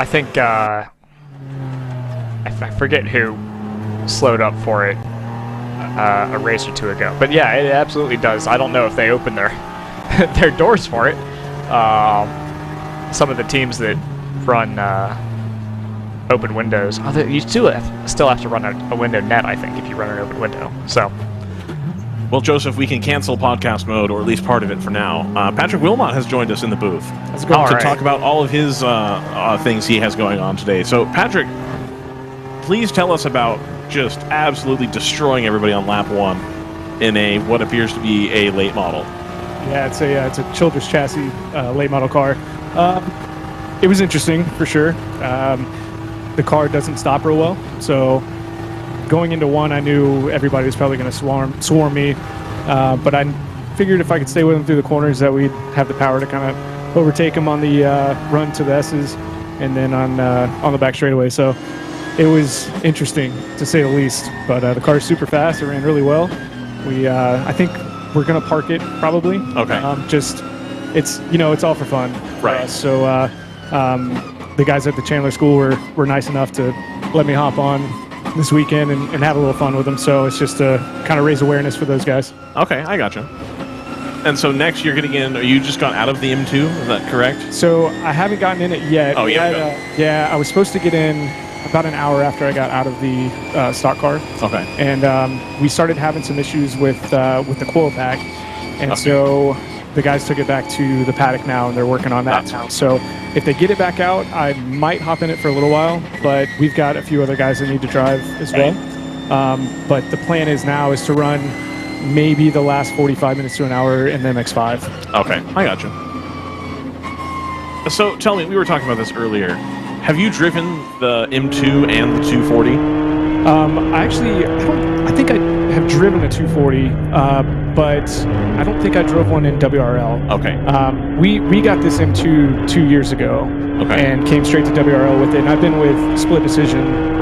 I think I forget who slowed up for it a race or two ago, but yeah, it absolutely does. I don't know if they open their their doors for it. Some of the teams that run open windows, you still have to run a window net, I think, if you run an open window. So
Well, Joseph, we can cancel podcast mode, or at least part of it for now. Patrick Wilmot has joined us in the booth to talk about all of his things he has going on today. So, Patrick, please tell us about just absolutely destroying everybody on lap 1 in a what appears to be a late model.
Yeah, it's a Childress chassis late model car. It was interesting for sure. The car doesn't stop real well, so going into 1, I knew everybody was probably going to swarm me, but I figured if I could stay with them through the corners that we'd have the power to kind of overtake them on the run to the S's and then on the back straightaway. So it was interesting to say the least, but the car's super fast. It ran really well. I think we're going to park it probably.
Okay.
It's all for fun.
Right.
So the guys at the Chandler School were nice enough to let me hop on this weekend and have a little fun with them. So it's just to kind of raise awareness for those guys.
Okay, I gotcha. And so next you're getting in, you just got out of the M2, is that correct?
So I haven't gotten in it yet.
Oh, yeah.
Yeah, I was supposed to get in about an hour after I got out of the stock car.
Okay.
And we started having some issues with the coil pack. And so the guys took it back to the paddock now, and they're working on that now. So if they get it back out, I might hop in it for a little while, but we've got a few other guys that need to drive as well. But the plan is to run maybe the last 45 minutes to an hour in the MX-5.
Okay, I gotcha. So tell me, we were talking about this earlier. Have you driven the M2 and the 240?
I think I have driven a 240, but I don't think I drove one in WRL.
Okay.
We got this M2 2 years ago, and came straight to WRL with it. And I've been with Split Decision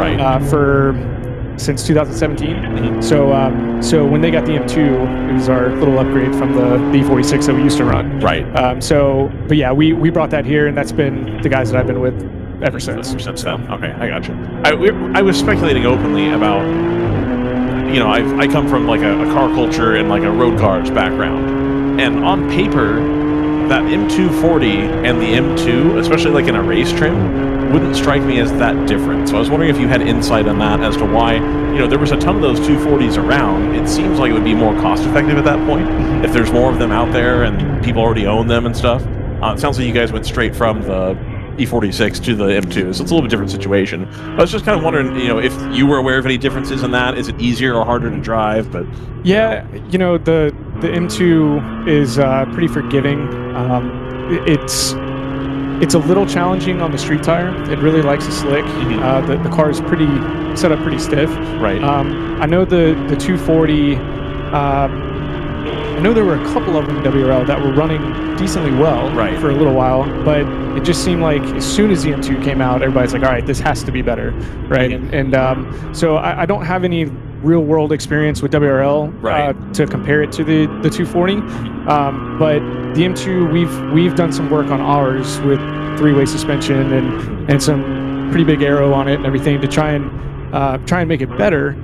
since 2017.
Mm-hmm.
So when they got the M2, it was our little upgrade from the B46 that we used to run.
Right.
But yeah, we brought that here, and that's been the guys that I've been with ever since.
Then. Okay, I gotcha. I was speculating openly about, I come from like a car culture and like a road cars background, and on paper, that M240 and the M2, especially like in a race trim, wouldn't strike me as that different. So I was wondering if you had insight on that as to why, there was a ton of those 240s around. It seems like it would be more cost effective at that point if there's more of them out there and people already own them and stuff. It sounds like you guys went straight from the E46 to the M2, so it's a little bit different situation. I was just kind of wondering, if you were aware of any differences in that. Is it easier or harder to drive? But
yeah, the M2 is pretty forgiving. It's a little challenging on the street tire. It really likes the slick.
Mm-hmm.
The car is set up pretty stiff.
Right.
I know the 240. I know there were a couple of them in WRL that were running decently well for a little while, but it just seemed like as soon as the M2 came out, everybody's like, all right, this has to be better, right? And so I don't have any real-world experience with WRL to compare it to the 240, but the M2, we've done some work on ours with three-way suspension and some pretty big aero on it and everything to try and make it better.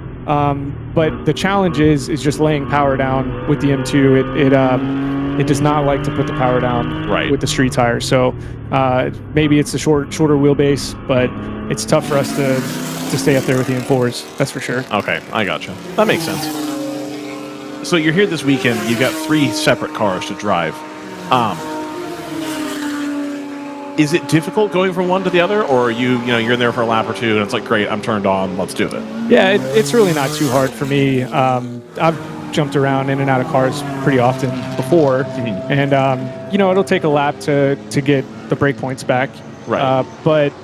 But the challenge is just laying power down with the M2. It does not like to put the power down with the street tire. So maybe it's the shorter wheelbase, but it's tough for us to stay up there with the M4s. That's for sure.
Okay, I gotcha. That makes sense. So you're here this weekend. You've got 3 separate cars to drive. Is it difficult going from one to the other, or are you're in there for a lap or two and it's like, great, I'm turned on, let's do it?
Yeah, it's really not too hard for me. I've jumped around in and out of cars pretty often before, and it'll take a lap to get the brake points back.
Right.
But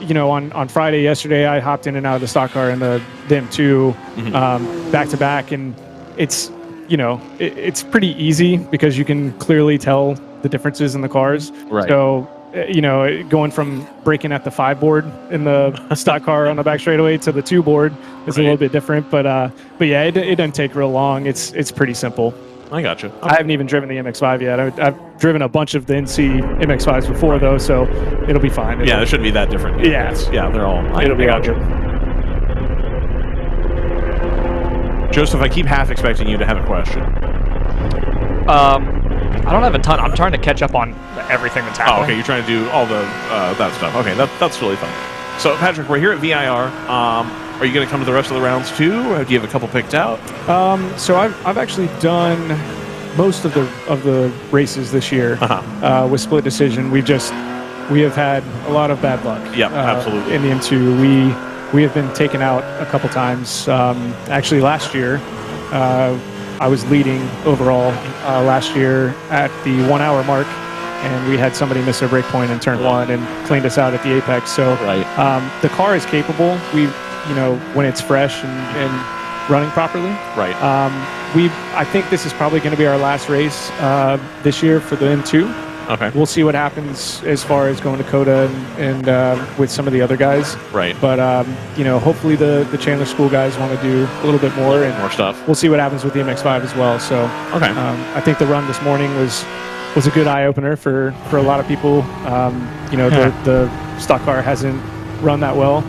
on Friday yesterday, I hopped in and out of the stock car and the M2 back to back, and it's it's pretty easy because you can clearly tell the differences in the cars.
Right.
So going from braking at the 5 board in the stock car on the back straightaway to the 2 board is a little bit different, but yeah, it doesn't take real long. It's pretty simple.
I gotcha. Okay.
I haven't even driven the MX-5 yet. I've driven a bunch of the NC MX-5s before though, so it'll be fine.
Yeah, it shouldn't be that different.
Yeah,
they're all.
It'll be all good.
Joseph, I keep half expecting you to have a question.
I don't have a ton. I'm trying to catch up on everything that's happening.
Oh, okay. You're trying to do all the that stuff. Okay, that's really fun. So, Patrick, we're here at VIR. Are you going to come to the rest of the rounds too, or do you have a couple picked out?
So I've actually done most of the races this year with split decision. We have had a lot of bad luck.
Yeah, absolutely.
In the M2, we have been taken out a couple times. Actually, last year, I was leading overall last year at the 1 hour mark, and we had somebody miss a break point in turn 1 and cleaned us out at the apex. So the car is capable. When it's fresh and running properly.
Right.
I think this is probably going to be our last race this year for the M2.
Okay.
We'll see what happens as far as going to COTA and with some of the other guys.
Right.
But hopefully the Chandler School guys want to do a little bit more and
more stuff.
We'll see what happens with the MX-5 as well. So
okay.
I think the run this morning was a good eye opener for a lot of people. The stock car hasn't run that well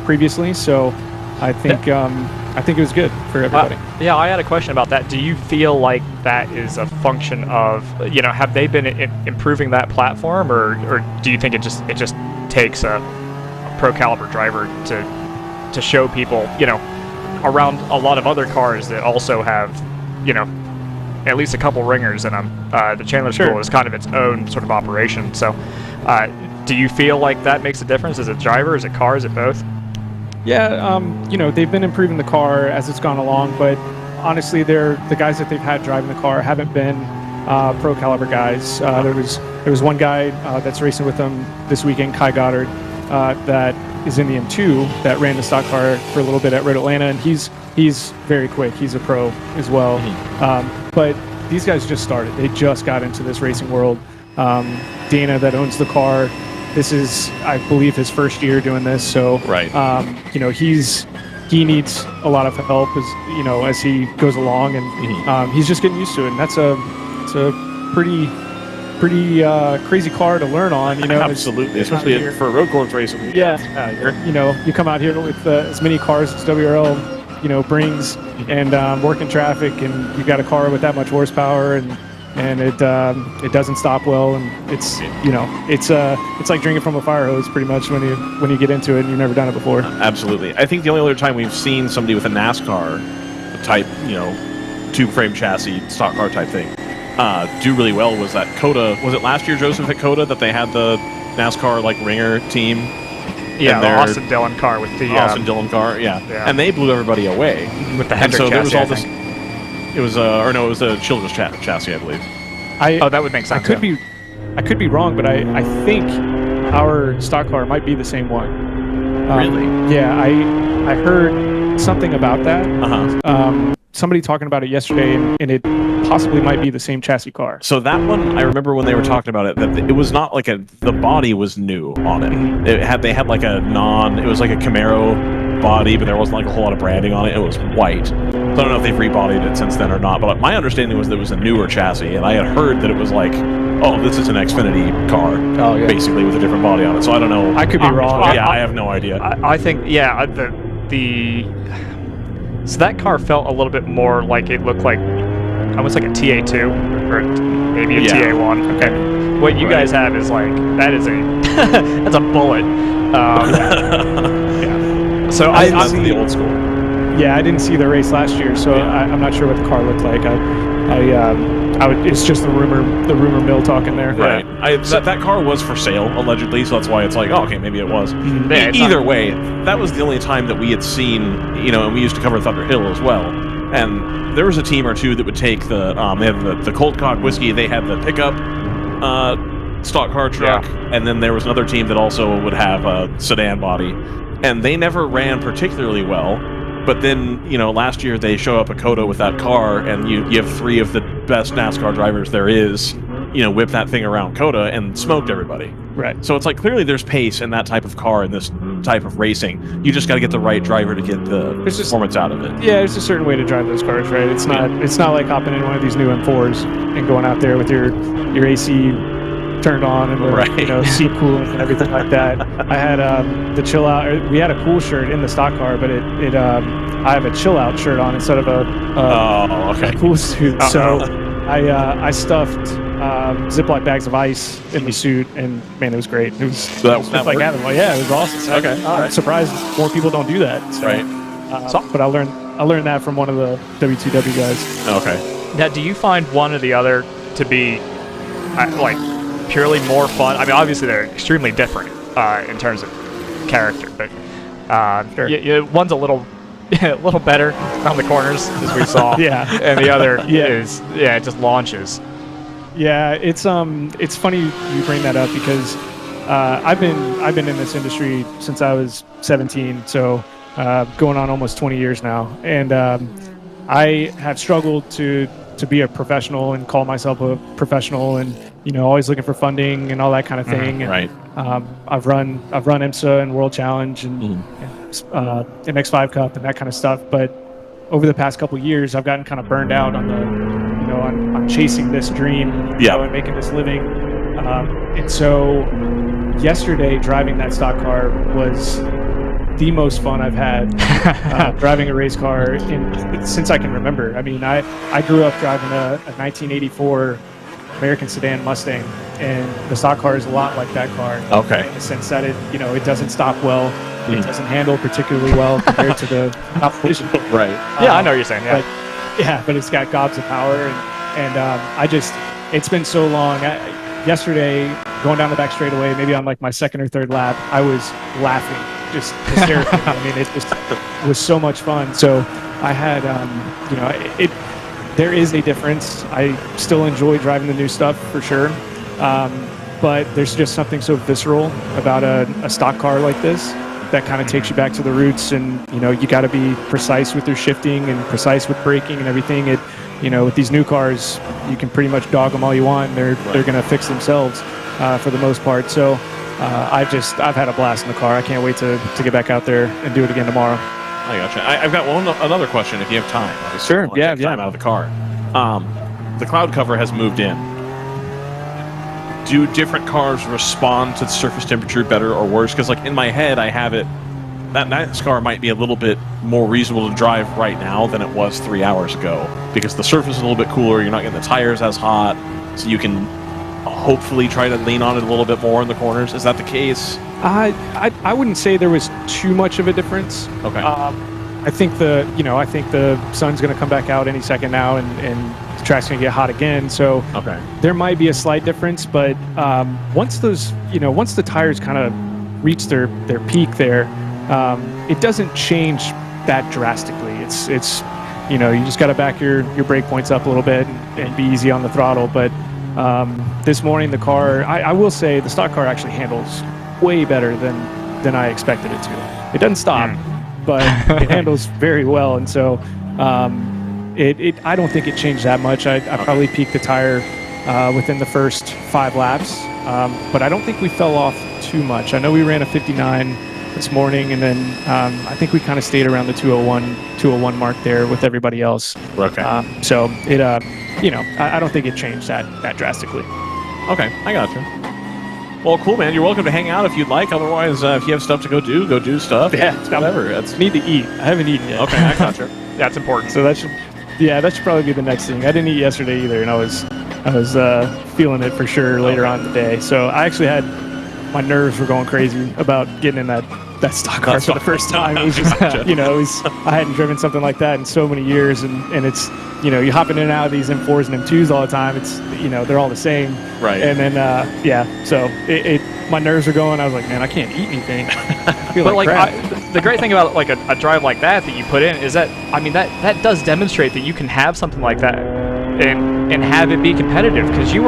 previously, so I think it was good for everybody.
Yeah, I had a question about that. Do you feel like that is a function of, have they been improving that platform, or do you think it just takes a pro caliber driver to show people, around a lot of other cars that also have, at least a couple ringers in them. The Chandler School is kind of its own sort of operation. So, do you feel like that makes a difference? Is it driver? Is it car? Is it both?
Yeah, they've been improving the car as it's gone along, but honestly, the guys that they've had driving the car haven't been pro caliber guys. There was one guy that's racing with them this weekend, Kai Goddard, that is in the M2 that ran the stock car for a little bit at Road Atlanta, and he's very quick. He's a pro as well. But these guys just started. They just got into this racing world. Dana, that owns the car, this is, I believe, his first year doing this. So, he needs a lot of help as he goes along, and he's just getting used to it. And it's a pretty crazy car to learn on.
Absolutely, especially for road course racing.
Yeah, you come out here with as many cars as WRL brings, and work in traffic, and you got a car with that much horsepower, and it doesn't stop well, and it's like drinking from a fire hose pretty much when you get into it and you've never done it before.
Absolutely. I think the only other time we've seen somebody with a NASCAR type, tube frame chassis stock car type thing do really well was that COTA. Was it last year, Joseph, at COTA that they had the NASCAR ringer team?
Yeah, the Austin Dillon car with the
Austin Dillon car. Yeah, and they blew everybody away
with the Hendrick chassis.
There was all this. It was it was a Childress chassis, I believe.
That would make sense.
I could be wrong, but I think our stock car might be the same one.
Really?
Yeah, I heard something about that. Somebody talking about it yesterday, and it possibly might be the same chassis car.
So that one, I remember when they were talking about it, that it was not like the body was new on it. They had it was like a Camaro body, but there wasn't a whole lot of branding on it. It was white. So I don't know if they've rebodied it since then or not, but my understanding was that it was a newer chassis, and I had heard that it was this is an Xfinity car, basically with a different body on it. So I don't know.
I could be wrong.
I have no idea.
I think, so that car felt a little bit more like it looked like almost like a TA2 or maybe a TA1. Okay. What you guys have is that's a bullet. So
I'm the old school.
Yeah, I didn't see the race last year, so I'm not sure what the car looked like. It's just the rumor mill talking there.
Right. That car was for sale allegedly, so that's why it's okay, maybe it was. Either way, that was the only time that we had seen, and we used to cover Thunder Hill as well. And there was a team or two that would take they had the Cold Cock whiskey, they had the pickup stock car truck, and then there was another team that also would have a sedan body, and they never ran particularly well. But then, last year they show up at COTA with that car, and you have three of the best NASCAR drivers there is, whip that thing around COTA and smoked everybody.
Right.
So it's clearly there's pace in that type of car in this type of racing. You just got to get the right driver to get the performance out of it.
Yeah, there's a certain way to drive those cars, right? It's not like hopping in one of these new M4s and going out there with your AC turned on and the seat cooling and everything like that. I had the chill out. We had a cool shirt in the stock car, but I have a chill out shirt on instead of a cool suit. So I stuffed Ziploc bags of ice in the suit, and man, it was great. It was,
that
like having one. Yeah, it was awesome.
Okay,
I'm surprised more people don't do that. So,
Right.
But I learned that from one of the W2W guys.
Okay.
Now, do you find one or the other to be like purely more fun? I mean, obviously they're extremely different in terms of character, but one's a little better on the corners, as we saw.
Yeah.
And the other is it just launches.
Yeah, it's funny you bring that up because I've been in this industry since I was 17, so going on almost 20 years now, and I have struggled to be a professional and call myself a professional, and always looking for funding and all that kind of thing. And,
right.
I've run IMSA and World Challenge and MX5 Cup and that kind of stuff, but over the past couple of years, I've gotten kind of burned out on the on chasing this dream, and making this living. And so yesterday, driving that stock car was the most fun I've had driving a race car since I can remember. I mean, I grew up driving a 1984 American sedan Mustang, and the stock car is a lot like that car.
Okay.
In the sense that it doesn't stop well, it doesn't handle particularly well compared to the competition.
Right.
Yeah, I know what you're saying. Yeah.
But it's got gobs of power, and it's been so long. Yesterday, going down the back straightaway, maybe on like my second or third lap, I was laughing just hysterically. I mean, it was so much fun. So I had, there is a difference. I still enjoy driving the new stuff for sure. But there's just something so visceral about a stock car like this that kind of takes you back to the roots, and you got to be precise with your shifting and precise with braking and everything. With these new cars, you can pretty much dog them all you want, and they're going to fix themselves for the most part. So I've had a blast in the car. I can't wait to get back out there and do it again tomorrow.
I gotcha. I've got another question if you have time.
Sure. Yeah.
Time out of the car. The cloud cover has moved in. Do different cars respond to the surface temperature better or worse? Because in my head, I have it. That car might be a little bit more reasonable to drive right now than it was 3 hours ago, because the surface is a little bit cooler. You're not getting the tires as hot, so you can hopefully try to lean on it a little bit more in the corners. Is that the case?
I wouldn't say there was too much of a difference.
Okay.
I think the sun's going to come back out any second now, and the track's going to get hot again. So there might be a slight difference, but once the tires kind of reach their peak there, it doesn't change that drastically. It's you just got to back your brake points up a little bit and be easy on the throttle. But this morning the car, I will say the stock car actually handles way better than I expected it to. It doesn't stop, but it handles very well. And so I don't think it changed that much. I probably peaked the tire within the first 5 laps, but I don't think we fell off too much. I know we ran a 59 this morning, and then I think we kind of stayed around the 201 mark there with everybody else.
Okay.
So it, I don't think it changed that drastically.
Okay, I gotcha. Well, cool, man. You're welcome to hang out if you'd like. Otherwise, if you have stuff to go do stuff.
Yeah,
whatever.
Need to eat. I haven't eaten yet.
Okay, I gotcha.
That's important.
So that should probably be the next thing. I didn't eat yesterday either, and I was feeling it for sure later on in the day. So I actually had, my nerves were going crazy about getting in that stock car for the first time. It was just, I hadn't driven something like that in so many years, and it's, you hopping in and out of these M4s and M2s all the time. It's, they're all the same.
Right.
And then, so my nerves are going. I was like, man, I can't eat anything. I feel
But
like
the great thing about a drive like that you put in is that, I mean, that does demonstrate that you can have something like that and have it be competitive, because you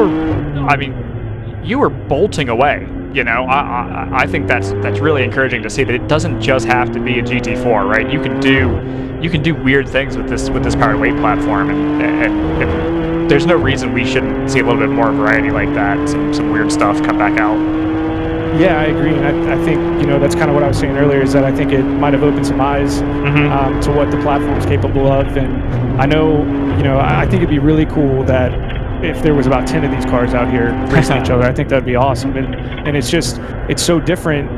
were bolting away. I think that's really encouraging to see that it doesn't just have to be a GT4, right? You can do weird things with this powered weight platform, and there's no reason we shouldn't see a little bit more variety like that. Some weird stuff come back out.
Yeah, I agree, and I think that's kind of what I was saying earlier, is that I think it might have opened some eyes to what the platform is capable of, and I know I think it'd be really cool that if there was about 10 of these cars out here racing each other. I think that'd be awesome, and it's so different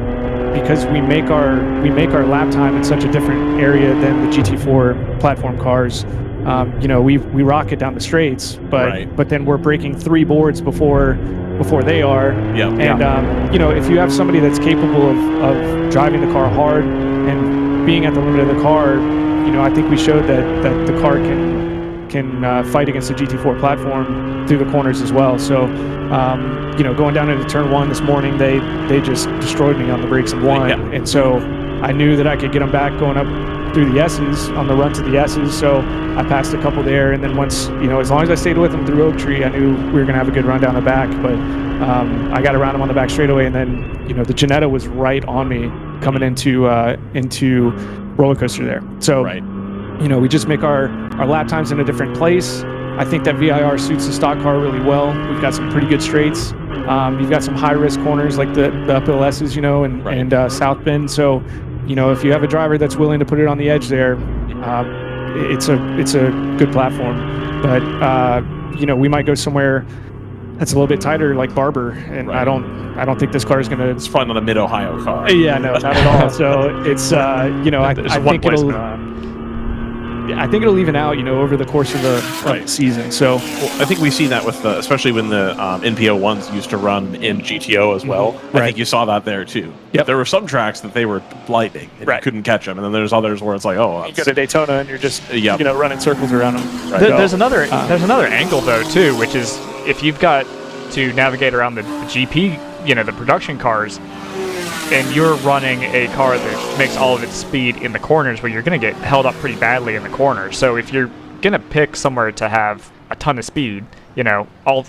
because we make our lap time in such a different area than the GT4 platform cars. we rocket down the straights, but then we're breaking 3 boards before they are. And if you have somebody that's capable of driving the car hard and being at the limit of the car, I think we showed that the car can fight against the GT4 platform through the corners as well. So, going down into turn 1 this morning, they just destroyed me on the brakes in 1, and so I knew that I could get them back going up through the S's on the run to the S's. So I passed a couple there, and then once, as long as I stayed with them through Oak Tree, I knew we were going to have a good run down the back. But I got around them on the back straightaway, and then the Ginetta was right on me coming into roller coaster there. So we just make our lap times in a different place. I think that VIR suits the stock car really well. We've got some pretty good straights. You've got some high risk corners like the uphill S's, and South Bend. So if you have a driver that's willing to put it on the edge there, it's a good platform. But we might go somewhere that's a little bit tighter, like Barber, and I don't think this car is gonna.
It's probably not a Mid-Ohio car.
Yeah, no, not at all. So it's I think it'll even out, over the course of the season. So
I think we see that with especially when the NPO ones used to run in GTO as well. I think you saw that there too. There were some tracks that they were lightning and you couldn't catch them, and then there's others where it's like, you
go to Daytona and you're just running circles around them.
There's another angle though too, which is if you've got to navigate around the GP, the production cars, and you're running a car that makes all of its speed in the corners, where you're going to get held up pretty badly in the corners. So if you're going to pick somewhere to have a ton of speed, all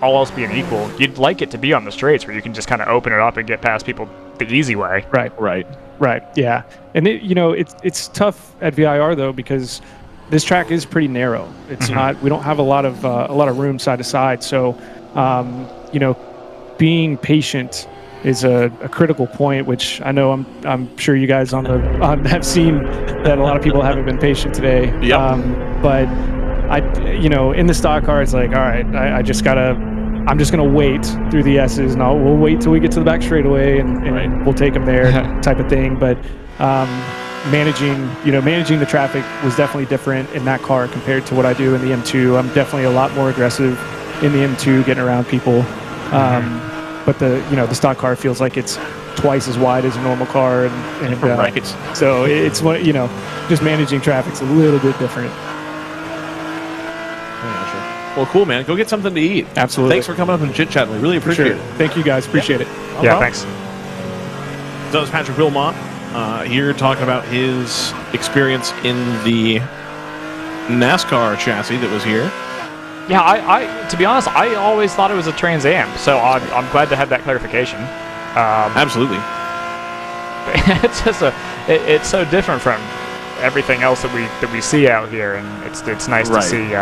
else being equal, you'd like it to be on the straights where you can just kind of open it up and get past people the easy way.
Right. Yeah. And it's tough at VIR though, because this track is pretty narrow. It's not. We don't have a lot of room side to side. So, being patient is a critical point, which I know I'm sure you guys have seen that a lot of people haven't been patient today. But in the stock car, it's like, all right, I'm just gonna wait through the S's, and we'll wait till we get to the back straightaway, and we'll take them there, type of thing. But managing the traffic was definitely different in that car compared to what I do in the M2. I'm definitely a lot more aggressive in the M2, getting around people. But the stock car feels like it's twice as wide as a normal car, and so it's just managing traffic's a little bit different.
Well, cool, man. Go get something to eat.
Absolutely.
Thanks for coming up and chit-chatting. We really appreciate it.
Thank you, guys. Appreciate it.
Thanks.
So it's Patrick Wilmot here talking about his experience in the NASCAR chassis that was here.
Yeah, I to be honest, I always thought it was a Trans Am, so I'm glad to have that clarification.
Absolutely.
It's just it's so different from everything else that we see out here, and it's nice to see.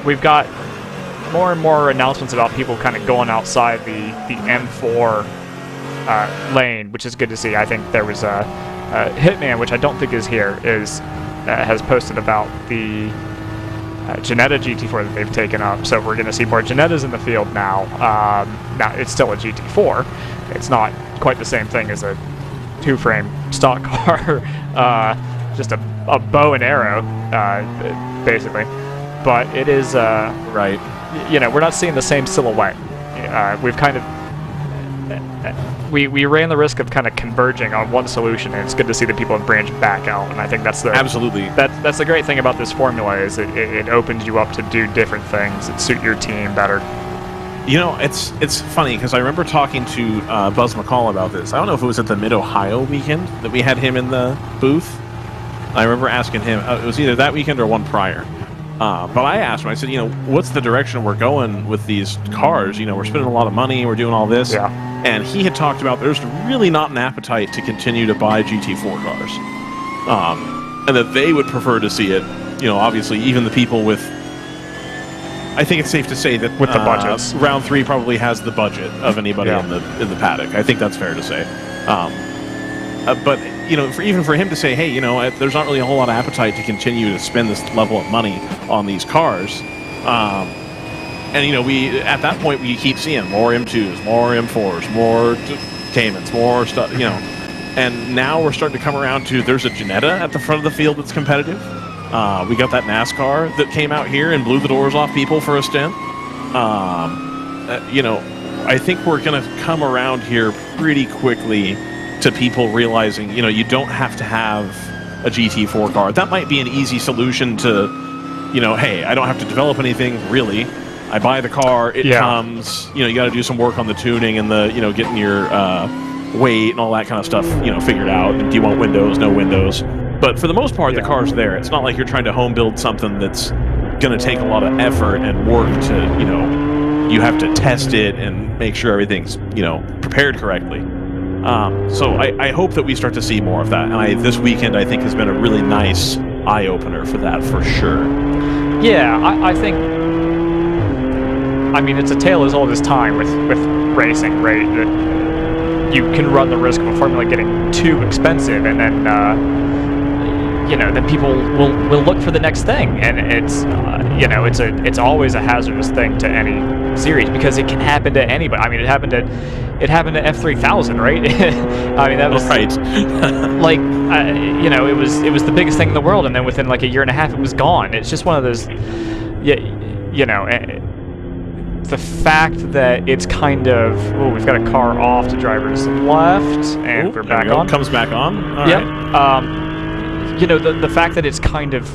We've got more and more announcements about people kind of going outside the M4 lane, which is good to see. I think there was a Hitman, which I don't think is here, has posted about the Ginetta GT4 that they've taken up. So we're going to see more Ginettas in the field now. Now it's still a GT4. It's not quite the same thing as a two-frame stock car, just a bow and arrow, basically. But it is we're not seeing the same silhouette. We've kind of we ran the risk of kind of converging on one solution, and it's good to see that people have branched back out. And I think that's that's the great thing about this formula, is it opens you up to do different things that suit your team better.
It's funny because I remember talking to Buzz McCall about this. I don't know if it was at the Mid-Ohio weekend that we had him in the booth. I remember asking him, it was either that weekend or one prior. But I asked him, I said, what's the direction we're going with these cars? We're spending a lot of money, we're doing all this.
Yeah.
And he had talked about there's really not an appetite to continue to buy GT4 cars. And that they would prefer to see it, obviously, even the people with... I think it's safe to say that
with the budgets,
round 3 probably has the budget of anybody in the paddock. I think that's fair to say. But even for him to say, hey, there's not really a whole lot of appetite to continue to spend this level of money on these cars. And we at that point we keep seeing more M2s, more M4s, more Caymans, more stuff. And now we're starting to come around to there's a Ginetta at the front of the field that's competitive. We got that NASCAR that came out here and blew the doors off people for a stint. You know, I think we're going to come around here pretty quickly to people realizing, you know, you don't have to have a GT4 car. That might be an easy solution to, you know, hey, I don't have to develop anything, really. I buy the car, it comes, you know, you got to do some work on the tuning and the, you know, getting your weight and all that kind of stuff, you know, figured out. Do you want windows, no windows? But for the most part, the car's there. It's not like you're trying to home build something that's going to take a lot of effort and work to, you know, you have to test it and make sure everything's, you know, prepared correctly. So I hope that we start to see more of that. And this weekend, I think, has been a really nice eye-opener for that, for sure.
Yeah, I think... I mean, it's a tale as old as time with racing, right? You can run the risk of a formula getting too expensive, and then, you know, then people will look for the next thing. And it's, you know, it's always a hazardous thing to any series because it can happen to anybody. I mean, it happened to F3000, right? I mean, that was
right.
Like, you know, it was the biggest thing in the world, and then within like a year and a half, it was gone. It's just one of those, you know, the fact that it's kind of, oh, we've got a car off to driver's left, and we're back on.
Comes back on. All right.
You know, the fact that it's kind of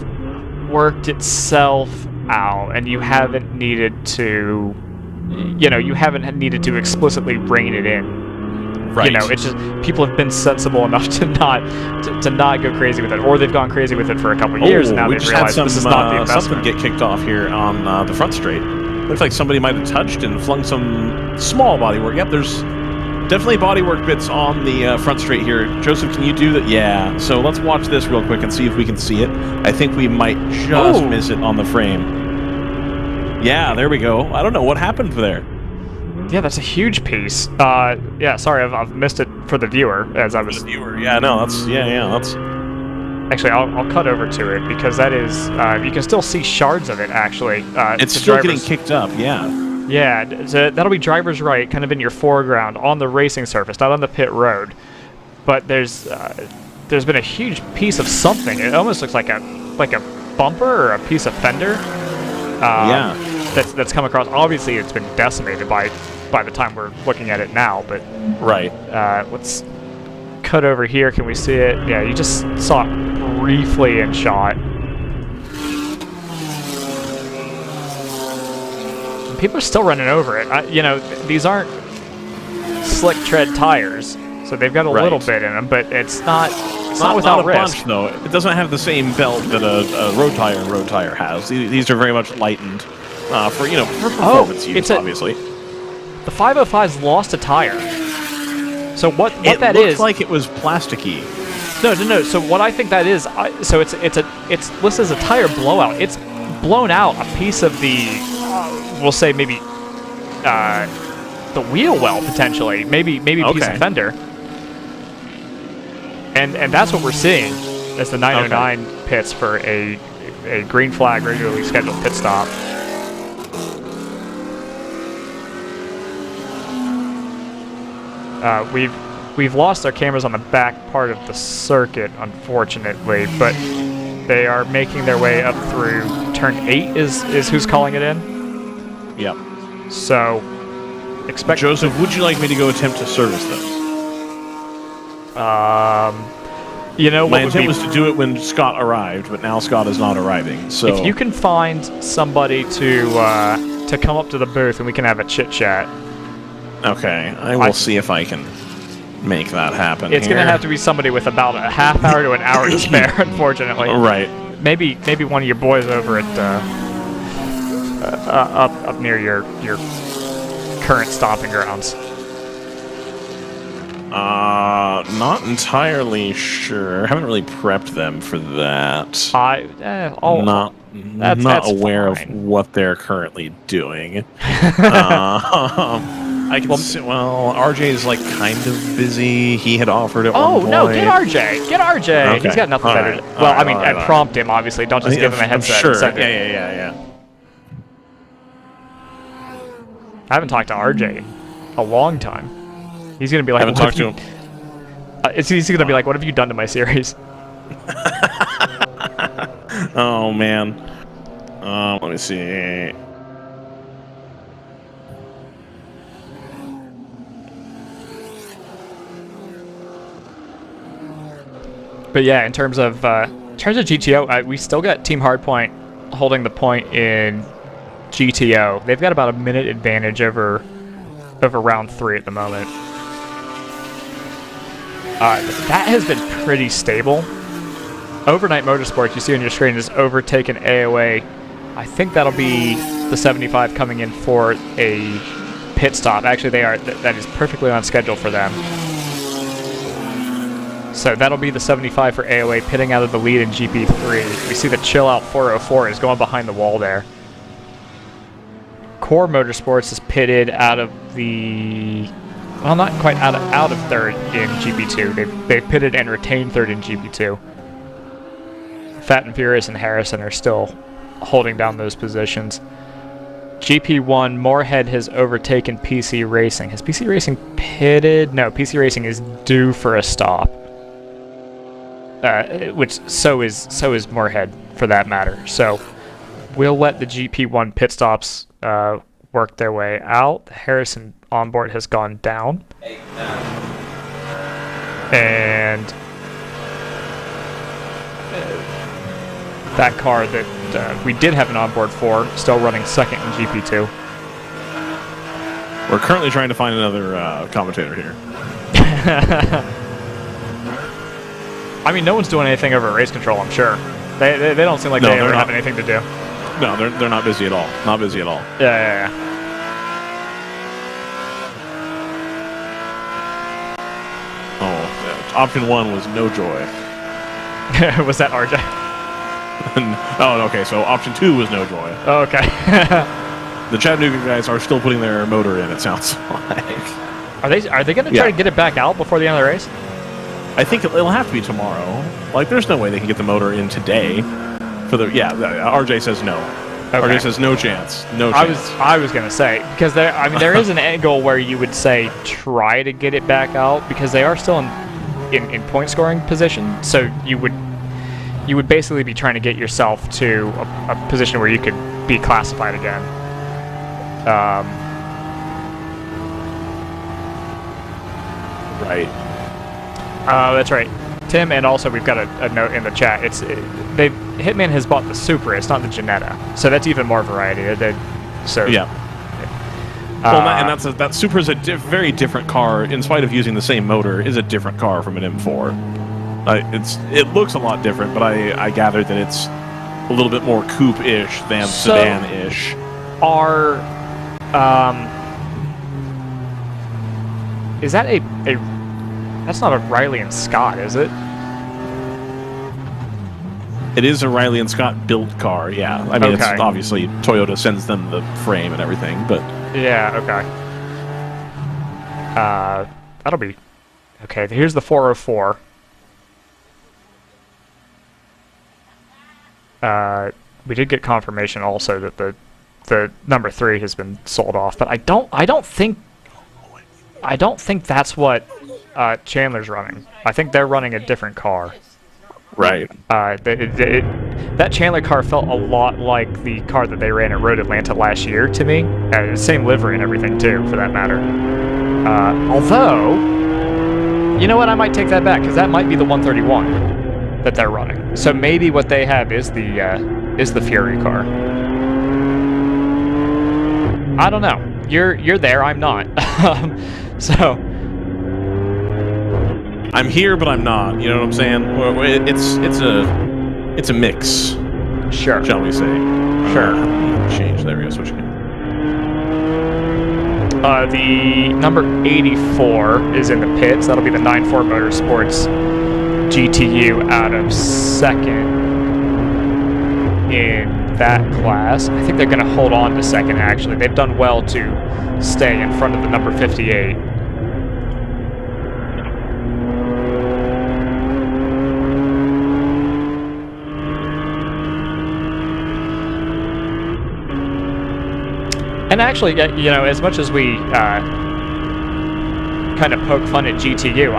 worked itself out, and you haven't needed to, you know, you haven't needed to explicitly rein it in.
Right.
You know, it's just people have been sensible enough to not go crazy with it, or they've gone crazy with it for a couple of years, and now they've realized this is not the investment.
Something get kicked off here on the front straight. Looks like somebody might have touched and flung some small bodywork. Yep, there's definitely bodywork bits on the front straight here. Joseph, can you do that? Yeah. So let's watch this real quick and see if we can see it. I think we might just miss it on the frame. Yeah, there we go. I don't know what happened there.
Yeah, that's a huge piece. Yeah, sorry, I've missed it for the viewer as I was.
The viewer, yeah, no, that's that's.
Actually, I'll cut over to it because that is you can still see shards of it. Actually,
it's still getting kicked up. Yeah.
Yeah, so that'll be driver's right, kind of in your foreground on the racing surface, not on the pit road. But there's been a huge piece of something. It almost looks like a bumper or a piece of fender.
Yeah.
That's come across. Obviously, it's been decimated by the time we're looking at it now. But
right.
Let's cut over here. Can we see it? Yeah, you just saw it briefly in shot. People are still running over it. You know, these aren't slick tread tires, so they've got a little bit in them, but it's not without
a
risk.
Bunch, though. It doesn't have the same belt that a road tire has. These are very much lightened for performance use, obviously.
The 505's lost a tire. So what that is?
It looks like it was plasticky.
No. So what I think that is, so it's listed as a tire blowout. It's blown out a piece of the, we'll say maybe the wheel well potentially, maybe a piece of fender. And that's what we're seeing as the 909 pits for a green flag regularly scheduled pit stop. We've lost our cameras on the back part of the circuit, unfortunately, but they are making their way up through turn 8 is who's calling it in.
Yep.
So, expect...
Joseph, would you like me to go attempt to service those?
You know,
my intent was to do it when Scott arrived, but now Scott is not arriving. So
if you can find somebody to come up to the booth and we can have a chit chat.
Okay, I will see if I can make that happen.
It's going to have to be somebody with about a half hour to an hour to spare, unfortunately.
Right.
Maybe one of your boys over at up near your current stomping grounds.
Not entirely sure. I haven't really prepped them for that. Not aware of what they're currently doing. I can see, well, RJ's like kind of busy. He had offered at one point.
No, get RJ. Get RJ. Okay. He's got nothing better to do. Well, I mean, prompt him, obviously. Don't just give him a headset.
Sure. Yeah.
I haven't talked to RJ in a long time. He's going to be like...
I haven't talked to him.
He's going to be like, what have you done to my series?
Oh, man. Let me see.
But yeah, in terms of GTO, we still got Team Hardpoint holding the point in GTO. They've got about a minute advantage over round 3 at the moment. That has been pretty stable. Overnight Motorsports, you see on your screen, has overtaken AOA. I think that'll be the 75 coming in for a pit stop. Actually, they are. That is perfectly on schedule for them. So that'll be the 75 for AOA pitting out of the lead in GP3. We see the Chill Out 404 is going behind the wall there. Core Motorsports is pitted out of the... Well, not quite out of third in GP2. They pitted and retained third in GP2. Fat and Furious and Harrison are still holding down those positions. GP1, Moorhead has overtaken PC Racing. Has PC Racing pitted? No, PC Racing is due for a stop. Which so is Moorhead for that matter. So we'll let the GP1 pit stops work their way out. The Harrison onboard has gone down. And that car that we did have an onboard for, still running second in GP2.
We're currently trying to find another commentator here.
I mean, no one's doing anything over race control, I'm sure. They don't seem like they ever have anything to do.
No, they're not busy at all. Not busy at all.
Yeah.
Oh, option 1 was no joy.
Was that RJ?
Oh, okay, so option 2 was no joy.
Oh, okay.
The Chattanooga guys are still putting their motor in, it sounds like.
Are they going to try to get it back out before the end of the race?
I think it'll have to be tomorrow. Like, there's no way they can get the motor in today. RJ says no. Okay. RJ says no chance. No chance.
I was going to say, because there is an angle where you would say try to get it back out, because they are still in point scoring position. So you would basically be trying to get yourself to a position where you could be classified again.
Right.
That's right, Tim, and also we've got a note in the chat. Hitman has bought the Supra, it's not the Ginetta, so that's even more variety.
Yeah. Well, that Supra is a very different car. In spite of using the same motor, is a different car from an M4. It looks a lot different, but I gather that it's a little bit more coupe-ish than sedan-ish.
Is that a? That's not a Riley and Scott, is it?
It is a Riley and Scott built car, yeah. I mean, It's obviously Toyota sends them the frame and everything, but...
Yeah, okay. That'll be... Okay, here's the 404. We did get confirmation also that the number 3 has been sold off, but I don't think that's what Chandler's running. I think they're running a different car.
Right.
That Chandler car felt a lot like the car that they ran at Road Atlanta last year to me. Same livery and everything too, for that matter. Although, you know what? I might take that back, because that might be the 131 that they're running. So maybe what they have is the Fury car. I don't know. You're there. I'm not. So.
I'm here, but I'm not. You know what I'm saying? It's a mix.
Sure.
Shall we say?
Sure.
Change. There we go. Switch again.
The number 84 is in the pits. That'll be the 94 Motorsports GTU out of second in that class. I think they're going to hold on to second, actually. They've done well to stay in front of the number 58. And actually, you know, as much as we kind of poke fun at GTU,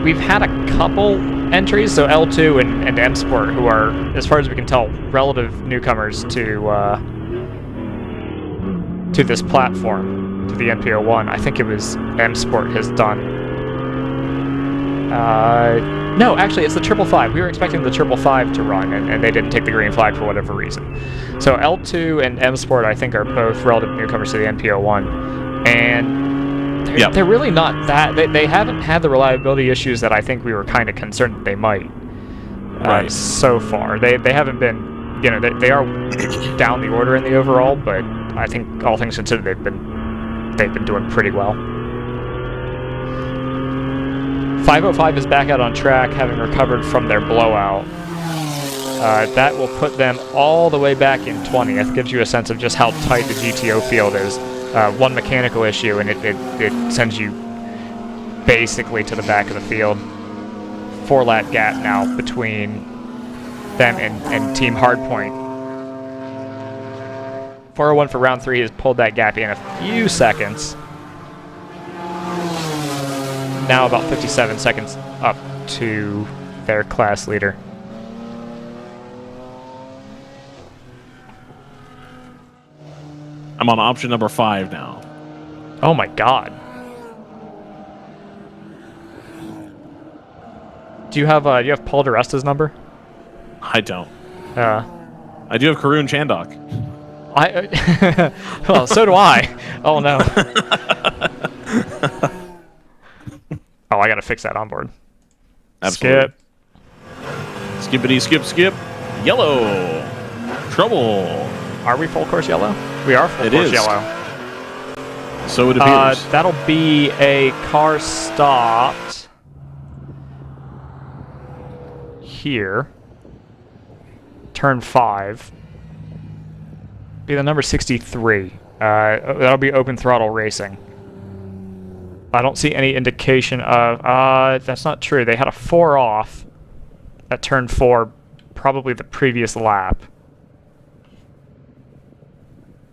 we've had a couple entries, so L2 and M Sport, who are, as far as we can tell, relative newcomers to this platform, to the NP01. I think it was M Sport has done. No, actually, it's the 555. We were expecting the 555 to run, and they didn't take the green flag for whatever reason. So L2 and M Sport, I think, are both relative newcomers to the NP01, and they're really not that. They haven't had the reliability issues that I think we were kind of concerned that they might. So far, they haven't been. You know, they are down the order in the overall, but I think all things considered, they've been doing pretty well. 505 is back out on track, having recovered from their blowout. That will put them all the way back in 20th. Gives you a sense of just how tight the GTO field is. One mechanical issue, and it sends you basically to the back of the field. 4-lap gap now between them and Team Hardpoint. 401 for round 3 has pulled that gap in a few seconds. Now about 57 seconds up to their class leader.
I'm on option number 5 now.
Oh my god. Do you have Paul DeResta's number?
I don't.
I
do have Karun Chandok.
Well, so do I. Oh no. Oh, I gotta fix that onboard.
Absolutely. Skip. Skippity skip skip. Yellow. Trouble.
Are we full course yellow? We are full course yellow.
So it appears.
That'll be a car stopped here. Turn 5. Be the number 63. That'll be open throttle racing. I don't see any indication of... that's not true. They had a 4 off at turn 4, probably the previous lap.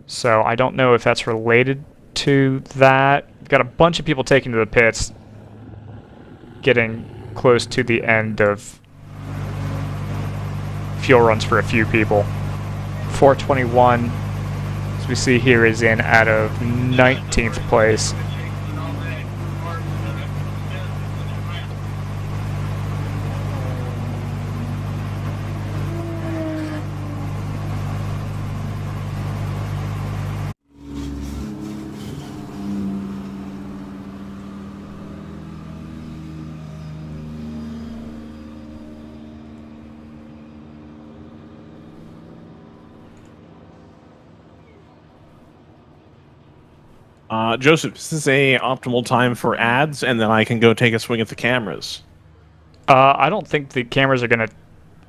So I don't know if that's related to that. We've got a bunch of people taking to the pits, getting close to the end of fuel runs for a few people. 421, as we see here, is in out of 19th place.
Joseph, is this a optimal time for ads, and then I can go take a swing at the cameras?
I don't think the cameras are gonna.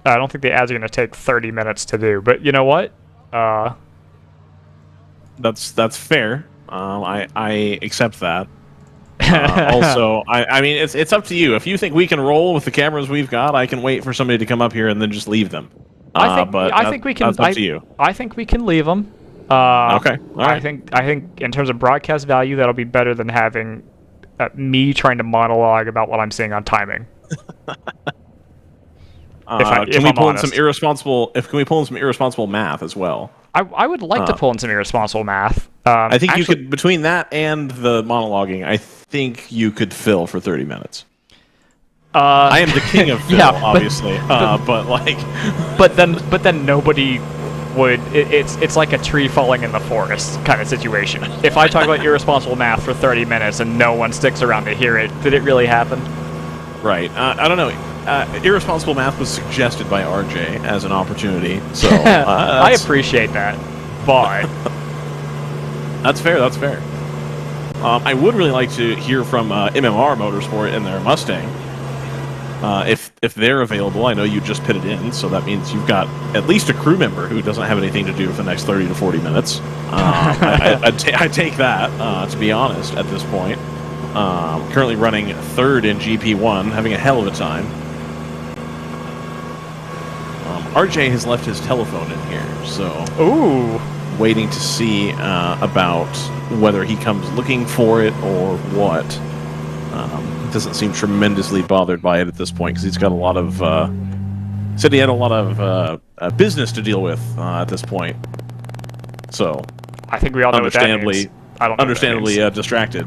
I don't think the ads are gonna take 30 minutes to do. But you know what?
That's fair. I accept that. Also, I mean, it's up to you. If you think we can roll with the cameras we've got, I can wait for somebody to come up here and then just leave them.
I think we can.
That's up to you.
I think we can leave them.
Okay. All right.
I think in terms of broadcast value, that'll be better than having me trying to monologue about what I'm seeing on timing.
Can we pull in some irresponsible math as well?
I would like to pull in some irresponsible math.
I think you could, between that and the monologuing, I think you could fill for 30 minutes. I am the king of fill, obviously,
but then nobody would. It's like a tree falling in the forest kind of situation. If I talk about irresponsible math for 30 minutes and no one sticks around to hear it, did it really happen?
Right. I don't know. Irresponsible math was suggested by RJ as an opportunity, so
I appreciate that, but
that's fair. That's fair. I would really like to hear from MMR Motorsport and their Mustang. If they're available. I know you just pitted in, so that means you've got at least a crew member who doesn't have anything to do for the next 30 to 40 minutes. I take that, to be honest, at this point. Currently running 3rd in GP1, having a hell of a time. RJ has left his telephone in here, so...
Ooh!
Waiting to see about whether he comes looking for it or what. Doesn't seem tremendously bothered by it at this point because he's got a lot of. Said he had a lot of business to deal with at this point. So.
I think we all know what that means. I don't know
understandably distracted.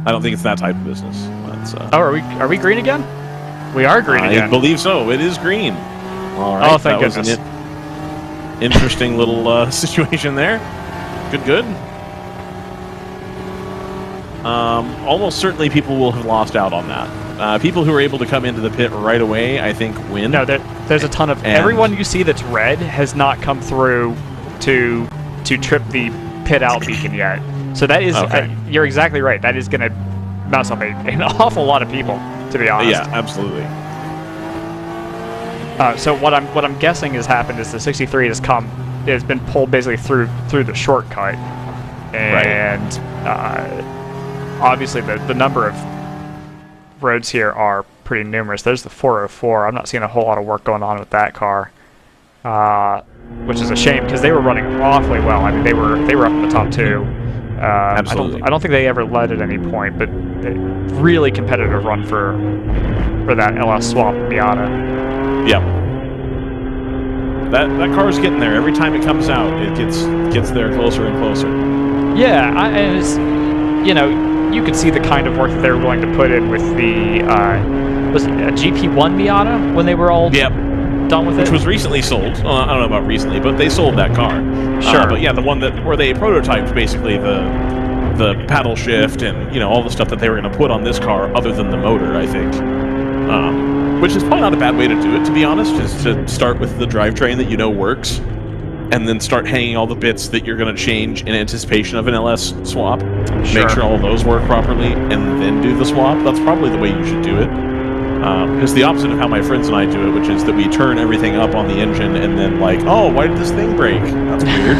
I don't think it's that type of business. That's,
oh, are we green again? We are green again.
I believe so. It is green. All right.
Oh, thank goodness.
Was an interesting little situation there. Good. Almost certainly people will have lost out on that. People who are able to come into the pit right away, I think, win.
No, there's a ton of... everyone you see that's red has not come through to trip the pit out beacon yet. So that is...
Okay.
You're exactly right. That is going to mess up an awful lot of people, to be honest.
Yeah, absolutely.
So what I'm guessing has happened is the 63 has been pulled basically through the shortcut, and obviously the number of roads here are pretty numerous. There's the 404. I'm not seeing a whole lot of work going on with that car, which is a shame because they were running awfully well. I mean, they were up in the top two.
Absolutely.
I don't think they ever led at any point, but really competitive run for that LS swap Miata.
Yep. That car's getting there. Every time it comes out, it gets there closer and closer.
Yeah, and it's, you could see the kind of work that they were willing to put in with the was it a GP1 Miata when they were all done with it,
which was recently sold. I don't know about recently, but they sold that car.
Sure.
But yeah, the one where they prototyped basically the paddle shift and all the stuff that they were going to put on this car, other than the motor, I think. Which is probably not a bad way to do it, to be honest, is to start with the drivetrain that works, and then start hanging all the bits that you're going to change in anticipation of an LS swap.
Sure.
Make sure all those work properly, and then do the swap. That's probably the way you should do it. Because the opposite of how my friends and I do it, which is that we turn everything up on the engine and then oh, why did this thing break? That's weird.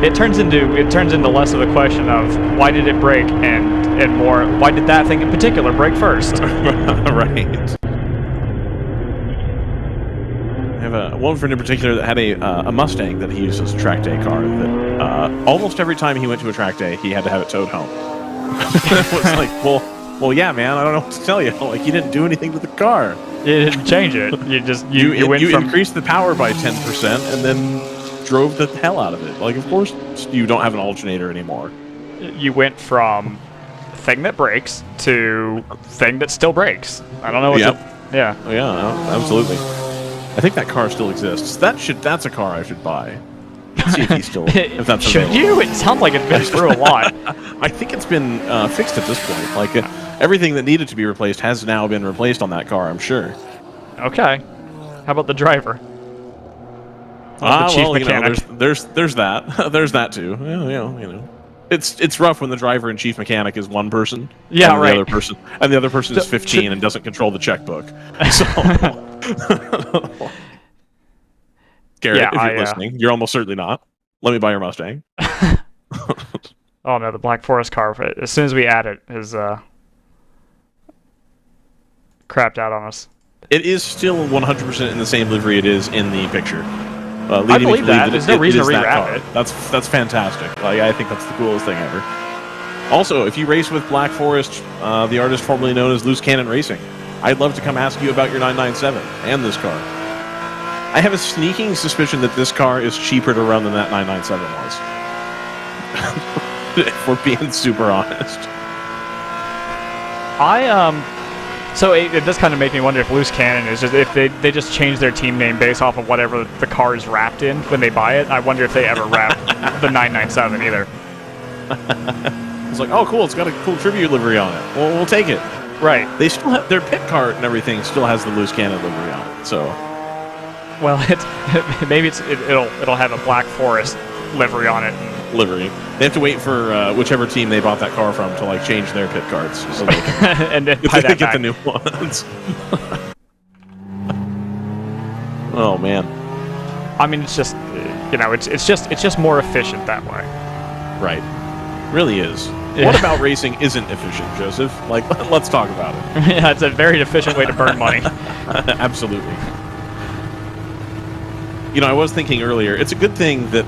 It turns into less of a question of why did it break and more why did that thing in particular break first.
Right. I have one friend in particular that had a Mustang that he used as a track day car that almost every time he went to a track day he had to have it towed home. It was like, well, yeah, man, I don't know what to tell you. You didn't do anything to the car.
You didn't change it. You just you
increased the power by 10% and then drove the hell out of it. Of course you don't have an alternator anymore.
You went from thing that breaks to thing that still breaks. I don't know what
Yeah, absolutely. I think that car still exists. That's a car I should buy. Let's see if he's still if that's
should
available.
It sounds like it's been through a lot.
I think it's been fixed at this point. Everything that needed to be replaced has now been replaced on that car, I'm sure.
Okay. How about the driver?
The chief mechanic. There's that. There's that too. It's rough when the driver and chief mechanic is one person.
Yeah,
and
right.
The other person is 15 and doesn't control the checkbook. So, Garrett, if you're listening, you're almost certainly not. Let me buy your Mustang.
Oh no, the Black Forest car. As soon as we add it, is crapped out on us.
It is still 100% in the same livery it is in the picture.
I believe that. There's no reason to rewrap it.
That's fantastic. I think that's the coolest thing ever. Also, if you race with Black Forest, the artist formerly known as Loose Cannon Racing, I'd love to come ask you about your 997 and this car. I have a sneaking suspicion that this car is cheaper to run than that 997 was. If we're being super honest.
So it does kind of make me wonder if Loose Cannon is just if they just change their team name based off of whatever the car is wrapped in when they buy it. I wonder if they ever wrap the 997 either.
It's like, oh cool, it's got a cool tribute livery on it. Well, we'll take it.
Right.
They still have their pit cart and everything still has the Loose Cannon livery on it. So,
well, maybe it'll have a Black Forest livery on it.
Livery. They have to wait for whichever team they bought that car from to change their pit cards so they can
and then
get the new ones. Oh man.
I mean, it's just it's just more efficient that way.
Right. Really is. Yeah. What about racing isn't efficient, Joseph? Let's talk about it.
Yeah, it's a very efficient way to burn money.
Absolutely. I was thinking earlier, it's a good thing that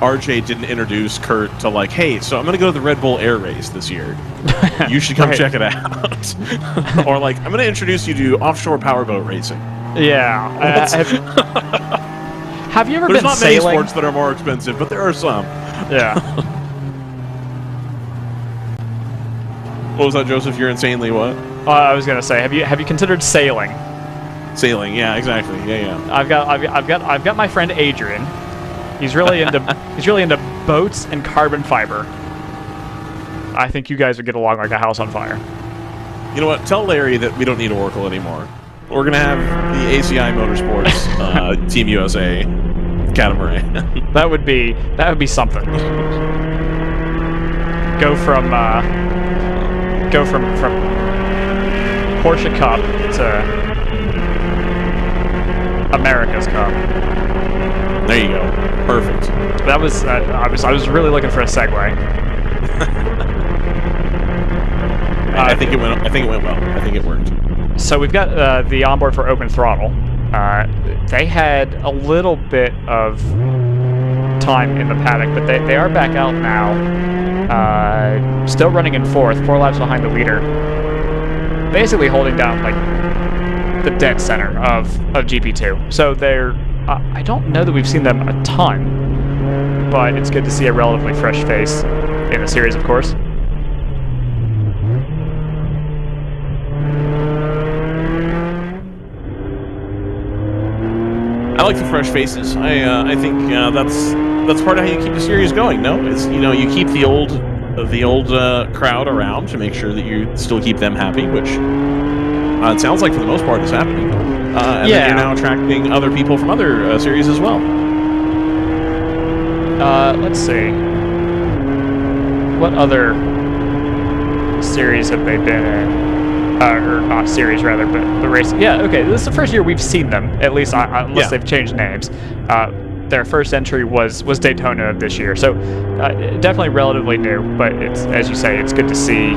RJ didn't introduce Kurt to like, hey, so I'm going to go to the Red Bull Air Race this year. You should come check it out. Or like, I'm going to introduce you to offshore powerboat racing.
Yeah. Have you ever
There's
been
not
sailing?
many sports that are more expensive, but there are some.
Yeah.
What was that, Joseph? You're insanely what?
I was gonna say, have you considered sailing?
Sailing, yeah, exactly. Yeah.
I've got my friend Adrian. He's really into boats and carbon fiber. I think you guys would get along like a house on fire.
You know what? Tell Larry that we don't need Oracle anymore. We're gonna have the ACI Motorsports Team USA catamaran.
That would be something. Go from Porsche Cup to America's Cup.
There you go. Perfect.
That was I was really looking for a segue.
I think it went well. I think it worked.
So we've got the onboard for open throttle. They had a little bit of time in the paddock, but they are back out now. Still running in fourth, 4 laps behind the leader. Basically holding down like the dead center of GP2. So they're I don't know that we've seen them a ton, but it's good to see a relatively fresh face in the series, of course.
I like the fresh faces. I think that's part of how you keep the series going. No, it's you keep the old crowd around to make sure that you still keep them happy, which it sounds like for the most part is happening. And then you're now attracting other people from other series as well.
Let's see. What other series have they been in? Or not series, rather, but the race. Yeah, okay, this is the first year we've seen them, at least unless they've changed names. Their first entry was Daytona this year, so definitely relatively new, but it's, as you say, it's good to see.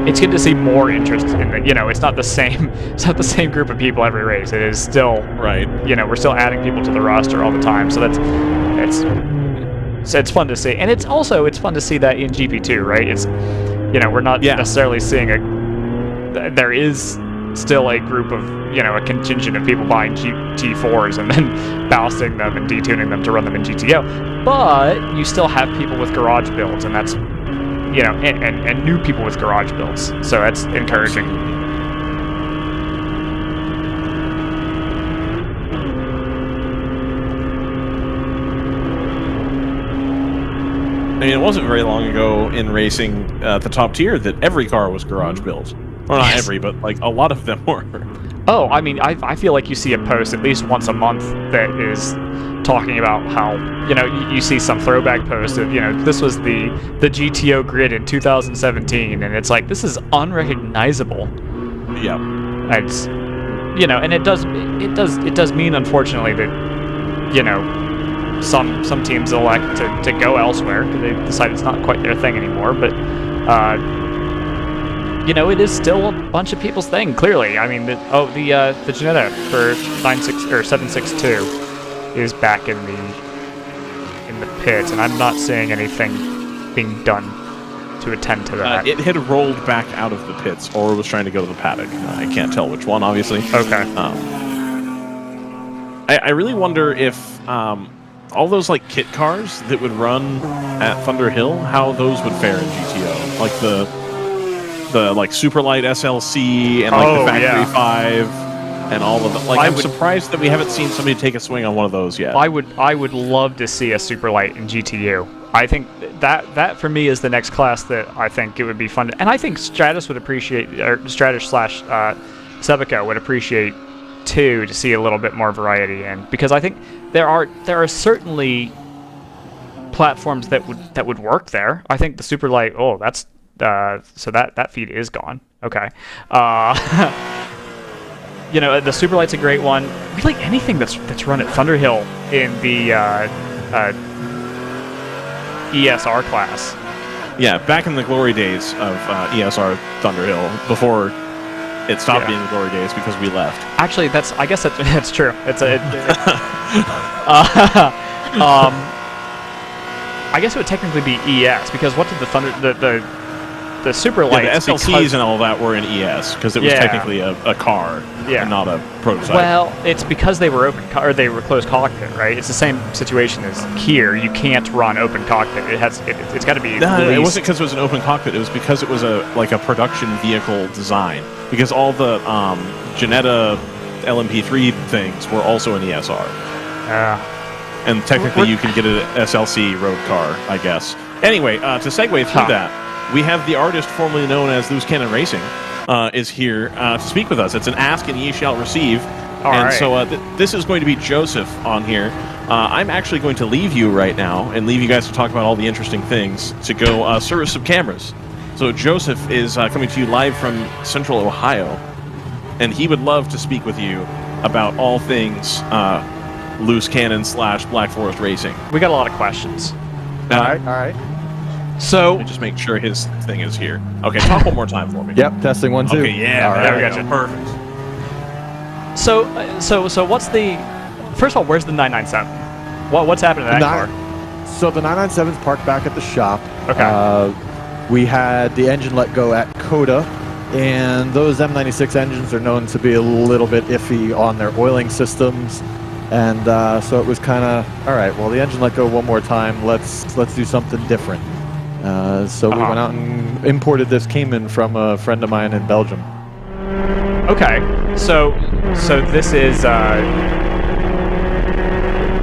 It's good to see more interest in the, it's not the same group of people every race. It is still
right.
We're still adding people to the roster all the time, so it's fun to see, and it's fun to see that in GP2, right? It's we're not necessarily seeing there is still a group of a contingent of people buying G4s and then ballasting them and detuning them to run them in GTO, but you still have people with garage builds, and that's and new people with garage builds, so that's encouraging.
I mean, it wasn't very long ago in racing at the top tier that every car was garage built. Well, not every, but like a lot of them were.
Oh, I mean, I feel like you see a post at least once a month that is talking about how, you see some throwback post of, this was the GTO grid in 2017, and it's like, this is unrecognizable.
Yeah.
It's, and it does mean, unfortunately, that, some teams elect to go elsewhere because they decide it's not quite their thing anymore, but it is still a bunch of people's thing, clearly. I mean, the Ginetta for 762 is back in the pits, and I'm not seeing anything being done to attend to that.
It had rolled back out of the pits, or was trying to go to the paddock. I can't tell which one, obviously.
Okay.
I really wonder if all those like kit cars that would run at Thunder Hill, how those would fare in GTO, like the like Superlight SLC and like the Factory 5 and all of them. Like, I'm surprised that we haven't seen somebody take a swing on one of those yet.
I would love to see a Superlight in GTU. I think that for me is the next class that I think it would be fun and I think Stratus would appreciate, or Stratus / Sebico would appreciate too, to see a little bit more variety in, because I think there are certainly platforms that would work there. I think the Superlight, that's so that feed is gone. Okay. The Superlight's a great one. Really anything that's run at Thunderhill in the ESR class.
Yeah, back in the glory days of ESR Thunderhill, before it stopped being the glory days because we left.
Actually, I guess that's true. It's a. I guess it would technically be ES because what did the Super Light?
Yeah, the SLCs and all that were in ES because it was technically a car, and not a prototype.
Well, it's because they were they were closed cockpit, right? It's the same situation as here. You can't run open cockpit. It's got to be.
No, it wasn't because it was an open cockpit. It was because it was a production vehicle design. Because all the Janetta LMP3 things were also in ESR. And technically, you can get an SLC road car, I guess. Anyway, to segue through that, we have the artist formerly known as Loose Cannon Racing is here to speak with us. It's an ask and ye shall receive. So this is going to be Joseph on here. I'm actually going to leave you right now and leave you guys to talk about all the interesting things to go service some cameras. So Joseph is coming to you live from Central Ohio, and he would love to speak with you about all things Loose Cannon / Black Forest Racing.
We got a lot of questions.
All right.
So let me just make sure his thing is here. Okay, talk one more time for me.
Yep, testing 1 2.
Okay, yeah,
all right.
there we got you. Perfect.
So what's the? First of all, where's the 997? What's happened to that car?
So the 997's parked back at the shop.
Okay.
We had the engine let go at COTA, and those M96 engines are known to be a little bit iffy on their oiling systems. And so it was kind of, all right, well, the engine let go one more time. Let's do something different. So we went out and imported this Cayman from a friend of mine in Belgium.
Okay, so this is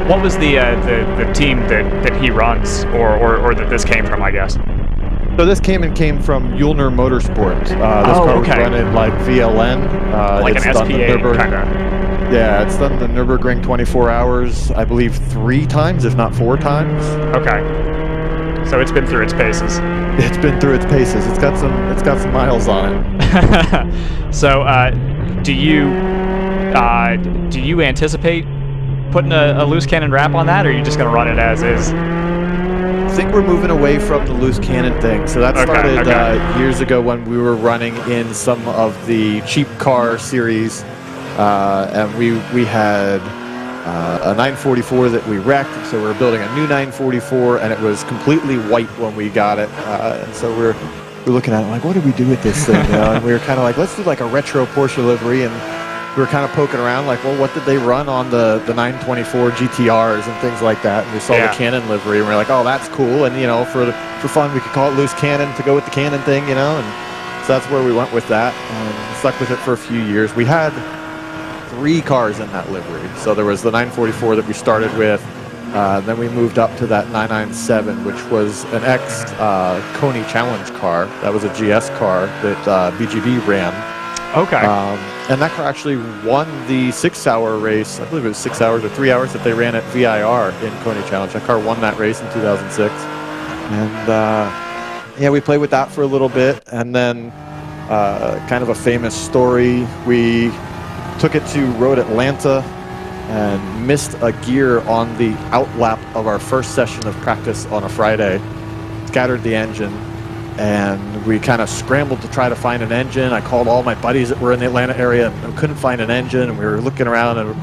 what was the team that he runs or that this came from, I guess.
So this Cayman came from Ullner Motorsport. This car was running like VLN.
Like an SPA kind of.
Yeah, it's done the Nürburgring 24 hours, I believe 3 times, if not 4 times.
Okay. So it's been through its paces.
It's been through its paces. It's got some miles on it.
So, do you anticipate putting a loose cannon wrap on that, or are you just going to run it as is?
I think we're moving away from the loose cannon thing. So that started years ago when we were running in some of the cheap car series, and we had a 944 that we wrecked. So we were building a new 944, and it was completely white when we got it. And so we're looking at it like, what do we do with this thing? And we were kind of like, let's do like a retro Porsche livery. And we were kind of poking around like, well, what did they run on the 924 GTRs and things like that? And we saw the Cannon livery, and we were like, oh, that's cool. And, for fun, we could call it Loose Cannon to go with the Cannon thing, And so that's where we went with that and stuck with it for a few years. We had 3 cars in that livery. So there was the 944 that we started with. Then we moved up to that 997, which was an ex-Coney Challenge car. That was a GS car that BGB ran.
Okay.
And that car actually won the 6-hour race. I believe it was 6 hours or 3 hours that they ran at VIR in Coney Challenge. That car won that race in 2006. And we played with that for a little bit. And then kind of a famous story, we took it to Road Atlanta and missed a gear on the outlap of our first session of practice on a Friday. Scattered the engine. And we kind of scrambled to try to find an engine. I called all my buddies that were in the Atlanta area and couldn't find an engine. And we were looking around, and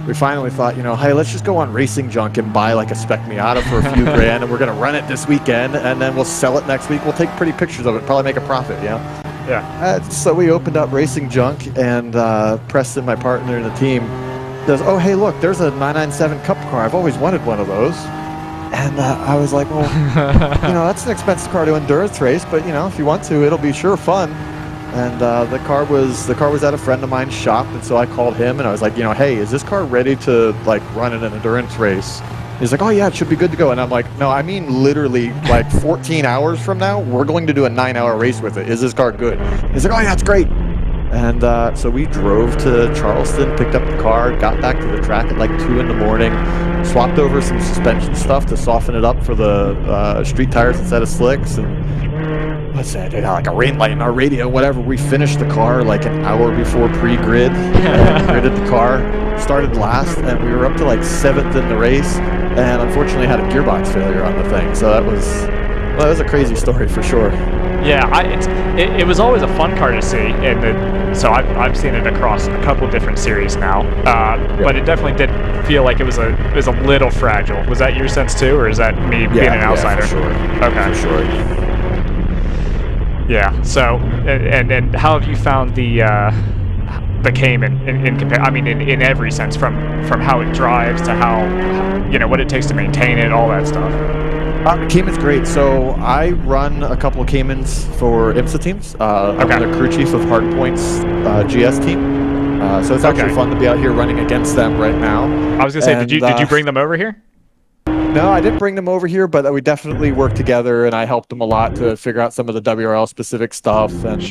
we finally thought, hey, let's just go on Racing Junk and buy like a Spec Miata for a few grand. And we're going to run it this weekend, and then we'll sell it next week. We'll take pretty pictures of it, probably make a profit,
Yeah.
So we opened up Racing Junk, and Preston, my partner in the team, says, oh, hey, look, there's a 997 Cup car. I've always wanted one of those. And I was like, well, that's an expensive car to endurance race, but if you want to, it'll be sure fun. And the car was at a friend of mine's shop, and so I called him and I was like, hey, is this car ready to like run in an endurance race? He's like, oh yeah, it should be good to go. And I'm like, no, I mean literally like 14 hours from now, we're going to do a 9-hour race with it. Is this car good? He's like, oh yeah, it's great. And so we drove to Charleston, picked up the car, got back to the track at like 2 in the morning, swapped over some suspension stuff to soften it up for the street tires instead of slicks, and what's that? Like a rain light in our radio, whatever. We finished the car like an hour before pre-grid, and gridded the car, started last, and we were up to like 7th in the race, and unfortunately had a gearbox failure on the thing. So that was a crazy story for sure.
Yeah, it was always a fun car to see, and So I've seen it across a couple different series now, but it definitely did feel like it was a little fragile. Was that your sense too, or is that me being an outsider?
For sure.
Okay.
For sure.
Yeah. So and how have you found the Cayman in every sense, from how it drives to how what it takes to maintain it, all that stuff?
Cayman's great. So I run a couple of Caymans for IMSA teams. I'm the crew chief of Hardpoint's GS team. So it's actually fun to be out here running against them right now.
I was gonna say, did you bring them over here?
No, I didn't bring them over here, but we definitely worked together, and I helped them a lot to figure out some of the WRL specific stuff. And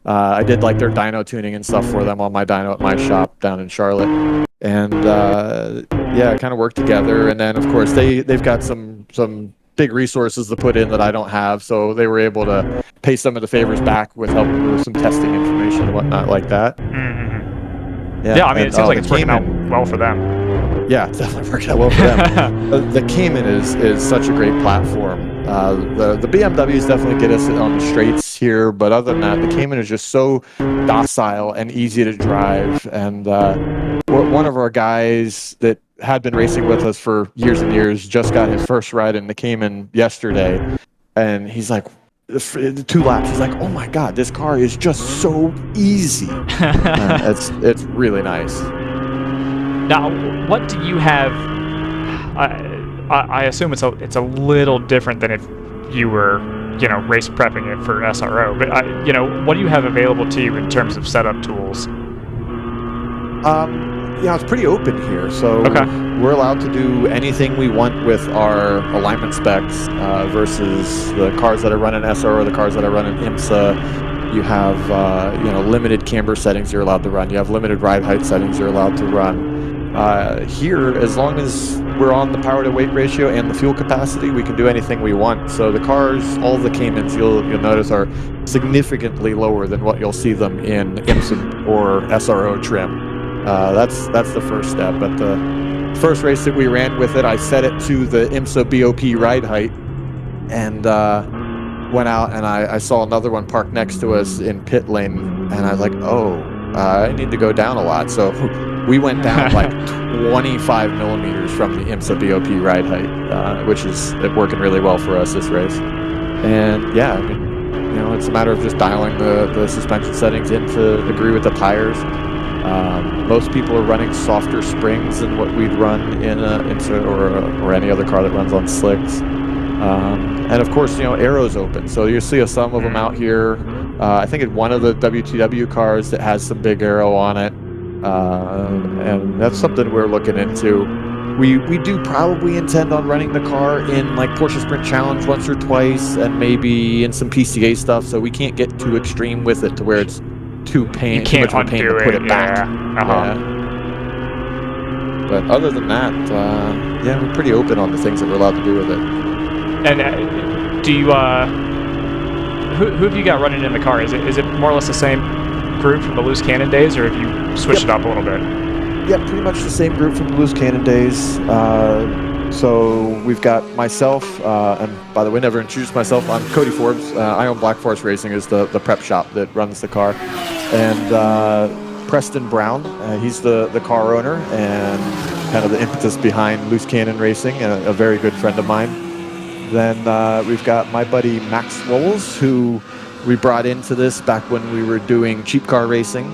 I did like their dyno tuning and stuff for them on my dyno at my shop down in Charlotte. And yeah, kind of worked together. And then of course they've got some big resources to put in that I don't have, so they were able to pay some of the favors back with helping with some testing information and whatnot like that.
Mm-hmm. Yeah, I mean, it seems like it's working out well for them.
Yeah, it's definitely working out well for them. The Cayman is such a great platform. The BMWs definitely get us on the straights here, but other than that, the Cayman is just so docile and easy to drive. And one of our guys that had been racing with us for years and years just got his first ride in the Cayman yesterday, and he's like, 2 laps, he's like, oh my god, this car is just so easy. It's really nice.
Now, what do you have? I assume it's a little different than if you were race prepping it for SRO, but what do you have available to you in terms of setup tools?
Yeah, it's pretty open here, so we're allowed to do anything we want with our alignment specs versus the cars that are running SRO or the cars that are running IMSA. You have limited camber settings you're allowed to run. You have limited ride height settings you're allowed to run. Here, as long as we're on the power to weight ratio and the fuel capacity, we can do anything we want. So the cars, all the Caymans, you'll notice are significantly lower than what you'll see them in IMSA or SRO trim. That's the first step. But the first race that we ran with it, I set it to the IMSA BOP ride height, and went out and I saw another one parked next to us in pit lane, and I was like, oh, I need to go down a lot. So we went down like 25 millimeters from the IMSA BOP ride height, which is working really well for us this race. And yeah, I mean, it's a matter of just dialing the suspension settings in to agree with the tires. Most people are running softer springs than what we'd run in IMSA or any other car that runs on slicks. And of course, aero's open, so you'll see some of them out here. I think it's one of the WTW cars that has some big aero on it, and that's something we're looking into. We do probably intend on running the car in like Porsche Sprint Challenge once or twice, and maybe in some PCA stuff, so we can't get too extreme with it to where it's too much of a pain to put it back. Yeah. But other than that, yeah, we're pretty open on the things that we're allowed to do with it.
And do you who have you got running in the car? Is it more or less the same group from the Loose Cannon days, or have you switched it up a little bit?
Yeah, pretty much the same group from the Loose Cannon days. So we've got myself, and by the way, never introduced myself. I'm Cody Forbes. I own Black Forest Racing, is the prep shop that runs the car, and Preston Brown, he's the car owner and kind of the impetus behind Loose Cannon Racing, and a very good friend of mine. Then we've got my buddy Max Wolls, who we brought into this back when we were doing cheap car racing,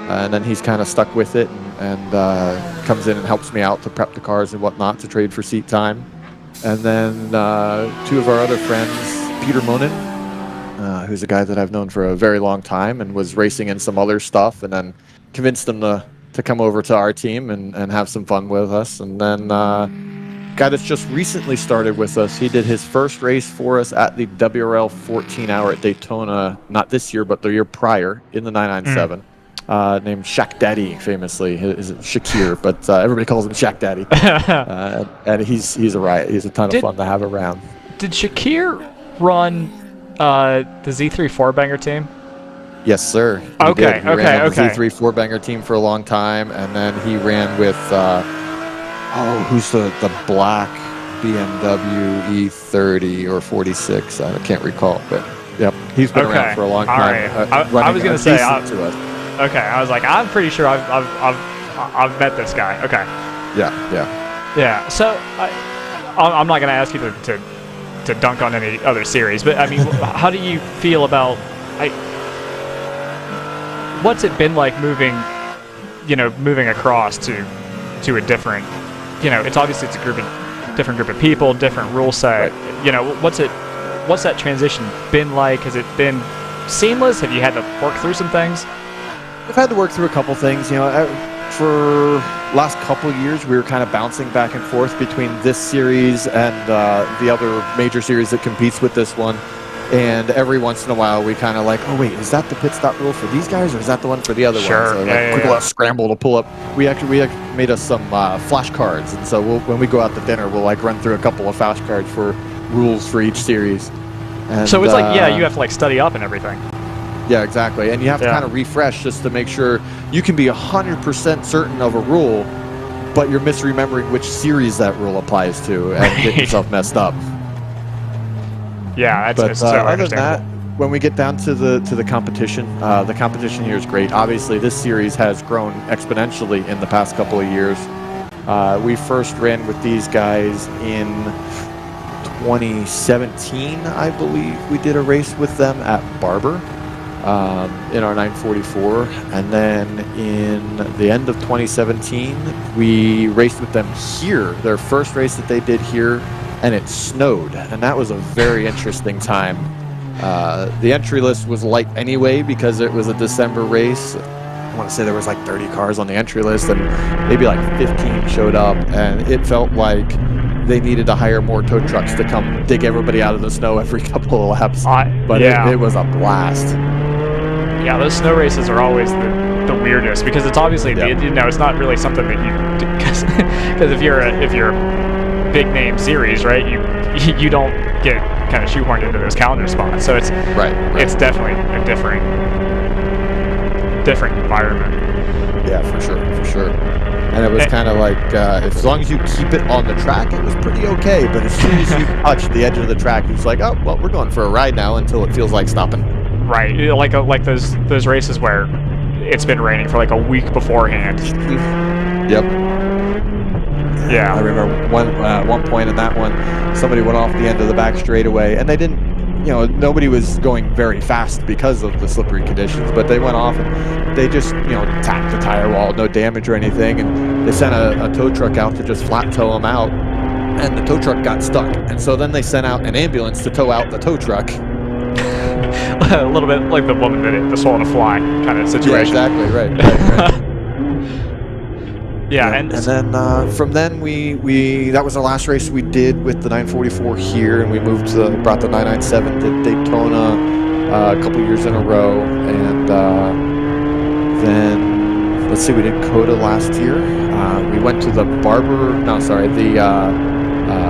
and then he's kind of stuck with it and comes in and helps me out to prep the cars and whatnot to trade for seat time. And then 2 of our other friends, Peter Monin, who's a guy that I've known for a very long time and was racing in some other stuff, and then convinced him to come over to our team and have some fun with us. And then guy that's just recently started with us, he did his first race for us at the WRL 14 hour at Daytona, not this year, but the year prior, in the 997. Named Shaq Daddy, famously. Is it Shakir, but everybody calls him Shaq Daddy. And he's a riot. He's a ton of fun to have around.
Did Shakir run the Z3 4-banger team?
Yes, sir. He ran the Z3 4-banger team for a long time, and then he ran with who's the black BMW E30 or 46? I can't recall, but Yep, he's been around for a long time.
All right. I was going to say.
To us.
Okay, I was like, I'm pretty sure I've met this guy. Okay.
Yeah.
So I'm not going to ask you to dunk on any other series, but I mean, how do you feel about what's it been like moving across to a different, it's obviously it's a different group of people, different rule set. Right. What's that transition been like? Has it been seamless? Have you had to work through some things?
We've had to work through a couple things. For last couple of years, we were kind of bouncing back and forth between this series and the other major series that competes with this one. And every once in a while, we kind of like, oh wait, is that the pit stop rule for these guys, or is that the one for the other one? So quick little scramble to pull up. We actually made us some flashcards, and so when we go out to dinner, we'll like run through a couple of flashcards for rules for each series. And,
so it's like, you have to like study up and everything.
Yeah, exactly. And you have to kind of refresh just to make sure you can be 100% certain of a rule, but you're misremembering which series that rule applies to and get yourself messed up.
Yeah,
but other than that, when we get down to the competition here is great. Obviously, this series has grown exponentially in the past couple of years. We first ran with these guys in 2017, I believe. We did a race with them at Barber in our 944, and then in the end of 2017, we raced with them here. Their first race that they did here. And it snowed, and that was a very interesting time. The entry list was light anyway because it was a December race. I want to say there was like 30 cars on the entry list, and maybe like 15 showed up, and it felt like they needed to hire more tow trucks to come dig everybody out of the snow every couple of laps. But it was a blast.
Yeah, those snow races are always the weirdest because it's obviously it's not really something that you because if you're a big name series, right? You don't get kind of shoehorned into those calendar spots, so it's it's definitely a different environment.
Yeah, for sure. And it was kind of like as long as you keep it on the track, it was pretty okay. But as soon as you touch the edge of the track, it's like, oh well, we're going for a ride now until it feels like stopping.
Right, like those races where it's been raining for like a week beforehand.
Yep.
Yeah,
I remember one point in that one, somebody went off the end of the back straightaway, and they didn't, nobody was going very fast because of the slippery conditions, but they went off and they just, tapped the tire wall, no damage or anything, and they sent a tow truck out to just flat tow them out, and the tow truck got stuck, and so then they sent out an ambulance to tow out the tow truck.
A little bit like the woman that swallowed a fly kind of situation.
Yeah, exactly, right.
Yeah,
and then from then we that was the last race we did with the 944 here, and we brought the 997 to Daytona a couple years in a row, and then let's see, we did COTA last year. We went to the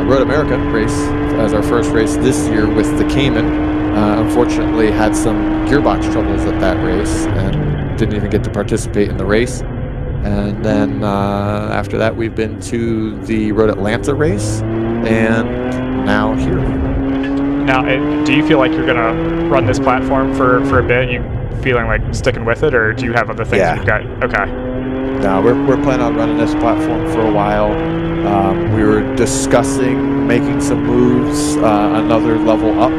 Road America race as our first race this year with the Cayman. Unfortunately, had some gearbox troubles at that race and didn't even get to participate in the race. And then after that, we've been to the Road Atlanta race, and now here.
Now, do you feel like you're going to run this platform for a bit? You feeling like sticking with it, or do you have other things you've got? Okay.
No, we're planning on running this platform for a while. We were discussing making some moves, another level up.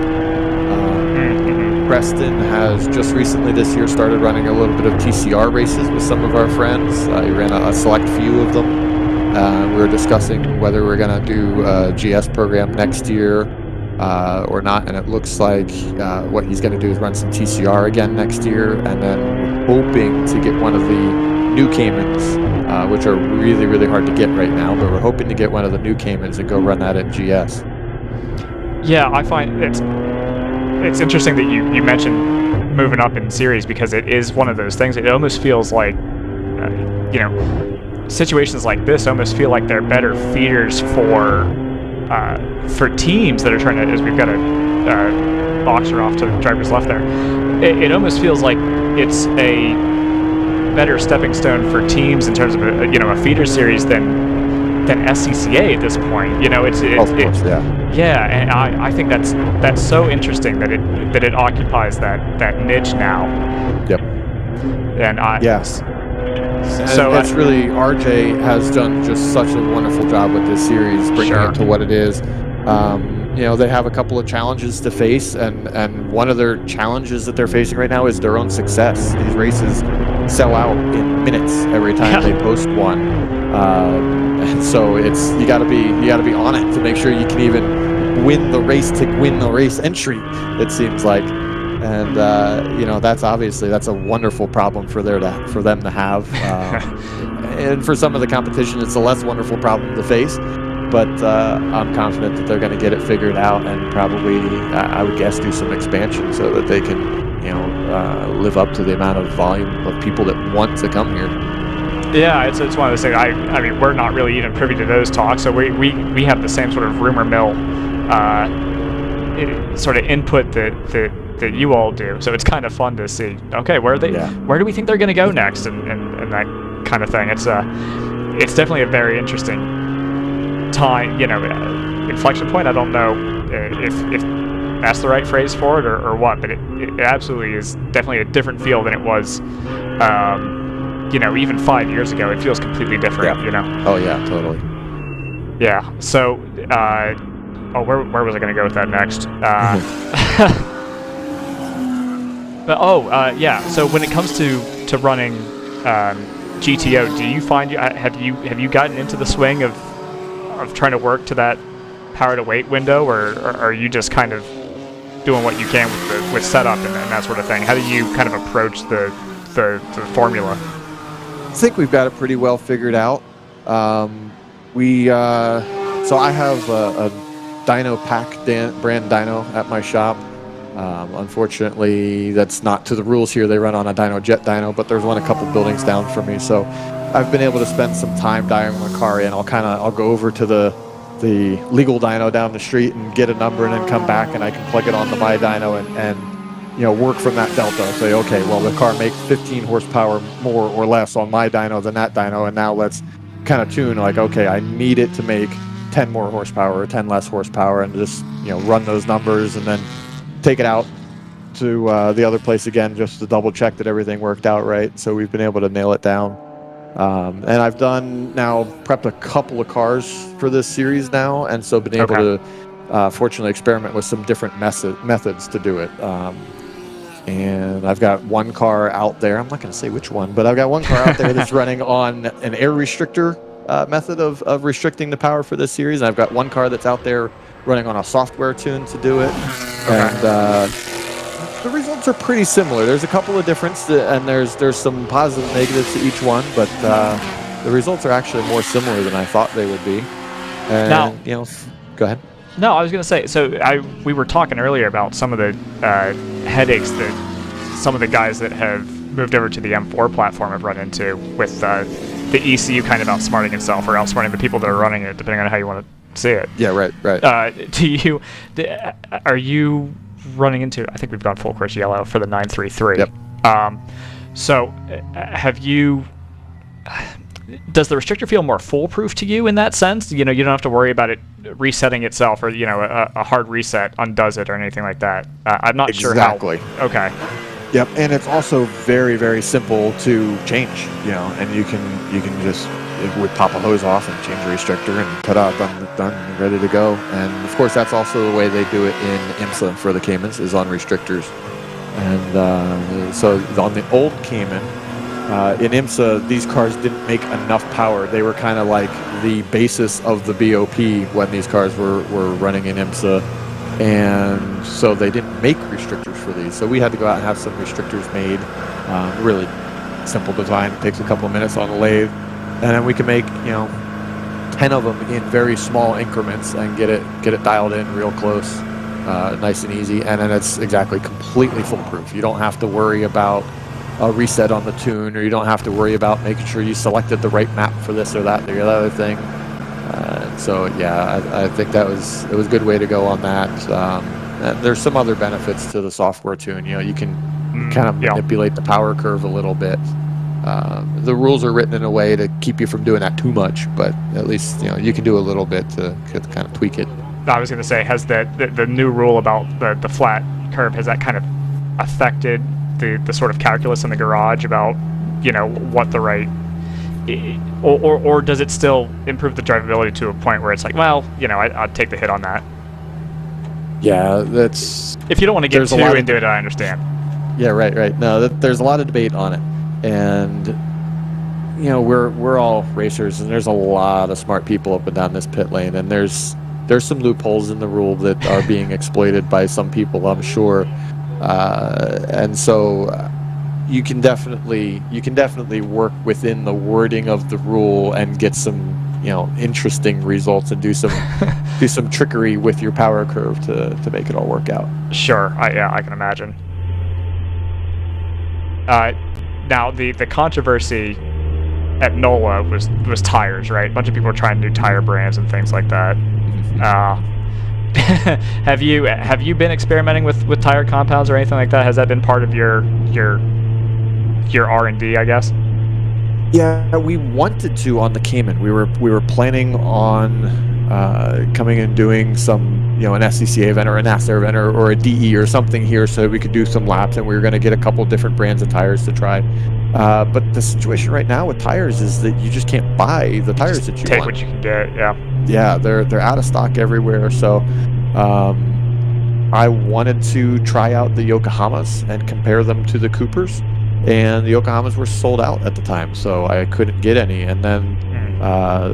Preston has just recently this year started running a little bit of TCR races with some of our friends. He ran a select few of them. We were discussing whether we're going to do a GS program next year or not, and it looks like what he's going to do is run some TCR again next year, and then hoping to get one of the new Caymans, which are really, really hard to get right now, but we're hoping to get one of the new Caymans and go run that at GS. Yeah,
I find it's interesting that you mentioned moving up in series, because it is one of those things. It almost feels like, situations like this almost feel like they're better feeders for teams that are trying to, as we've got a boxer off to the driver's left there. It almost feels like it's a better stepping stone for teams in terms of a feeder series than SCCA at this point. You know, yeah, and I think that's so interesting that it occupies that niche now.
Yep.
And
yes.
So
it's really, RJ has done just such a wonderful job with this series, bringing it to what it is. You know, they have a couple of challenges to face, and one of their challenges that they're facing right now is their own success. These races sell out in minutes every time they post one, and so you got to be on it to make sure you can even win the race entry. It seems like. And you know, that's a wonderful problem for them to have, and for some of the competition, it's a less wonderful problem to face. But I'm confident that they're going to get it figured out, and probably, I would guess, do some expansion so that they can, you know, live up to the amount of volume of people that want to come here.
Yeah, it's one of those things. I mean, we're not really even privy to those talks, so we have the same sort of rumor mill sort of input that you all do. So it's kind of fun to see. Okay, where do we think they're going to go next, and that kind of thing. It's definitely a very interesting time, you know, inflection point. I don't know if that's the right phrase for it or what, but it absolutely is definitely a different feel than it was, you know, even 5 years ago. It feels completely different, you know.
Oh yeah, totally.
Yeah. So, where was I going to go with that next? But yeah. So when it comes to running GTO, do you find have you gotten into the swing of trying to work to that power to weight window, or are you just kind of doing what you can with setup and that sort of thing? How do you kind of approach the formula?
I think we've got it pretty well figured out. So I have a dyno pack brand dyno at my shop. Unfortunately, that's not to the rules here. They run on a dyno jet dyno, but there's one a couple buildings down from me. So I've been able to spend some time dialing my car in. I'll go over to the legal dyno down the street and get a number, and then come back and I can plug it onto my dyno and you know, work from that delta. Say, okay, well, the car makes 15 horsepower more or less on my dyno than that dyno, and now let's kind of tune, like, okay, I need it to make 10 more horsepower or 10 less horsepower, and just, you know, run those numbers and then take it out to the other place again just to double check that everything worked out right. So we've been able to nail it down. And I've prepped a couple of cars for this series now, and so been able to fortunately experiment with some different methods to do it. And I've got one car out there, I'm not going to say which one, but I've got one car out there that's running on an air restrictor method of restricting the power for this series. And I've got one car that's out there running on a software tune to do it. And the results are pretty similar. There's a couple of differences, and there's some positives and negatives to each one, but the results are actually more similar than I thought they would be. And,
now,
you know, go ahead.
No, I was going to say, so we were talking earlier about some of the headaches that some of the guys that have moved over to the M4 platform have run into with the ECU kind of outsmarting itself, or outsmarting the people that are running it, depending on how you want to see it.
Yeah, right.
Are you running into, I think we've gone full course yellow for the 933.
Yep.
So have you... Does the restrictor feel more foolproof to you in that sense? You know, you don't have to worry about it resetting itself, or, you know, a hard reset undoes it or anything like that. I'm not sure how.
Exactly.
Okay.
Yep, and it's also very, very simple to change, you know, and you can just would pop a hose off and change the restrictor, and ta-da, done, ready to go. And of course, that's also the way they do it in IMSA for the Caymans, is on restrictors. And so on the old Cayman, in IMSA, these cars didn't make enough power. They were kind of like the basis of the BOP when these cars were running in IMSA. And so they didn't make restrictors for these. So we had to go out and have some restrictors made. Really simple design. It takes a couple of minutes on the lathe. And then we can make, you know, 10 of them in very small increments and get it dialed in real close, nice and easy. And then it's completely foolproof. You don't have to worry about a reset on the tune, or you don't have to worry about making sure you selected the right map for this or that or the other thing. So yeah, I think it was a good way to go on that. And there's some other benefits to the software tune. You know, you can kind of manipulate the power curve a little bit. The rules are written in a way to keep you from doing that too much, but at least you can do a little bit to kind of tweak it.
I was going to say, has the new rule about the flat curb, has that kind of affected the sort of calculus in the garage about what the right, or does it still improve the drivability to a point where it's like, well, I'd take the hit on that?
Yeah, that's...
If you don't want to get too into it, I understand.
Yeah, right. No, there's a lot of debate on it, and we're all racers, and there's a lot of smart people up and down this pit lane, and there's some loopholes in the rule that are being exploited by some people, I'm sure, and so you can definitely work within the wording of the rule and get some interesting results and do some trickery with your power curve to make it all work out.
Sure, I can imagine. Now the controversy at NOLA was tires, right? A bunch of people were trying to do tire brands and things like that. Have you been experimenting with tire compounds or anything like that? Has that been part of your R&D, I guess?
Yeah, we wanted to on the Cayman. We were planning on coming and doing some, an SCCA event or a NASCAR event or a DE or something here, so we could do some laps, and we were going to get a couple different brands of tires to try. But the situation right now with tires is that you just can't buy the tires that you
take
want.
what you can get. Yeah.
Yeah, they're out of stock everywhere. So I wanted to try out the Yokohamas and compare them to the Coopers. And the Yokohamas were sold out at the time, so I couldn't get any. And then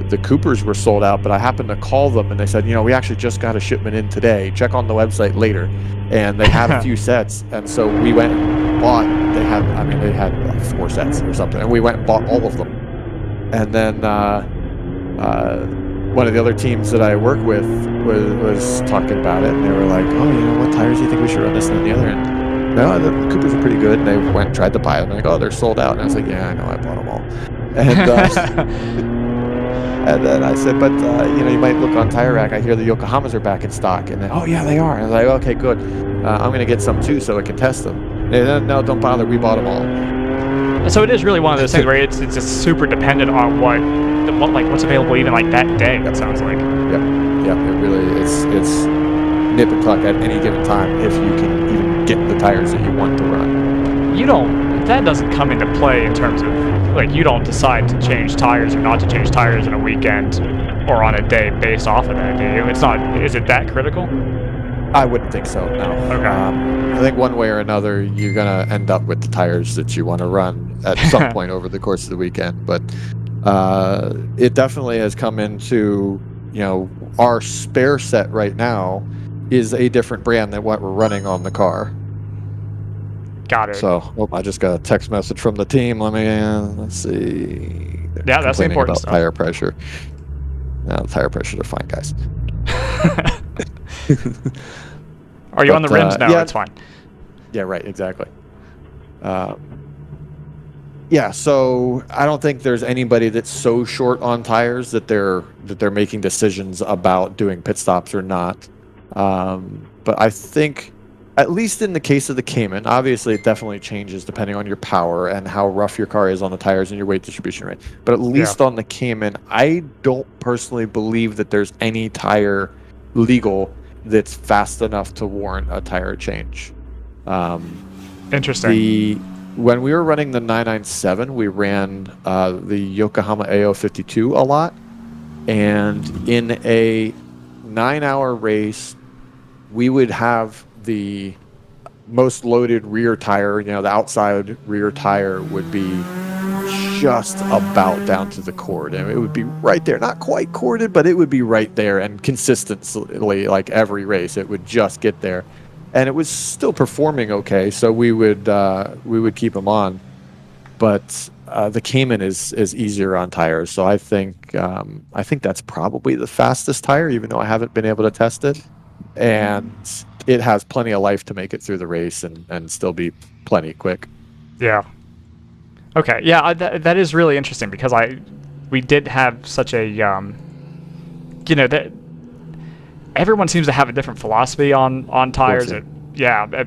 the Coopers were sold out, but I happened to call them, and they said, we actually just got a shipment in today. Check on the website later. And they had a few sets, and so we went and bought. They had like 4 sets or something, and we went and bought all of them. And then one of the other teams that I work with was talking about it, and they were like, "Oh, what tires do you think we should run this and the other?" And no, the Coopers are pretty good. And they went and tried to buy them. They're like, "Oh, they're sold out." And I was like, "Yeah, I know, I bought them all." And then I said, "But you might look on Tire Rack. I hear the Yokohamas are back in stock." And then, "Oh yeah, they are." And I was like, "Okay, good. I'm gonna get some too, so I can test them." And then, "No, don't bother. We bought them all."
So it is really one of those things where it's just super dependent on what's available even like that day. It sounds like.
Yep. It really it's nip and tuck at any given time if you can even get the tires that you want to run.
That doesn't come into play in terms of you don't decide to change tires or not to change tires in a weekend or on a day based off of that, do you? It's not. Is it that critical?
I wouldn't think so, no.
Okay.
I think one way or another, you're going to end up with the tires that you want to run at some point over the course of the weekend. But it definitely has come into, our spare set right now is a different brand than what we're running on the car.
Got it.
So, I just got a text message from the team. Let's see.
Yeah, that's important
about
stuff.
Tire pressure. No, tire pressures are fine, guys.
Are you on the rims now? Yeah, it's fine.
Yeah, right, exactly. Yeah, so I don't think there's anybody that's so short on tires that they're making decisions about doing pit stops or not. But I think, at least in the case of the Cayman, obviously it definitely changes depending on your power and how rough your car is on the tires and your weight distribution rate. But at least on the Cayman, I don't personally believe that there's any tire legal that's fast enough to warrant a tire change.
Interesting.
When we were running the 997, we ran the Yokohama AO52 a lot, and in a 9-hour race, we would have the most loaded rear tire. The outside rear tire would be just about down to the cord, and it would be right there, not quite corded, but it would be right there, and consistently, like every race, it would just get there, and it was still performing okay, so we would keep them on. But the Cayman is easier on tires, so I think that's probably the fastest tire, even though I haven't been able to test it, and it has plenty of life to make it through the race and still be plenty quick.
Yeah. Okay, yeah, that is really interesting because we did have such a, that everyone seems to have a different philosophy on tires.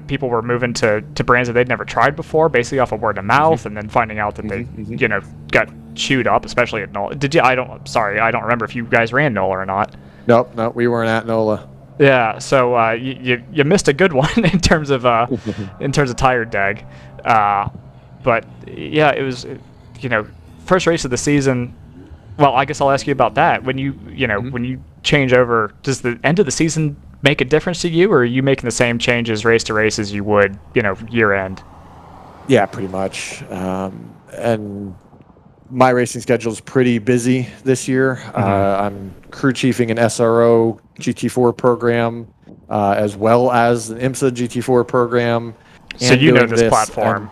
people were moving to brands that they'd never tried before, basically off of word of mouth, and then finding out that they, got chewed up, especially at NOLA. I don't remember if you guys ran NOLA or not.
Nope, we weren't at NOLA.
Yeah, so you missed a good one in terms of tire deg, but yeah, it was first race of the season. Well, I guess I'll ask you about that. When when you change over, does the end of the season make a difference to you, or are you making the same changes race to race as you would year end?
Yeah, pretty much. And my racing schedule is pretty busy this year. I'm crew chiefing an SRO GT4 program, as well as an IMSA GT4 program.
So you know this platform.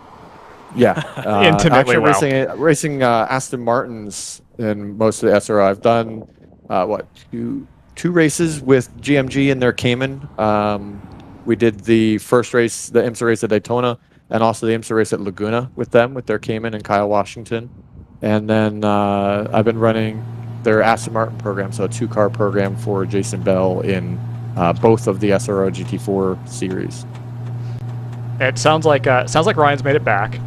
Intimately well. Racing Aston Martins in most of the SRO. I've done two races with GMG in their Cayman. We did the first race, the IMSA race at Daytona, and also the IMSA race at Laguna with them, with their Cayman and Kyle Washington. And then I've been running their Aston Martin program, so a 2-car program for Jason Bell in both of the SRO GT4 series.
It sounds like Ryan's made it back.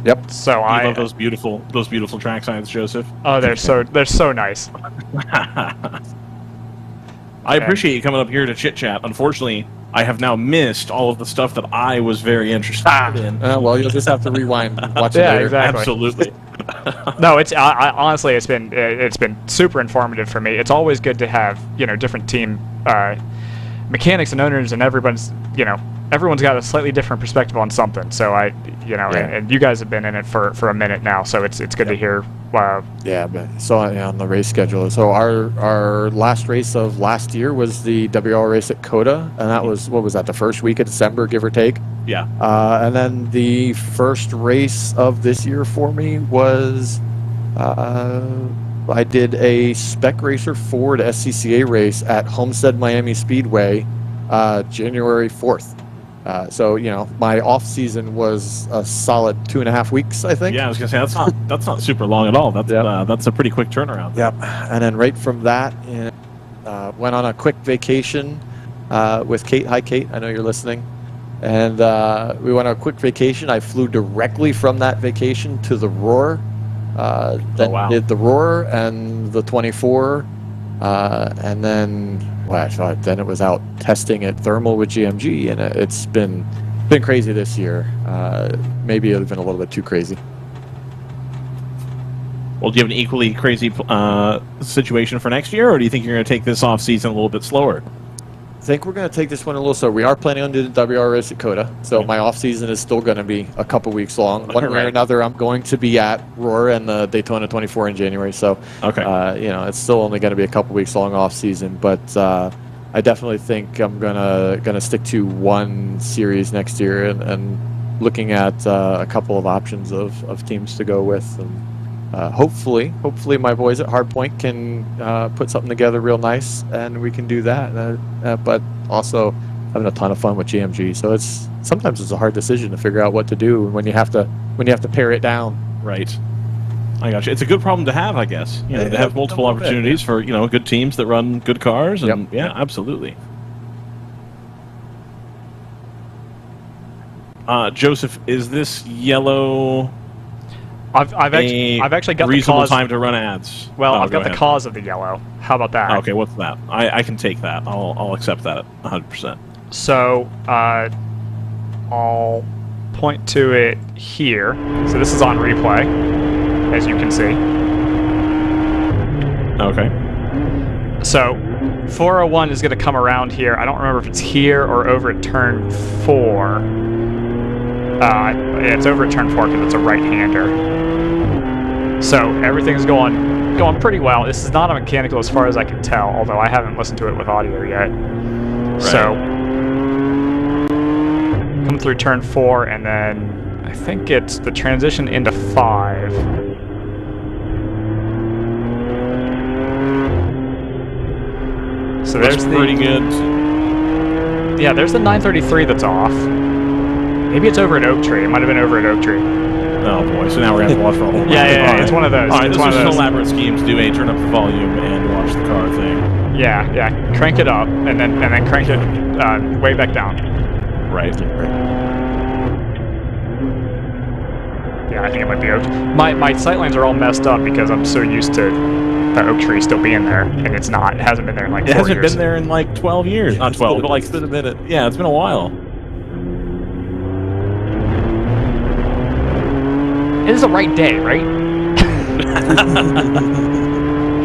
Yep.
So I love those beautiful track signs, Joseph.
Oh, they're so nice.
I appreciate you coming up here to chit chat. Unfortunately, I have now missed all of the stuff that I was very interested in.
Well, you'll just have to rewind and watch it later.
Exactly.
Absolutely.
No, it's honestly it's been super informative for me. It's always good to have different team mechanics and owners, and everyone's got a slightly different perspective on something. So and you guys have been in it for a minute now, so it's good to hear.
But so on the race schedule. So our last race of last year was the WRL race at COTA, and that was the first week of December, give or take.
Yeah.
And then the first race of this year for me was I did a Spec Racer Ford SCCA race at Homestead Miami Speedway, January 4th. So my off season was a solid 2.5 weeks, I think.
Yeah, I was gonna say that's not super long at all. That's a pretty quick turnaround.
Yep. And then right from that, went on a quick vacation with Kate. Hi, Kate. I know you're listening. And we went on a quick vacation. I flew directly from that vacation to the Roar. Did the Roar and the 24, and then. Then it was out testing at Thermal with GMG, and it's been crazy this year. Maybe even a little bit too crazy.
Well, do you have an equally crazy situation for next year, or do you think you're going to take this off season a little bit slower?
I think we're going to take this one a little slower. We are planning on doing the WR race at COTA, so my off season is still going to be a couple weeks long. One way or another, I'm going to be at Roar and the Daytona 24 in January, so it's still only going to be a couple weeks long off season. But I definitely think I'm gonna stick to one series next year and looking at a couple of options of teams to go with. And hopefully my boys at Hardpoint can put something together real nice, and we can do that. But also having a ton of fun with GMG. So sometimes it's a hard decision to figure out what to do when you have to pare it down.
Right. I got you. It's a good problem to have, I guess. To have multiple opportunities for good teams that run good cars. And yeah, absolutely. Joseph, is this yellow?
I've actually got
reasonable
the cause.
Time to run ads.
Well, I've got the cause of the yellow. How about that?
Okay, what's that? I can take that. I'll accept that 100%.
So I'll point to it here. So this is on replay, as you can see.
Okay.
So 401 is going to come around here. I don't remember if it's here or over at turn 4. It's over at turn 4 because it's a right-hander. So everything's going pretty well. This is not a mechanical as far as I can tell, although I haven't listened to it with audio yet. Right. So come through turn 4, and then I think it's the transition into 5. So
that's pretty good.
Yeah, there's the 933 that's off. Maybe it's over at Oak Tree. It might have been over at Oak Tree.
Oh boy! So now we're gonna have to watch for a whole.
Yeah, it's one of those.
All right, this is an elaborate schemes. Do a turn up the volume and watch the car thing.
Yeah. Crank it up and then crank it way back down.
Right.
Yeah, I think it might be oak. My sightlines are all messed up because I'm so used to the oak tree still being there, and it's not. It hasn't been there in like 4 years.
It hasn't been there in like 12 years. Not 12, but like, yeah, it's been a while.
It is the right day, right?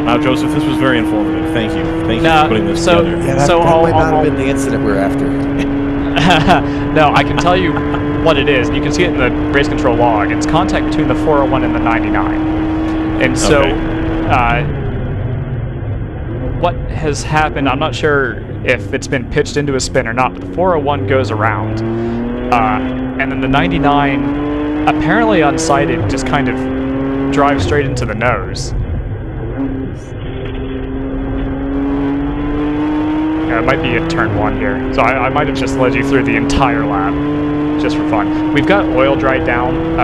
Wow, Joseph, this was very informative. Thank you. Thank you for putting this together.
Yeah, that might not have been the incident we're after.
No, I can tell you what it is. You can see it in the race control log. It's contact between the 401 and the 99. And so, what has happened, I'm not sure if it's been pitched into a spin or not, but the 401 goes around. And then the 99, apparently unsighted, just kind of drives straight into the nose. Yeah, it might be at turn 1 here. So I might have just led you through the entire lap, just for fun. We've got oil dried down.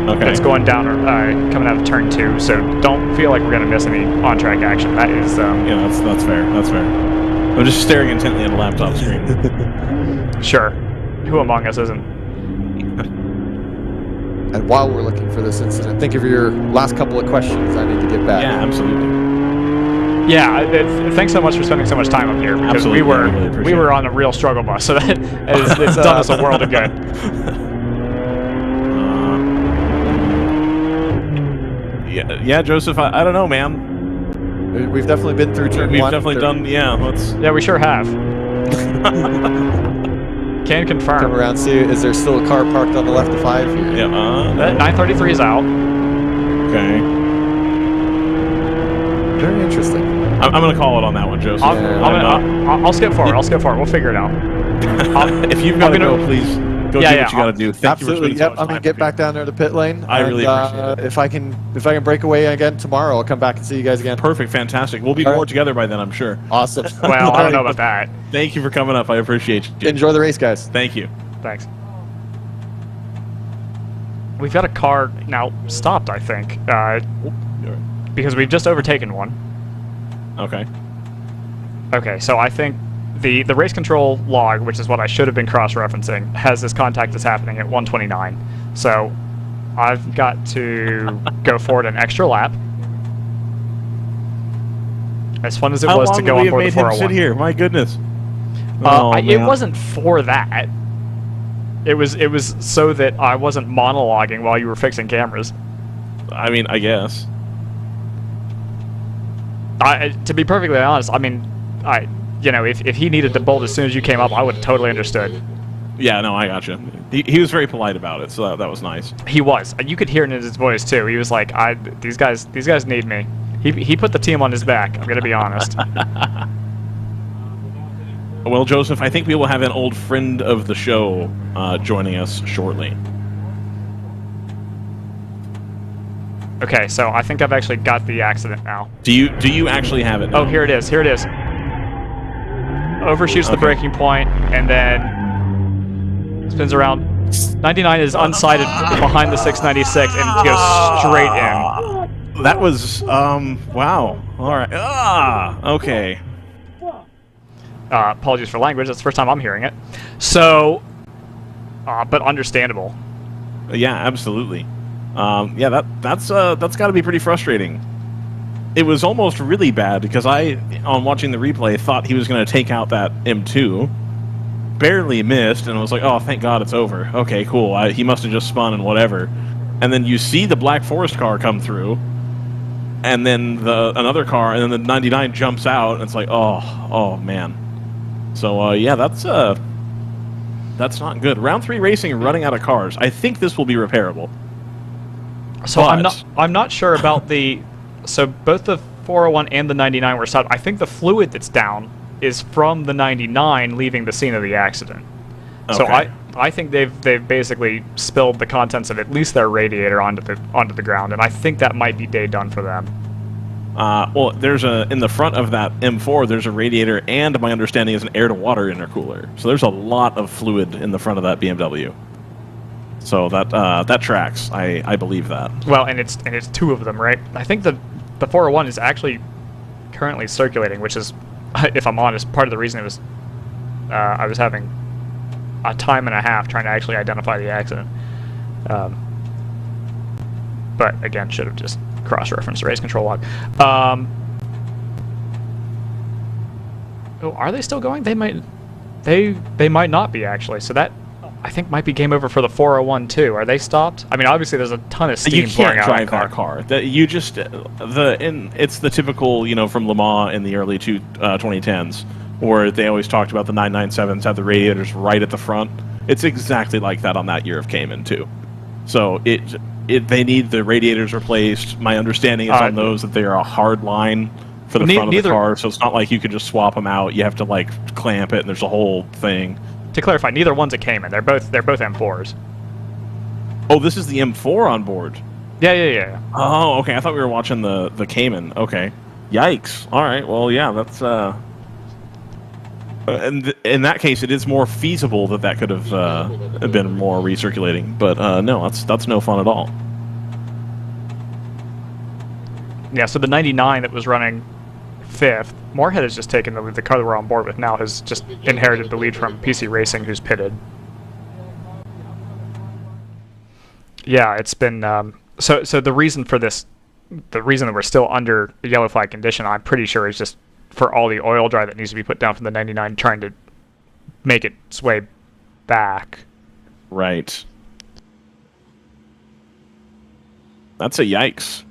That's going down, coming out of turn 2, so don't feel like we're going to miss any on-track action. That is...
yeah, that's fair. That's fair. I'm just staring intently at a laptop screen.
Sure. Who among us isn't?
And while we're looking for this incident, think of your last couple of questions. I need to get back.
Yeah, absolutely.
Yeah, thanks so much for spending so much time up here, because we were on a real struggle bus, so it's done us a world of good.
Yeah, Joseph, I don't know, man.
We've definitely been through turn 1.
We've definitely done,
Yeah, we sure have. Can confirm.
Come around, see, is there still a car parked on the left of 5 here?
Yeah,
933 is out.
Okay.
Very interesting.
I'm going to call it on that one, Joseph.
I'll skip forward. We'll figure it out.
If you've got to go, please go do what you got to do. Thank
Absolutely.
You for
I'm going to get back down there to pit lane.
I really appreciate it.
If I can break away again tomorrow, I'll come back and see you guys again.
Perfect. Fantastic. We'll be more together by then, I'm sure.
Awesome.
Well, I don't know about that.
Thank you for coming up. I appreciate you.
Enjoy the race, guys.
Thank you.
Thanks. We've got a car now stopped, I think, because we've just overtaken one.
Okay.
Okay, so I think the race control log, which is what I should have been cross-referencing, has this contact that's happening at 129. So I've got to go forward an extra lap. As fun as it was to go on board the 401.
How long have we made him sit here? My goodness.
It wasn't for that. It was so that I wasn't monologuing while you were fixing cameras.
I mean, I guess.
To be perfectly honest, I mean, if he needed to bolt as soon as you came up, I would have totally understood.
Yeah, no, I gotcha. He was very polite about it, so that was nice.
He was. You could hear it in his voice too. He was like, "These guys need me." He put the team on his back. I'm gonna be honest.
Well, Joseph, I think we will have an old friend of the show joining us shortly.
Okay, so I think I've actually got the accident now.
Do you actually have it now?
Oh, here it is. Overshoots the braking point, and then spins around. 99 is unsighted behind the 696 and goes straight in.
That was, wow. All right. Okay.
Apologies for language. That's the first time I'm hearing it. So, but understandable.
Yeah, absolutely. Yeah, that's got to be pretty frustrating. It was almost really bad because on watching the replay, thought he was going to take out that M2. Barely missed, and I was like, oh, thank God it's over. Okay, cool. He must have just spun and whatever. And then you see the Black Forest car come through, and then another car, and then the 99 jumps out, and it's like, oh man. So, yeah, that's not good. Round 3 racing running out of cars. I think this will be repairable.
So I'm not sure about the... So both the 401 and the 99 were stopped. I think the fluid that's down is from the 99 leaving the scene of the accident. Okay. So I think they've basically spilled the contents of at least their radiator onto the ground, and I think that might be day done for them.
Well, there's in the front of that M4, there's a radiator, and my understanding is an air-to-water intercooler. So there's a lot of fluid in the front of that BMW. So that tracks. I believe that.
Well, and it's two of them, right? I think the 401 is actually currently circulating, which is, if I'm honest, part of the reason it was I was having a time and a half trying to actually identify the accident. But again, should have just cross-referenced the race control log. Oh, are they still going? They might not be actually. So that I think might be game over for the 401 too. Are they stopped? I mean, obviously there's a ton of steam pouring out of the car.
You can't drive that car. It's the typical, from Le Mans in the early 2010s, where they always talked about the 997s have the radiators right at the front. It's exactly like that on that year of Cayman too. So they need the radiators replaced. My understanding is on those that they are a hard line for the front of the car, so it's not like you can just swap them out. You have to clamp it, and there's a whole thing.
To clarify, neither one's a Cayman. They're both M4s.
Oh, this is the M4 on board.
Yeah.
Oh, okay. I thought we were watching the Cayman. Okay. Yikes. All right. Well, yeah. That's and in that case, it is more feasible that could have been more recirculating. But no, that's no fun at all.
Yeah. So the 99 that was running 5th, Moorhead has just taken the lead. The car that we're on board with now has just inherited the lead from PC Racing, who's pitted. Yeah, it's been so the reason for this, the reason that we're still under the yellow flag condition, I'm pretty sure is just for all the oil dry that needs to be put down from the 99, trying to make it sway back.
Right. That's a yikes.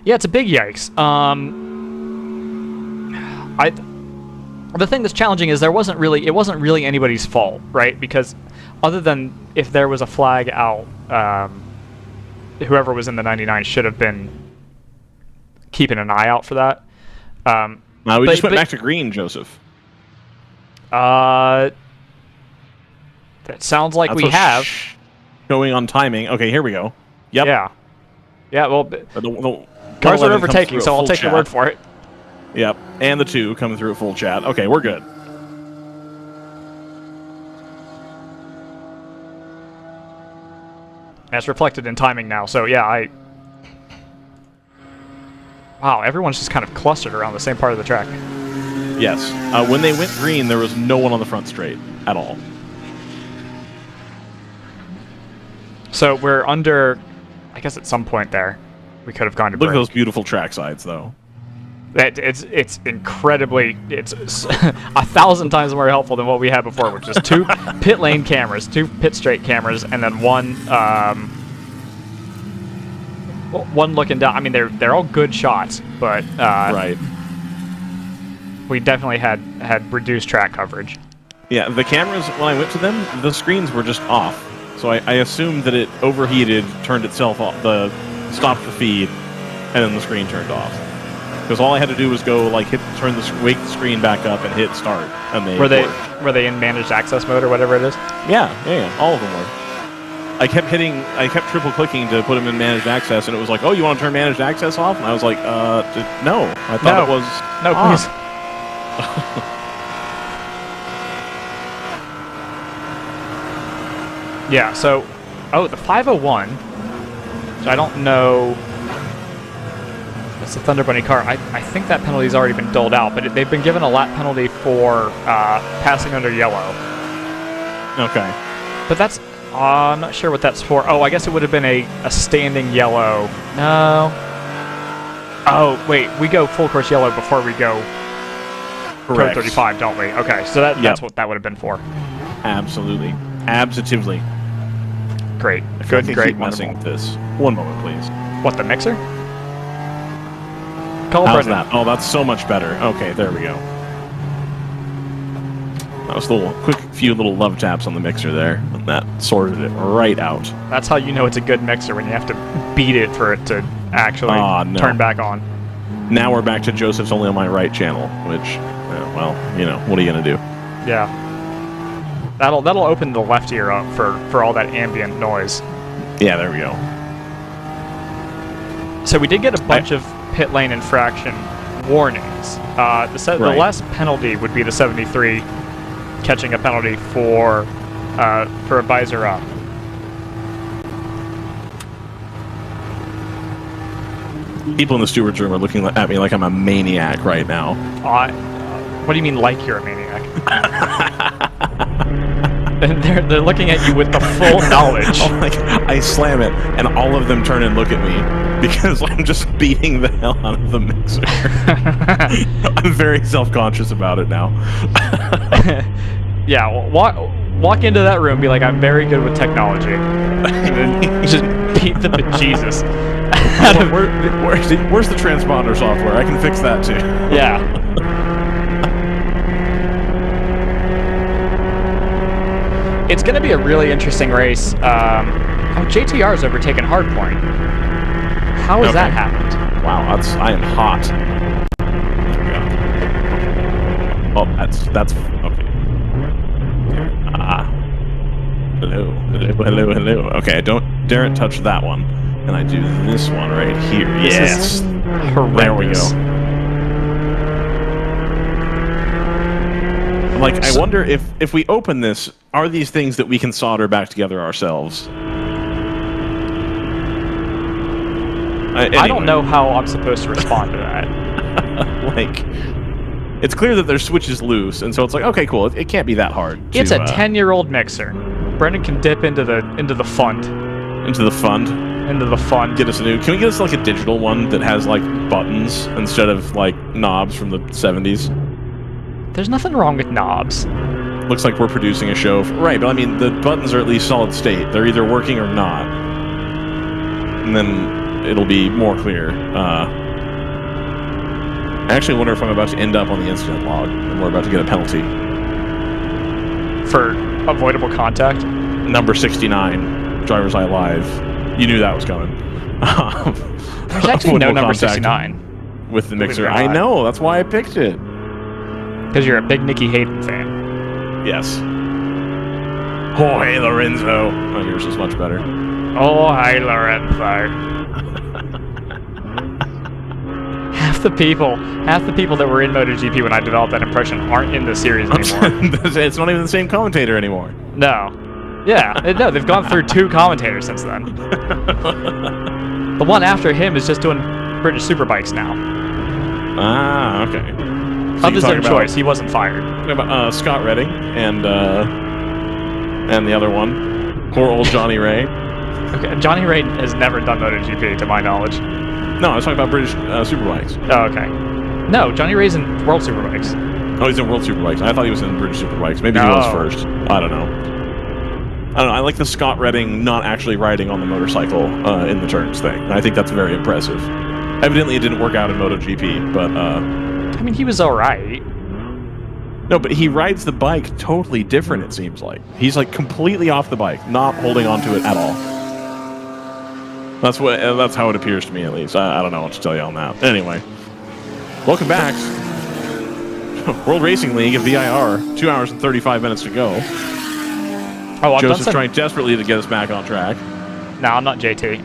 Yeah, it's a big yikes. The thing that's challenging is it wasn't really anybody's fault, right? Because other than if there was a flag out, whoever was in the 99 should have been keeping an eye out for that.
We just went back to green, Joseph.
That sounds like we have.
Going on timing. Okay, here we go. Yep.
Yeah, well, cars are overtaking, so I'll take your word for it.
Yep, and the 2 coming through at full chat. Okay, we're good.
That's reflected in timing now, so yeah, wow, everyone's just kind of clustered around the same part of the track.
Yes. When they went green, there was no one on the front straight at all.
So we're under, I guess at some point there, we could have gone to break.
Look at those beautiful track sides, though.
It's incredibly, it's 1,000 times more helpful than what we had before, which is 2 pit lane cameras, 2 pit straight cameras, and then one looking down. I mean, they're all good shots, but
right.
We definitely had reduced track coverage.
Yeah, the cameras, when I went to them, the screens were just off. So I assumed that it overheated, turned itself off, stopped the feed, and then the screen turned off. Because all I had to do was go wake the screen back up and hit start, and they
were they in managed access mode or whatever it is?
Yeah, all of them were. I kept triple clicking to put them in managed access, and it was like, oh, you want to turn managed access off? And I was like, no, I thought it was on.
Please. Yeah. So, the 501. Which I don't know. It's the Thunder Bunny car. I think that penalty's already been doled out, but they've been given a lap penalty for passing under yellow.
Okay.
But that's... I'm not sure what that's for. Oh, I guess it would have been a standing yellow. No. Oh, wait. We go full course yellow before we go Code 35, don't we? Okay, so that's what that would have been for.
Absolutely. Absolutely.
Great.
Good, great. Messing with this. One moment, please.
What, the mixer? Call
How's that? Oh, that's so much better. Okay, there we go. That was a few little love taps on the mixer there, and that sorted it right out.
That's how you know it's a good mixer, when you have to beat it for it to actually turn back on.
Now we're back to Joseph's only on my right channel, which, well, what are you going to do?
Yeah. That'll open the left ear up for all that ambient noise.
Yeah, there we go.
So we did get a bunch of pit lane infraction warnings. The last penalty would be the 73 catching a penalty for a visor up.
People in the steward's room are looking at me like I'm a maniac right now.
What do you mean, like you're a maniac? And they're looking at you with the full knowledge.
Like, I slam it, and all of them turn and look at me because I'm just beating the hell out of the mixer. I'm very self-conscious about it now.
Yeah, walk into that room, be like, I'm very good with technology, and then just beat the bejesus.
Where's the transponder software? I can fix that too.
Yeah. It's going to be a really interesting race. JTR's overtaken Hardpoint. How has that happened?
Wow, I am hot. Oh, that's okay. Hello. Okay, daren't touch that one, and I do this one right here. Yes, there we go. Like, I wonder if we open this, are these things that we can solder back together ourselves? Anyway.
I don't know how I'm supposed to respond to that.
Like, it's clear that their switch is loose, and so it's like, okay, cool. It can't be that hard.
It's a 10-year-old mixer. Brendan can dip into the fund.
Into the fund?
Into the fund.
Get us a new. Can we get us like a digital one that has like buttons instead of like knobs from the 70s?
There's nothing wrong with knobs.
Looks like we're producing a show. Right, but I mean, the buttons are at least solid state. They're either working or not. And then it'll be more clear. I actually wonder if I'm about to end up on the incident log and we're about to get a penalty.
For avoidable contact?
Number 69, DriverSeye Live. You knew that was coming.
There's actually no number 69.
With the mixer. I know, that's why I picked it.
Because you're a big Nicky Hayden fan.
Yes. Oh, hey, Lorenzo. Oh, yours is much better.
Oh, hi, Lorenzo. Half the people that were in MotoGP when I developed that impression aren't in the series anymore.
It's not even the same commentator anymore.
No. Yeah, no, they've gone through 2 commentators since then. The one after him is just doing British Superbikes now.
Ah, okay. So
of his own choice, he wasn't fired.
About Scott Redding and the other one, poor old Johnny Ray.
Okay, Johnny Ray has never done MotoGP, to my knowledge.
No, I was talking about British Superbikes.
Oh, okay. No, Johnny Ray's in World Superbikes.
Oh, he's in World Superbikes. I thought he was in British Superbikes. Maybe he was first. I don't know. I like the Scott Redding not actually riding on the motorcycle in the turns thing. I think that's very impressive. Evidently, it didn't work out in MotoGP, but
I mean, he was alright.
No, but he rides the bike totally different, it seems like. He's like completely off the bike, not holding onto it at all. That's how it appears to me, at least. I don't know what to tell you on that. Anyway, welcome back. World Racing League at VIR. 2 hours and 35 minutes to go.
Oh,
Joseph's trying desperately to get us back on track.
No, I'm not JT.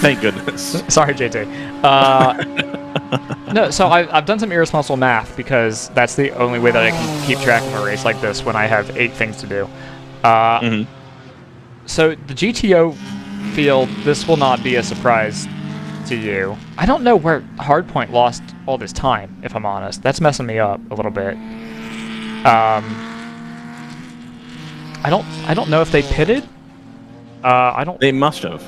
Thank goodness.
Sorry, JT. No, so I've done some irresponsible math because that's the only way that I can keep track of a race like this when I have 8 things to do. So the GTO field, this will not be a surprise to you. I don't know where Hardpoint lost all this time, if I'm honest. That's messing me up a little bit. I don't know if they pitted.
They must have.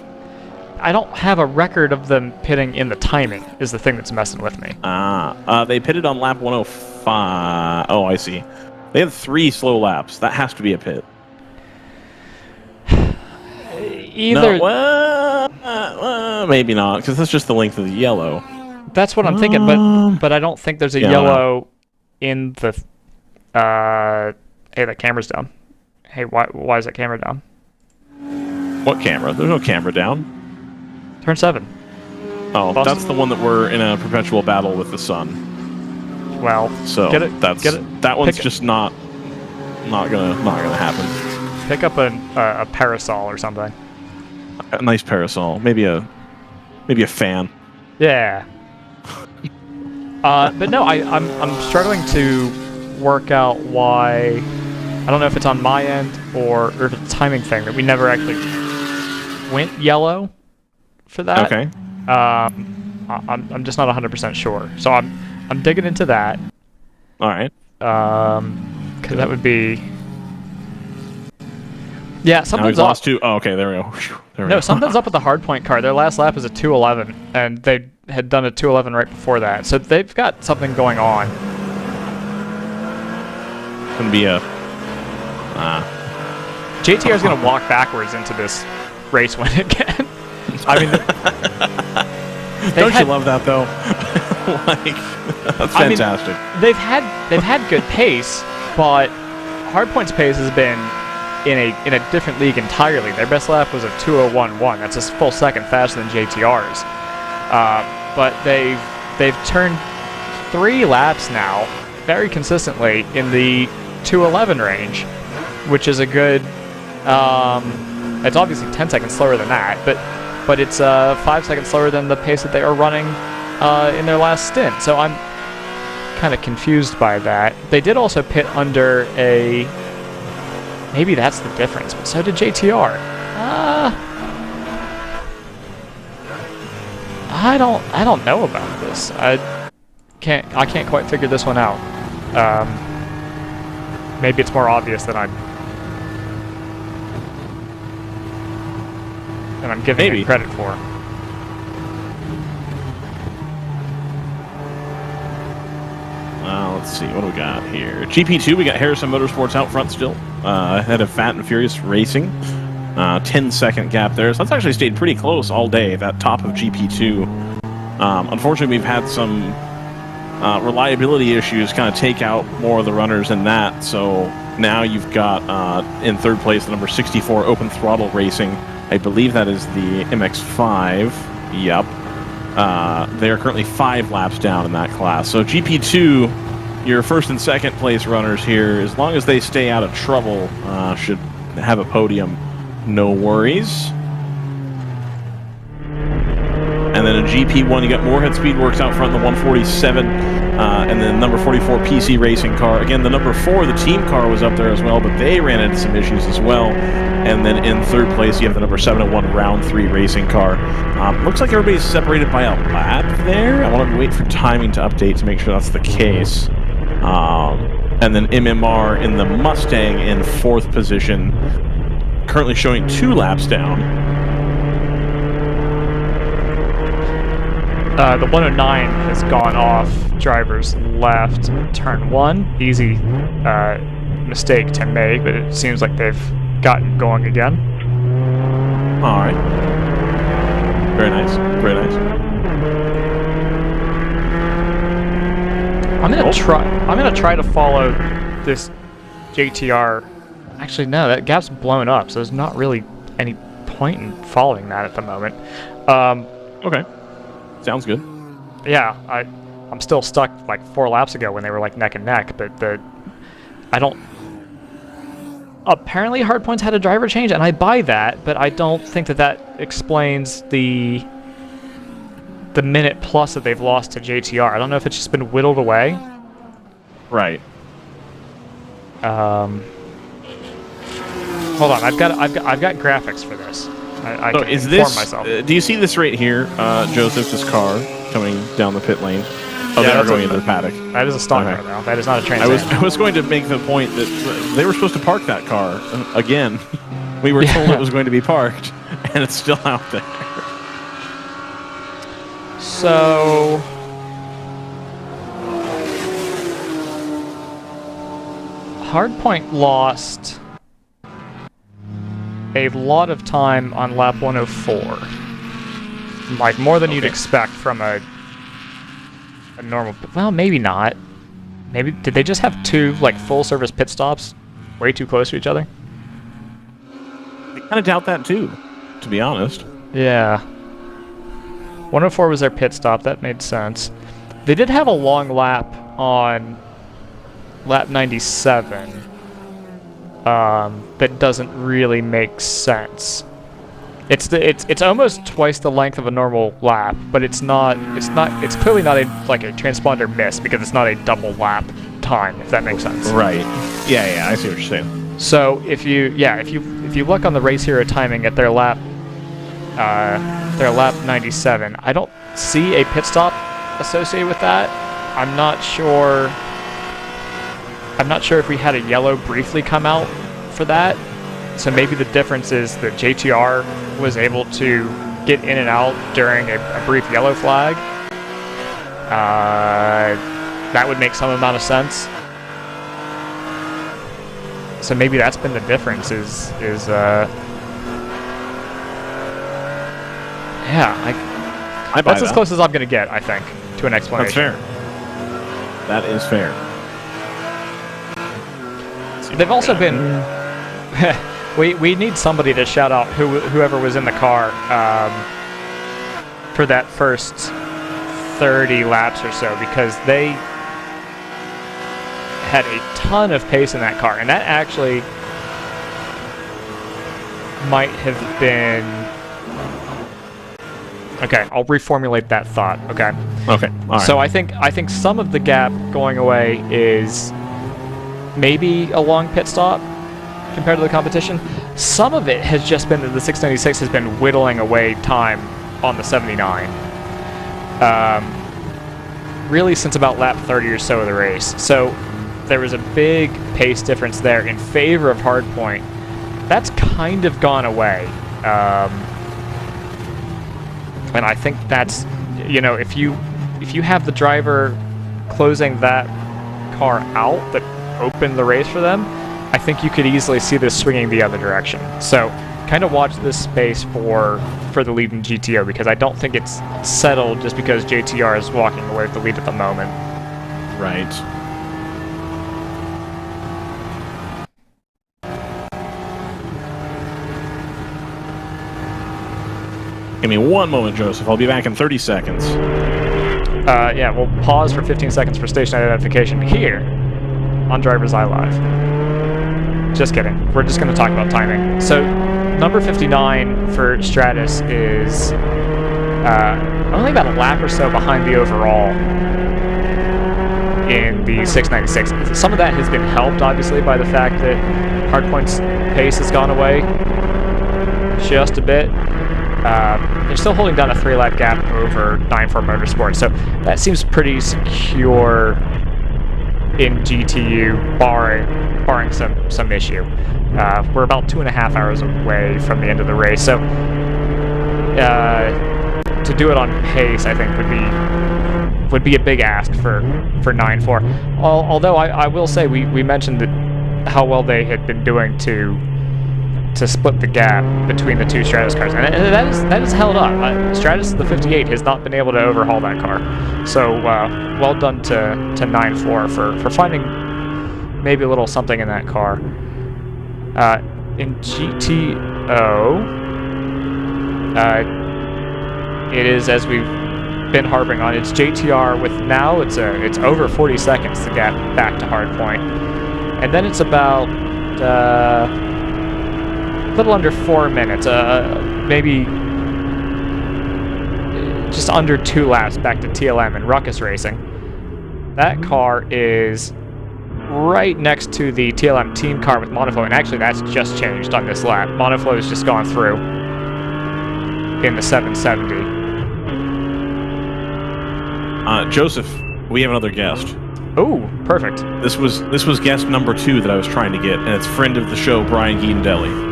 I don't have a record of them pitting in the timing, is the thing that's messing with me.
They pitted on lap 105. Oh, I see. They had 3 slow laps. That has to be a pit.
Either...
No, maybe not, because that's just the length of the yellow.
That's what I'm thinking, but I don't think there's a yellow in the... Hey, that camera's down. Hey, why is that camera down?
What camera? There's no camera down.
Turn 7.
Oh, Boston. That's the one that we're in a perpetual battle with the sun.
Well,
so that one's just not gonna happen.
Pick up a parasol or something.
A nice parasol, maybe a fan.
Yeah. But no, I'm struggling to work out why. I don't know if it's on my end or if it's a timing thing that we never actually went yellow for that.
Okay.
I'm just not 100% sure. So I'm digging into that.
All right.
Because that would be... Yeah, something's
now
up.
lost 2. Oh, okay, there we go. There we
No,
go.
something's up with the hardpoint car. Their last lap is a 2:11, and they had done a 2:11 right before that. So they've got something going on.
It's going to be a...
JTR's going to walk backwards into this race win again. I mean...
Don't you love that, though? Like, that's fantastic.
I mean, they've had good pace, but Hardpoint's pace has been in a different league entirely. Their best lap was a 2:01.1. That's a full second faster than JTR's. But they've turned 3 laps now, very consistently, in the 2:11 range, which is a good. It's obviously 10 seconds slower than that, but it's 5 seconds slower than the pace that they are running in their last stint. So I'm kind of confused by that. They did also pit under a... Maybe that's the difference, but so did JTR. I don't know about this. I can't quite figure this one out. Maybe it's more obvious than I'm giving it credit for.
Let's see, what do we got here? GP2, we got Harrison Motorsports out front still, ahead of Fat and Furious Racing. 10-second gap there, so that's actually stayed pretty close all day, that top of GP2. Unfortunately, we've had some reliability issues kind of take out more of the runners in that, so now you've got, in third place, the number 64 Open Throttle Racing. I believe that is the MX-5. Yep. They are currently 5 laps down in that class. So GP2, your first and second place runners here, as long as they stay out of trouble, should have a podium. No worries. And then in GP1, you got Moorhead Speedworks out front, the 147, and then number 44 PC Racing car. Again, the number 4, the team car, was up there as well, but they ran into some issues as well. And then in third place, you have the number 701 Round 3 Racing car. Looks like everybody's separated by a lap there. I want to wait for timing to update to make sure that's the case. And then MMR in the Mustang in 4th position, currently showing 2 laps down.
The 109 has gone off driver's left, turn 1. Easy mistake to make, but it seems like they've gotten going again.
All right. Very nice. Very nice.
I'm gonna try to follow this JTR. Actually, no, that gap's blown up, so there's not really any point in following that at the moment.
Okay. Sounds good.
Yeah, I'm still stuck like 4 laps ago when they were like neck and neck, but I don't. Apparently, Hardpoint's had a driver change, and I buy that, but I don't think that explains the minute plus that they've lost to JTR. I don't know if it's just been whittled away.
Right.
Hold on, I've got graphics for this. I can
is
inform
this?
myself.
Do you see this right here, Joseph? This car coming down the pit lane. Oh,
Yeah,
they are
that's
going into the paddock.
That is a stock
Okay.
car, though. That is not a Trans Am.
I was going to make the point that they were supposed to park that car again. We were told it was going to be parked, and it's still out there.
So Hardpoint lost a lot of time on lap 104. Like more than you'd expect from a normal. Well, maybe not. Maybe did they just have 2 like full service pit stops way too close to each other?
I kind of doubt that too, to be honest.
Yeah. 104 was their pit stop. That made sense. They did have a long lap on lap 97. That doesn't really make sense. It's almost twice the length of a normal lap, but it's clearly not a transponder miss because it's not a double lap time, if that makes sense.
Right. Yeah, I see what you're saying.
So if you look on the Race Hero timing at their lap 97, I don't see a pit stop associated with that. I'm not sure I'm not sure if we had a yellow briefly come out for that. So maybe the difference is that JTR was able to get in and out during a brief yellow flag. That would make some amount of sense. So maybe that's been the difference yeah, that's as close as I'm going to get, I think, to an explanation.
That's fair. That is fair.
They've also been... we need somebody to shout out whoever was in the car for that first 30 laps or so, because they had a ton of pace in that car, and that actually might have been... Okay, I'll reformulate that thought. Okay.
Okay. All right.
So I think some of the gap going away is maybe a long pit stop compared to the competition. Some of it has just been that the 696 has been whittling away time on the 79. Really since about lap 30 or so of the race. So there was a big pace difference there in favor of hardpoint. That's kind of gone away. And I think that's, if you have the driver closing that car out that opened the race for them, I think you could easily see this swinging the other direction. So kind of watch this space for the lead in GTO, because I don't think it's settled just because JTR is walking away with the lead at the moment.
Right. Give me one moment, Joseph. I'll be back in 30 seconds.
Yeah, we'll pause for 15 seconds for station identification here on DriversEye Live. Just kidding. We're just going to talk about timing. So, number 59 for Stratus is only about a lap or so behind the overall in the 696. Some of that has been helped, obviously, by the fact that Hardpoint's pace has gone away just a bit. They're still holding down a 3-lap gap over 9-4 Motorsport, so that seems pretty secure in GTU, barring some issue. We're about 2.5 hours away from the end of the race, so to do it on pace, I think would be a big ask for 9-4. Although I will say we mentioned that how well they had been doing to split the gap between the two Stratus cars, and that is held up. Stratus, the 58, has not been able to overhaul that car, so well done to 9-4 for finding maybe a little something in that car. In GTO, it is, as we've been harping on, it's JTR with now it's over 40 seconds to get back to hardpoint, and then it's about a little under 4 minutes, maybe just under 2 laps back to TLM and Ruckus Racing. That car is right next to the TLM team car with Monoflow, and actually that's just changed on this lap. Monoflow has just gone through in the 770.
Joseph, we have another guest.
Oh, perfect.
This was guest number 2 that I was trying to get, and it's friend of the show, Brian Guidendelli.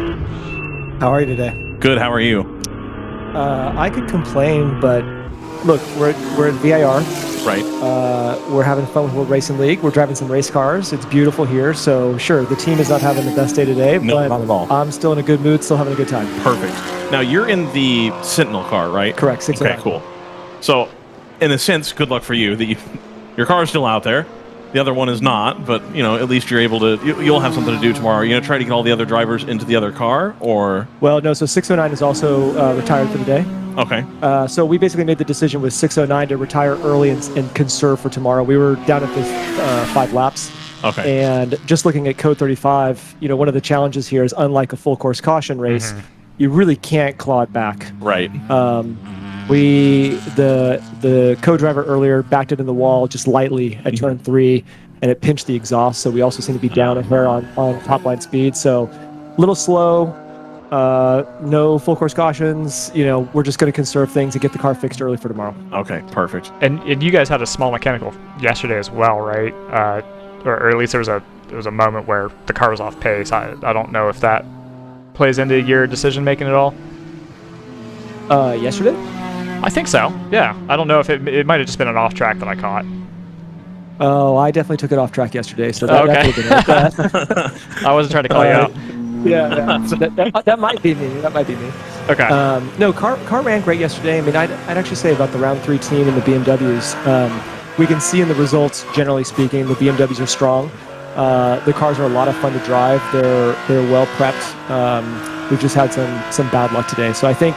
How are you today?
Good, how are you?
I could complain, but look, we're at VIR.
Right.
We're having fun with World Racing League. We're driving some race cars. It's beautiful here, so sure, the team is not having the best day today, but
not at all.
I'm still in a good mood, still having a good time.
Perfect. Now, you're in the Sentinel car, right?
Correct, 609.
Okay, cool. So, in a sense, good luck for you that your car is still out there. The other one is not, but at least you're able to. You'll have something to do tomorrow. Are you gonna try to get all the other drivers into the other car, or?
Well, no. So 609 is also retired for the day.
Okay.
So we basically made the decision with 609 to retire early and conserve for tomorrow. We were down at the 5 laps.
Okay.
And just looking at code 35, one of the challenges here is, unlike a full course caution race, you really can't claw it back.
Right.
The co-driver earlier backed it in the wall just lightly at turn 3, and it pinched the exhaust, so we also seem to be down a hair on top line speed. So a little slow, no full course cautions. We're just going to conserve things and get the car fixed early for tomorrow.
Okay, perfect.
And you guys had a small mechanical yesterday as well, right? or at least there was a moment where the car was off pace. I don't know if that plays into your decision making at all.
Yesterday?
I think so. Yeah. I don't know if it might have just been an off track that I caught.
Oh, I definitely took it off track yesterday, so
okay.
that
I wasn't trying to call you out.
Yeah. So that might be me. That might be me.
Okay.
No, car ran great yesterday. I mean, I'd actually say about the round 3 team and the BMWs, we can see in the results, generally speaking, the BMWs are strong. The cars are a lot of fun to drive. They're well prepped. We've just had some bad luck today. So I think,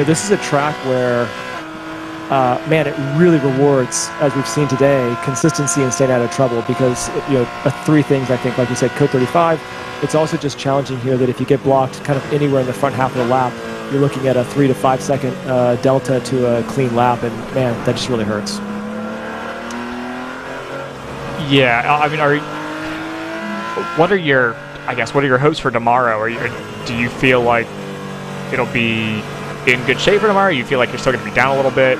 this is a track where, man, it really rewards, as we've seen today, consistency and staying out of trouble because, 3 things, I think, like you said, code 35. It's also just challenging here that if you get blocked kind of anywhere in the front half of the lap, you're looking at a 3 to 5 second delta to a clean lap, and man, that just really hurts.
Yeah, I mean, what are your hopes for tomorrow? Do you feel like it'll be in good shape for tomorrow? You feel like you're still going to be down a little bit?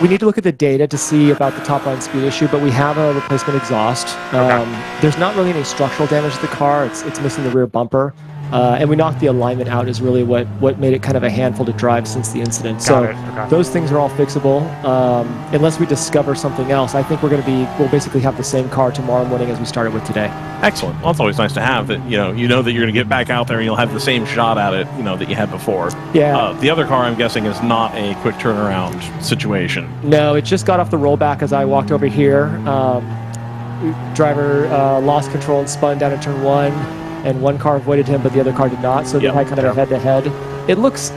We need to look at the data to see about the top line speed issue, but we have a replacement exhaust. There's not really any structural damage to the car. It's missing the rear bumper. And we knocked the alignment out is really what made it kind of a handful to drive since the incident. Those things are all fixable. Unless we discover something else, I think we'll basically have the same car tomorrow morning as we started with today.
Excellent. Well, it's always nice to have that, that you're going to get back out there and you'll have the same shot at it, that you had before.
Yeah.
The other car, I'm guessing, is not a quick turnaround situation.
No, it just got off the rollback as I walked over here. Driver lost control and spun down in turn 1. And one car avoided him, but the other car did not. So they had kind of a head-to-head. It looks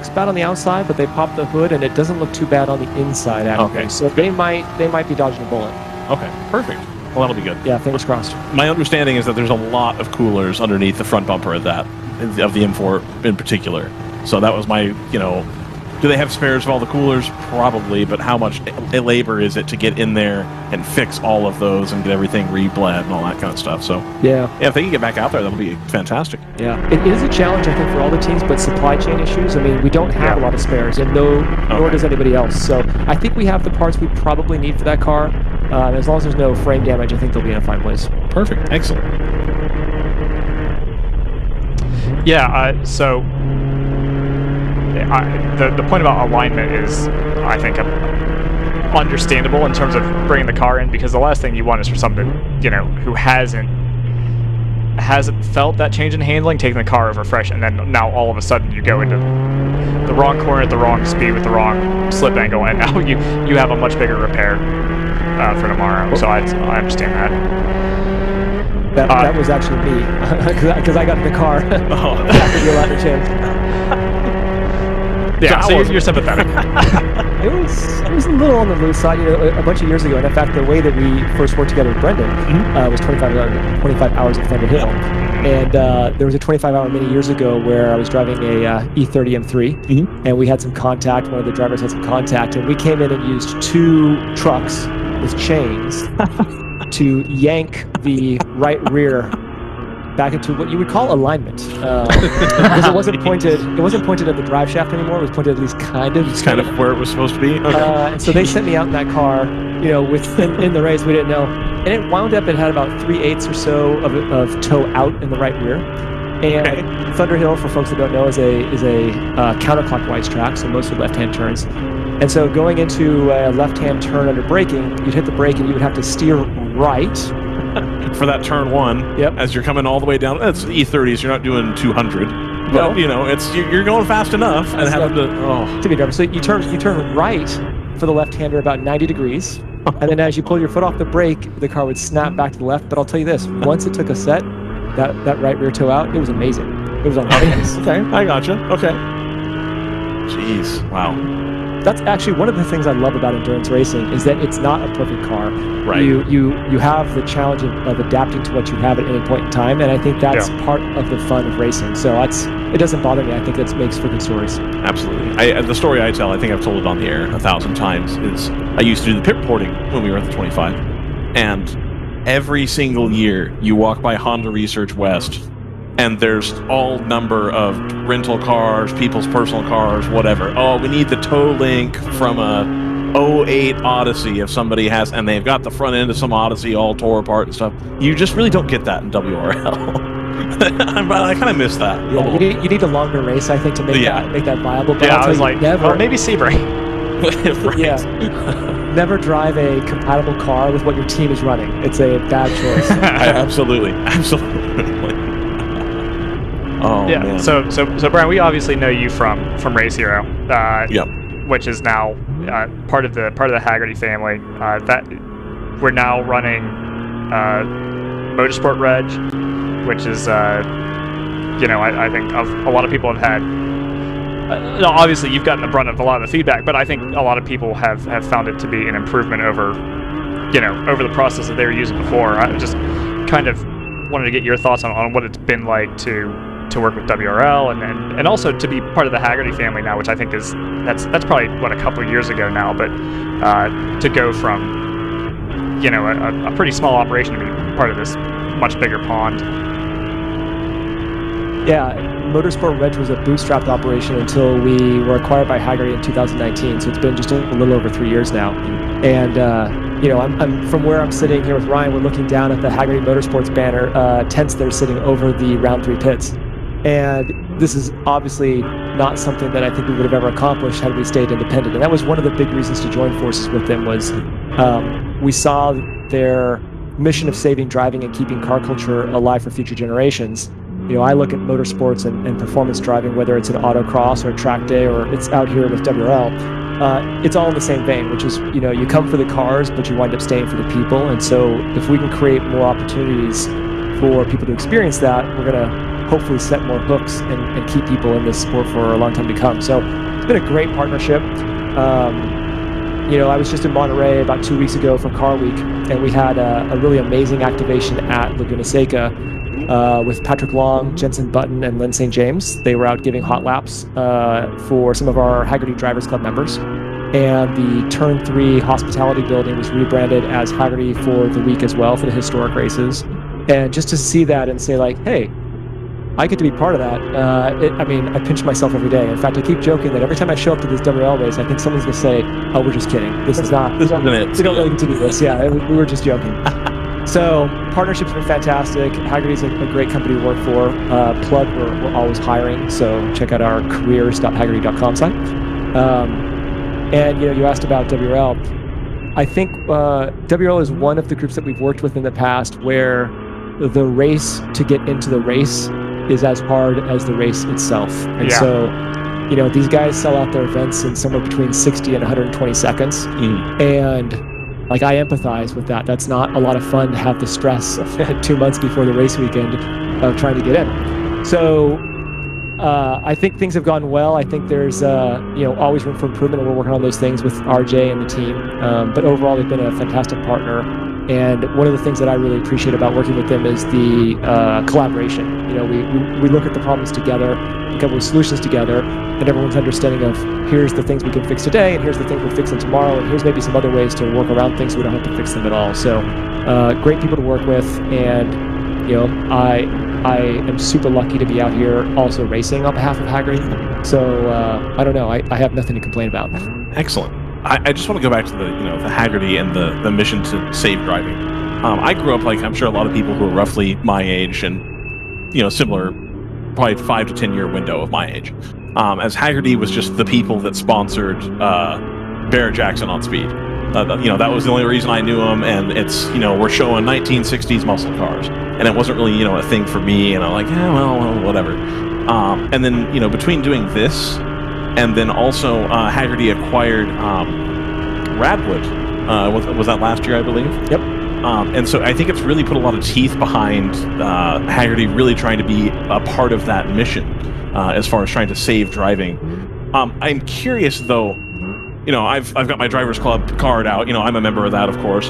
bad on the outside, but they popped the hood, and it doesn't look too bad on the inside. Actually. Okay. So they might be dodging a bullet.
Okay, perfect. Well, that'll be good.
Yeah, fingers crossed.
My understanding is that there's a lot of coolers underneath the front bumper of the M4 in particular. So that was my, do they have spares of all the coolers? Probably, but how much labor is it to get in there and fix all of those and get everything re-bled and all that kind of stuff? So
yeah,
if they can get back out there, that'll be fantastic.
Yeah, it is a challenge, I think, for all the teams, but supply chain issues. I mean, we don't have a lot of spares, and nor does anybody else. So I think we have the parts we probably need for that car. As long as there's no frame damage, I think they'll be in a fine place.
Perfect, excellent.
Yeah, so. The point about alignment is, I think, understandable in terms of bringing the car in, because the last thing you want is for someone who hasn't felt that change in handling, taking the car over fresh, and then now all of a sudden you go into the wrong corner at the wrong speed with the wrong slip angle, and now you have a much bigger repair for tomorrow. So I understand that.
That was actually me, because I got in the car after the alignment change.
Yeah, so you're sympathetic.
It was a little on the loose side, a bunch of years ago. And in fact, the way that we first worked together with Brendan was 25 hours at Thunder Hill. And there was a 25-hour many years ago where I was driving a E30 M3, and we had some contact. One of the drivers had some contact, and we came in and used 2 trucks with chains to yank the right rear back into what you would call alignment, because it wasn't pointed at the drive shaft anymore. It was pointed at least kind of.
It's kind of where it was supposed to be. Okay.
And so they sent me out in that car, in the race. We didn't know, and it wound up. It had about 3/8 or so of toe out in the right rear. And Thunder Hill, for folks that don't know, is a counterclockwise track, so mostly left-hand turns. And so going into a left-hand turn under braking, you'd hit the brake and you would have to steer right.
For that turn 1, as you're coming all the way down, it's E30s. You're not doing 200, but you're going fast enough and having
to be driver. So you turn right for the left-hander about 90 degrees, and then as you pull your foot off the brake, the car would snap back to the left. But I'll tell you this: once it took a set, that right rear toe out, it was amazing. It was unbelievable.
Okay, I gotcha. Okay. Jeez, wow.
That's actually one of the things I love about endurance racing is that it's not a perfect car.
Right.
You have the challenge of adapting to what you have at any point in time, and I think that's part of the fun of racing. So it doesn't bother me. I think that makes for good stories.
Absolutely. The story I tell, I think I've told it on the air 1,000 times, is I used to do the pit reporting when we were at the 25, and every single year you walk by Honda Research West, and there's all number of rental cars, people's personal cars, whatever. Oh, we need the tow link from a 08 Odyssey, if somebody has, and they've got the front end of some Odyssey all tore apart and stuff. You just really don't get that in WRL. I kind of miss that.
Yeah, you need a longer race, I think, to make that viable. But
I was like,
never,
maybe Sebring.
Right.
Yeah. Never drive a compatible car with what your team is running. It's a bad choice.
Absolutely. Oh,
yeah.
man.
So Brian, we obviously know you from Race Hero.
Yep.
Which is now part of the Hagerty family. That we're now running Motorsport Reg, which is I think a lot of people have had. Obviously, you've gotten the brunt of a lot of the feedback, but I think a lot of people have found it to be an improvement over the process that they were using before. I just kind of wanted to get your thoughts on what it's been like to work with WRL and also to be part of the Hagerty family now, which I think that's probably a couple of years ago now, but to go from a pretty small operation to be part of this much bigger pond.
Yeah, Motorsport Reg was a bootstrapped operation until we were acquired by Hagerty in 2019, so it's been just a little over 3 years now. And I'm from where I'm sitting here with Ryan, we're looking down at the Hagerty Motorsports banner tents that are sitting over the Round 3 pits. And this is obviously not something that I think we would have ever accomplished had we stayed independent. And that was one of the big reasons to join forces with them was we saw their mission of saving driving and keeping car culture alive for future generations. I look at motorsports and performance driving, whether it's an autocross or a track day or it's out here with WRL, it's all in the same vein, which is, you come for the cars, but you wind up staying for the people. And so if we can create more opportunities for people to experience that, we're going to hopefully set more hooks and keep people in this sport for a long time to come. So it's been a great partnership. I was just in Monterey about 2 weeks ago for Car Week, and we had a really amazing activation at Laguna Seca with Patrick Long, Jensen Button, and Lynn St. James. They were out giving hot laps for some of our Hagerty Drivers Club members. And the Turn 3 hospitality building was rebranded as Hagerty for the week as well for the historic races. And just to see that and say like, hey, I get to be part of that. I pinch myself every day. In fact, I keep joking that every time I show up to this WRL race, I think someone's going to say, oh, we're just kidding. This isn't it. We don't really get to do this. Yeah, we were just joking. So partnership's been fantastic. Hagerty's a great company to work for. Plug, we're always hiring. So check out our careers.hagerty.com site. And you asked about WRL. I think WRL is one of the groups that we've worked with in the past where the race to get into the race is as hard as the race itself. And so, these guys sell out their events in somewhere between 60 and 120 seconds. And I empathize with that. That's not a lot of fun to have the stress of 2 months before the race weekend of trying to get in. So I think things have gone well. I think there's always room for improvement, and we're working on those things with RJ and the team. But overall, they've been a fantastic partner. And one of the things that I really appreciate about working with them is the collaboration. We look at the problems together, we come up with solutions together, and everyone's understanding of here's the things we can fix today, and here's the things we're fixing tomorrow, and here's maybe some other ways to work around things so we don't have to fix them at all. So great people to work with, and I am super lucky to be out here also racing on behalf of Hagerty. So I don't know, I have nothing to complain about.
Excellent. I just want to go back to the Hagerty and the mission to save driving. I grew up like I'm sure a lot of people who are roughly my age and similar, probably 5 to 10 year window of my age. As Hagerty was just the people that sponsored Barrett Jackson on Speed. That was the only reason I knew him, and it's we're showing 1960s muscle cars, and it wasn't really a thing for me, and I'm like, yeah, well, whatever. And then between doing this. And then also, Hagerty acquired Radwood. Was that last year, I believe?
Yep.
And so I think it's really put a lot of teeth behind Hagerty really trying to be a part of that mission as far as trying to save driving. I'm curious, though. I've got my Drivers Club card out. I'm a member of that, of course.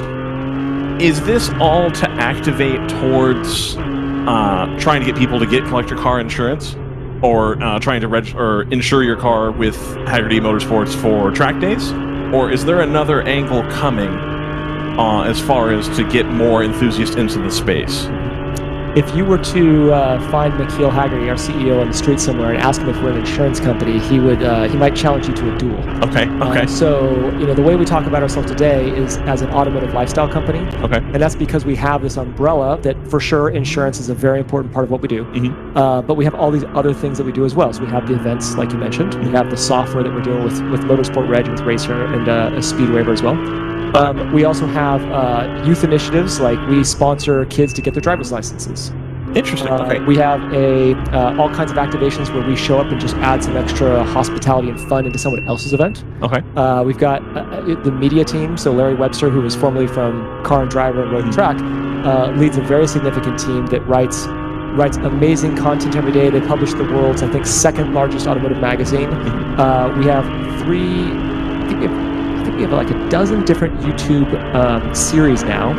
Is this all to activate towards trying to get people to get collector car insurance? Or trying to insure your car with Hagerty Motorsports for track days? Or is there another angle coming as far as to get more enthusiasts into the space?
If you were to find McKeel Hagerty, our CEO, on the street somewhere and ask him if we're an insurance company, he might challenge you to a duel.
Okay.
So the way we talk about ourselves today is as an automotive lifestyle company.
Okay.
And that's because we have this umbrella that, for sure, insurance is a very important part of what we do.
Mm-hmm.
But we have all these other things that we do as well. So we have the events, like you mentioned. We have the software that we're doing with Motorsport Reg, with Racer, and a Speed Waiver as well. We also have youth initiatives, like we sponsor kids to get their driver's licenses.
Interesting. Okay.
We have all kinds of activations where we show up and just add some extra hospitality and fun into someone else's event.
Okay.
We've got the media team. So Larry Webster, who was formerly from Car and Driver and Road and Track, leads a very significant team that writes amazing content every day. They publish the world's, I think, second largest automotive magazine. We have we have like a dozen different YouTube series now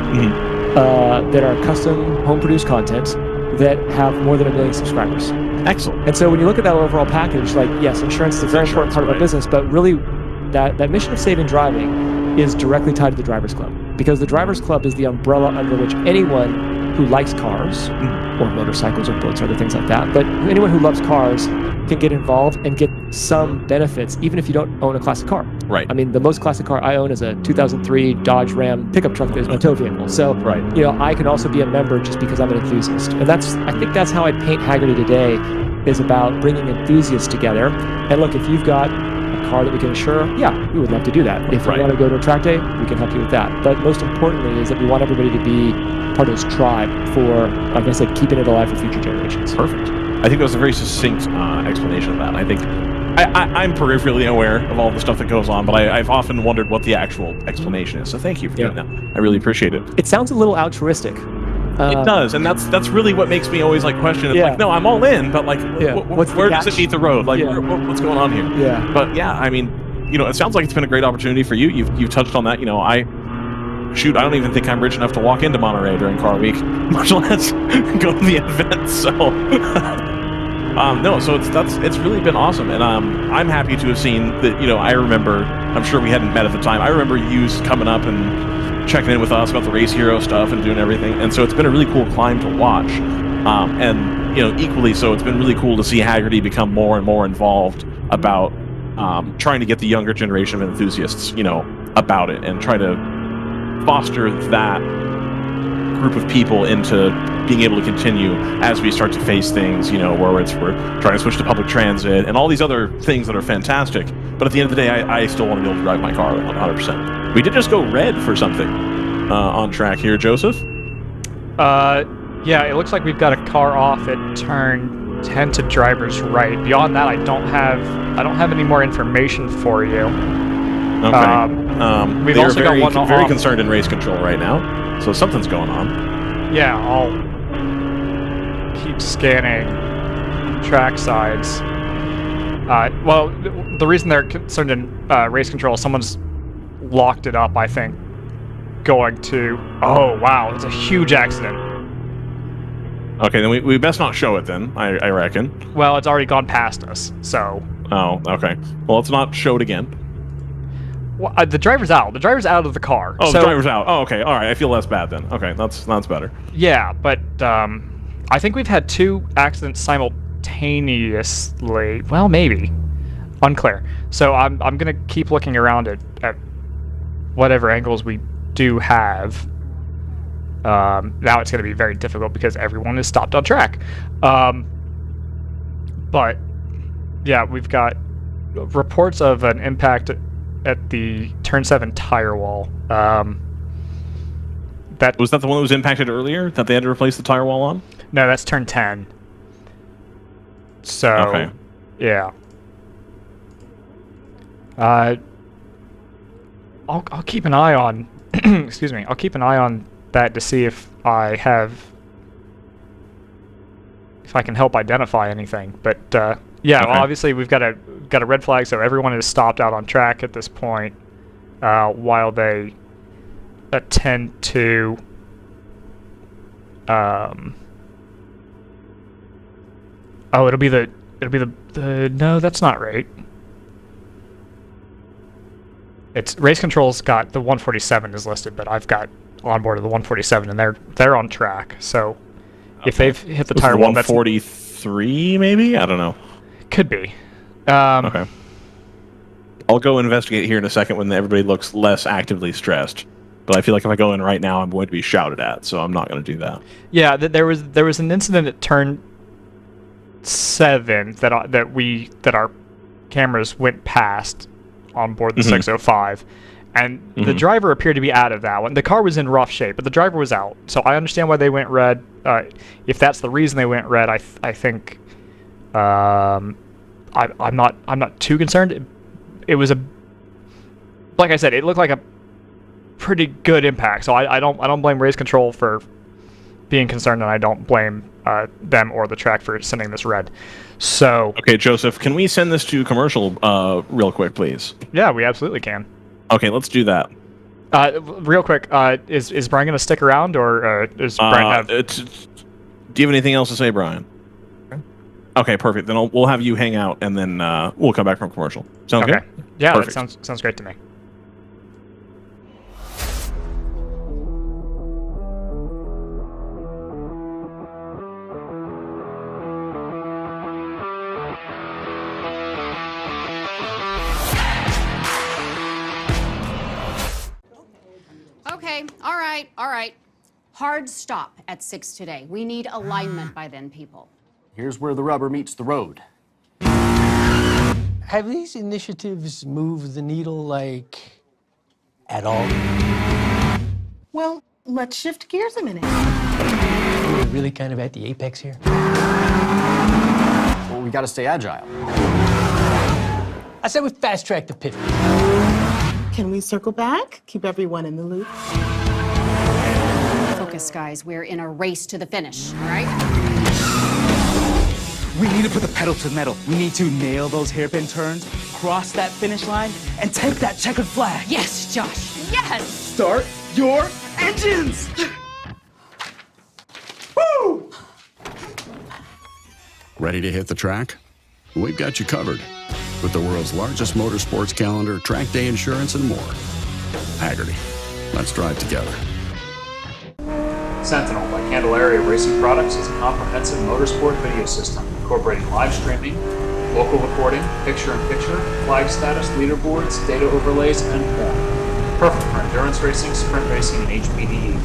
that are custom home-produced content that have more than 1 million subscribers.
Excellent.
And so when you look at that overall package, like, yes, insurance is a very important part of our business, but really that mission of saving driving is directly tied to the Drivers Club, because the Drivers Club is the umbrella under which anyone who likes cars or motorcycles or boats or other things like that, but anyone who loves cars can get involved and get some benefits, even if you don't own a classic car.
Right.
I mean, the most classic car I own is a 2003 Dodge Ram pickup truck that is my tow vehicle. So, I can also be a member just because I'm an enthusiast. And I think that's how I paint Hagerty today, is about bringing enthusiasts together. And look, if you've got a car that we can insure, yeah, we would love to do that. If you want to go to a track day, we can help you with that. But most importantly is that we want everybody to be part of this tribe for, like I said, keeping it alive for future generations.
Perfect. I think that was a very succinct explanation of that. I think I'm peripherally aware of all the stuff that goes on, but I've often wondered what the actual explanation is. So thank you for doing that. I really appreciate it.
It sounds a little altruistic.
It does, and that's really what makes me always question it. Like, no, I'm all in, but like, where does it meet the road? Like, what's going on here?
Yeah.
But yeah, I mean, it sounds like it's been a great opportunity for you. You've touched on that. I don't even think I'm rich enough to walk into Monterey during Car Week, much less go to the event. So, no, so it's really been awesome, and I'm happy to have seen that. I remember, I'm sure we hadn't met at the time. I remember you coming up and checking in with us about the Race Hero stuff and doing everything, and so it's been a really cool climb to watch. And equally so, it's been really cool to see Hagerty become more and more involved about trying to get the younger generation of enthusiasts, about it, and try to foster that group of people into being able to continue as we start to face things, where we're trying to switch to public transit and all these other things that are fantastic. But at the end of the day, I still want to be able to drive my car 100%. We did just go red for something on track here, Joseph.
Yeah, it looks like we've got a car off at turn 10 to driver's right. Beyond that, I don't have any more information for you.
Okay.
We've also got one
very concerned in race control right now, so something's going on.
Yeah, I'll keep scanning track sides. Well, the reason they're concerned in race control, someone's locked it up, I think, going to... Oh, wow, it's a huge accident.
Okay, then we best not show it then, I reckon.
Well, it's already gone past us, so...
Oh, okay. Well, let's not show it again.
Well, the driver's out. The driver's out of the car.
Oh, the driver's out. Oh, okay. All right. I feel less bad then. Okay, that's better.
Yeah, but I think we've had 2 accidents simultaneously. Well, maybe. Unclear. So I'm going to keep looking around at whatever angles we do have. Now it's going to be very difficult because everyone is stopped on track. But, yeah, we've got reports of an impact at the turn 7 tire wall.
Was that the one that was impacted earlier that they had to replace the tire wall on?
No, that's turn 10. So,
okay.
Yeah. I'll keep an eye on excuse me. I'll keep an eye on that to see if I can help identify anything. But yeah, well, obviously we've got a red flag, so everyone is stopped out on track at this point while they attend to it'll be the no, that's not right. It's race control's got the 147 is listed, but I've got onboard of the 147 and they're on track. So If they've hit the
Was
tire
it
wall, that's
143 maybe? I don't know.
could be.
Okay. I'll go investigate here in a second when everybody looks less actively stressed. But I feel like if I go in right now, I'm going to be shouted at, so I'm not going to do that.
Yeah, there was an incident at turn 7 that our cameras went past on board the 605, and the driver appeared to be out of that one. The car was in rough shape, but the driver was out. So I understand why they went red. If that's the reason they went red, I think I'm not too concerned. It was like I said, it looked like a pretty good impact. So I don't blame race control for being concerned, and I don't blame them or the track for sending this red. So
okay, Joseph, can we send this to commercial real quick, please?
Yeah, we absolutely can.
Okay, let's do that.
Real quick, is Brian going to stick around, or does Brian have?
Do you have anything else to say, Brian? Okay, perfect. Then we'll have you hang out, and then we'll come back from commercial. Sound good?
Yeah,
perfect.
that sounds great to me.
Okay, all right. Hard stop at 6 today. We need alignment by then, people.
Here's where the rubber meets the road.
Have these initiatives moved the needle, like, at all?
Well, let's shift gears a minute.
We're really kind of at the apex here.
Well, we gotta stay agile.
I said we fast-track the pivot.
Can we circle back? Keep everyone in the loop.
Focus, guys. We're in a race to the finish, all right?
We need to put the pedal to the metal. We need to nail those hairpin turns, cross that finish line, and take that checkered flag.
Yes, Josh. Yes!
Start your engines! Woo!
Ready to hit the track? We've got you covered. With the world's largest motorsports calendar, track day insurance, and more. Hagerty. Let's drive together.
Sentinel by Candelaria Racing Products is a comprehensive motorsport video system incorporating live streaming, local recording, picture-in-picture, flag status, leaderboards, data overlays, and more. Perfect for endurance racing, sprint racing, and HPDE.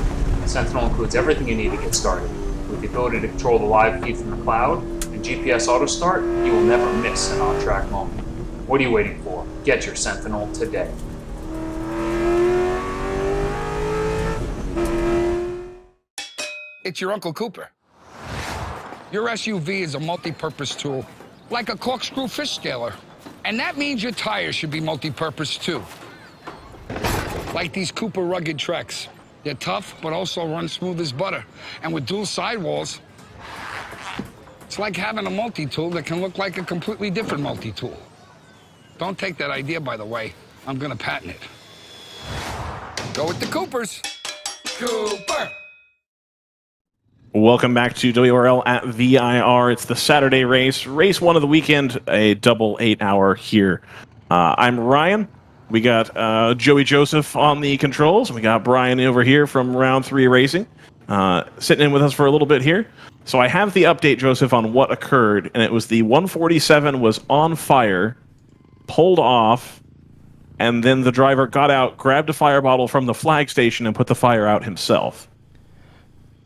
Sentinel includes everything you need to get started. With the ability to control the live feed from the cloud and GPS auto start, you will never miss an on-track moment. What are you waiting for? Get your Sentinel today.
It's your Uncle Cooper. Your SUV is a multi-purpose tool, like a corkscrew fish scaler. And that means your tires should be multi-purpose too. Like these Cooper rugged Treks. They're tough, but also run smooth as butter. And with dual sidewalls, it's like having a multi-tool that can look like a completely different multi-tool. Don't take that idea, by the way. I'm gonna patent it. Go with the Coopers. Cooper!
Welcome back to WRL at VIR. It's the Saturday race. Race 1 of the weekend, a double 8-hour here. I'm Ryan. We got Joey Joseph on the controls. We got Brian over here from Round 3 Racing, sitting in with us for a little bit here. So I have the update, Joseph, on what occurred, and it was the 147 was on fire, pulled off, and then the driver got out, grabbed a fire bottle from the flag station, and put the fire out himself.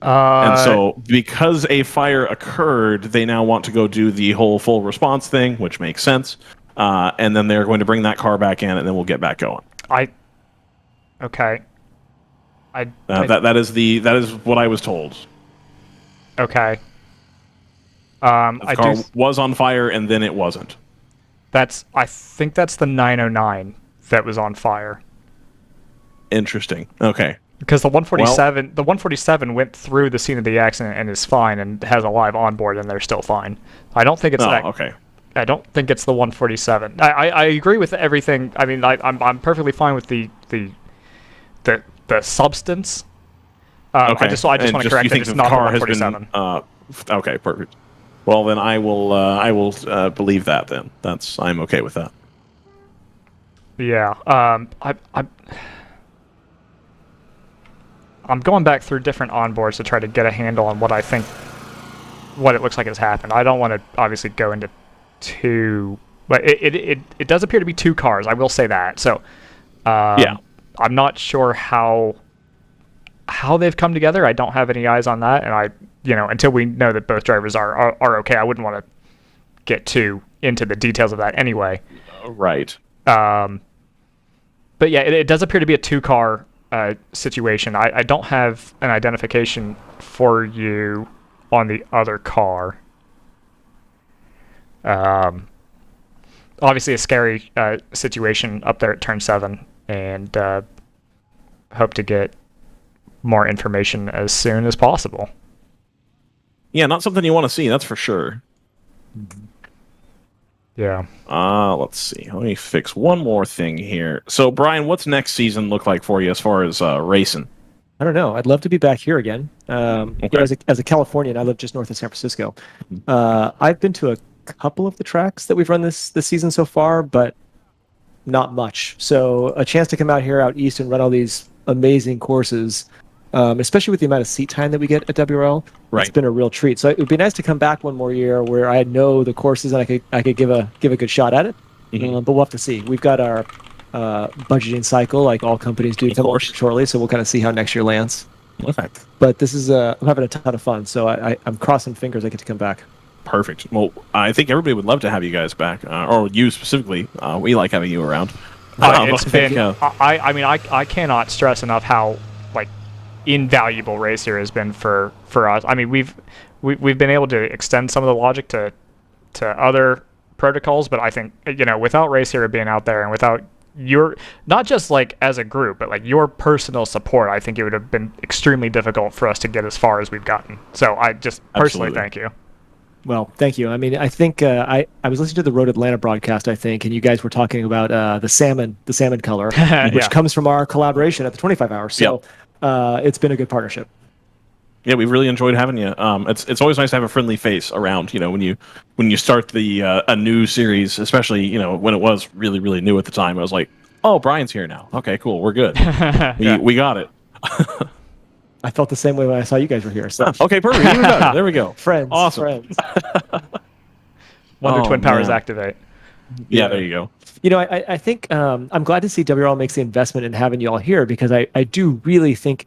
And so, because a fire occurred, they now want to go do the whole full response thing, which makes sense. And then they're going to bring that car back in, and then we'll get back going.
Okay.
That is what I was told.
Okay.
The car was on fire, and then it wasn't.
I think that's the 909 that was on fire.
Interesting. Okay.
Because the 147 went through the scene of the accident and is fine and has a live onboard, and they're still fine. I don't think it's that.
Okay.
I don't think it's the 147. I agree with everything. I mean, I'm perfectly fine with the substance.
Okay.
I just want to correct that it's not the 147.
Okay, perfect. Well, then I will believe that. Then I'm okay with that.
Yeah. I'm going back through different onboards to try to get a handle on what I think what it looks like has happened. I don't want to obviously go into too, but it does appear to be 2 cars. I will say that. So I'm not sure how they've come together. I don't have any eyes on that, and until we know that both drivers are okay, I wouldn't want to get too into the details of that anyway.
Right.
But yeah, it does appear to be a 2-car situation. I don't have an identification for you on the other car. Obviously a scary situation up there at turn 7, and hope to get more information as soon as possible.
Yeah, not something you want to see, that's for sure.
Yeah.
Let's see. Let me fix one more thing here. So, Brian, what's next season look like for you as far as racing?
I don't know. I'd love to be back here again. As a Californian, I live just north of San Francisco. I've been to a couple of the tracks that we've run this season so far, but not much. So a chance to come out here out east and run all these amazing courses, especially with the amount of seat time that we get at WRL, it's been a real treat. So it would be nice to come back one more year where I know the courses and I could give a good shot at it. But we'll have to see. We've got our budgeting cycle, like all companies do, shortly. So we'll kind of see how next year lands.
Okay.
But this is I'm having a ton of fun. So I'm crossing fingers I get to come back.
Perfect. Well, I think everybody would love to have you guys back, or you specifically. We like having you around.
It's been. I cannot stress enough how invaluable Race Hero has been for us. I mean, we've been able to extend some of the logic to other protocols, but I think without Race Hero being out there and without your, not just as a group, but your personal support, I think it would have been extremely difficult for us to get as far as we've gotten. So I just personally thank you.
Well, thank you. I mean, I think I was listening to the Road Atlanta broadcast, I think, and you guys were talking about the salmon color, which comes from our collaboration at the 25 hours. So it's been a good partnership.
Yeah, we've really enjoyed having you. It's always nice to have a friendly face around. When you start a new series, especially when it was really, really new at the time. I was like, oh, Brian's here now. Okay, cool, we're good. We got it.
I felt the same way when I saw you guys were here. So.
Okay, perfect. Even better. There we go.
Friends.
Awesome.
Friends.
Wonder Twin Powers activate.
Yeah, there you go.
I think I'm glad to see WRL makes the investment in having you all here, because I do really think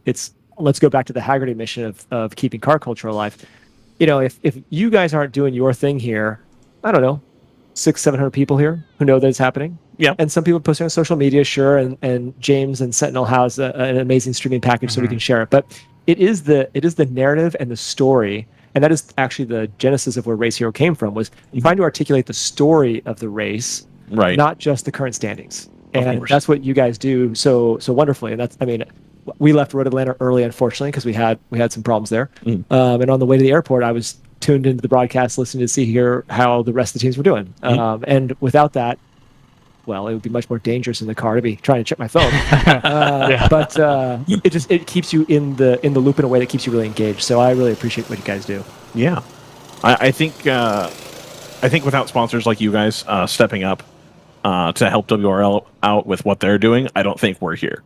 let's go back to the Hagerty mission of keeping car culture alive. If you guys aren't doing your thing here, I don't know, 600-700 people here who know that it's happening.
Yeah.
And some people posting on social media, sure, and James and Sentinel has an amazing streaming package so we can share it. But it is the narrative and the story, and that is actually the genesis of where Race Hero came from, was trying to articulate the story of the race, not just the current standings. And that's what you guys do so wonderfully. And we left Road Atlanta early, unfortunately, because we had some problems there. And on the way to the airport, I was tuned into the broadcast, listening to hear how the rest of the teams were doing. And without that, well, it would be much more dangerous in the car to be trying to check my phone. But it keeps you in the loop in a way that keeps you really engaged. So I really appreciate what you guys do.
Yeah, I think without sponsors like you guys stepping up to help WRL out with what they're doing, I don't think we're here.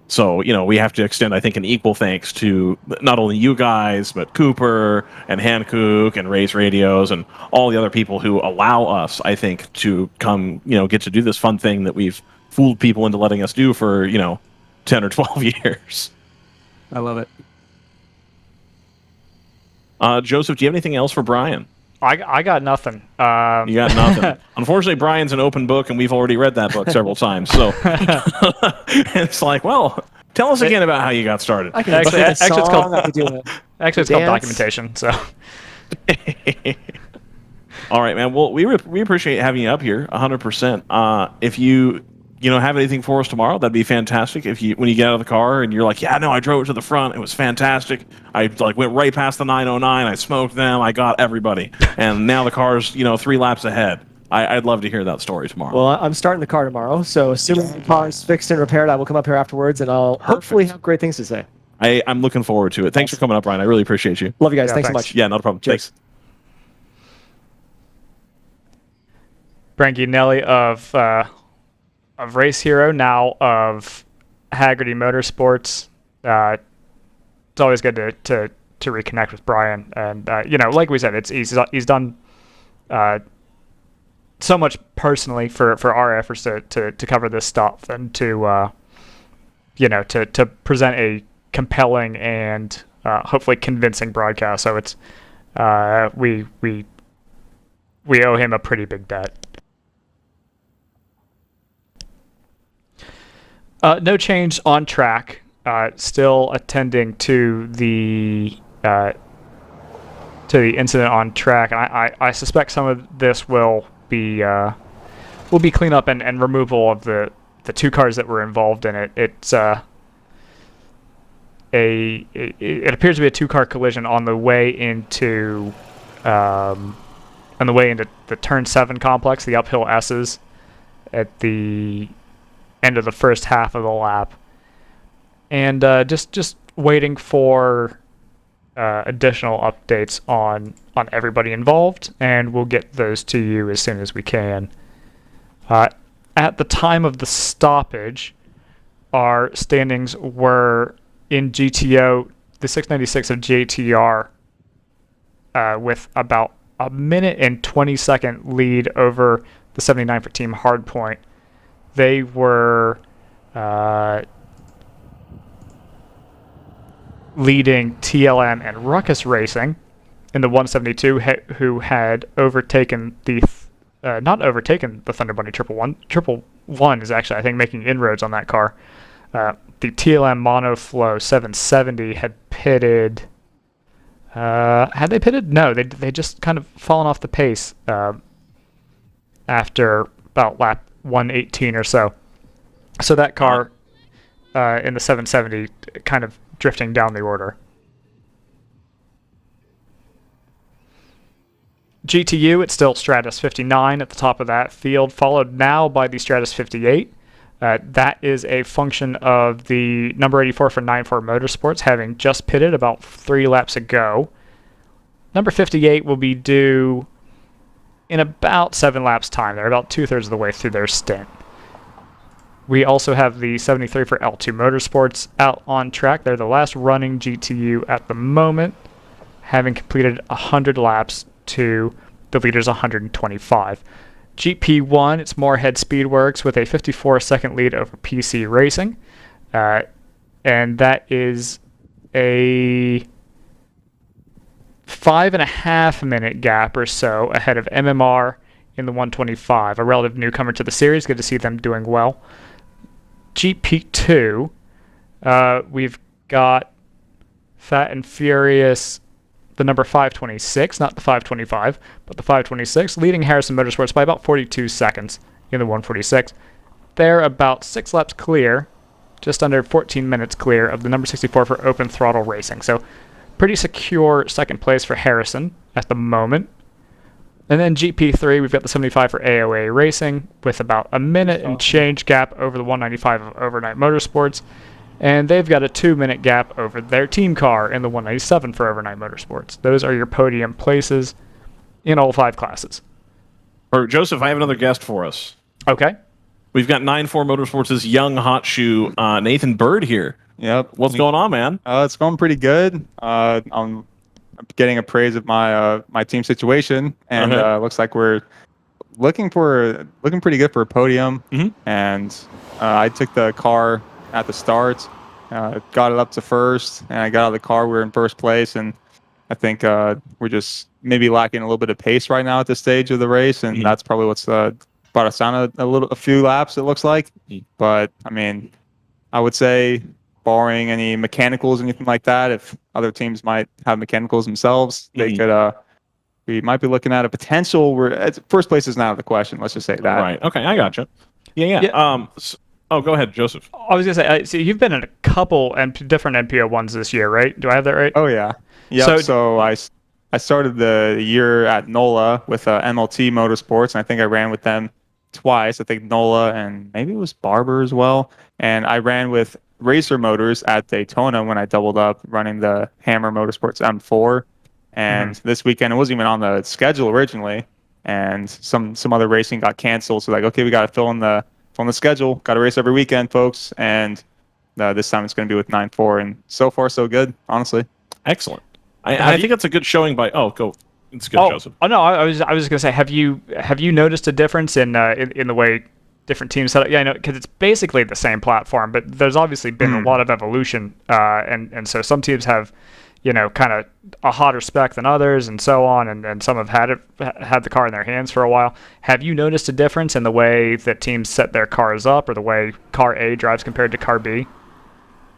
So, we have to extend, I think, an equal thanks to not only you guys, but Cooper and Hankook and Race Radios and all the other people who allow us, I think, to come, get to do this fun thing that we've fooled people into letting us do for, 10 or 12 years.
I love it.
Joseph, do you have anything else for Brian?
I got nothing.
You got nothing. Unfortunately, Brian's an open book, and we've already read that book several times. So it's like, well, tell us again about how you got started.
Actually, it's called documentation. So.
All right, man. Well, we appreciate having you up here, 100%. If you have anything for us tomorrow, that'd be fantastic. When you get out of the car and you're like, yeah, no, I drove it to the front, it was fantastic. I went right past the 909, I smoked them, I got everybody, and now the car's 3 laps ahead. I'd love to hear that story tomorrow.
Well, I'm starting the car tomorrow, so assuming the car's fixed and repaired, I will come up here afterwards, and I'll hopefully have great things to say.
I'm looking forward to it. Thanks for coming up, Ryan. I really appreciate you.
Love you guys. Thanks so much.
Yeah, not a problem.
Cheers.
Thanks.
Brian Guinelli of Race Hero, now of Hagerty Motorsports. It's always good to reconnect with Brian. And like we said, he's done so much personally for our efforts to cover this stuff and to present a compelling and hopefully convincing broadcast. So it's we owe him a pretty big debt. No change on track. Still attending to the incident on track. I suspect some of this will be cleanup and removal of the two cars that were involved in it. It appears to be a two-car collision on the way into the turn 7 complex, the uphill S's, at the end of the first half of the lap, and just waiting for additional updates on everybody involved, and we'll get those to you as soon as we can. At the time of the stoppage, our standings were in GTO, the 696 of JTR, with about a minute and 20-second lead over the 79 for Team Hardpoint. They were leading TLM and Ruckus Racing in the 172, who had overtaken not overtaken the Thunder Bunny 111. 111 is actually, I think, making inroads on that car. The TLM Monoflow 770 had pitted. Had they pitted? No, they just kind of fallen off the pace after about lap 118 or so. So that car in the 770 kind of drifting down the order. GTU, it's still Stratus 59 at the top of that field, followed now by the Stratus 58. That is a function of the number 84 for 94 Motorsports having just pitted about 3 laps ago. Number 58 will be due in about 7 laps time. They're about 2/3 of the way through their stint. We also have the 73 for L2 Motorsports out on track. They're the last running GTU at the moment, having completed 100 laps to the leader's 125. GP1, it's Moorhead Speedworks with a 54-second lead over PC Racing. And that is a 5.5-minute gap or so ahead of MMR in the 125, a relative newcomer to the series. Good to see them doing well. GP2, we've got Fat and Furious, the number 526, not the 525, but the 526, leading Harrison Motorsports by about 42 seconds in the 146. They're about 6 laps clear, just under 14 minutes clear of the number 64 for Open Throttle Racing. So pretty secure second place for Harrison at the moment. And then GP3, we've got the 75 for AOA Racing with about a minute and change gap over the 195 of Overnight Motorsports. And they've got a 2-minute gap over their team car in the 197 for Overnight Motorsports. Those are your podium places in all 5 classes.
Or Joseph, I have another guest for us.
Okay.
We've got 94 Motorsports' young hot shoe, Nathan Bird here.
Yep.
What's going on, man?
It's going pretty good. I'm getting appraised of my team situation, and looks like we're looking pretty good for a podium.
Mm-hmm.
And I took the car at the start, got it up to first, and I got out of the car. We were in first place, and I think we're just maybe lacking a little bit of pace right now at this stage of the race, and that's probably what's brought us down a few laps. It looks like, but I mean, I would say, barring any mechanicals, anything like that, if other teams might have mechanicals themselves, they could. We might be looking at a potential. First place is not out of the question. Let's just say that.
Right. Okay, I gotcha. Yeah. Oh, go ahead, Joseph.
I was going to say, so you've been in a couple different NPO ones this year, right? Do I have that right?
Oh, yeah. Yeah. So I started the year at NOLA with MLT Motorsports, and I think I ran with them twice. I think NOLA and maybe it was Barber as well. And I ran with Racer Motors at Daytona when I doubled up running the Hammer Motorsports M4. And this weekend, it wasn't even on the schedule originally. And some other racing got canceled. So like, okay, we got to fill in the schedule. Got to race every weekend, folks. And this time it's going to be with 9.4. And so far, so good, honestly.
Excellent. I think that's a good showing by. Oh, go. It's good, Joseph.
Oh no, I was just gonna say, have you noticed a difference in the way different teams set up? Yeah, I know, because it's basically the same platform, but there's obviously been a lot of evolution, and so some teams have, kind of a hotter spec than others, and so on, and some have had the car in their hands for a while. Have you noticed a difference in the way that teams set their cars up, or the way car A drives compared to car B?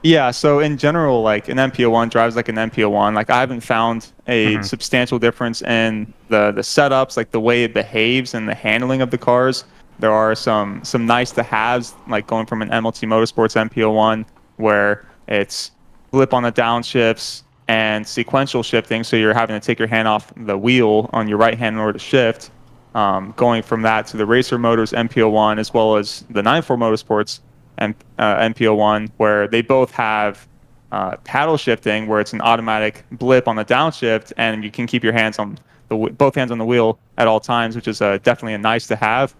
Yeah, so in general, like an MPO1 drives like an MPO1. Like I haven't found a substantial difference in the setups, like the way it behaves and the handling of the cars. There are some nice to haves, like going from an MLT Motorsports MPO1 where it's blip on the downshifts and sequential shifting, so you're having to take your hand off the wheel on your right hand in order to shift. Going from that to the Racer Motors MPO1 as well as the 94 Motorsports MPO1, where they both have paddle shifting, where it's an automatic blip on the downshift, and you can keep your hands on both hands on the wheel at all times, which is definitely a nice to have.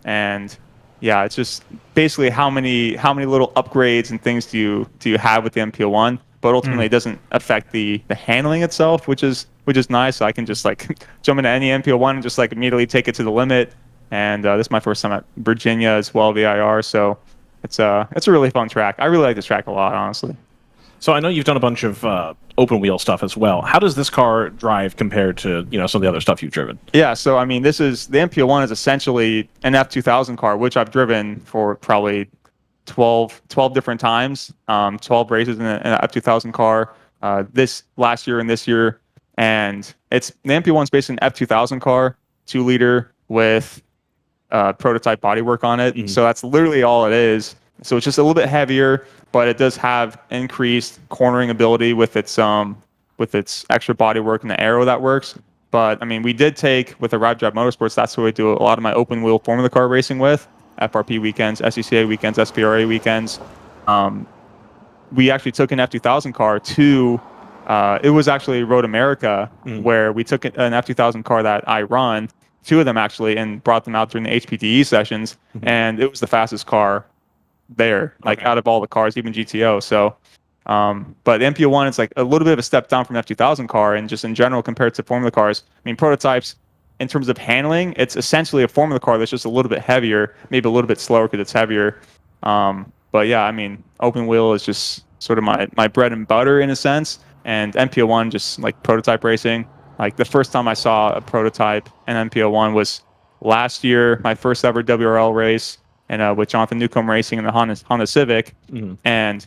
And yeah, it's just basically how many little upgrades and things do you have with the MPO1, but ultimately it doesn't affect the handling itself, which is nice. So I can just like jump into any MPO1 and just like immediately take it to the limit. And this is my first time at Virginia as well, VIR. So it's a really fun track. I really like this track a lot, honestly.
So I know you've done a bunch of open wheel stuff as well. How does this car drive compared to some of the other stuff you've driven?
Yeah, so I mean, the MPO1 is essentially an F2000 car, which I've driven for probably 12 different times, 12 races in an F2000 car. This last year and this year, and the MPO1 is basically an F2000 car, 2-liter with prototype bodywork on it. So that's literally all it is. So it's just a little bit heavier, but it does have increased cornering ability with its extra bodywork and the aero that works. But I mean, we did take with the Ride Drive Motorsports. That's what we do a lot of my open wheel Formula car racing with, FRP weekends, SCCA weekends, SPRA weekends. We actually took an F2000 car to. It was actually Road America, where we took an F2000 car that I run. 2 of them actually, and brought them out during the HPDE sessions, and it was the fastest car there, like out of all the cars, even GTO. So, but the MPO1 is like a little bit of a step down from the F2000 car, and just in general compared to Formula cars. I mean, prototypes in terms of handling, it's essentially a Formula car that's just a little bit heavier, maybe a little bit slower because it's heavier. But yeah, I mean, open wheel is just sort of my bread and butter in a sense, and MPO1 just like prototype racing. Like the first time I saw a prototype in MPO1 was last year, my first ever WRL race, and with Jonathan Newcomb Racing in the Honda Civic, and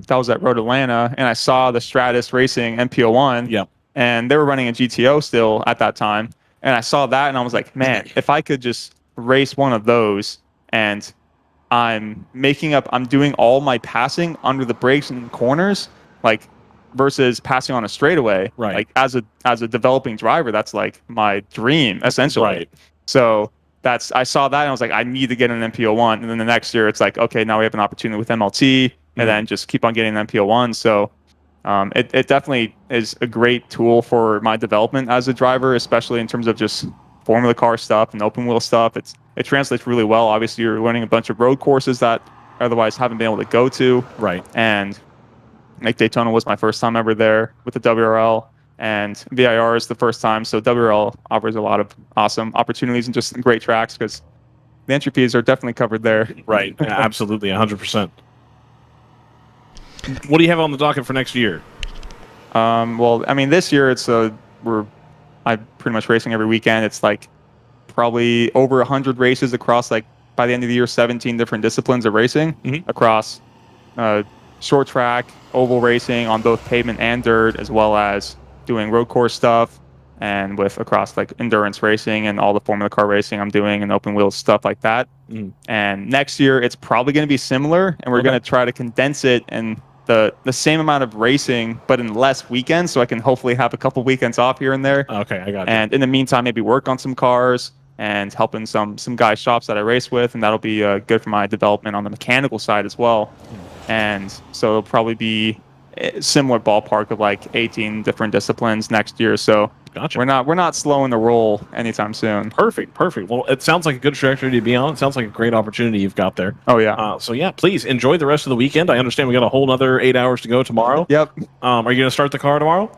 that was at Road Atlanta, and I saw the Stratus Racing MPO1, and they were running a GTO still at that time, and I saw that, and I was like, man, if I could just race one of those, and I'm doing all my passing under the brakes and corners, like, versus passing on a straightaway.
Right.
Like as a developing driver, that's like my dream essentially.
Right.
So I saw that and I was like, I need to get an MPO1. And then the next year it's like, okay, now we have an opportunity with MLT, and then just keep on getting an MPO1. So it definitely is a great tool for my development as a driver, especially in terms of just Formula car stuff and open wheel stuff. It translates really well. Obviously you're learning a bunch of road courses that otherwise haven't been able to go to.
Right.
And like Daytona was my first time ever there with the WRL, and VIR is the first time. So WRL offers a lot of awesome opportunities and just great tracks because the entry fees are definitely covered there.
Right. Yeah, absolutely. 100%. What do you have on the docket for next year?
Well, I mean, this year I'm pretty much racing every weekend. It's like probably over 100 races across, like by the end of the year, 17 different disciplines of racing across short track, oval racing on both pavement and dirt, as well as doing road course stuff, and with across like endurance racing and all the Formula car racing I'm doing and open wheel stuff like that. And next year it's probably going to be similar, and we're going to try to condense it in the same amount of racing but in less weekends, so I can hopefully have a couple weekends off here and there.
Okay, I got you.
And in the meantime, maybe work on some cars and helping some guys' shops that I race with, and that'll be good for my development on the mechanical side as well. And so it'll probably be a similar ballpark of like 18 different disciplines next year. So
Gotcha.
We're not slowing the roll anytime soon.
Perfect. Well, it sounds like a good trajectory to be on. It sounds like a great opportunity you've got there.
Oh yeah.
So yeah, please enjoy the rest of the weekend. I understand we got a whole other 8 hours to go tomorrow.
Yep.
Are you going to start the car tomorrow?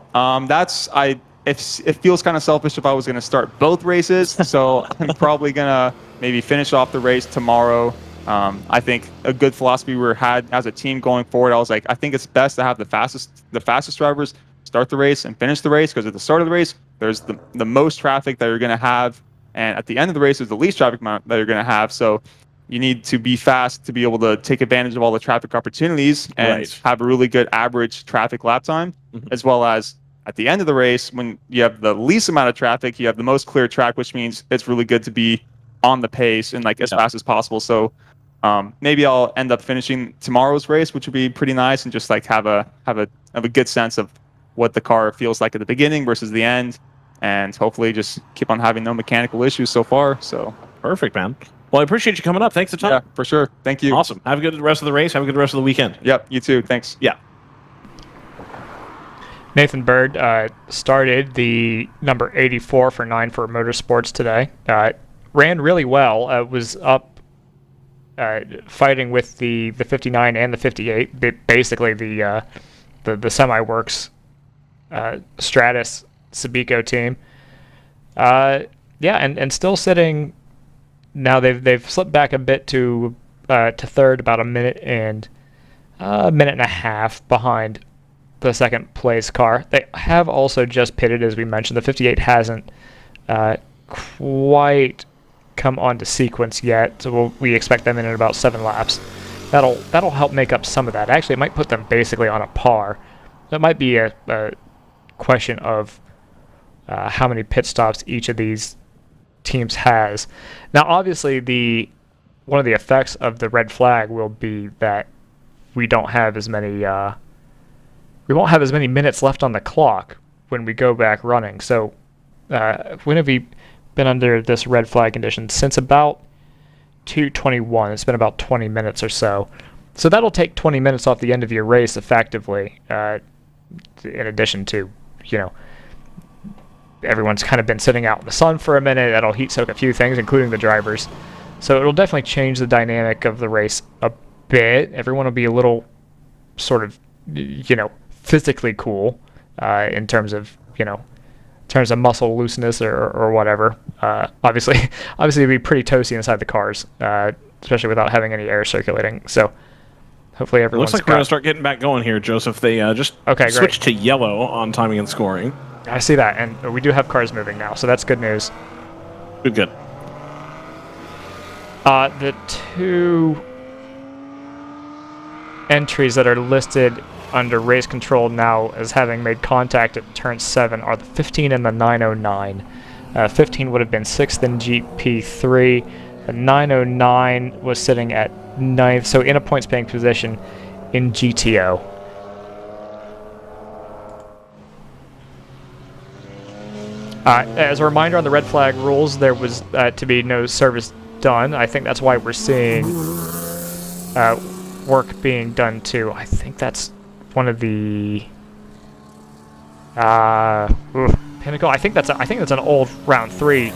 It feels kind of selfish if I was going to start both races, so I'm probably going to maybe finish off the race tomorrow. I think a good philosophy we had as a team going forward, I think it's best to have the fastest drivers start the race and finish the race, because at the start of the race, there's the most traffic that you're going to have, and at the end of the race, there's the least traffic amount that you're going to have. So you need to be fast to be able to take advantage of all the traffic opportunities and have a really good average traffic lap time, as well as at the end of the race, when you have the least amount of traffic, you have the most clear track, which means it's really good to be on the pace and as fast as possible. So maybe I'll end up finishing tomorrow's race, which would be pretty nice, and just have a good sense of what the car feels like at the beginning versus the end, and hopefully just keep on having no mechanical issues so far. So
perfect, man. Well, I appreciate you coming up. Thanks a ton.
Yeah, for sure. Thank you.
Awesome. Have a good rest of the race. Have a good rest of the weekend.
Yep. You too. Thanks.
Yeah.
Nathan Bird started the number 84 for 9 for Motorsports today. Ran really well. Was up fighting with the 59 and the 58. Basically the semi-works Stratus Sabico team. Yeah, and still sitting. Now they've slipped back a bit to third, about a minute and a half behind the second place car. They have also just pitted, as we mentioned. The 58 hasn't quite come onto sequence yet, so we expect them in about 7 laps. That'll help make up some of that. Actually, it might put them basically on a par. That might be a question of how many pit stops each of these teams has. Now, obviously, one of the effects of the red flag will be that we don't have as many. We won't have as many minutes left on the clock when we go back running. So, when have we been under this red flag condition? Since about 2:21. It's been about 20 minutes or so. So that'll take 20 minutes off the end of your race effectively, in addition to, everyone's kind of been sitting out in the sun for a minute. That'll heat soak a few things, including the drivers. So it'll definitely change the dynamic of the race a bit. Everyone will be a little sort of, physically cool in terms of, muscle looseness or whatever. Obviously it'd be pretty toasty inside the cars, especially without having any air circulating. So hopefully everyone's...
Looks like we're going to start getting back going here, Joseph. They just switched to yellow on timing and scoring.
I see that, and we do have cars moving now, so that's good news.
Good.
The 2 entries that are listed under race control now as having made contact at turn 7 are the 15 and the 909. 15 would have been 6th in GP3. The 909 was sitting at 9th, so in a points-paying position in GTO. As a reminder on the red flag rules, there was to be no service done. I think that's why we're seeing work being done too. I think that's one of the Pinnacle. I think that's an old round 3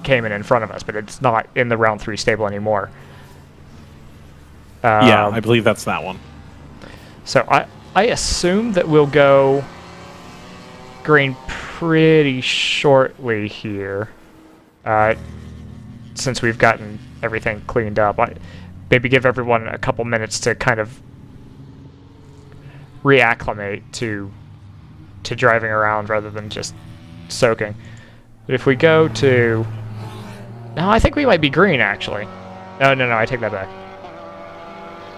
came in front of us, but it's not in the round 3 stable anymore.
Yeah, I believe that's that one.
So I assume that we'll go green pretty shortly here, since we've gotten everything cleaned up. Maybe give everyone a couple minutes to kind of reacclimate to driving around rather than just soaking. But if we go to... No, I think we might be green, actually. No, I take that back.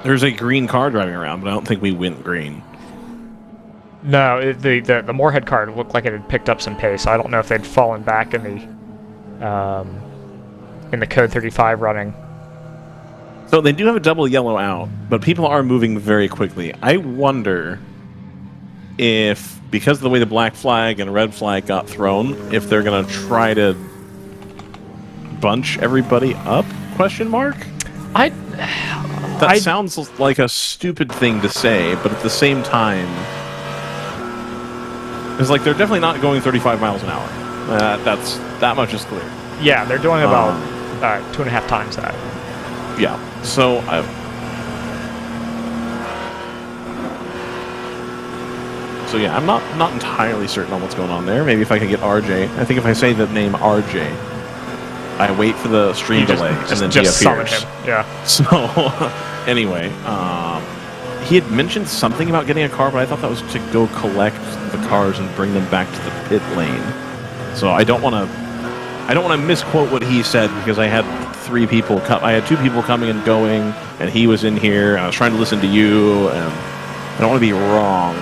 There's a green car driving around, but I don't think we went green.
No, the Moorhead car looked like it had picked up some pace. I don't know if they'd fallen back in the Code 35 running.
So they do have a double yellow out, but people are moving very quickly. I wonder if, because of the way the black flag and red flag got thrown, if they're going to try to bunch everybody up? Question mark? That sounds like a stupid thing to say, but at the same time, Because like they're definitely not going 35 miles an hour. That much is clear.
Yeah, they're doing about 2.5 times that.
Yeah. So yeah, I'm not entirely certain on what's going on there. Maybe if I can get RJ. I think if I say the name RJ, I wait for the stream delay and then he appears.
Summon him. Yeah.
So anyway, he had mentioned something about getting a car, but I thought that was to go collect the cars and bring them back to the pit lane. So I don't want to misquote what he said because I had I had 2 people coming and going, and he was in here, and I was trying to listen to you, and I don't want to be wrong.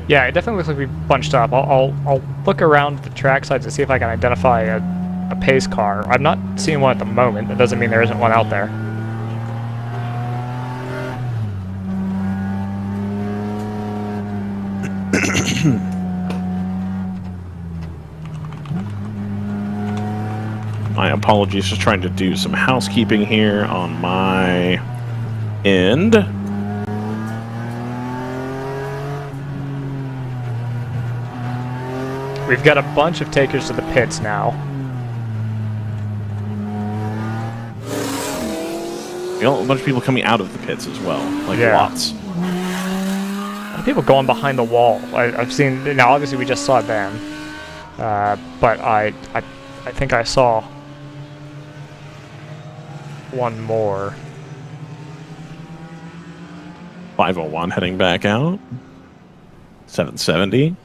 Yeah, it definitely looks like we bunched up. I'll look around the track sides to see if I can identify a pace car. I'm not seeing one at the moment. That doesn't mean there isn't one out there.
My apologies, just trying to do some housekeeping here on my end.
We've got a bunch of takers to the pits now.
We got a bunch of people coming out of the pits as well, like lots.
A lot of people going behind the wall. I've seen, now obviously we just saw them, but I think I saw one more.
501 heading back out. 770.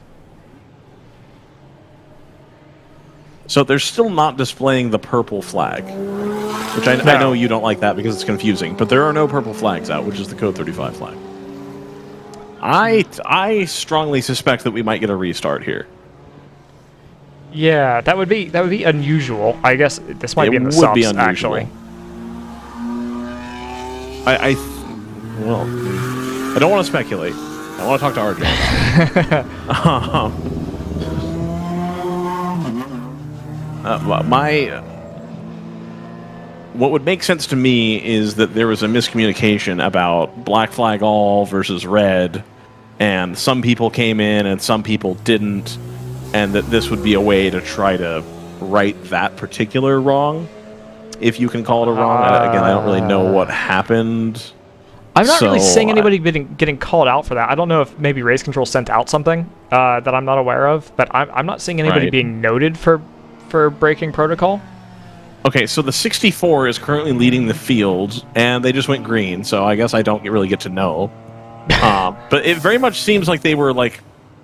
So they're still not displaying the purple flag, which I know you don't like that because it's confusing, but there are no purple flags out, which is the Code 35 flag. I strongly suspect that we might get a restart here.
Yeah, that would be unusual. I guess this might be in the subs, actually.
Well, I don't want to speculate. I want to talk to RJ. What would make sense to me is that there was a miscommunication about black flag all versus red, and some people came in and some people didn't, and that this would be a way to try to right that particular wrong, if you can call it a wrong. Again, I don't really know what happened.
I'm not really seeing anybody getting called out for that. I don't know if maybe Race Control sent out something that I'm not aware of, but I'm not seeing anybody being noted for breaking protocol.
Okay, so the 64 is currently leading the field, and they just went green, so I guess I don't really get to know. But it very much seems like they were like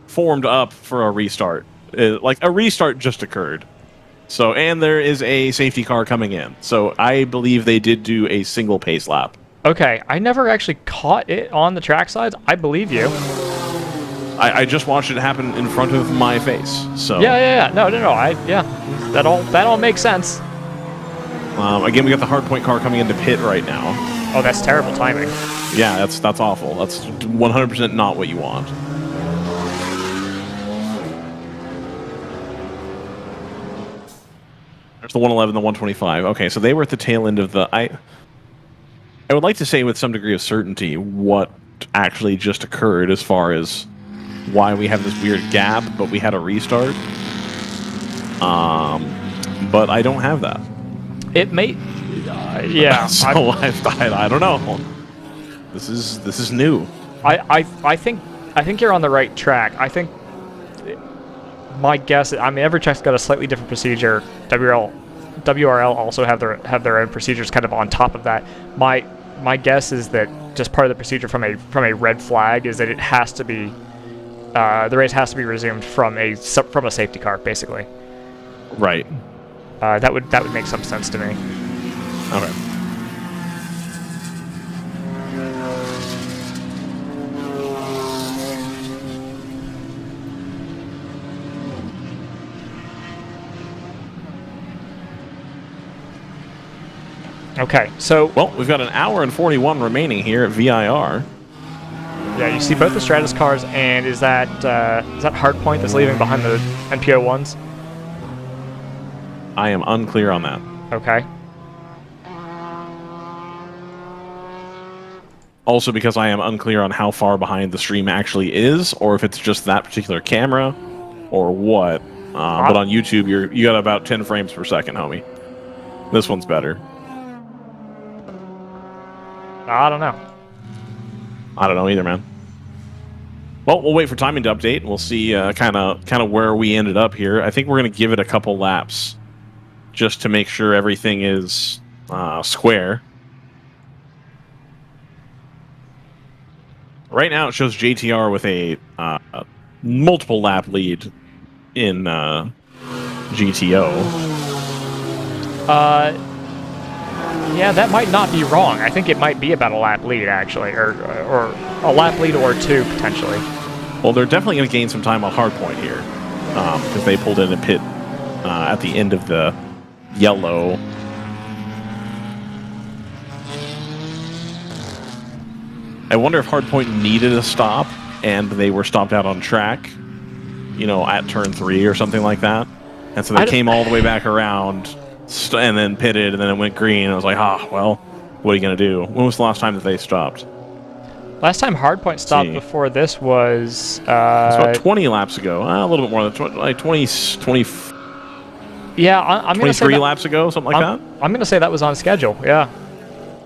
formed up for a restart. Like a restart just occurred. So, and there is a safety car coming in. So I believe they did do a single pace lap.
Okay, I never actually caught it on the track sides. I believe you.
I just watched it happen in front of my face. So
yeah. No. That all makes sense.
Again, we got the hardpoint car coming into pit right now.
Oh, that's terrible timing.
Yeah, that's awful. That's 100% not what you want. There's the 111, the 125. Okay, so they were at the tail end of the... I would like to say with some degree of certainty what actually just occurred as far as why we have this weird gap, but we had a restart. But I don't have that.
It may... yeah.
So I don't know. This is new.
I think you're on the right track. I think my guess is, I mean, every track's got a slightly different procedure. WRL also have their own procedures kind of on top of that. My guess is that just part of the procedure from a red flag is that it has to be the race has to be resumed from a safety car, basically.
Right.
That would make some sense to me.
Okay.
Okay, so...
Well, we've got an hour and 41 remaining here at VIR.
Yeah, you see both the Stratus cars, and is that Hardpoint that's leaving behind the NPO ones?
I am unclear on that.
Okay.
Also, because I am unclear on how far behind the stream actually is, or if it's just that particular camera, or what. But on YouTube, you got about 10 frames per second, homie. This one's better.
I don't know.
I don't know either, man. Well, we'll wait for timing to update. We'll see kind of where we ended up here. I think we're going to give it a couple laps just to make sure everything is square. Right now, it shows JTR with a multiple lap lead in GTO.
Yeah, that might not be wrong. I think it might be about a lap lead, actually, or a lap lead or two, potentially.
Well, they're definitely going to gain some time on Hardpoint here, because they pulled in a pit at the end of the yellow. I wonder if Hardpoint needed a stop, and they were stopped out on track, you know, at turn 3 or something like that. And so they came all the way back around, and then pitted, and then it went green. I was like, well, what are you going to do? When was the last time that they stopped?
Last time Hardpoint stopped before this was...
It's about 20 laps ago. A little bit more than 20, like 20...
Yeah, I'm going to say
23 laps ago, something like that?
I'm going to say that was on schedule, yeah.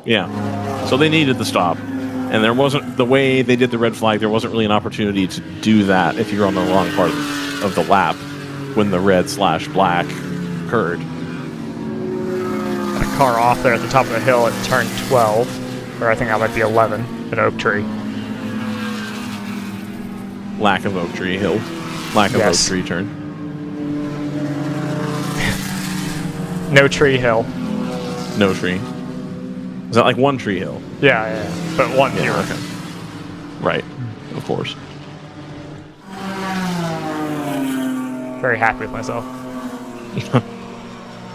Yeah. So they needed the stop. And there wasn't, the way they did the red flag, there wasn't really an opportunity to do that if you're on the wrong part of the lap when the red/black occurred.
Got a car off there at the top of the hill at turn 12, or I think that might be 11, at Oak Tree.
Lack of Oak Tree hill. Lack of Oak Tree turn.
No tree hill.
No tree. Is that like one tree hill?
Yeah, but one here.
Okay. Right, of course.
Very happy with myself.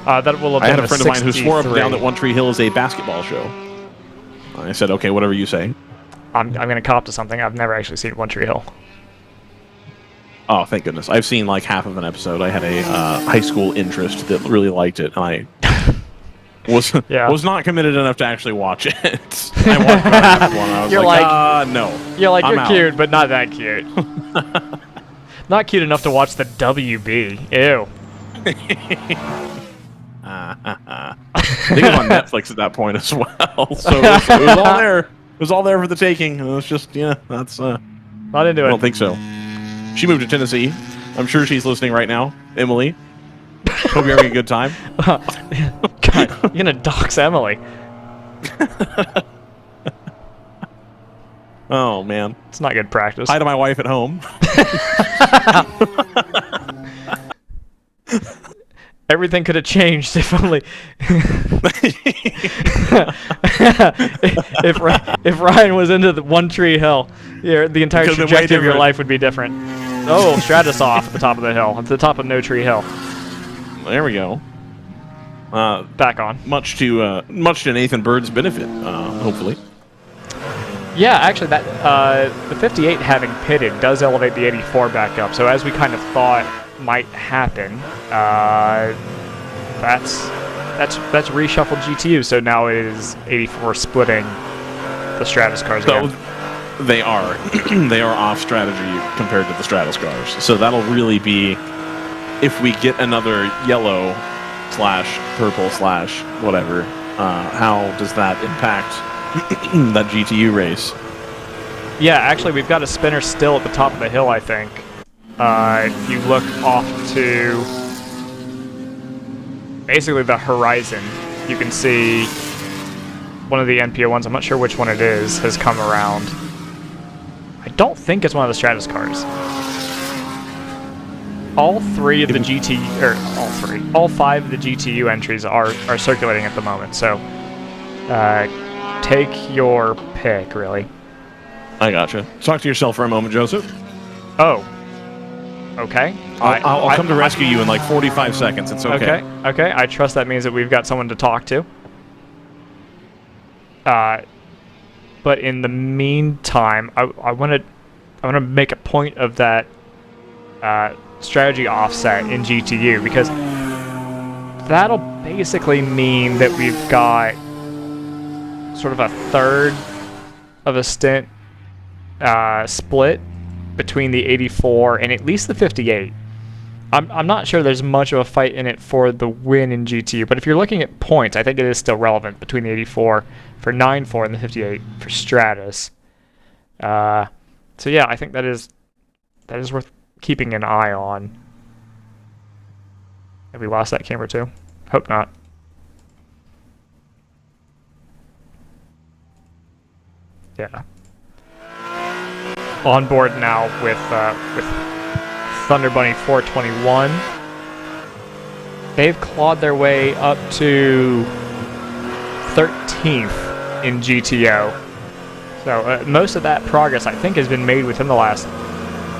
That will have been
I had a friend of mine who swore up and down that One Tree Hill is a basketball show. I said, okay, whatever you say.
I'm going to cop to something. I've never actually seen One Tree Hill.
Oh, thank goodness. I've seen like half of an episode. I had a high school interest that really liked it, and I was not committed enough to actually watch it. I watched half of one. I was no.
You're like,
I'm
you're
out.
cute, but not that cute. Not cute enough to watch the WB. Ew.
I think it was on Netflix at that point as well. So it was all there. It was all there for the taking. It was just, that's...
Not into it.
I don't think so. She moved to Tennessee. I'm sure she's listening right now. Emily. Hope you're having a good time.
God, you're going to dox Emily.
Oh, man.
It's not good practice.
Hi to my wife at home.
Everything could have changed if only... if Ryan was into the One Tree Hill, the entire trajectory of your life would be different. Oh, Stratus off at the top of the hill. At the top of No Tree Hill.
There we go.
Back on.
Much to Nathan Bird's benefit, hopefully.
Yeah, actually, that the 58 having pitted does elevate the 84 back up. So as we kind of thought might happen, that's reshuffled GTU. So now it is 84 splitting the Stratus cars again.
They are they are off strategy compared to the Stratus cars. So that'll really be if we get another yellow / purple / whatever. How does that impact that GTU race?
Yeah, actually, we've got a spinner still at the top of the hill, I think. If you look off to basically the horizon, you can see one of the NPO ones, I'm not sure which one it is, has come around. I don't think it's one of the Stratus cars. All 5 of the GTU entries are circulating at the moment, so take your pick, really.
I gotcha. Talk to yourself for a moment, Joseph.
Oh. Okay.
I'll come to rescue you in like 45 seconds. It's okay.
Okay. I trust that means that we've got someone to talk to. But in the meantime, I want to make a point of that strategy offset in GTU, because that'll basically mean that we've got sort of a third of a stint split between the 84 and at least the 58. I'm not sure there's much of a fight in it for the win in GTU, but if you're looking at points, I think it is still relevant between the 84 for 9-4 and the 58 for Stratus. So yeah, I think that is worth keeping an eye on. Have we lost that camera too? Hope not. Yeah. On board now with Thunder Bunny 421. They've clawed their way up to 13th in GTO. So most of that progress, I think, has been made within the last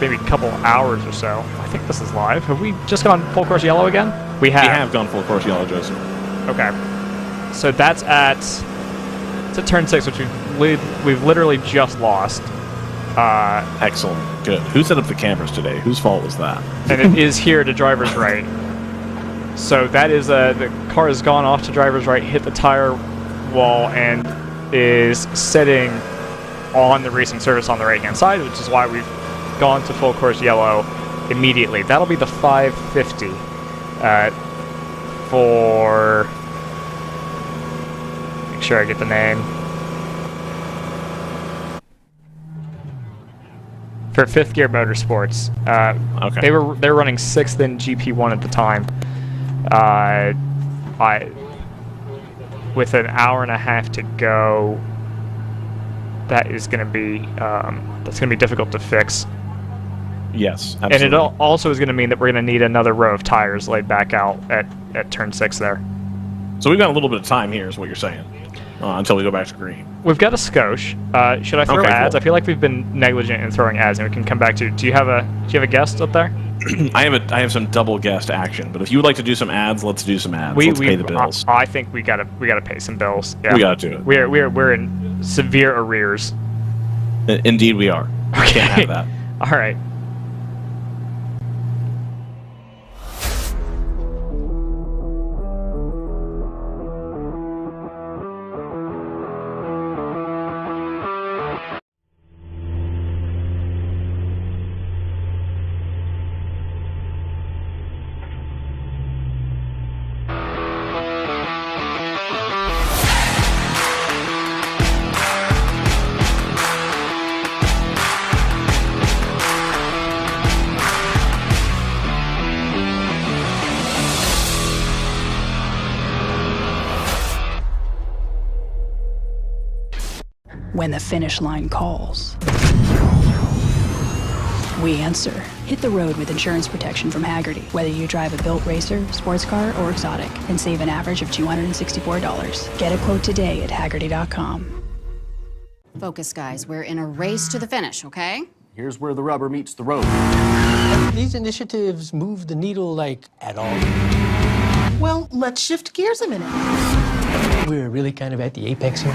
maybe couple hours or so. I think this is live. Have we just gone full course yellow again? We have.
We have gone full course yellow, Joseph.
Okay. So that's at turn 6, which we've literally just lost.
Excellent. Good. Who set up the cameras today? Whose fault was that?
And it is here to driver's right. So that is the car has gone off to driver's right, hit the tire wall, and is sitting on the racing surface on the right-hand side, which is why we've gone to full course yellow immediately. That'll be the 550 for... Make sure I get the name. For Fifth Gear Motorsports. Okay. They were running 6th in GP1 at the time. With an hour and a half to go, that is going to be difficult to fix.
Yes, absolutely.
And it also is going to mean that we're going to need another row of tires laid back out at turn 6 there.
So we've got a little bit of time here, is what you're saying, until we go back to green.
We've got a skosh. Should I throw ads? Cool. I feel like we've been negligent in throwing ads, and we can come back to. Do you have a guest up there?
I have some double guest action, but if you would like to do some ads, let's do some ads. Let's pay the bills.
I think we gotta pay some bills. Yeah.
We gotta do it.
We're in severe arrears.
Indeed, we are. We can't have that.
All right.
When the finish line calls, we answer. Hit the road with insurance protection from Hagerty. Whether you drive a built racer, sports car, or exotic, and save an average of $264. Get a quote today at Hagerty.com.
Focus, guys. We're in a race to the finish, okay?
Here's where the rubber meets the road.
These initiatives move the needle, like, at all? Well, let's shift gears a minute. We're really kind of at the apex here.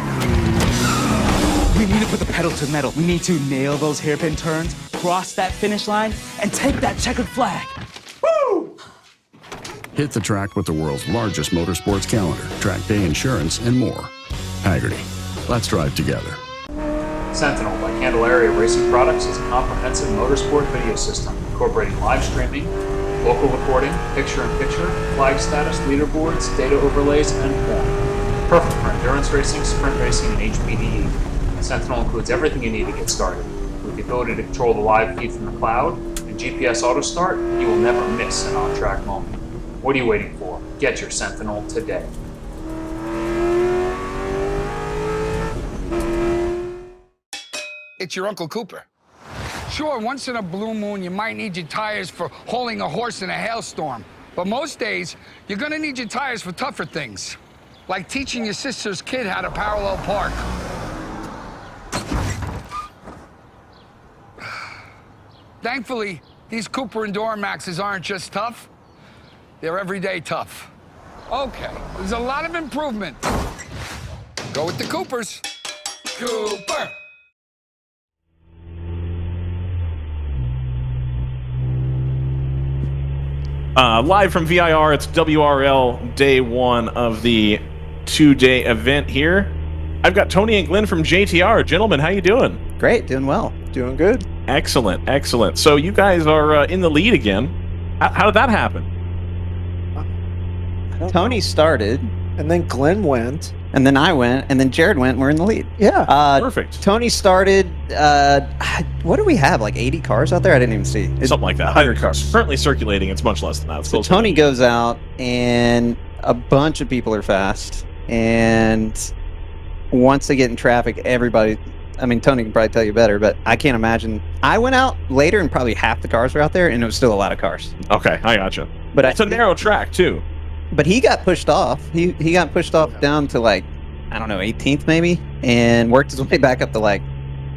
We need to put the pedal to the metal. We need to nail those hairpin turns, cross that finish line, and take that checkered flag. Woo!
Hit the track with the world's largest motorsports calendar, track day insurance, and more. Hagerty. Let's drive together.
Sentinel by Candelaria Racing Products is a comprehensive motorsport video system incorporating live streaming, local recording, picture-in-picture, flag status, leaderboards, data overlays, and more. Perfect for endurance racing, sprint racing, and HPDE. Sentinel includes everything you need to get started. With the ability to control the live feed from the cloud and GPS auto start, you will never miss an on-track moment. What are you waiting for? Get your Sentinel today.
It's your Uncle Cooper. Sure, once in a blue moon, you might need your tires for hauling a horse in a hailstorm. But most days, you're gonna need your tires for tougher things, like teaching your sister's kid how to parallel park. Thankfully, these Cooper Enduramaxes aren't just tough, they're everyday tough. Okay, there's a lot of improvement. Go with the Coopers. Cooper.
Live from VIR, it's WRL day 1 of the 2-day event here. I've got Tony and Glenn from JTR. Gentlemen, how you doing?
Great, doing well.
Doing good.
Excellent, excellent. So you guys are in the lead again. How did that happen?
Tony started.
And then Glenn went.
And then I went. And then Jared went. And we're in the lead.
Yeah.
Perfect.
Tony started. What do we have? Like 80 cars out there? I didn't even see.
Something like that.
100 cars.
Currently circulating, it's much less than that.
So Tony goes out, and a bunch of people are fast. And once they get in traffic, everybody. I mean, Tony can probably tell you better, but I can't imagine. I went out later, and probably half the cars were out there, and it was still a lot of cars.
Okay, I gotcha.
But
it's a narrow track too.
But he got pushed off. He got pushed off down to like, I don't know, 18th maybe, and worked his way back up to like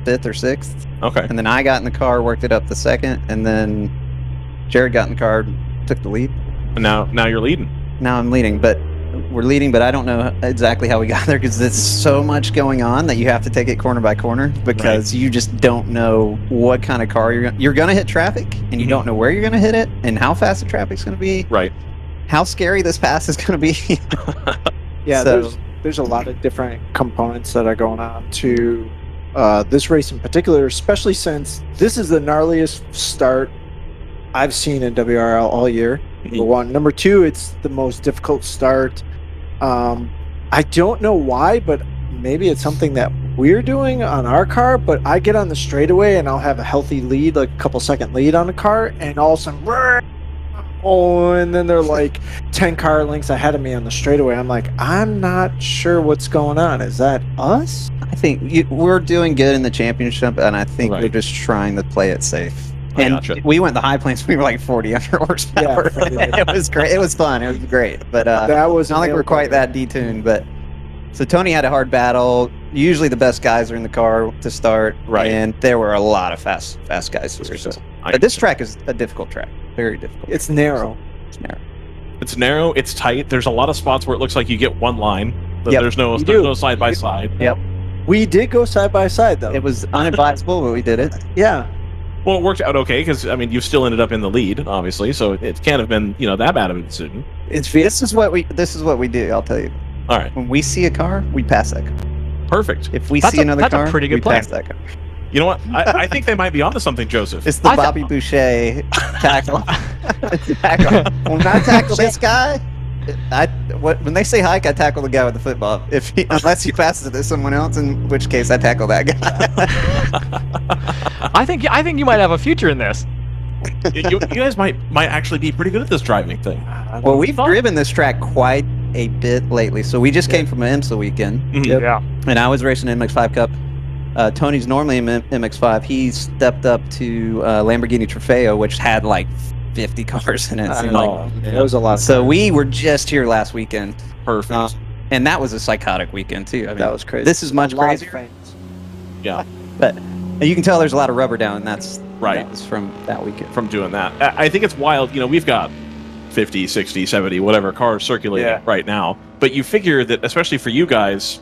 5th or 6th.
Okay.
And then I got in the car, worked it up to 2nd, and then Jared got in the car, took the lead.
And now you're leading.
Now I'm leading, but we're leading, but I don't know exactly how we got there because there's so much going on that you have to take it corner by corner because you just don't know what kind of car you're gonna hit traffic, and you don't know where you're gonna hit it and how fast the traffic's gonna be.
Right.
How scary this pass is going to be.
Yeah,
So-
there's a lot of different components that are going on to this race in particular, especially since this is the gnarliest start I've seen in WRL all year. Number one. Number two, it's the most difficult start. I don't know why, but maybe it's something that we're doing on our car, but I get on the straightaway and I'll have a healthy lead, like a couple second lead on the car, and all of a sudden, and then they're like 10 car lengths ahead of me on the straightaway. I'm like, I'm not sure what's going on. Is that us?
I think we're doing good in the championship, and I think we're just trying to play it safe. And we went the high plains. We were like 40 under horsepower. It was great. It was fun. It was great. But
that was
not like we're quite that detuned. But so Tony had a hard battle. Usually the best guys are in the car to start, and there were a lot of fast guys here. So. But this track is a difficult track. Very difficult.
It's narrow.
It's narrow.
It's narrow. It's tight. There's a lot of spots where it looks like you get one line. But
Yep.
There's no side by side.
Yep.
We did go side by side though.
It was unadvisable, but we did it.
Yeah.
Well, it worked out okay because I mean you still ended up in the lead, obviously. So it can't have been that bad of a decision.
This is what we do. I'll tell you.
All right.
When we see a car, we pass that car.
Perfect.
If we see another car,
a pretty good
we
plan.
pass that car.
You know what? I think they might be onto something, Joseph.
It's the Bobby Boucher tackle. When I tackle this guy, when they say hike, I tackle the guy with the football. Unless he passes it to someone else, in which case I tackle that guy.
I think you might have a future in this.
you guys might actually be pretty good at this driving thing.
Well, we've driven this track quite a bit lately. So we just came from an IMSA weekend.
Yeah.
And I was racing an MX-5 Cup. Tony's normally in MX-5. He stepped up to Lamborghini Trofeo, which had like 50 cars in it.
It was a lot.
So we were just here last weekend.
Perfect.
And that was a psychotic weekend too. I mean,
that was crazy.
This is much crazier.
Yeah.
But you can tell there's a lot of rubber down, and that's
right.
That was from that weekend.
From doing that. I think it's wild. We've got 50, 60, 70, whatever cars circulating right now. But you figure that, especially for you guys,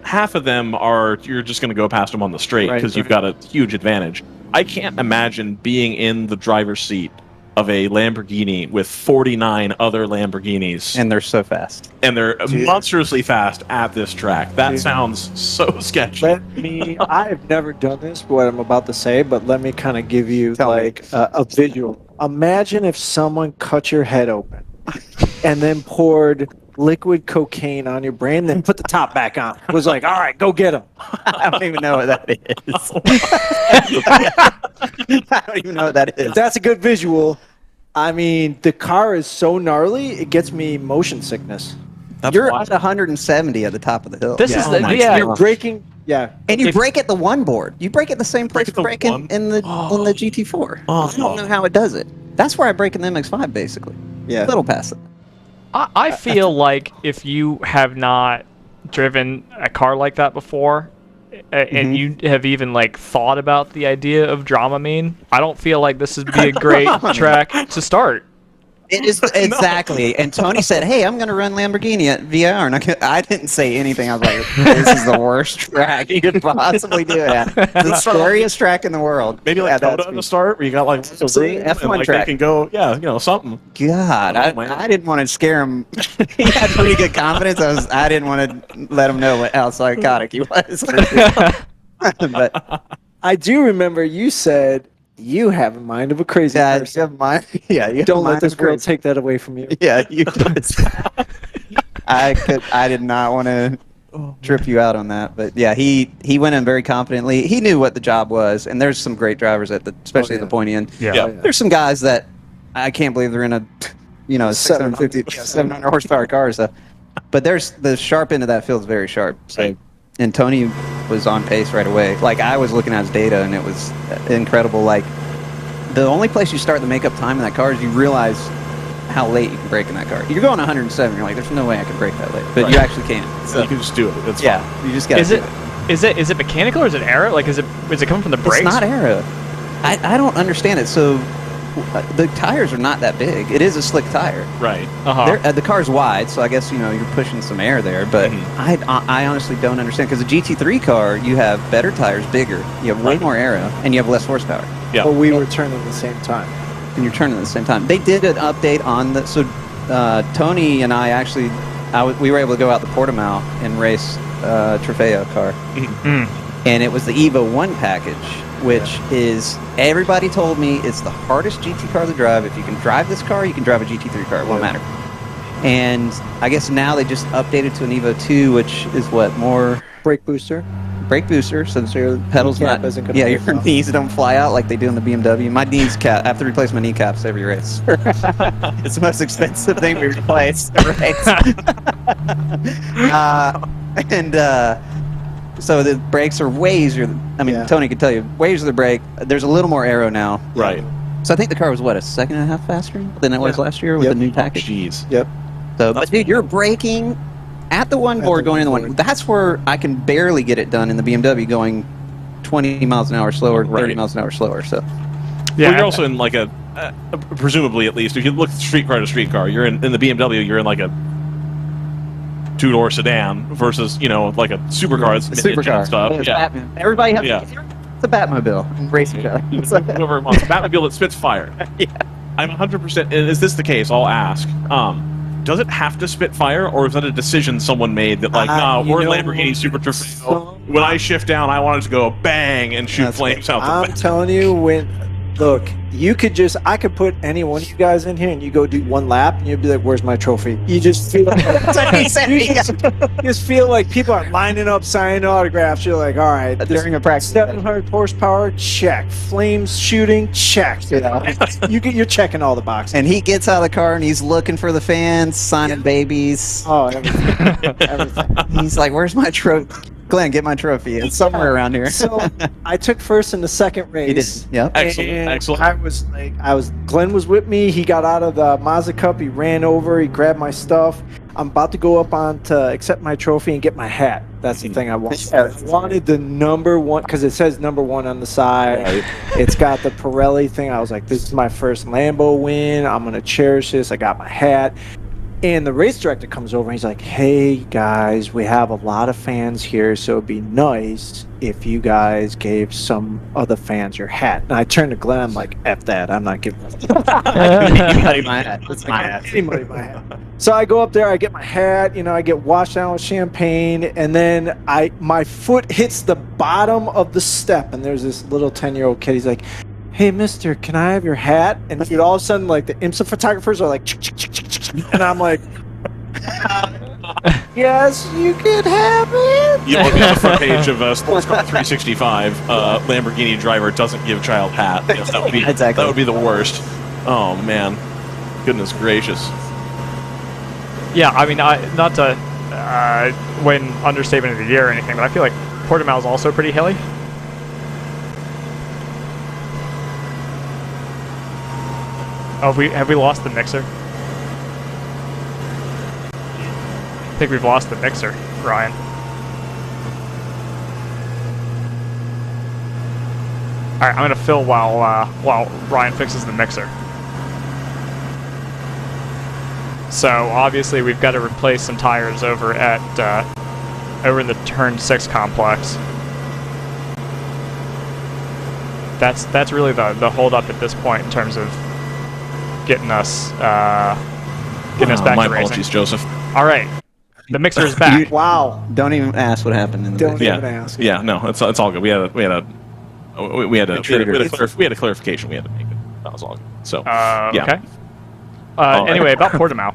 half of them you're just going to go past them on the straight because you've got a huge advantage. I can't imagine being in the driver's seat of a Lamborghini with 49 other Lamborghinis.
And they're so fast.
And they're monstrously fast at this track. That sounds so sketchy.
I've never done this, what I'm about to say, but let me kind of give you a visual. Imagine if someone cut your head open and then poured liquid cocaine on your brain, then put the top back on. It was like, all right, go get him.
I don't even know what that is. I don't even know what that is.
That's a good visual. I mean, the car is so gnarly, it gets me motion sickness.
You're at 170 at the top of the hill.
You're braking. Yeah.
And you brake at the one board. You brake at the same place you brake in the GT4. I don't know how it does it. That's where I brake in the MX-5, basically.
Yeah.
A little past it.
I feel like if you have not driven a car like that before, and you have even thought about the idea of Dramamine, I don't feel like this would be a great track to start.
It is exactly. And Tony said, "Hey, I'm going to run Lamborghini at VIR," and I didn't say anything. I was like, "This is the worst track you could possibly do it at. The scariest track in the world."
Maybe like Coda at the start, where you got like
It's a F1
like
track.
they can go, something.
God, I didn't want to scare him. He had pretty good confidence. I didn't want to let him know how psychotic he was. But
I do remember you said you have a mind of a crazy person.
You have mind. Yeah, you
don't let this girl take that away from you.
Yeah, you. I did not want to trip you out on that, but yeah, he went in very confidently. He knew what the job was, and there's some great drivers especially at the pointy end.
Yeah.
There's some guys that I can't believe they're in a 700 horsepower car. So, but there's the sharp end of that field is very sharp. So.
Right.
And Tony was on pace right away. Like, I was looking at his data, and it was incredible. Like, the only place you start to make up time in that car is you realize how late you can brake in that car. You're going 107. You're like, there's no way I can brake that late, but you actually can.
So you can just do it. It's
fine. You just got to do it.
Is it mechanical or is it aero? Like, is it coming from the brakes?
It's not aero. I don't understand it. So the tires are not that big. It is a slick tire.
Right.
The car's wide, so I guess you're pushing some air there. But I honestly don't understand, because the GT3 car, you have better tires, bigger. You have way more aero, and you have less horsepower.
Yeah.
But we were turning at the same time.
And you're turning at the same time. They did an update on the. So Tony and I actually, we were able to go out to Portimao and race Trofeo car, and it was the Evo 1 package, which is, everybody told me it's the hardest GT car to drive. If you can drive this car, you can drive a GT3 car. It won't matter. And I guess now they just updated to an Evo 2, which is what, more
brake booster.
Brake booster, so your pedals
Kneecap
not.
isn't gonna
Yeah,
break
your
off.
knees don't fly out like they do in the BMW. My knees I have to replace my kneecaps every race. It's the most expensive thing we replace every race. So the brakes are way easier. Tony could tell you, way easier to brake. There's a little more aero now.
Right.
So I think the car was, what, a second and a half faster than it was last year with the new package?
Jeez.
Yep.
So, but dude, you're braking at the one board going in the one. That's where I can barely get it done in the BMW going 20 miles an hour slower, 30 miles an hour slower. So,
yeah, well, you're also in like a presumably, at least, if you look street car to street car, you're in the BMW, you're in like a two-door sedan versus like a supercar. It's
supercar
and stuff.
It's
Yeah.
Batman. Everybody has it's a Batmobile racing car.
Whoever wants a Batmobile that spits fire.
Yeah.
I'm 100%. And is this the case? I'll ask. Does it have to spit fire, or is that a decision someone made that, like, no, we're Lamborghini Super Trofeo. When I shift down, I want it to go bang and shoot flames out the
I'm
back.
telling you, look, I could put any one of you guys in here and you go do one lap and you'd be like, where's my trophy? You just feel you just feel like people are lining up, signing autographs. You're like, all right,
during a practice,
700 horsepower, check. Flames shooting, check. You're checking all the boxes.
And he gets out of the car and he's looking for the fans, signing babies.
Oh, everything.
He's like, where's my trophy? Glenn, get my trophy. It's somewhere around here.
So I took first in the second race.
Yeah.
Excellent.
Glenn was with me. He got out of the Mazda Cup. He ran over. He grabbed my stuff. I'm about to go up on to accept my trophy and get my hat. That's the thing I want. I wanted the number one, because it says number one on the side. Right. It's got the Pirelli thing. I was like, this is my first Lambo win. I'm going to cherish this. I got my hat. And the race director comes over and he's like, hey guys, we have a lot of fans here, so it'd be nice if you guys gave some other fans your hat. And I turned to Glenn, I'm like, F that, I'm not giving
anybody my hat. It's my hat.
Anybody my hat. So I go up there, I get my hat, I get washed down with champagne, and then my foot hits the bottom of the step, and there's this little 10-year-old kid, he's like, hey mister, can I have your hat? And dude, all of a sudden, like, the IMSA photographers are like, and I'm like, yes, you can have it.
You look at the front page of Sports Car 365, Lamborghini driver doesn't give child hat. That would be
exactly.
That would be the worst. Oh man, goodness gracious.
Yeah, I mean, not to win understatement of the year or anything, but I feel like Portimao is also pretty hilly. Oh, have we lost the mixer? I think we've lost the mixer, Ryan. All right, I'm gonna fill while Ryan fixes the mixer. So obviously we've got to replace some tires over at over the turn 6 complex. That's really the hold up at this point in terms of getting us back
my
to racing.
apologies, Joseph.
All right, the mixer is back.
Wow! Don't even ask what happened in the
Don't
video.
even ask.
Yeah, no, it's all good. We had a clarification we had to make. That was all good. So yeah.
Okay. Anyway, about Portimao.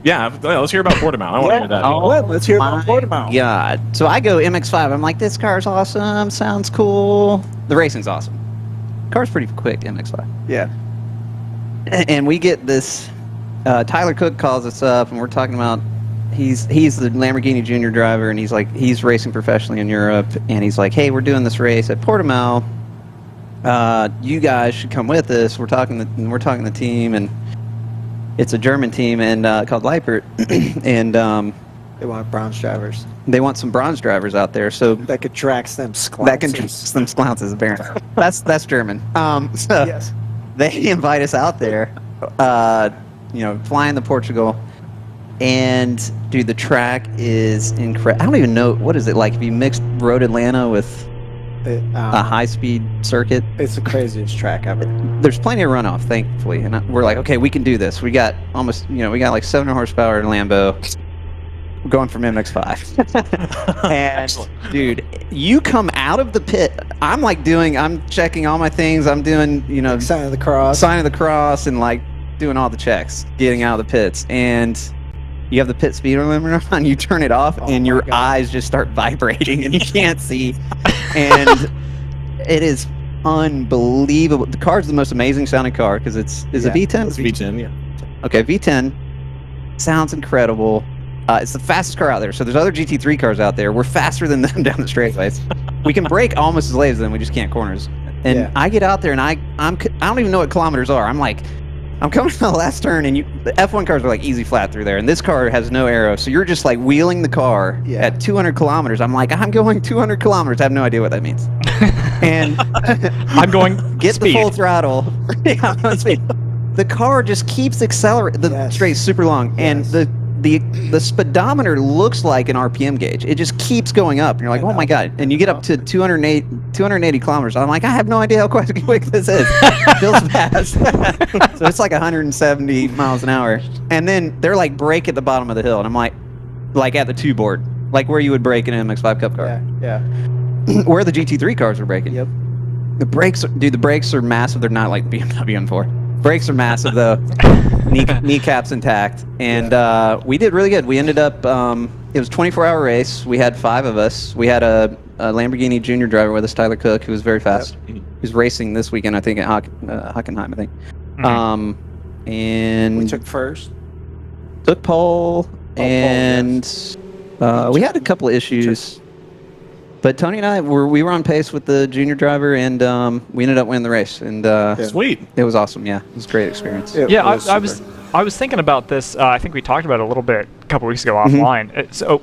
Yeah, let's hear about Portimao. I want to hear that.
Let's hear about Portimao.
God. So I go MX-5. I'm like, this car's awesome. Sounds cool. The racing's awesome. Car's pretty quick, MX-5.
Yeah.
And we get this. Tyler Cook calls us up, and we're talking about he's the Lamborghini Junior driver, and he's racing professionally in Europe, and he's like, hey, we're doing this race at Portimao. You guys should come with us. We're talking the team, and it's a German team and called Leipert, and
they want bronze drivers.
They want some bronze drivers out there, so
that could track them sklounces.
That can track them sklounces, apparently. that's German. So
yes.
They invite us out there, flying to Portugal, and dude, the track is incredible. I don't even know what is it like if you mixed Road Atlanta with a high-speed circuit.
It's the craziest track ever.
There's plenty of runoff, thankfully, and we're like, okay, we can do this. We got like 700 horsepower in Lambo. We're going from MX-5. And dude, you come out of the pit. I'm checking all my things. I'm doing,
like sign of the cross,
and like doing all the checks, getting out of the pits, and you have the pit speed limiter on, you turn it off, and your eyes just start vibrating, and you can't see. And it is unbelievable. The car's the most amazing sounding car because it's a V10?
It's V10, yeah.
Okay, V10 sounds incredible. It's the fastest car out there. So there's other GT3 cars out there. We're faster than them down the straightaways. We can brake almost as late as them. We just can't corners. And I get out there, and I don't even know what kilometers are. I'm coming to the last turn, and the F1 cars are like easy flat through there, and this car has no aero, so you're just like wheeling the car at 200 kilometers. I'm like, I'm going 200 kilometers. I have no idea what that means. And
I'm going
get
speed.
The full throttle. The car just keeps accelerating. The straight's super long, and the speedometer looks like an RPM gauge. It just keeps going up. And you're like, oh my god! And you get up to 280 kilometers. I'm like, I have no idea how quick this is. It feels fast. So it's like 170 miles an hour. And then they're like brake at the bottom of the hill, and I'm like at the 2 board, like where you would brake in an MX-5 Cup car.
Yeah.
Where the GT3 cars are braking.
Yep.
The brakes are massive. They're not like BMW M4. Brakes are massive though. Kneecaps intact, and we did really good. We ended up. It was a 24-hour race. We had 5 of us. We had a Lamborghini Junior driver with us, Tyler Cook, who was very fast. Yep. He's racing this weekend, I think, at Hockenheim, I think.
Mm-hmm.
And
we took first.
Took pole, and we had a couple of issues. But Tony and I we were on pace with the Junior driver, and we ended up winning the race. And
sweet,
it was awesome. Yeah, it was a great experience.
I was thinking about this. I think we talked about it a little bit a couple weeks ago offline. So,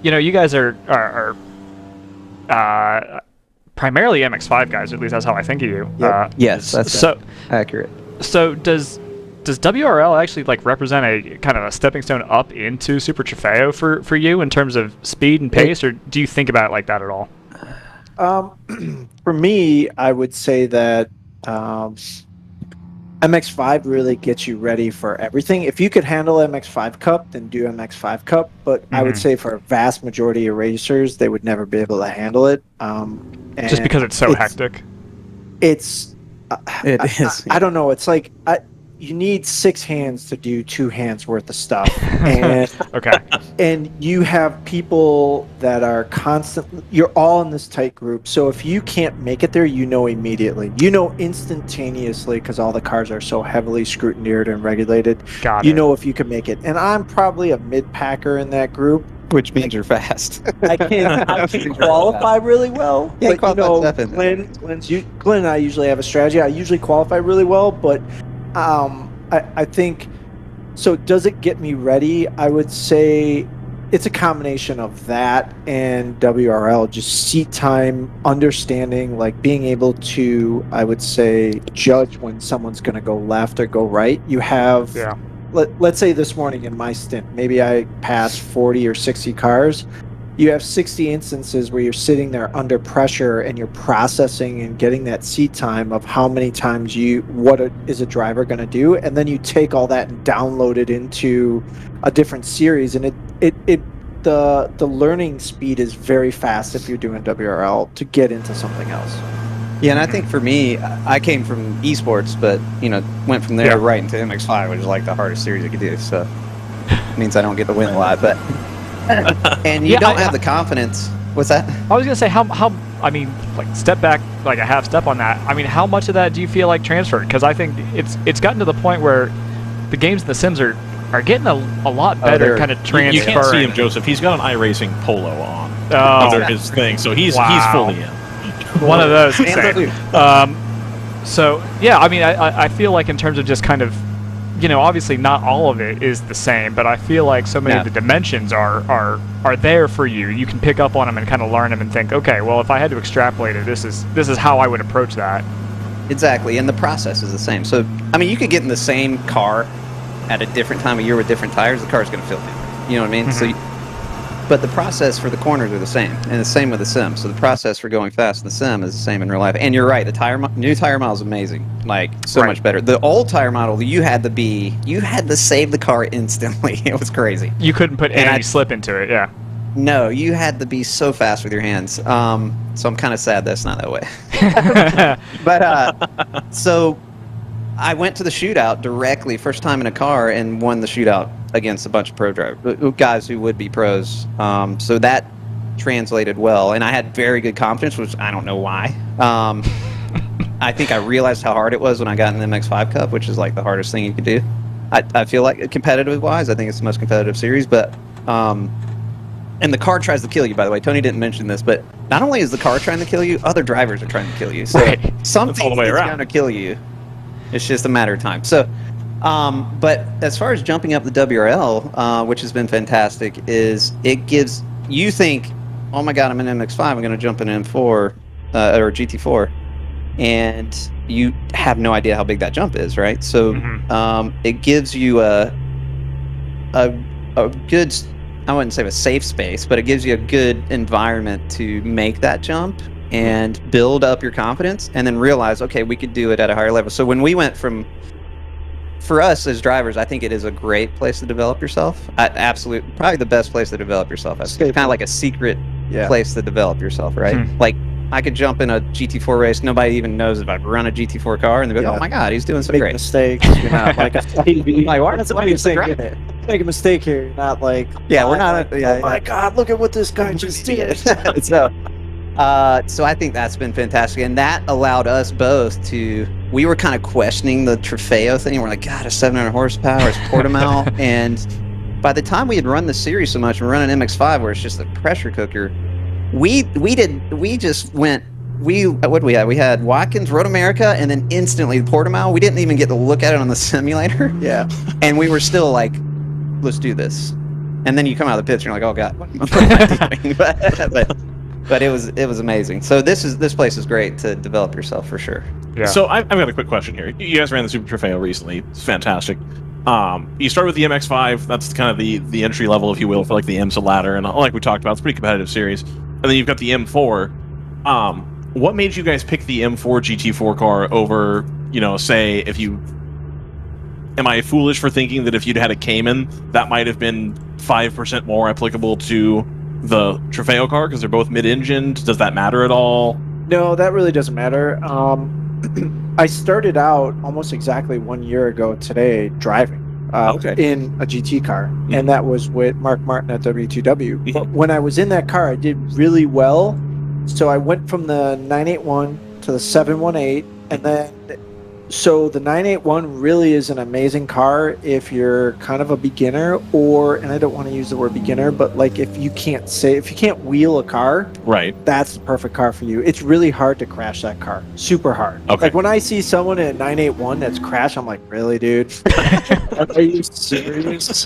you guys are primarily MX-5 guys. At least that's how I think of you.
Yep. Yes, that's so accurate.
So does WRL actually represent a kind of a stepping stone up into Super Trofeo for you in terms of speed and pace, or do you think about it like that at all?
For me, I would say that MX-5 really gets you ready for everything. If you could handle MX-5 Cup, then do MX-5 Cup. But I would say for a vast majority of racers, they would never be able to handle it.
Just because it's so hectic.
It is.
I don't know. It's like you need 6 hands to do 2 hands worth of stuff. And and you have people that are constantly, you're all in this tight group. So if you can't make it there, immediately. Instantaneously, because all the cars are so heavily scrutinized and regulated. Know if you can make it. And I'm probably a mid-packer in that group.
Which means you're fast.
I can qualify really well.
Yeah,
but Glenn and I usually have a strategy. I usually qualify really well, but I think, so does it get me ready? I would say it's a combination of that and WRL, just seat time, understanding, being able to, I would say, judge when someone's going to go left or go right. You have, let's say this morning in my stint, maybe I passed 40 or 60 cars. You have 60 instances where you're sitting there under pressure and you're processing and getting that seat time of how many times is a driver going to do, and then you take all that and download it into a different series, and the learning speed is very fast if you're doing WRL to get into something else.
Yeah, and I think for me, I came from esports, but went from there right into MX5, which is like the hardest series I could do. So it means I don't get to win a lot, but and you don't have the confidence. What's that?
I was gonna say I mean, like step back like a half step on that. I mean, how much of that do you feel like transferred? Because I think it's gotten to the point where the games in the Sims are getting a lot better kind of transferring.
You can't see him, Joseph. He's got an iRacing polo on under his thing, so he's fully in.
One of those. So yeah, I mean, I feel like in terms of just kind of, obviously not all of it is the same, but I feel like so many of the dimensions are there for you. You can pick up on them and kind of learn them and think, okay, well, if I had to extrapolate it, this is how I would approach that.
Exactly, and the process is the same. So I mean, you could get in the same car at a different time of year with different tires. The car's going to feel different. You know what I mean? So. But the process for the corners are the same, and the same with the sim. So the process for going fast in the sim is the same in real life. And you're right, the new tire model is amazing, like so much better. The old tire model, you had to save the car instantly. It was crazy.
You couldn't put any slip into it, yeah.
No, you had to be so fast with your hands. So I'm kind of sad that's not that way. But so I went to the shootout directly, first time in a car, and won the shootout against a bunch of pro drivers, guys who would be pros. So that translated well, and I had very good confidence, which I don't know why. I think I realized how hard it was when I got in the MX5 Cup, which is like the hardest thing you could do. I feel like competitive-wise, I think it's the most competitive series, but and the car tries to kill you, by the way. Tony didn't mention this, but not only is the car trying to kill you, other drivers are trying to kill you. So something is going to kill you. It's just a matter of time. So, but as far as jumping up the WRL, which has been fantastic, is it gives you think, oh my God, I'm in MX5, I'm going to jump in M4 or GT4, and you have no idea how big that jump is, right? So it gives you a good, I wouldn't say a safe space, but it gives you a good environment to make that jump and build up your confidence, and then realize, okay, we could do it at a higher level. So when we went for us as drivers, I think it is a great place to develop yourself. Probably the best place to develop yourself. It's kind of like a secret place to develop yourself, right? Like I could jump in a GT4 race, nobody even knows if I'd run a GT4 car, and they'd be like, oh my God, he's doing so great.
Mistakes, you're not like make a mistake here. You're not like,
we're not.
Oh my God, look at what this guy just did.
So I think that's been fantastic, and that allowed us both to. We were kind of questioning the Trofeo thing. We're like, God, a 700 horsepower, it's Portimao, and by the time we had run the series so much, we're running MX5 where it's just a pressure cooker. We just went. What we had? We had Watkins, Road America, and then instantly Portimao. We didn't even get to look at it on the simulator.
Yeah,
and we were still like, let's do this. And then you come out of the pits, and you're like, oh God, what am I doing? But it was amazing. So this place is great to develop yourself for sure.
Yeah. So I've got a quick question here. You guys ran the Super Trofeo recently. It's fantastic. You start with the MX5. That's kind of the entry level, if you will, for like the IMSA ladder, and like we talked about, it's a pretty competitive series. And then you've got the M4. What made you guys pick the M4 GT4 car over, say if you? Am I foolish for thinking that if you'd had a Cayman, that might have been 5% more applicable to the Trofeo car because they're both mid-engined? Does that matter at all?
No, that really doesn't matter. I started out almost exactly 1 year ago today driving in a GT car, and that was with Mark Martin at W2W. But when I was in that car, I did really well. So I went from the 981 to the 718, and then so the 981 really is an amazing car if you're kind of a beginner, and I don't want to use the word beginner, but like if you can't wheel a car,
right?
That's the perfect car for you. It's really hard to crash that car, super hard.
Okay.
Like when I see someone in a 981 that's crashed, I'm like, really, dude? Are you serious?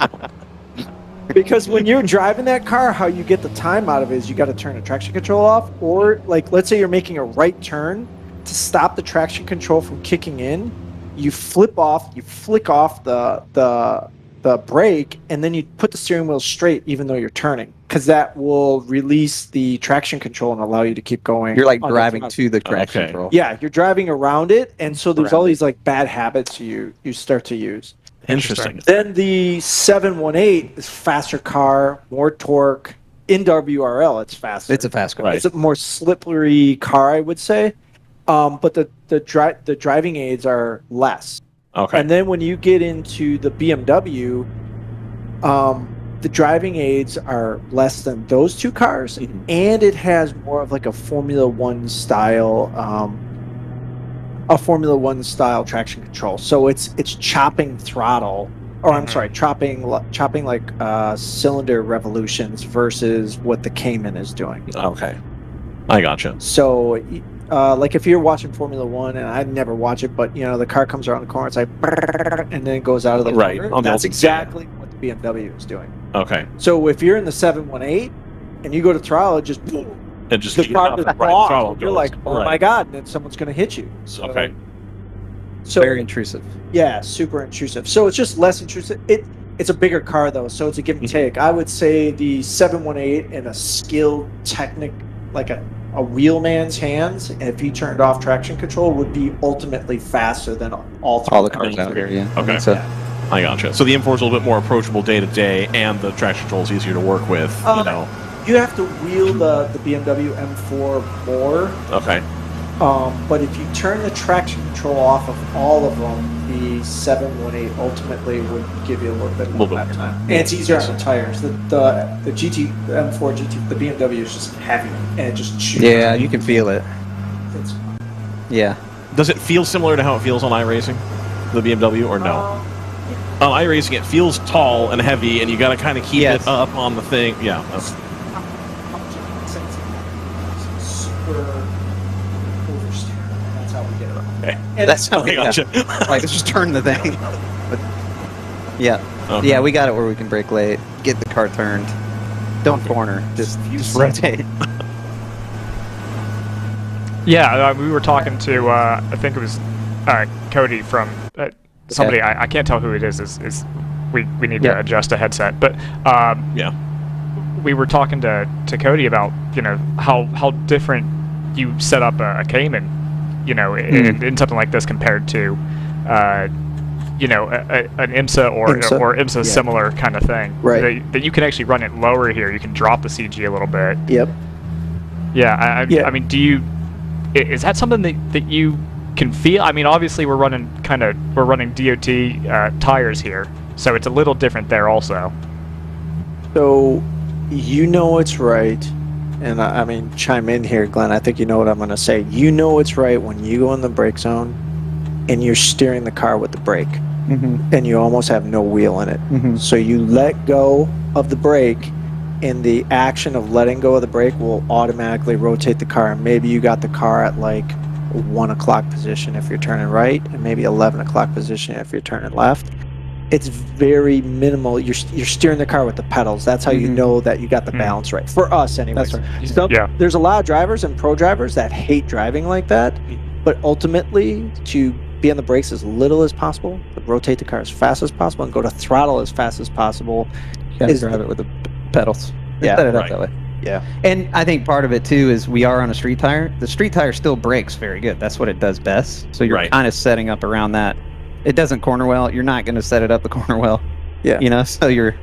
Because when you're driving that car, how you get the time out of it is you got to turn the traction control off, or like let's say you're making a right turn. To stop the traction control from kicking in, you flick off the the brake, and then you put the steering wheel straight even though you're turning, because that will release the traction control and allow you to keep going.
You're like
on the
driving
throttle.
to the traction control.
Yeah, you're driving around it, and so there's all
Around
these like bad habits you start to use.
Interesting.
Then the 718 is faster car, more torque. In WRL, it's faster.
It's a fast car.
It's a more slippery car, I would say. But the driving aids are less.
Okay.
And then when you get into the BMW, the driving aids are less than those two cars, and it has more of like a Formula One style traction control. So it's chopping throttle, or I'm sorry, chopping like cylinder revolutions versus what the Cayman is doing.
Okay, I gotcha.
So, like if you're watching Formula One, and I never watch it, but the car comes around the corner, it's like, and then it goes out of the
Right,
corner.
on the
That's
old-
exactly what the BMW is doing.
Okay.
So if you're in the 718 and you go to throttle, it just boom,
It just
the car just
right, throttle
you're
goes.
like, oh
Right.
my god, and then someone's going to hit you. So,
Okay.
So
Very intrusive.
yeah, super intrusive. So it's just less intrusive. It's a bigger car though, so it's a give and take. I would say the 718 in a skilled like a wheelman's hands, and if he turned off traction control, would be ultimately faster than all
the cars out here. Yeah.
Okay.
So,
I gotcha. So the M4 is a little bit more approachable day to day, and the traction control is easier to work with.
You have to wheel the BMW M4 more.
Okay.
But if you turn the traction control off of all of them, the 718 ultimately would give you a little bit more lap time. And it's easier on the tires. The M4 GT, the BMW is just heavy, and it just chews.
yeah, you can feel it.
It's,
Yeah.
Does it feel similar to how it feels on iRacing, the BMW, or no? On iRacing, it feels tall and heavy, and you got to kind of keep it up on the thing. Yeah.
super oversteer. That's how we get it.
Okay.
And
That's how we
gotcha.
Like, let's just turn the thing. But, yeah.
Okay.
Yeah, we got it where we can brake late, get the car turned. Don't corner. Just rotate.
Yeah, we were talking to, I think it was Cody from somebody, I can't tell who it is we need to adjust a headset, but
yeah,
we were talking to Cody about, how different you set up a Cayman, in something like this compared to, an IMSA or IMSA similar kind of thing.
Right.
That you can actually run it lower here, you can drop the CG a little bit.
Yep.
Yeah, I mean, is that something that you can feel? I mean, obviously we're running DOT tires here, so it's a little different there also.
So, it's right, and I mean, chime in here, Glenn. I think you know what I'm going to say. It's right when you go in the brake zone and you're steering the car with the brake, and you almost have no wheel in it. So you let go of the brake, and the action of letting go of the brake will automatically rotate the car. And maybe you got the car at like 1 o'clock position if you're turning right, and maybe 11 o'clock position if you're turning left. It's very minimal. You're steering the car with the pedals. That's how you know that you got the balance right. For us, anyways.
That's right.
So there's a lot of drivers and pro drivers that hate driving like that, but ultimately to be on the brakes as little as possible, to rotate the car as fast as possible, and go to throttle as fast as possible.
You gotta drive it with the pedals.
Yeah,
Set it up that way.
Yeah.
And I think part of it too is we are on a street tire. The street tire still brakes very good. That's what it does best. So you're kind of setting up around that. It doesn't corner well. You're not going to set it up the corner well.
Yeah.
So you're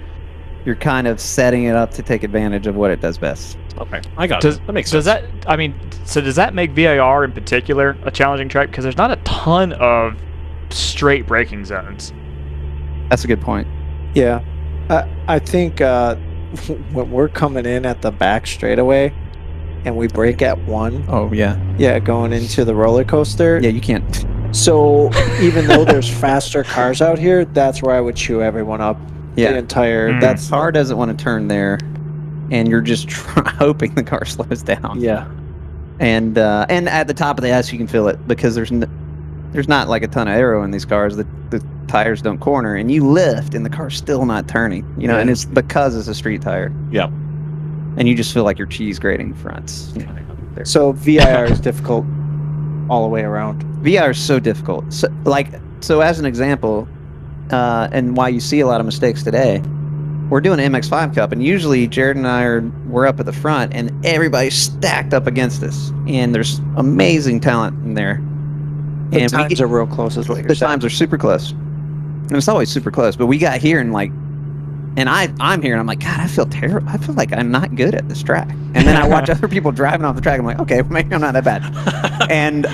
kind of setting it up to take advantage of what it does best.
Okay, I got it. That makes sense.
Does that make VIR in particular a challenging track? Because there's not a ton of straight braking zones.
That's a good point.
Yeah. I think when we're coming in at the back straightaway and we brake at 1.
Oh, yeah.
Yeah, going into the roller coaster.
Yeah, you can't.
So even though there's faster cars out here, that's where I would chew everyone up.
Yeah.
The entire...
That car doesn't want to turn there, and you're just hoping the car slows down.
Yeah.
And at the top of the S, you can feel it because there's not like a ton of aero in these cars. The tires don't corner, and you lift, and the car's still not turning. And it's because it's a street tire.
Yeah.
And you just feel like you're cheese grating fronts.
So VIR is difficult all the way around.
VIR is so difficult. So as an example, and why you see a lot of mistakes today. We're doing an MX5 Cup, and usually Jared and we're up at the front, and everybody's stacked up against us, and there's amazing talent in there.
The times are real close, is what you're
The
saying.
times are super close, and it's always super close. But we got here and I'm here and I'm like, God, I feel terrible. I feel like I'm not good at this track. And then I watch other people driving off the track. I'm like, okay, maybe I'm not that bad. And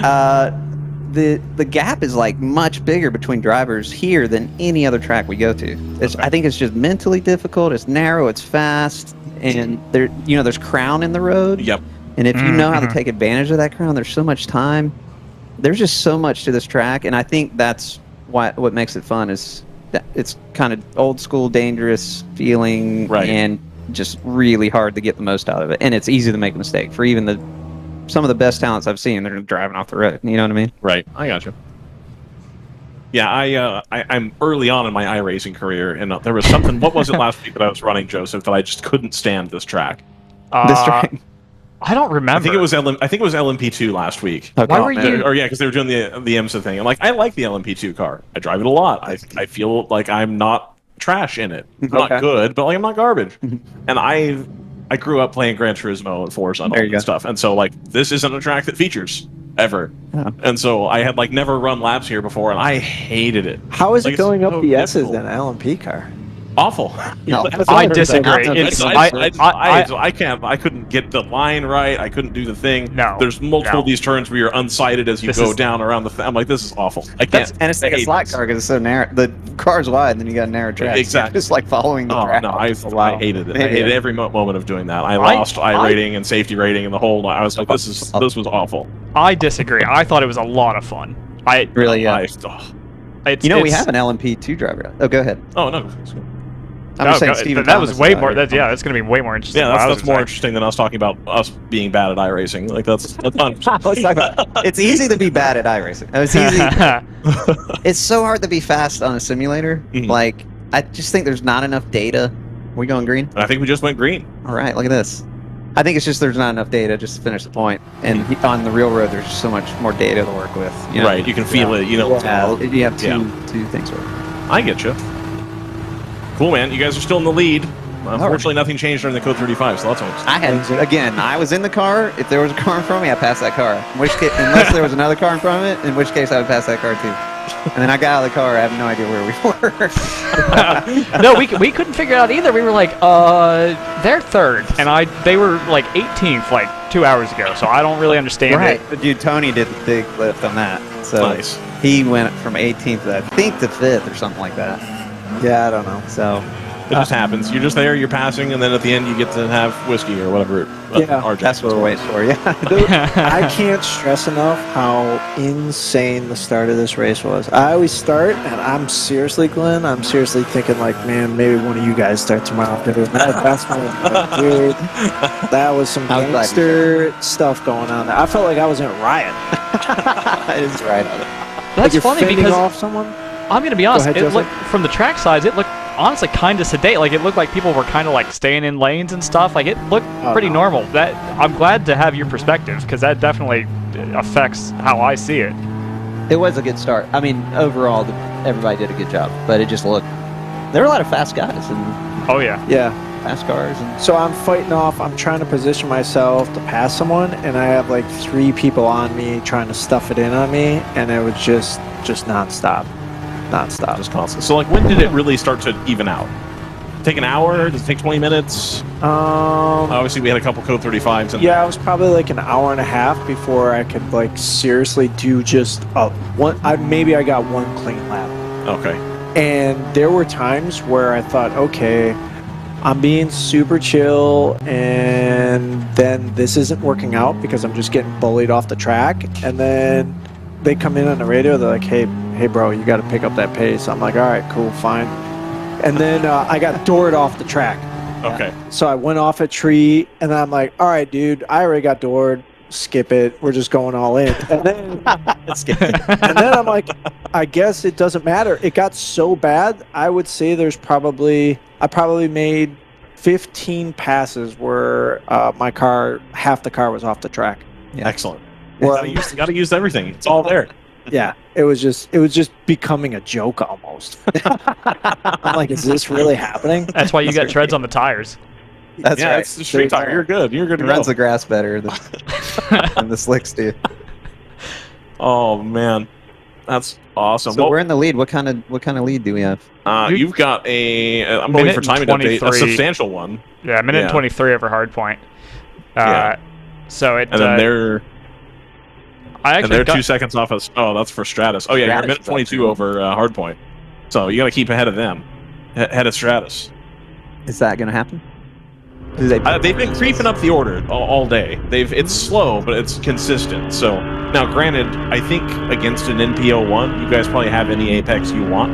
the gap is like much bigger between drivers here than any other track we go to. I think it's just mentally difficult. It's narrow. It's fast, and there's crown in the road.
Yep.
And if you know how to take advantage of that crown, there's so much time. There's just so much to this track, and I think that's what makes it fun is that it's kind of old school, dangerous feeling, and just really hard to get the most out of it. And it's easy to make a mistake for even some of the best talents I've seen. They're driving off the road. You know what I mean?
Right. I got you. Yeah, I'm early on in my iRacing career, and there was something. What was it last week that I was running, Joseph, that I just couldn't stand this track?
This track.
I don't remember.
I think it was LMP2 last week.
Why were you?
Or yeah, because they were doing the IMSA thing. I'm like, I like the LMP2 car. I drive it a lot. I feel like I'm not trash in it. I'm not good, but like I'm not garbage. And I grew up playing Gran Turismo and Forza and all that stuff. And so like this isn't a track that features ever. Yeah. And so I had like never run laps here before, and I hated it.
How is
like,
it going up
so
the S's
difficult.
in an LMP car?
Awful.
No, I disagree.
I couldn't get the line right. I couldn't do the thing.
No.
There's multiple of these turns where you're unsighted as you go down around the. I'm like, this is awful. I can't.
And it's like a slot car because it's so narrow. The car's wide, and then you got a narrow track.
Exactly.
It's like following the track.
No, I hated it. I hated every moment of doing that. I lost I rating and safety rating and the whole. I was like, this was awful.
I disagree. I thought it was a lot of fun. We have
an LMP2 driver. Oh, go ahead.
Oh no.
I'm just saying Steven
that was way more. That's going to be way more interesting.
Yeah, that's more interesting than us talking about us being bad at iRacing. Like that's fun.
Let's talk about. It's easy to be bad at iRacing. It's easy. It's so hard to be fast on a simulator. Like I just think there's not enough data. Are we going green?
I think we just went green.
All right, look at this. I think it's just there's not enough data just to finish the point. And on the real road, there's just so much more data to work with. You know?
Right, you can feel it. You know,
you have two things.
I get you. Cool, man. You guys are still in the lead. Unfortunately, nothing changed during the Code 35, so that's almost.
I was in the car. If there was a car in front of me, I passed that car. In which case, unless there was another car in front of it, in which case I would pass that car too. And then I got out of the car. I have no idea where we were.
No, we couldn't figure it out either. We were like, they're third, and they were like 18th like 2 hours ago. So I don't really understand it.
But dude, Tony did the big lift on that. So
nice.
He went from 18th to I think to 5th or something like that.
Yeah, I don't know.
So
it just happens. You're just there, you're passing, and then at the end you get to have whiskey or whatever.
That's what we're waiting for. Yeah.
I can't stress enough how insane the start of this race was. I always start, and I'm seriously, Glenn, I'm seriously thinking like, man, maybe one of you guys start tomorrow. That's my dude. That was some gangster stuff going on there. I felt like I was in a riot.
It is right.
That's
like
funny because
off someone.
I'm going to be honest.
Go ahead,
it looked from the track sides. It looked honestly kind of sedate. Like it looked like people were kind of like staying in lanes and stuff. Like it looked pretty normal. That I'm glad to have your perspective because that definitely affects how I see it.
It was a good start. I mean, overall, everybody did a good job, but it just looked. There were a lot of fast guys and.
Oh yeah.
Yeah.
Fast cars. And
so I'm fighting off. I'm trying to position myself to pass someone, and I have like 3 people on me trying to stuff it in on me, and it was just nonstop.
Just constant. So like, when did it really start to even out? Take an hour? Does it take 20 minutes? Obviously, we had a couple Code 35s.
Yeah, it was probably like an hour and a half before I could like seriously do just one. Maybe I got one clean lap.
Okay.
And there were times where I thought, okay, I'm being super chill, and then this isn't working out because I'm just getting bullied off the track. And then they come in on the radio, they're like, hey bro, you got to pick up that pace. I'm like, all right, cool, fine. And then I got doored off the track.
Okay.
So I went off a tree, and then I'm like, all right, dude, I already got doored. Skip it. We're just going all in. And then, and then I'm like, I guess it doesn't matter. It got so bad, I would say I probably made 15 passes where half the car was off the track.
Yeah. Excellent. Well, you got to use everything. It's all there.
Yeah, it was just becoming a joke almost. I'm like, is this really happening?
That's why you got treads on the tires.
That's
yeah,
right.
it's the street tire. You're good. You're good to
It
go.
runs the grass better than the slicks do.
Oh man, that's awesome.
So we're in the lead. What kind of lead do we have?
You've got a. I'm waiting for timing update. A substantial one.
Yeah, a minute and 23 over hardpoint. So it.
And then they're.
And
they're 2 seconds off us. Oh, that's for Stratus. Oh yeah, you're a minute 22 over hardpoint. So you got to keep ahead of them, ahead of Stratus.
Is that going to happen?
They've been creeping up the order all day. It's slow, but it's consistent. So now, granted, I think against an NPO1, you guys probably have any apex you want.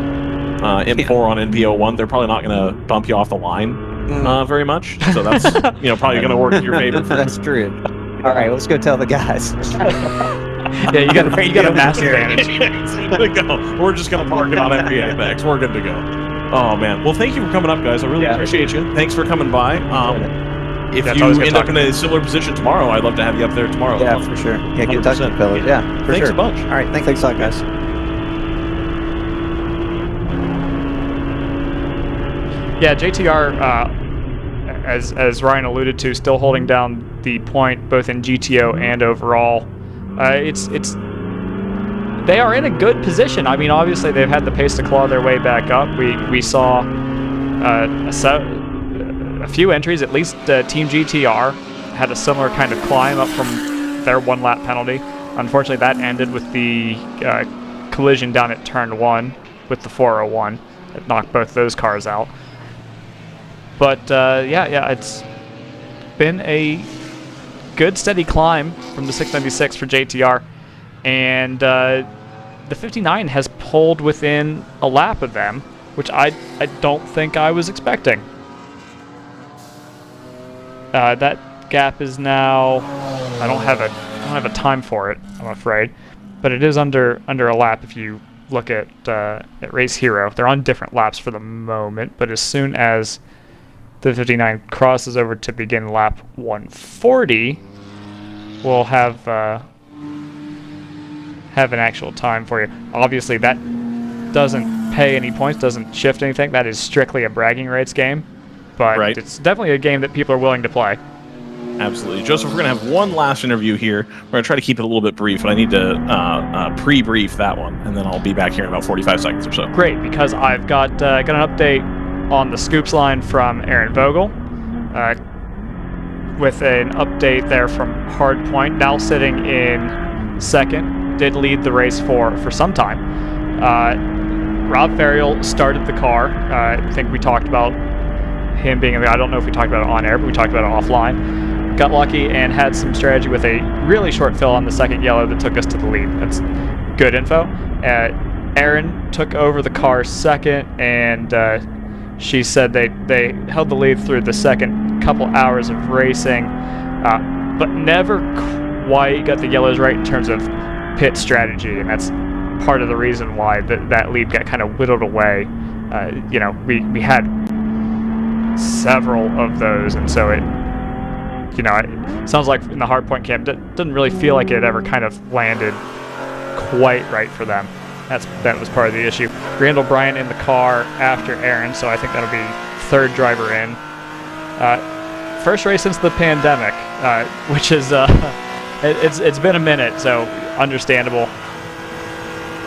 M4 on NPO1, they're probably not going to bump you off the line very much. So that's probably going to work in your favor.
That's true. All right, let's go tell the guys.
Yeah, you got a massive advantage.
We're just going to park it on every apex. We're good to go. Oh man, well thank you for coming up, guys. I really appreciate you. Thanks for coming by. If you end up in a similar position tomorrow, I'd love to have you up there tomorrow.
Yeah, for sure. Yeah, get touching, fellas. Yeah, for
thanks
sure.
a bunch.
All right, thanks a lot, guys.
Yeah, JTR, as Ryan alluded to, still holding down the point both in GTO and overall. They are in a good position. I mean, obviously they've had the pace to claw their way back up. We saw a few entries. At least Team GTR had a similar kind of climb up from their 1 lap penalty. Unfortunately, that ended with the collision down at turn 1 with the 401. It knocked both those cars out. But yeah, it's been a good steady climb from the 696 for JTR, and the 59 has pulled within a lap of them, which I don't think I was expecting. That gap is now, I don't have a time for it, I'm afraid, but it is under a lap if you look at Race Hero. They're on different laps for the moment, but as soon as the 59 crosses over to begin lap 140, we'll have an actual time for you. Obviously, that doesn't pay any points, doesn't shift anything. That is strictly a bragging rights game, but it's definitely a game that people are willing to play.
Absolutely. Joseph, we're going to have one last interview here. We're going to try to keep it a little bit brief, but I need to pre-brief that one, and then I'll be back here in about 45 seconds or so.
Great, because I've got an update on the scoops line from Aaron Vogel, with an update there from Hardpoint, now sitting in second, did lead the race for some time. Rob Ferriel started the car. I think we talked about him being, I don't know if we talked about it on air, but we talked about it offline. Got lucky and had some strategy with a really short fill on the second yellow that took us to the lead. That's good info. Aaron took over the car second, and she said they held the lead through the second couple hours of racing, but never quite got the yellows right in terms of pit strategy, and that's part of the reason why that lead got kind of whittled away. We had several of those, and so it sounds like in the hardpoint camp, doesn't really feel like it ever kind of landed quite right for them. That was part of the issue. Randall Bryant in the car after Aaron, so I think that'll be third driver in. First race since the pandemic, which is it's been a minute, so understandable.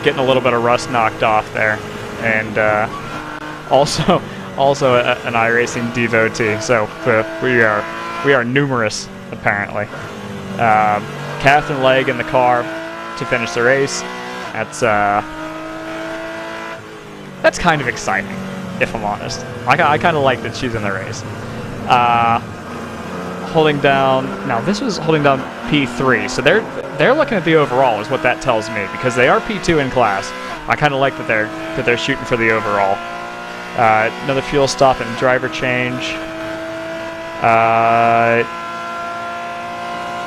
Getting a little bit of rust knocked off there, and also an iRacing devotee. So we are numerous apparently. Catherine Legg in the car to finish the race. That's kind of exciting, if I'm honest. I kind of like that she's in the race. Holding down, now this was holding down P3, so they're looking at the overall is what that tells me, because they are P2 in class. I kind of like that they're shooting for the overall. Another fuel stop and driver change.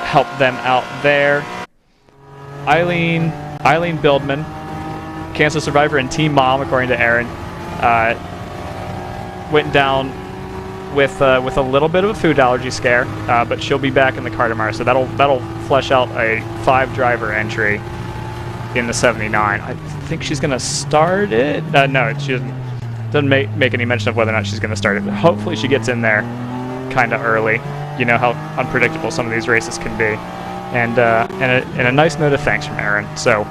Help them out there. Eileen Bildman, cancer survivor and team mom, according to Aaron, went down with a little bit of a food allergy scare, but she'll be back in the car tomorrow, so that'll flesh out a 5-driver entry in the 79. I think she's going to start it. No, she doesn't make any mention of whether or not she's going to start it. But hopefully she gets in there kind of early. You know how unpredictable some of these races can be. And a nice note of thanks from Aaron. So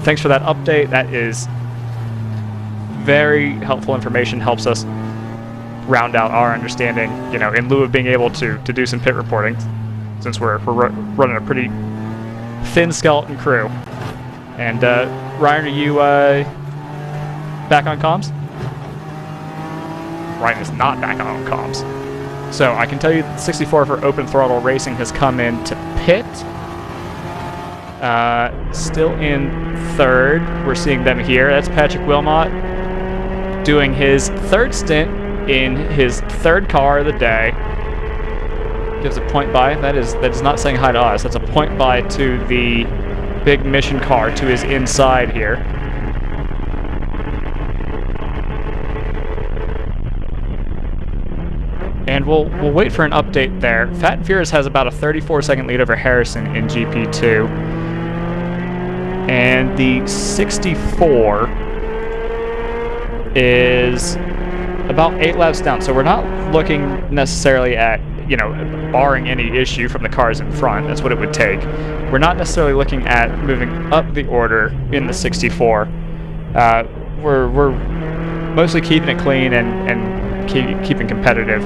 thanks for that update. That is very helpful information. Helps us round out our understanding, you know, in lieu of being able to do some pit reporting, since we're running a pretty thin skeleton crew. And Ryan, are you back on comms? Ryan is not back on comms. So I can tell you that 64 for Open Throttle Racing has come into pit. Still in third. We're seeing them here. That's Patrick Wilmot doing his third stint in his third car of the day. Gives a point by. That is not saying hi to us. That's a point by to the big mission car to his inside here. And we'll wait for an update there. Fat and Furious has about a 34-second lead over Harrison in GP2. And the 64 is about 8 laps down. So we're not looking necessarily at, you know, barring any issue from the cars in front. That's what it would take. We're not necessarily looking at moving up the order in the 64. We're mostly keeping it clean and keeping competitive.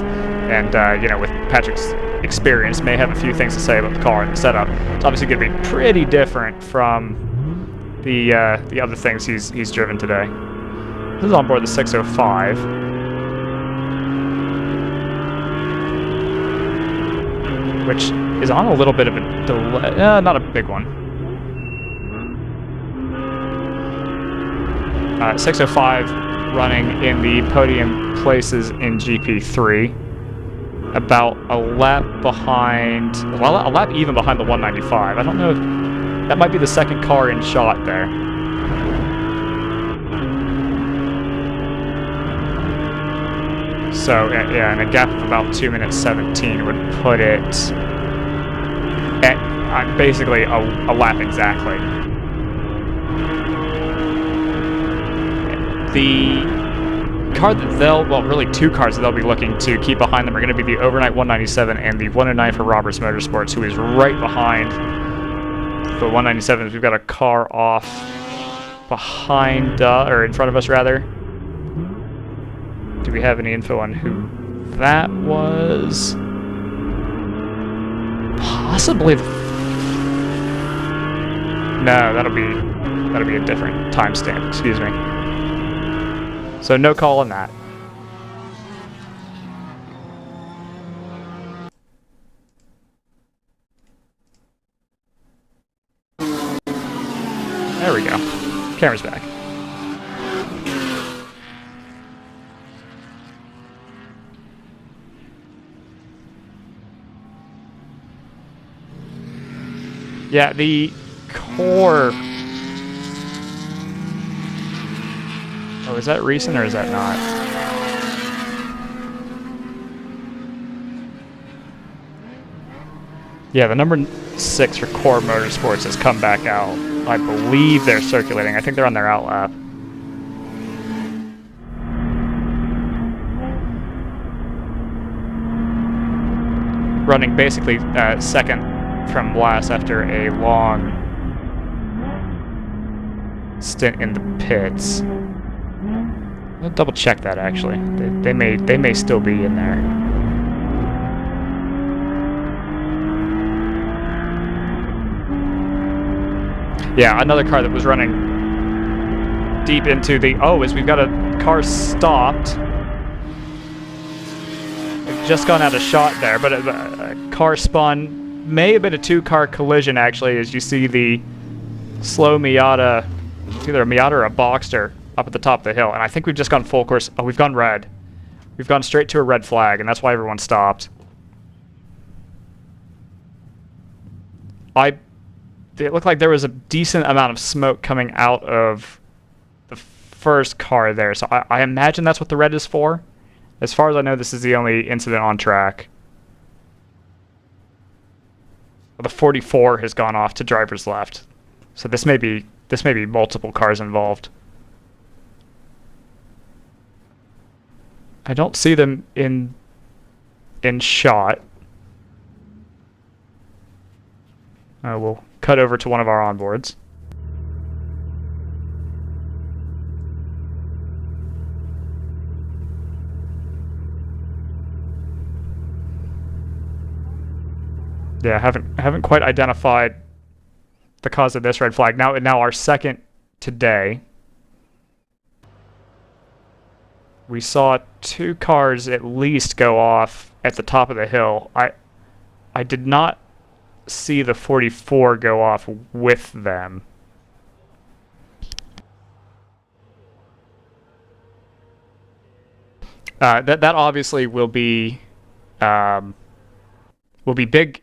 And, you know, with Patrick's experience, may have a few things to say about the car and the setup. It's obviously going to be pretty different from the other things he's driven today. This is on board the 605. Which is on a little bit of a delay. Not a big one. 605 running in the podium places in GP3. About a lap behind, well, a lap even behind the 195. I don't know if that might be the second car in shot there. So yeah, and a gap of about 2 minutes 17 would put it at basically a lap exactly. The car that well, really two cars that they'll be looking to keep behind them are going to be the Overnight 197 and the 109 for Roberts Motorsports, who is right behind the 197s. We've got a car off behind, or in front of us rather. Do we have any info on who that was? Possibly. No, that'll be a different timestamp. Excuse me. So no call on that. There we go. Camera's back. Yeah, the core. Oh, is that recent or is that not? Yeah, the number 6 for Core Motorsports has come back out. I believe they're circulating. I think they're on their out lap. Running basically second from last after a long stint in the pits. I'll double check that actually. They may still be in there. Yeah, another car that was running deep into the is we've got a car stopped. We've just gone out of shot there, but a car spun. May have been a two-car collision actually, as you see the slow Miata, it's either a Miata or a Boxster up at the top of the hill, and I think we've just gone full course. Oh, we've gone red. We've gone straight to a red flag, and that's why everyone stopped. It looked like there was a decent amount of smoke coming out of the first car there, so I imagine that's what the red is for. As far as I know, this is the only incident on track. The 44 has gone off to driver's left, so this may be this may be multiple cars involved. I don't see them in shot. We'll cut over to one of our onboards. Yeah, haven't quite identified the cause of this red flag. Now our second today. We saw 2 cars at least go off at the top of the hill. I did not see the 44 go off with them. That obviously will be big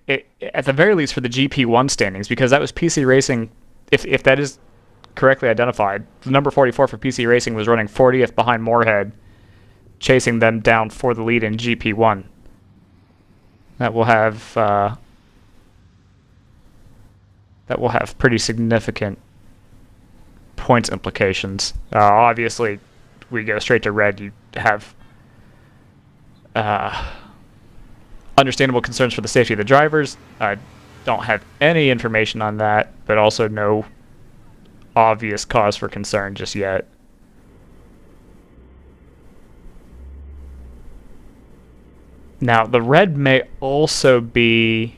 at the very least for the GP1 standings, because that was PC Racing. If that is correctly identified, the number 44 for PC Racing was running 40th behind Moorhead, chasing them down for the lead in GP1. That will have pretty significant points implications. Obviously, we go straight to red. You have understandable concerns for the safety of the drivers. I don't have any information on that, but also no obvious cause for concern just yet. Now, the red may also be,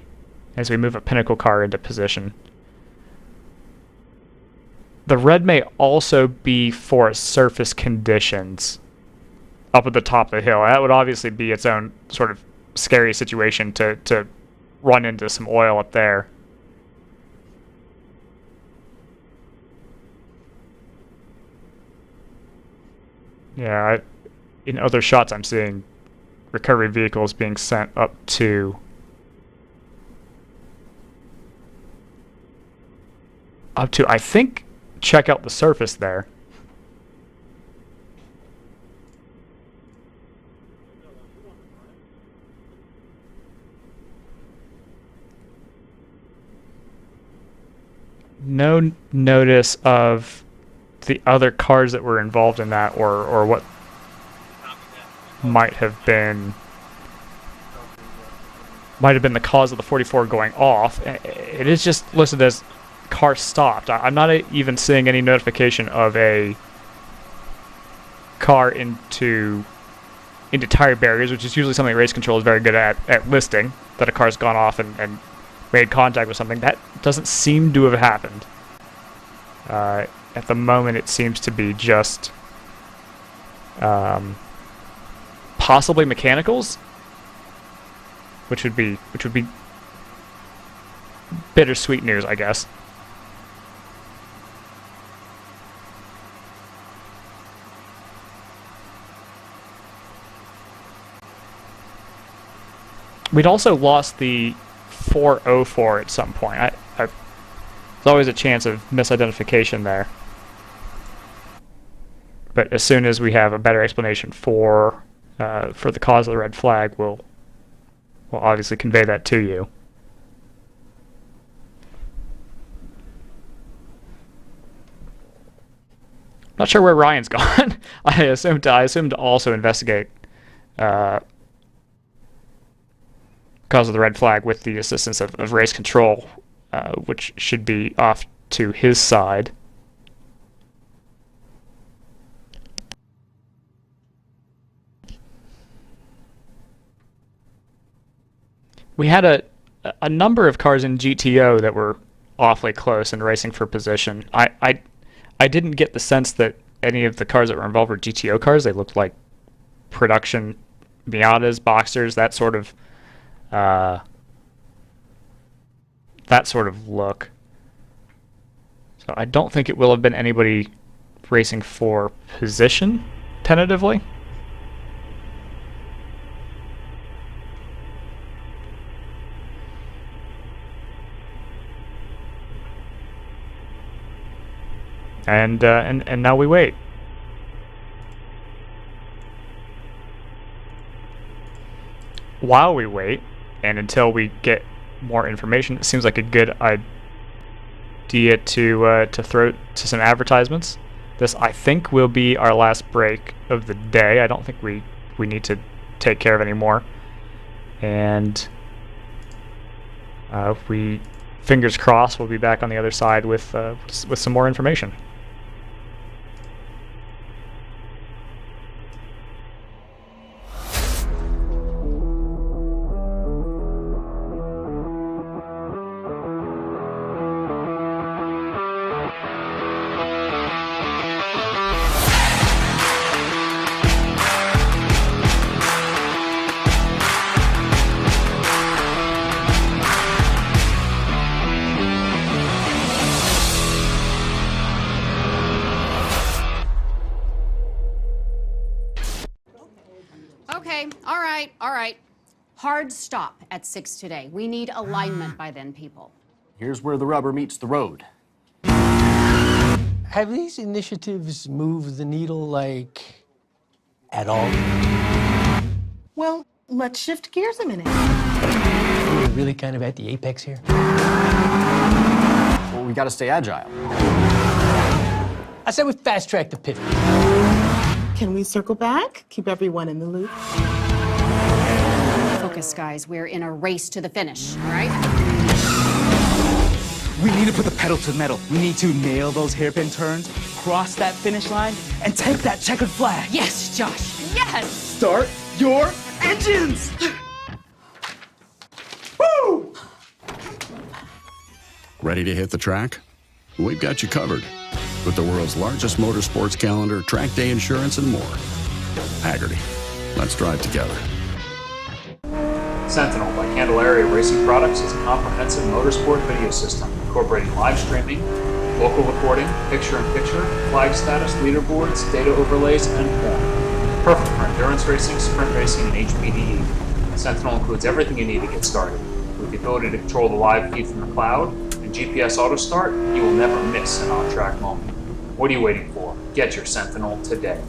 as we move a Pinnacle car into position, the red may also be for surface conditions up at the top of the hill. That would obviously be its own sort of scary situation to run into some oil up there. Yeah, in other shots I'm seeing recovery vehicles being sent up to I think check out the surface there. No notice of the other cars that were involved in that, or what might have been the cause of the 44 going off. It is just listed as car stopped. I'm not even seeing any notification of a car into tire barriers, which is usually something race control is very good at listing, that a car's gone off and made contact with something. That doesn't seem to have happened. At the moment, it seems to be just possibly mechanicals, which would be bittersweet news, I guess. We'd also lost the 404 at some point. There's always a chance of misidentification there. But as soon as we have a better explanation for the cause of the red flag, we'll obviously convey that to you. Not sure where Ryan's gone. I assumed to also investigate cause of the red flag with the assistance of race control, which should be off to his side. We had a number of cars in GTO that were awfully close and racing for position. I didn't get the sense that any of the cars that were involved were GTO cars. They looked like production Miatas, Boxsters, that sort of look. So I don't think it will have been anybody racing for position, tentatively. And now we wait. While we wait, and until we get more information, it seems like a good idea to throw to some advertisements. This, I think, will be our last break of the day. I don't think we need to take care of any more. And fingers crossed, we'll be back on the other side with some more information.
Okay, all right. Hard stop at 6 today. We need alignment by then, people.
Here's where the rubber meets the road.
Have these initiatives moved the needle, like, at all?
Well, let's shift gears a minute.
We're really kind of at the apex here.
Well, we gotta stay agile.
I said we fast track the pivot.
Can we circle back? Keep everyone in the loop.
Focus, guys. We're in a race to the finish, all right?
We need to put the pedal to the metal. We need to nail those hairpin turns, cross that finish line, and take that checkered flag.
Yes, Josh. Yes!
Start your engines! Woo!
Ready to hit the track? We've got you covered with the world's largest motorsports calendar, track day insurance, and more. Hagerty. Let's drive together.
Sentinel by Candelaria Racing Products is a comprehensive motorsport video system incorporating live streaming, local recording, picture-in-picture, flag status, leaderboards, data overlays, and more. Perfect for endurance racing, sprint racing, and HPDE. Sentinel includes everything you need to get started. With the ability to control the live feed from the cloud and GPS auto start, you will never miss an on-track moment. What are you waiting for? Get your Sentinel today.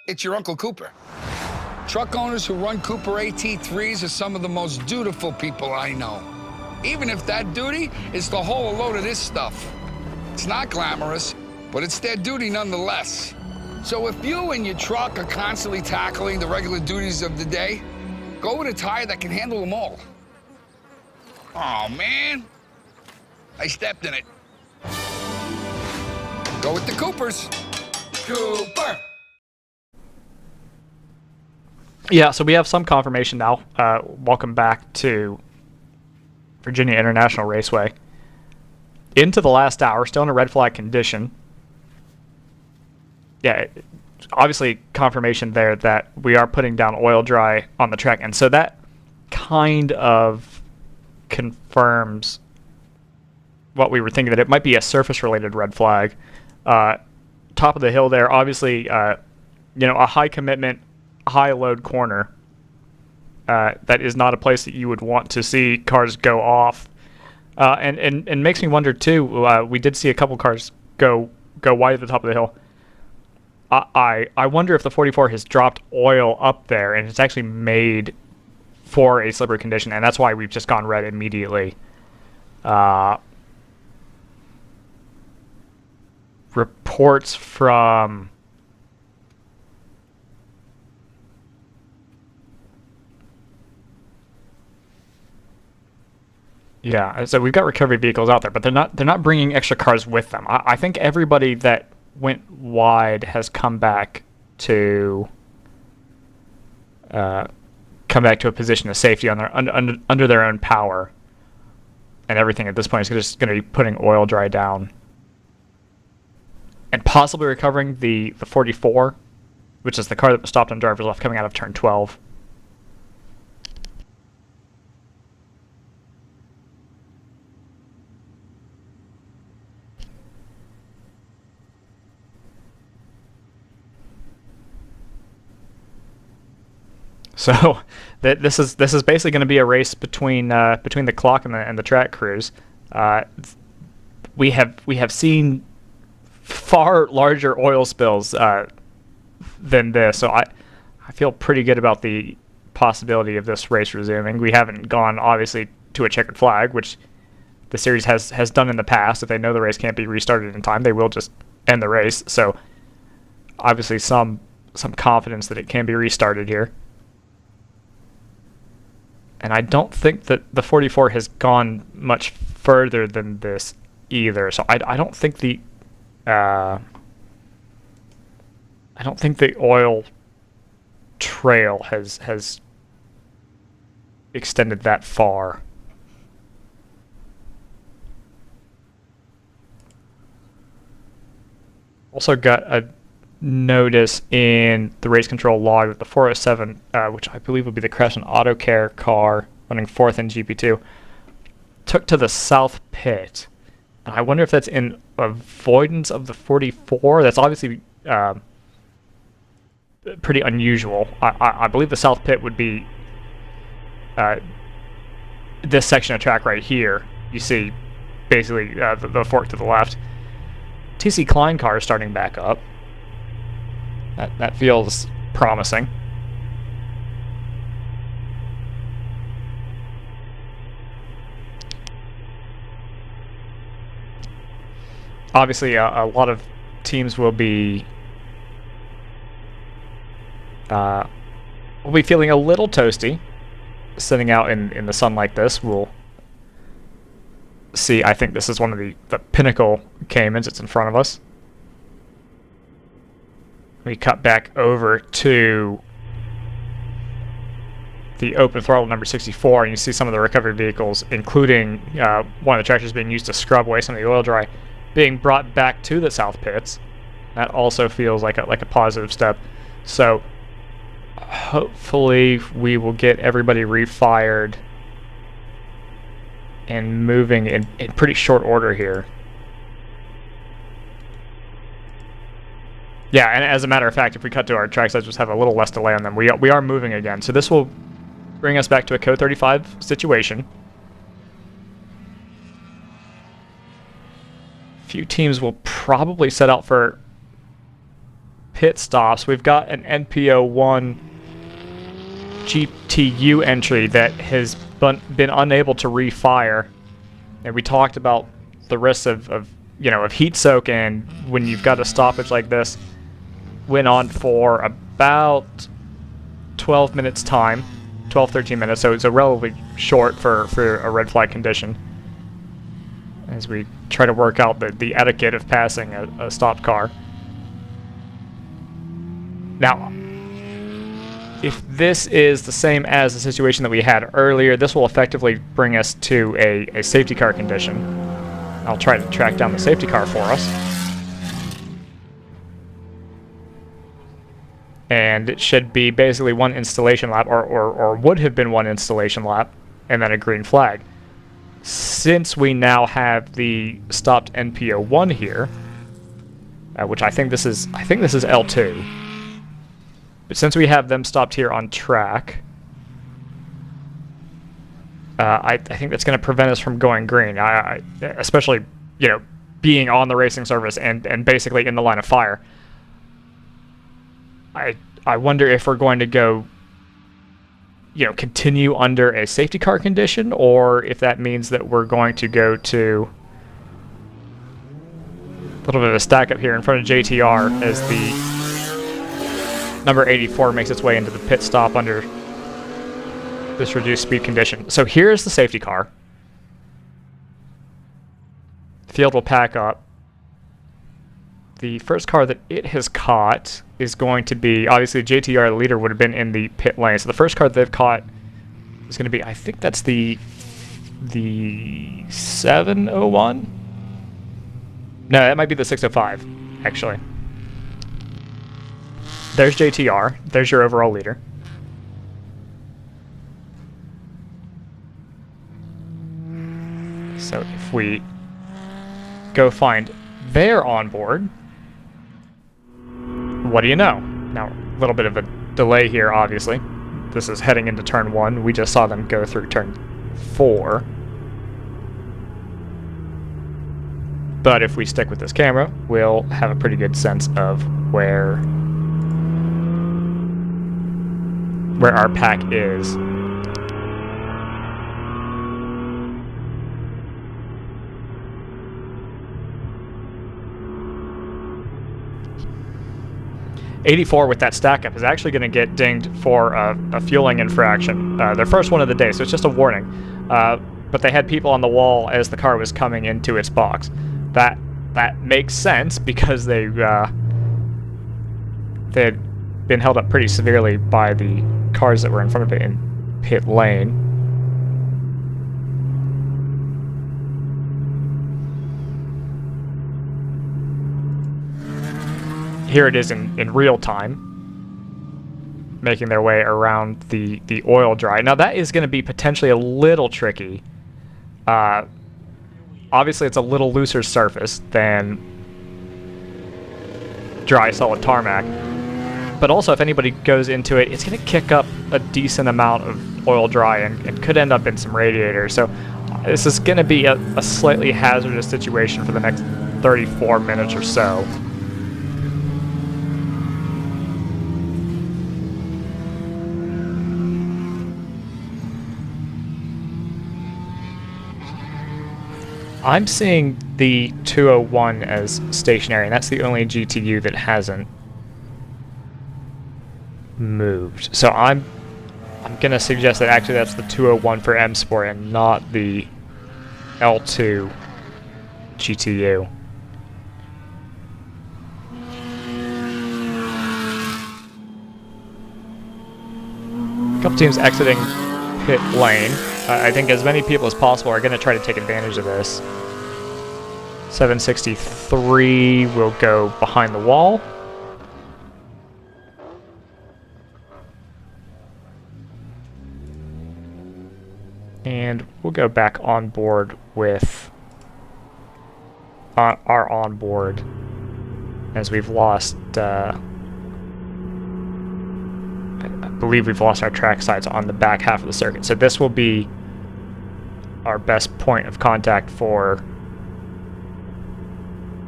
It's your Uncle Cooper. Truck owners who run Cooper AT3s are some of the most dutiful people I know. Even if that duty is to haul a load of this stuff. It's not glamorous, but it's their duty nonetheless. So if you and your truck are constantly tackling the regular duties of the day, go with a tire that can handle them all. Oh, man. I stepped in it. Go with the Coopers. Cooper.
Yeah, so we have some confirmation now. Welcome back to Virginia International Raceway. Into the last hour, still in a red flag condition. Yeah, obviously confirmation there that we are putting down oil dry on the track. And so that kind of confirms what we were thinking, that it might be a surface-related red flag. Top of the hill there, obviously, a high commitment, high load corner. That is not a place that you would want to see cars go off. And makes me wonder too. We did see a couple cars go wide at the top of the hill. I wonder if the 44 has dropped oil up there and it's actually made for a slippery condition, and that's why we've just gone red immediately. Reports from so we've got recovery vehicles out there, but they're not bringing extra cars with them. I think everybody that went wide has come back to a position of safety on their under their own power, and everything at this point is just going to be putting oil dry down and possibly recovering the 44, which is the car that was stopped on driver's left coming out of turn 12. So this is basically going to be a race between the clock and the track crews. We have seen far larger oil spills than this, so I feel pretty good about the possibility of this race resuming. We haven't gone, obviously, to a checkered flag, which the series has done in the past. If they know the race can't be restarted in time, they will just end the race. So, obviously, some confidence that it can be restarted here. And I don't think that the 44 has gone much further than this either. So I don't think the oil trail has extended that far. Also got a notice in the race control log that the 407, which I believe would be the Crash and Auto Care car running 4th in GP2, took to the south pit. And I wonder if that's in avoidance of the 44. That's obviously pretty unusual. I believe the south pit would be this section of track right here. You see basically the fork to the left. TC Klein car is starting back up. That feels promising. Obviously, a lot of teams will be feeling a little toasty sitting out in the sun like this. We'll see. I think this is one of the pinnacle Caymans. It's in front of us. We cut back over to the open throttle number 64, and you see some of the recovery vehicles, including one of the tractors being used to scrub away some of the oil dry, being brought back to the south pits. That also feels like a positive step. So hopefully we will get everybody refired and moving in pretty short order here. Yeah, and as a matter of fact, if we cut to our tracks, let's just have a little less delay on them. We are moving again, so this will bring us back to a Code 35 situation. Few teams will probably set out for pit stops. We've got an NPO1 GTU entry that has been unable to refire, and we talked about the risks of heat soak, and when you've got a stoppage like this, went on for about 12 minutes time, 13 minutes, so it's a relatively short for a red flag condition as we try to work out the etiquette of passing a stopped car. Now, if this is the same as the situation that we had earlier, this will effectively bring us to a safety car condition. I'll try to track down the safety car for us. And it should be basically one installation lap, or would have been one installation lap, and then a green flag. Since we now have the stopped NPO1 here, which I think this is L2. But since we have them stopped here on track, I think that's going to prevent us from going green. Especially, being on the racing surface and basically in the line of fire. I wonder if we're going to go, continue under a safety car condition, or if that means that we're going to go to a little bit of a stack up here in front of JTR as the number 84 makes its way into the pit stop under this reduced speed condition. So here's the safety car. The field will pack up. The first car that it has caught is going to be, obviously JTR, the leader, would have been in the pit lane. So the first car they've caught is going to be, I think that's the 701? No, that might be the 605, actually. There's JTR. There's your overall leader. So if we go find their onboard, what do you know? Now, a little bit of a delay here, obviously. This is heading into turn 1. We just saw them go through turn 4. But if we stick with this camera, we'll have a pretty good sense of where where our pack is. '84 with that stack up is actually going to get dinged for a fueling infraction. Their first one of the day, so it's just a warning. But they had people on the wall as the car was coming into its box. That makes sense because they had been held up pretty severely by the cars that were in front of it in pit lane. Here it is in real time, making their way around the oil dry. Now that is going to be potentially a little tricky. Obviously it's a little looser surface than dry solid tarmac, but also if anybody goes into it, it's going to kick up a decent amount of oil dry and could end up in some radiators. So this is going to be a slightly hazardous situation for the next 34 minutes or so. I'm seeing the 201 as stationary, and that's the only GTU that hasn't moved. So I'm gonna suggest that actually that's the 201 for M Sport and not the L2 GTU. A couple teams exiting pit lane. I think as many people as possible are going to try to take advantage of this. 763 will go behind the wall. And we'll go back on board with our onboard as we've lost, I believe we've lost our track sides on the back half of the circuit. So this will be our best point of contact for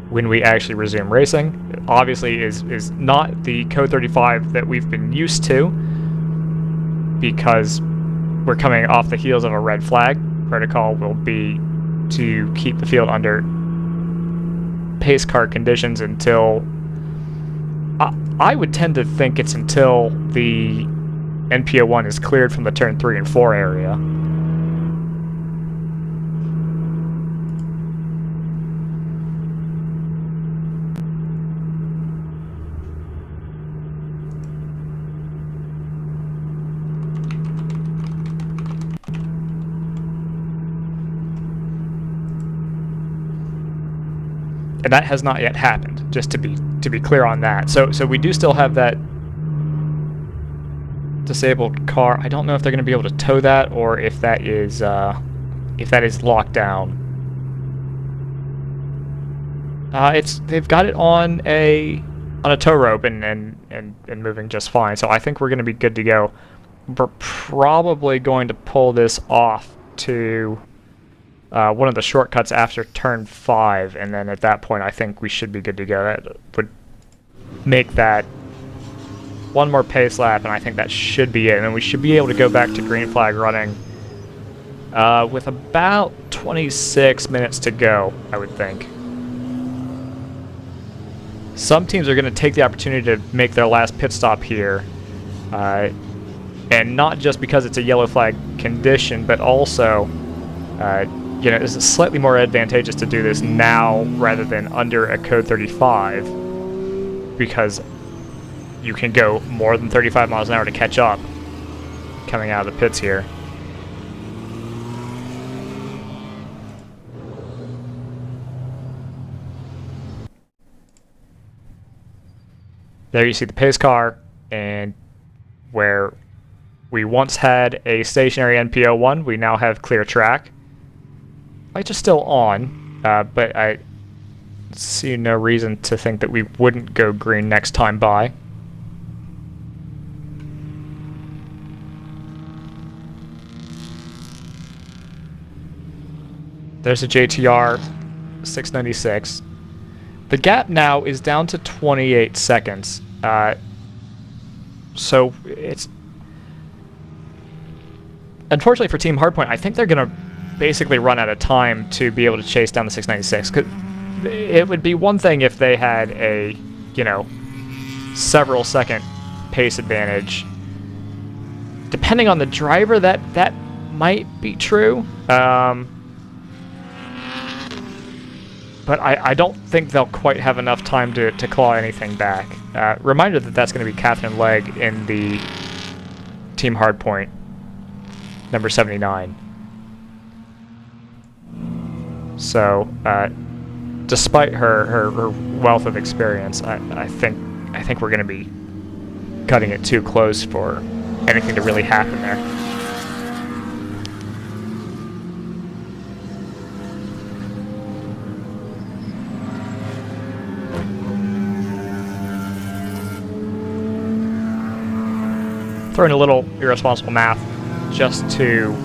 when we actually resume racing. It obviously is not the Code 35 that we've been used to because we're coming off the heels of a red flag. Protocol will be to keep the field under pace car conditions until I would tend to think it's until the NPO1 is cleared from the turn 3 and 4 area. And that has not yet happened, just to be clear on that. So we do still have that disabled car. I don't know if they're going to be able to tow that or if that is locked down. They've got it on a tow rope and moving just fine. So I think we're going to be good to go. We're probably going to pull this off to one of the shortcuts after turn 5, and then at that point I think we should be good to go. That would make that one more pace lap, and I think that should be it. And then we should be able to go back to green flag running with about 26 minutes to go, I would think. Some teams are going to take the opportunity to make their last pit stop here, and not just because it's a yellow flag condition, but also you know, it's slightly more advantageous to do this now rather than under a Code 35 because you can go more than 35 miles an hour to catch up coming out of the pits here. There you see the pace car, and where we once had a stationary NPO1, we now have clear track. Lights are still on, but I see no reason to think that we wouldn't go green next time by. There's a JTR 696. The gap now is down to 28 seconds. So it's unfortunately for Team Hardpoint, I think they're going to basically run out of time to be able to chase down the 696. 'Cause it would be one thing if they had a, several second pace advantage. Depending on the driver, that might be true. But I don't think they'll quite have enough time to claw anything back. Reminder that that's going to be Catherine Legg in the Team Hardpoint number 79. So, despite her wealth of experience, I think we're going to be cutting it too close for anything to really happen there. Throwing a little irresponsible math just to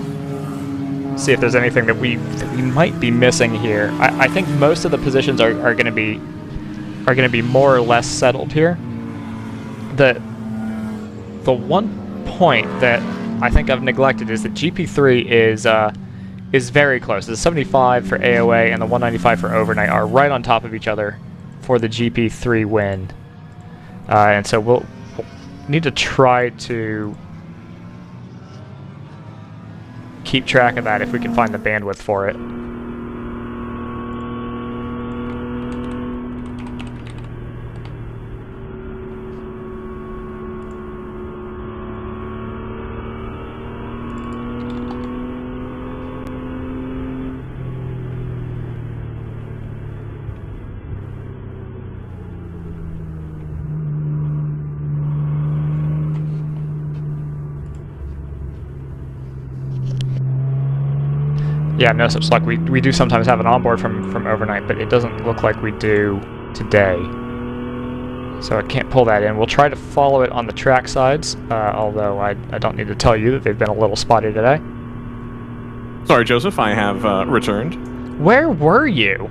see if there's anything that we might be missing here. I think most of the positions are going to be more or less settled here. The one point that I think I've neglected is that GP3 is very close. The 75 for AOA and the 195 for overnight are right on top of each other for the GP3 win, and so we'll need to try to keep track of that if we can find the bandwidth for it. Yeah, no such luck. We do sometimes have an onboard from overnight, but it doesn't look like we do today. So I can't pull that in. We'll try to follow it on the track sides, although I don't need to tell you that they've been a little spotty today.
Sorry, Joseph, I have returned.
Where were you?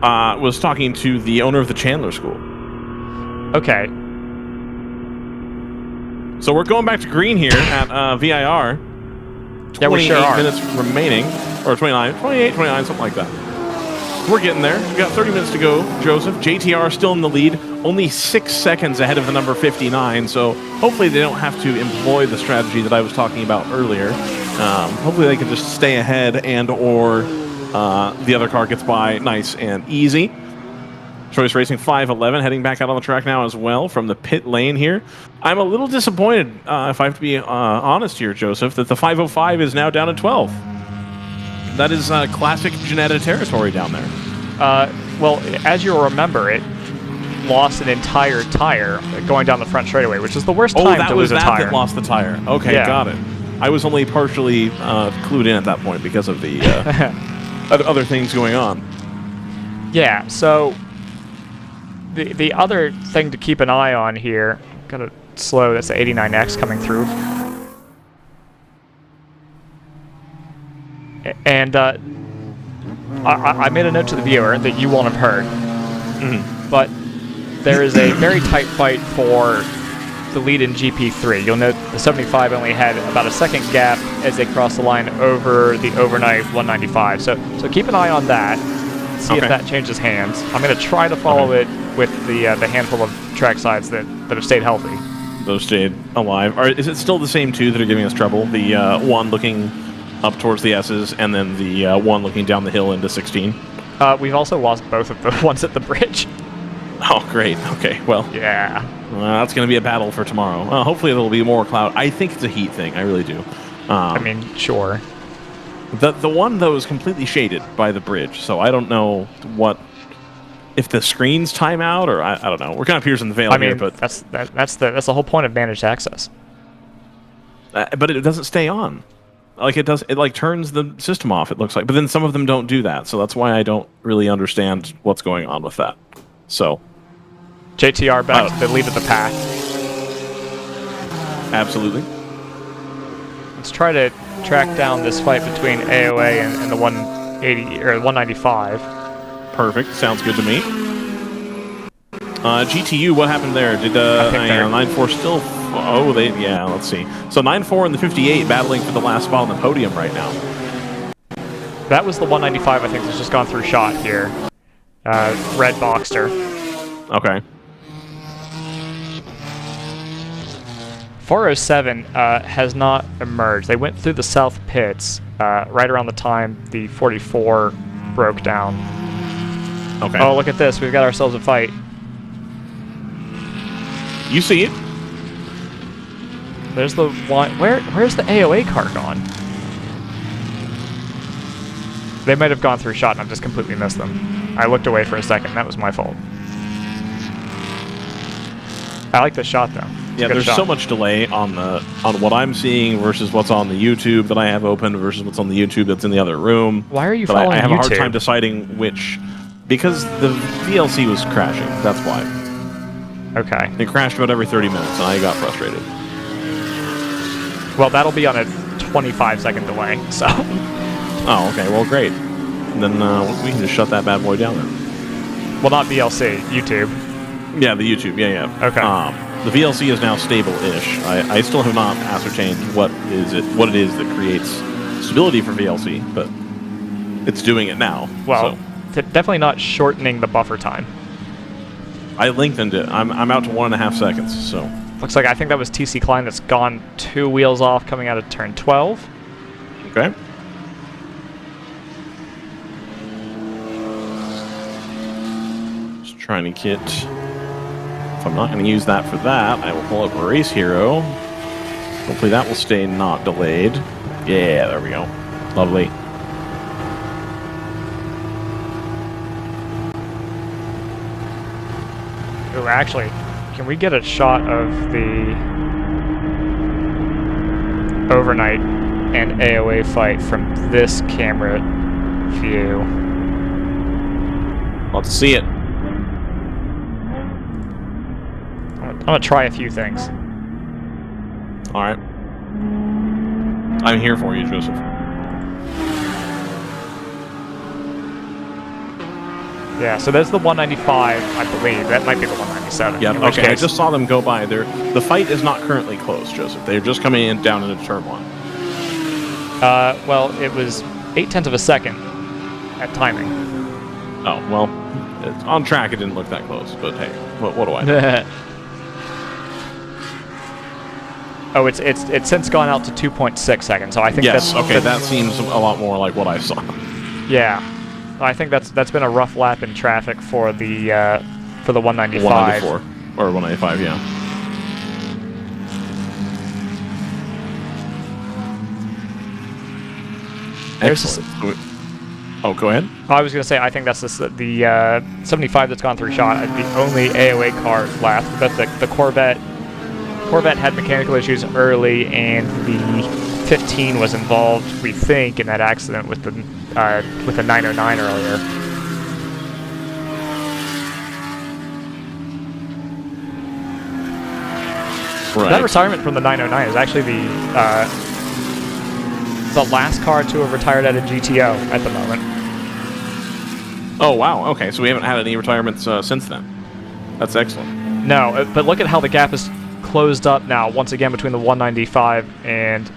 Was talking to the owner of the Chandler School.
Okay.
So we're going back to green here at VIR.
Yeah, we sure are.
28 minutes remaining. Or 28, 29, something like that. We're getting there. We've got 30 minutes to go, Joseph. JTR still in the lead, only 6 seconds ahead of the number 59, so hopefully they don't have to employ the strategy that I was talking about earlier. Hopefully they can just stay ahead and or the other car gets by nice and easy. Choice Racing 511 heading back out on the track now as well from the pit lane here. I'm a little disappointed, if I have to be honest here, Joseph, that the 505 is now down to 12. That is classic Ginetta territory down there.
Well, as you'll remember, it lost an entire tire going down the front straightaway, which is the worst time to lose a tire.
That lost the tire. Okay,
yeah.
Got it. I was only partially clued in at that point because of the other things going on.
Yeah, so the other thing to keep an eye on here, got to slow, that's the 89X coming through. And I made a note to the viewer that you won't have heard, but there is a very tight fight for the lead in GP3. You'll note the 75 only had about a second gap as they crossed the line over the overnight 195. So keep an eye on that. See if that changes hands. I'm going to try to follow it with the handful of track sides that have stayed healthy.
Those stayed alive. Is it still the same two that are giving us trouble? The one looking up towards the S's, and then the one looking down the hill into 16?
We've also lost both of the ones at the bridge.
Oh, great. Okay, well.
Yeah.
That's going to be a battle for tomorrow. Hopefully there will be more cloud. I think it's a heat thing. I really do.
I mean, sure.
The one, though, is completely shaded by the bridge, so I don't know if the screens time out, or I don't know. We're kind of piercing the veil here, but
that's the whole point of managed access.
But it doesn't stay on. Like it does, it like turns the system off. It looks like, but then some of them don't do that, so that's why I don't really understand what's going on with that. So,
JTR back to the lead of the pack.
Absolutely.
Let's try to track down this fight between AOA and the 180 or 195.
Perfect. Sounds good to me. GTU, what happened there? Did 9-4 still? Oh, let's see. So 9-4 and the 58 battling for the last spot on the podium right now.
That was the 195, I think, that's just gone through shot here. Red Boxster.
Okay.
407 has not emerged. They went through the south pits right around the time the 44 broke down.
Okay.
Oh, look at this. We've got ourselves a fight.
You see it.
There's the one. Where's the AOA car gone? They might have gone through shot and I've just completely missed them. I looked away for a second. That was my fault. I like this shot though.
Yeah, there's so much delay on what I'm seeing versus what's on the YouTube that I have open versus what's on the YouTube that's in the other room.
Why are you following
I have
YouTube?
a hard time deciding which, because the VLC was crashing. That's why.
Okay.
It crashed about every 30 minutes, and I got frustrated.
Well, that'll be on a 25-second delay, so.
Oh, okay. Well, great. And then we can just shut that bad boy down then.
Well, not VLC, YouTube.
Yeah, the YouTube. Yeah.
Okay.
The VLC is now stable-ish. I still have not ascertained what it is that creates stability for VLC, but it's doing it now.
Well, definitely not shortening the buffer time.
I lengthened it. I'm out to 1.5 seconds. So
looks like I think that was TC Klein that's gone 2 wheels off coming out of turn 12.
Okay. Just trying to get. If I'm not going to use that for that, I will pull up a Race Hero. Hopefully that will stay not delayed. Yeah, there we go. Lovely.
Oh, actually, can we get a shot of the overnight and AOA fight from this camera view?
Let's see it.
I'm gonna try a few things.
All right. I'm here for you, Joseph.
Yeah, so there's the 195, I believe. That might be the 197.
Yeah, okay, I just saw them go by there. The fight is not currently closed, Joseph. They're just coming in down into turn 1.
Well, it was 0.8 of a second at timing.
Oh, well, on track it didn't look that close, but hey, what do I know?
Oh, it's since gone out to 2.6 seconds, so I think
yes,
that's...
okay, that seems a lot more like what I saw.
Yeah. I think that's been a rough lap in traffic for the 195.
194 or 195, yeah. Excellent. Oh, go ahead.
I was going to say I think that's the 75 that's gone through shot. The only AOA car left. But the Corvette had mechanical issues early, and the 15 was involved, we think, in that accident with the 909 earlier.
Right.
That retirement from the 909 is actually the last car to have retired at a GTO at the moment.
Oh, wow. Okay, so we haven't had any retirements since then. That's excellent.
No, but look at how the gap is closed up now, once again, between the 195 and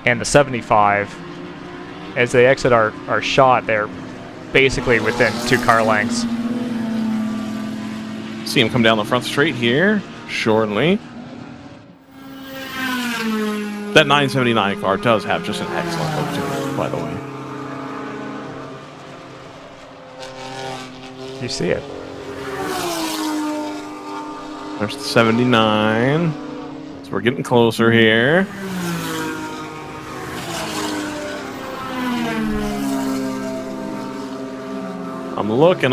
the 75. As they exit our shot, they're basically within 2 car lengths.
See him come down the front straight here shortly. That 979 car does have just an excellent look to it, by the way.
You see it.
There's the 79. So we're getting closer here. I'm looking.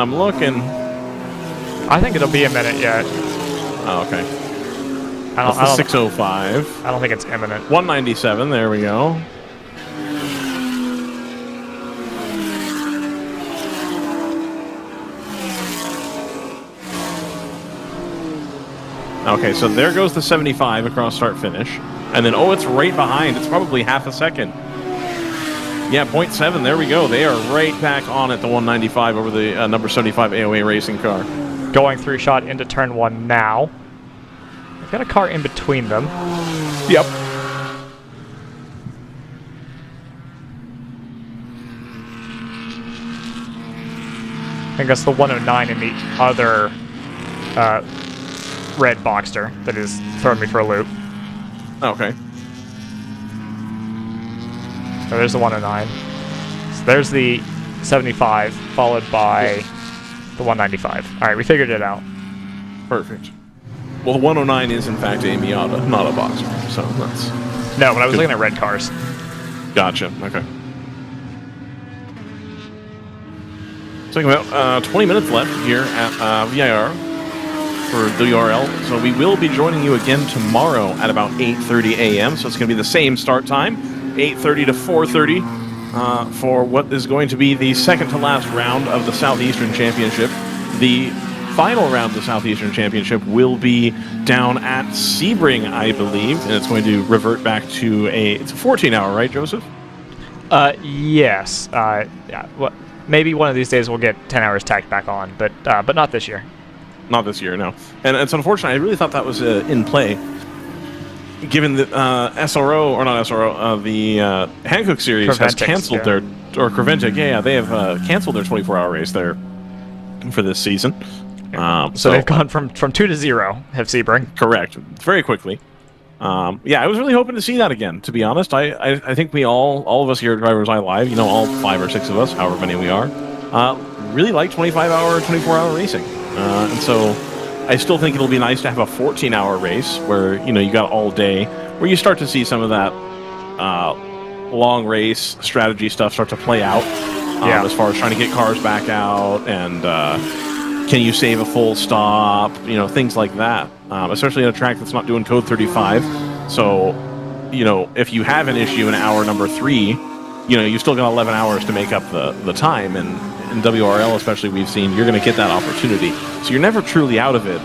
I think it'll be a minute yet.
Oh, okay. That's the 605.
I don't think it's imminent.
197, there we go. Okay, so there goes the 75 across start finish. And then, oh, it's right behind. It's probably half a second. Yeah, 0.7, there we go. They are right back on at the 195 over the number 75 AOA racing car.
going through shot into turn 1 now. They've got a car in between them.
Yep.
I think that's the 109 in the other red Boxster that is throwing me for a loop.
Okay.
So there's the 109. So there's the 75, followed by the 195. All right, we figured it out.
Perfect. Well, the 109 is in fact a Miata, not a Boxster. So that's...
No, but I was looking at red cars.
Gotcha. Okay. So about 20 minutes left here at VIR for WRL. So we will be joining you again tomorrow at about 8:30 a.m. So it's going to be the same start time, 8:30 to 4:30, for what is going to be the second to last round of the Southeastern Championship. The final round of the Southeastern Championship will be down at Sebring, I believe, and it's going to revert back to it's a 14-hour, right, Joseph?
Yes. Yeah. Well, maybe one of these days we'll get 10 hours tacked back on, but not this year.
Not this year, no. And it's unfortunate. I really thought that was in play, given that SRO, or not SRO, the Hankook Series has canceled their, or Creventic, they have canceled their 24-hour race there for this season.
So they've gone from 2 to 0, have Sebring.
Correct. Very quickly. Yeah, I was really hoping to see that again, to be honest. I think we all of us here at DriversEye Live, you know, all 5 or 6 of us, however many we are, really like 25-hour, 24-hour racing. And so I still think it'll be nice to have a 14-hour race where, you know, you got all day, where you start to see some of that long race strategy stuff start to play out, as far as trying to get cars back out and can you save a full stop, you know, things like that, especially at a track that's not doing code 35. So, you know, if you have an issue in hour number 3, you know, you still got 11 hours to make up the time, and in WRL especially, we've seen you're going to get that opportunity. So you're never truly out of it.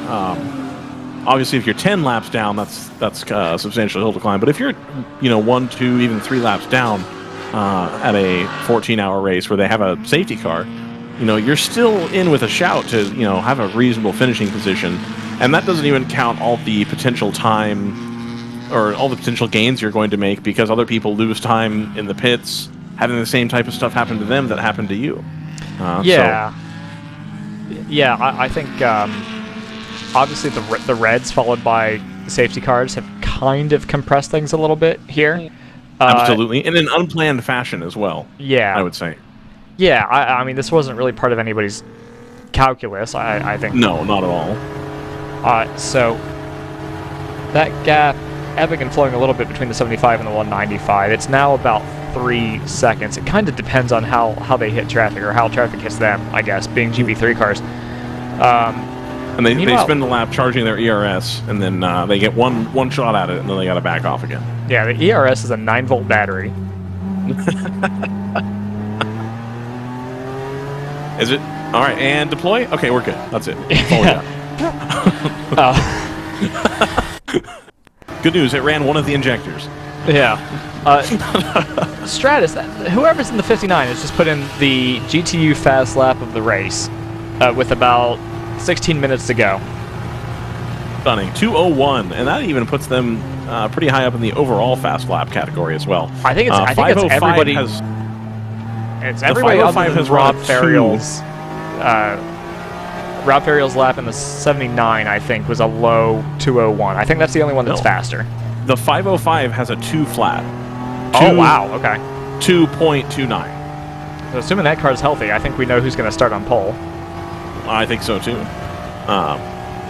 Obviously, if you're 10 laps down, that's a substantial hill to climb. But if you're, you know, 1, 2, even 3 laps down at a 14-hour race where they have a safety car, you know, you're still in with a shout to, you know, have a reasonable finishing position. And that doesn't even count all the potential time or all the potential gains you're going to make because other people lose time in the pits, having the same type of stuff happen to them that happened to you.
Yeah, I think obviously the Reds followed by the safety cars have kind of compressed things a little bit here.
Absolutely, in an unplanned fashion as well.
Yeah,
I would say.
Yeah, I mean, this wasn't really part of anybody's calculus, I think.
No, not at
all. So that gap ebbing and flowing a little bit between the 75 and the 195. It's now about 3 seconds. It kind of depends on how they hit traffic or how traffic hits them, I guess, being GP3 cars.
And they spend the lap charging their ERS, and then they get one shot at it, and then they got to back off again.
Yeah, the ERS is a 9-volt battery.
Is it? All right, and deploy? Okay, we're good. That's it. Good news, it ran one of the injectors.
Yeah. Stratus, whoever's in the 59 has just put in the GTU fast lap of the race with about 16 minutes to go.
Stunning. 2:01, and that even puts them pretty high up in the overall fast lap category as well.
I think it's everybody. It's everybody other than Rob Ferriel's. Rob Ferriel's lap in the 79, I think, was a low 2:01. I think that's the only one that's faster.
The 505 has a 2 flat.
Oh, wow. Okay.
2.29.
So assuming that car's healthy, I think we know who's going to start on pole.
I think so, too.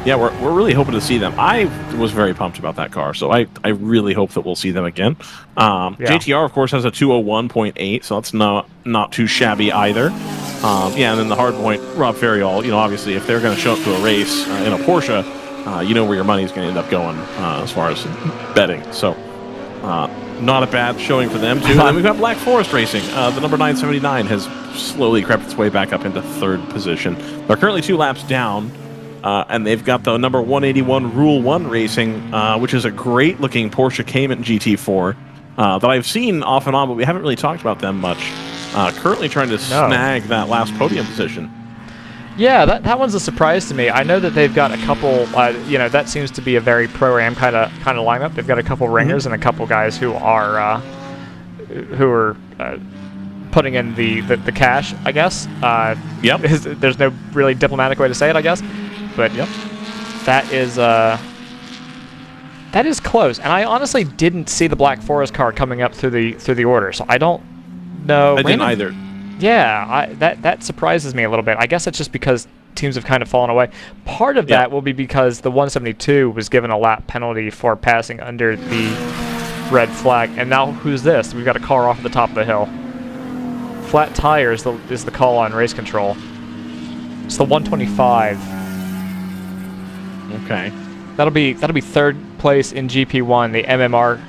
Yeah, we're really hoping to see them. I was very pumped about that car, so I really hope that we'll see them again. JTR, of course, has a 2:01.8, so that's not too shabby either. Yeah, and then the hard point, Rob Ferriel, you know, obviously, if they're going to show up to a race in a Porsche, you know where your money's going to end up going as far as betting. So, not a bad showing for them, too. And then we've got Black Forest Racing. The number 979 has slowly crept its way back up into 3rd position. They're currently 2 laps down. And they've got the number 181 Rule 1 Racing, which is a great-looking Porsche Cayman GT4 that I've seen off and on, but we haven't really talked about them much. Currently trying to snag that last podium position.
Yeah, that one's a surprise to me. I know that they've got a couple. That seems to be a very pro-am kind of lineup. They've got a couple ringers and a couple guys who are putting in the cash, I guess.
Yep.
There's no really diplomatic way to say it, I guess. But
yep.
That is close. And I honestly didn't see the Black Forest car coming up through the order, so I don't know.
I didn't either.
Yeah, that surprises me a little bit. I guess it's just because teams have kind of fallen away. Part of that will be because the 172 was given a lap penalty for passing under the red flag. And now who's this? We've got a car off the top of the hill. Flat tire is the call on race control. It's the 125.
Okay.
That'll be third place in GP1, the MMR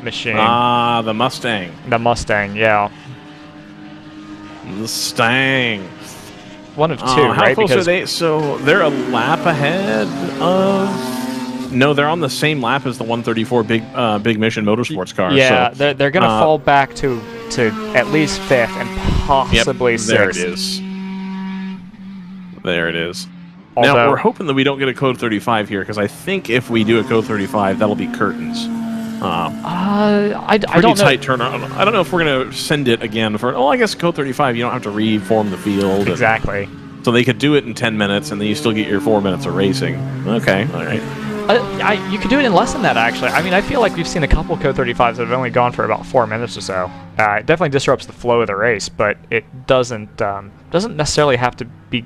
machine.
Ah, the Mustang.
The Mustang, yeah.
The Stang.
One of two,
how
right?
Close are they? So they're a lap ahead of. No, they're on the same lap as the 134 Big Mission Motorsports car.
Yeah,
so,
they're gonna fall back to at least fifth and possibly sixth.
There it is. There it is.
Although,
now we're hoping that we don't get a code 35 here, because I think if we do a code 35, that'll be curtains.
I don't know.
Tight turnaround. I don't know if we're going to send it again for. Oh, I guess code 35. You don't have to reform the field.
Exactly.
So they could do it in 10 minutes, and then you still get your 4 minutes of racing. Okay, all right.
You could do it in less than that, actually. I mean, I feel like we've seen a couple code 35s that have only gone for about 4 minutes or so. It definitely disrupts the flow of the race, but it doesn't necessarily have to be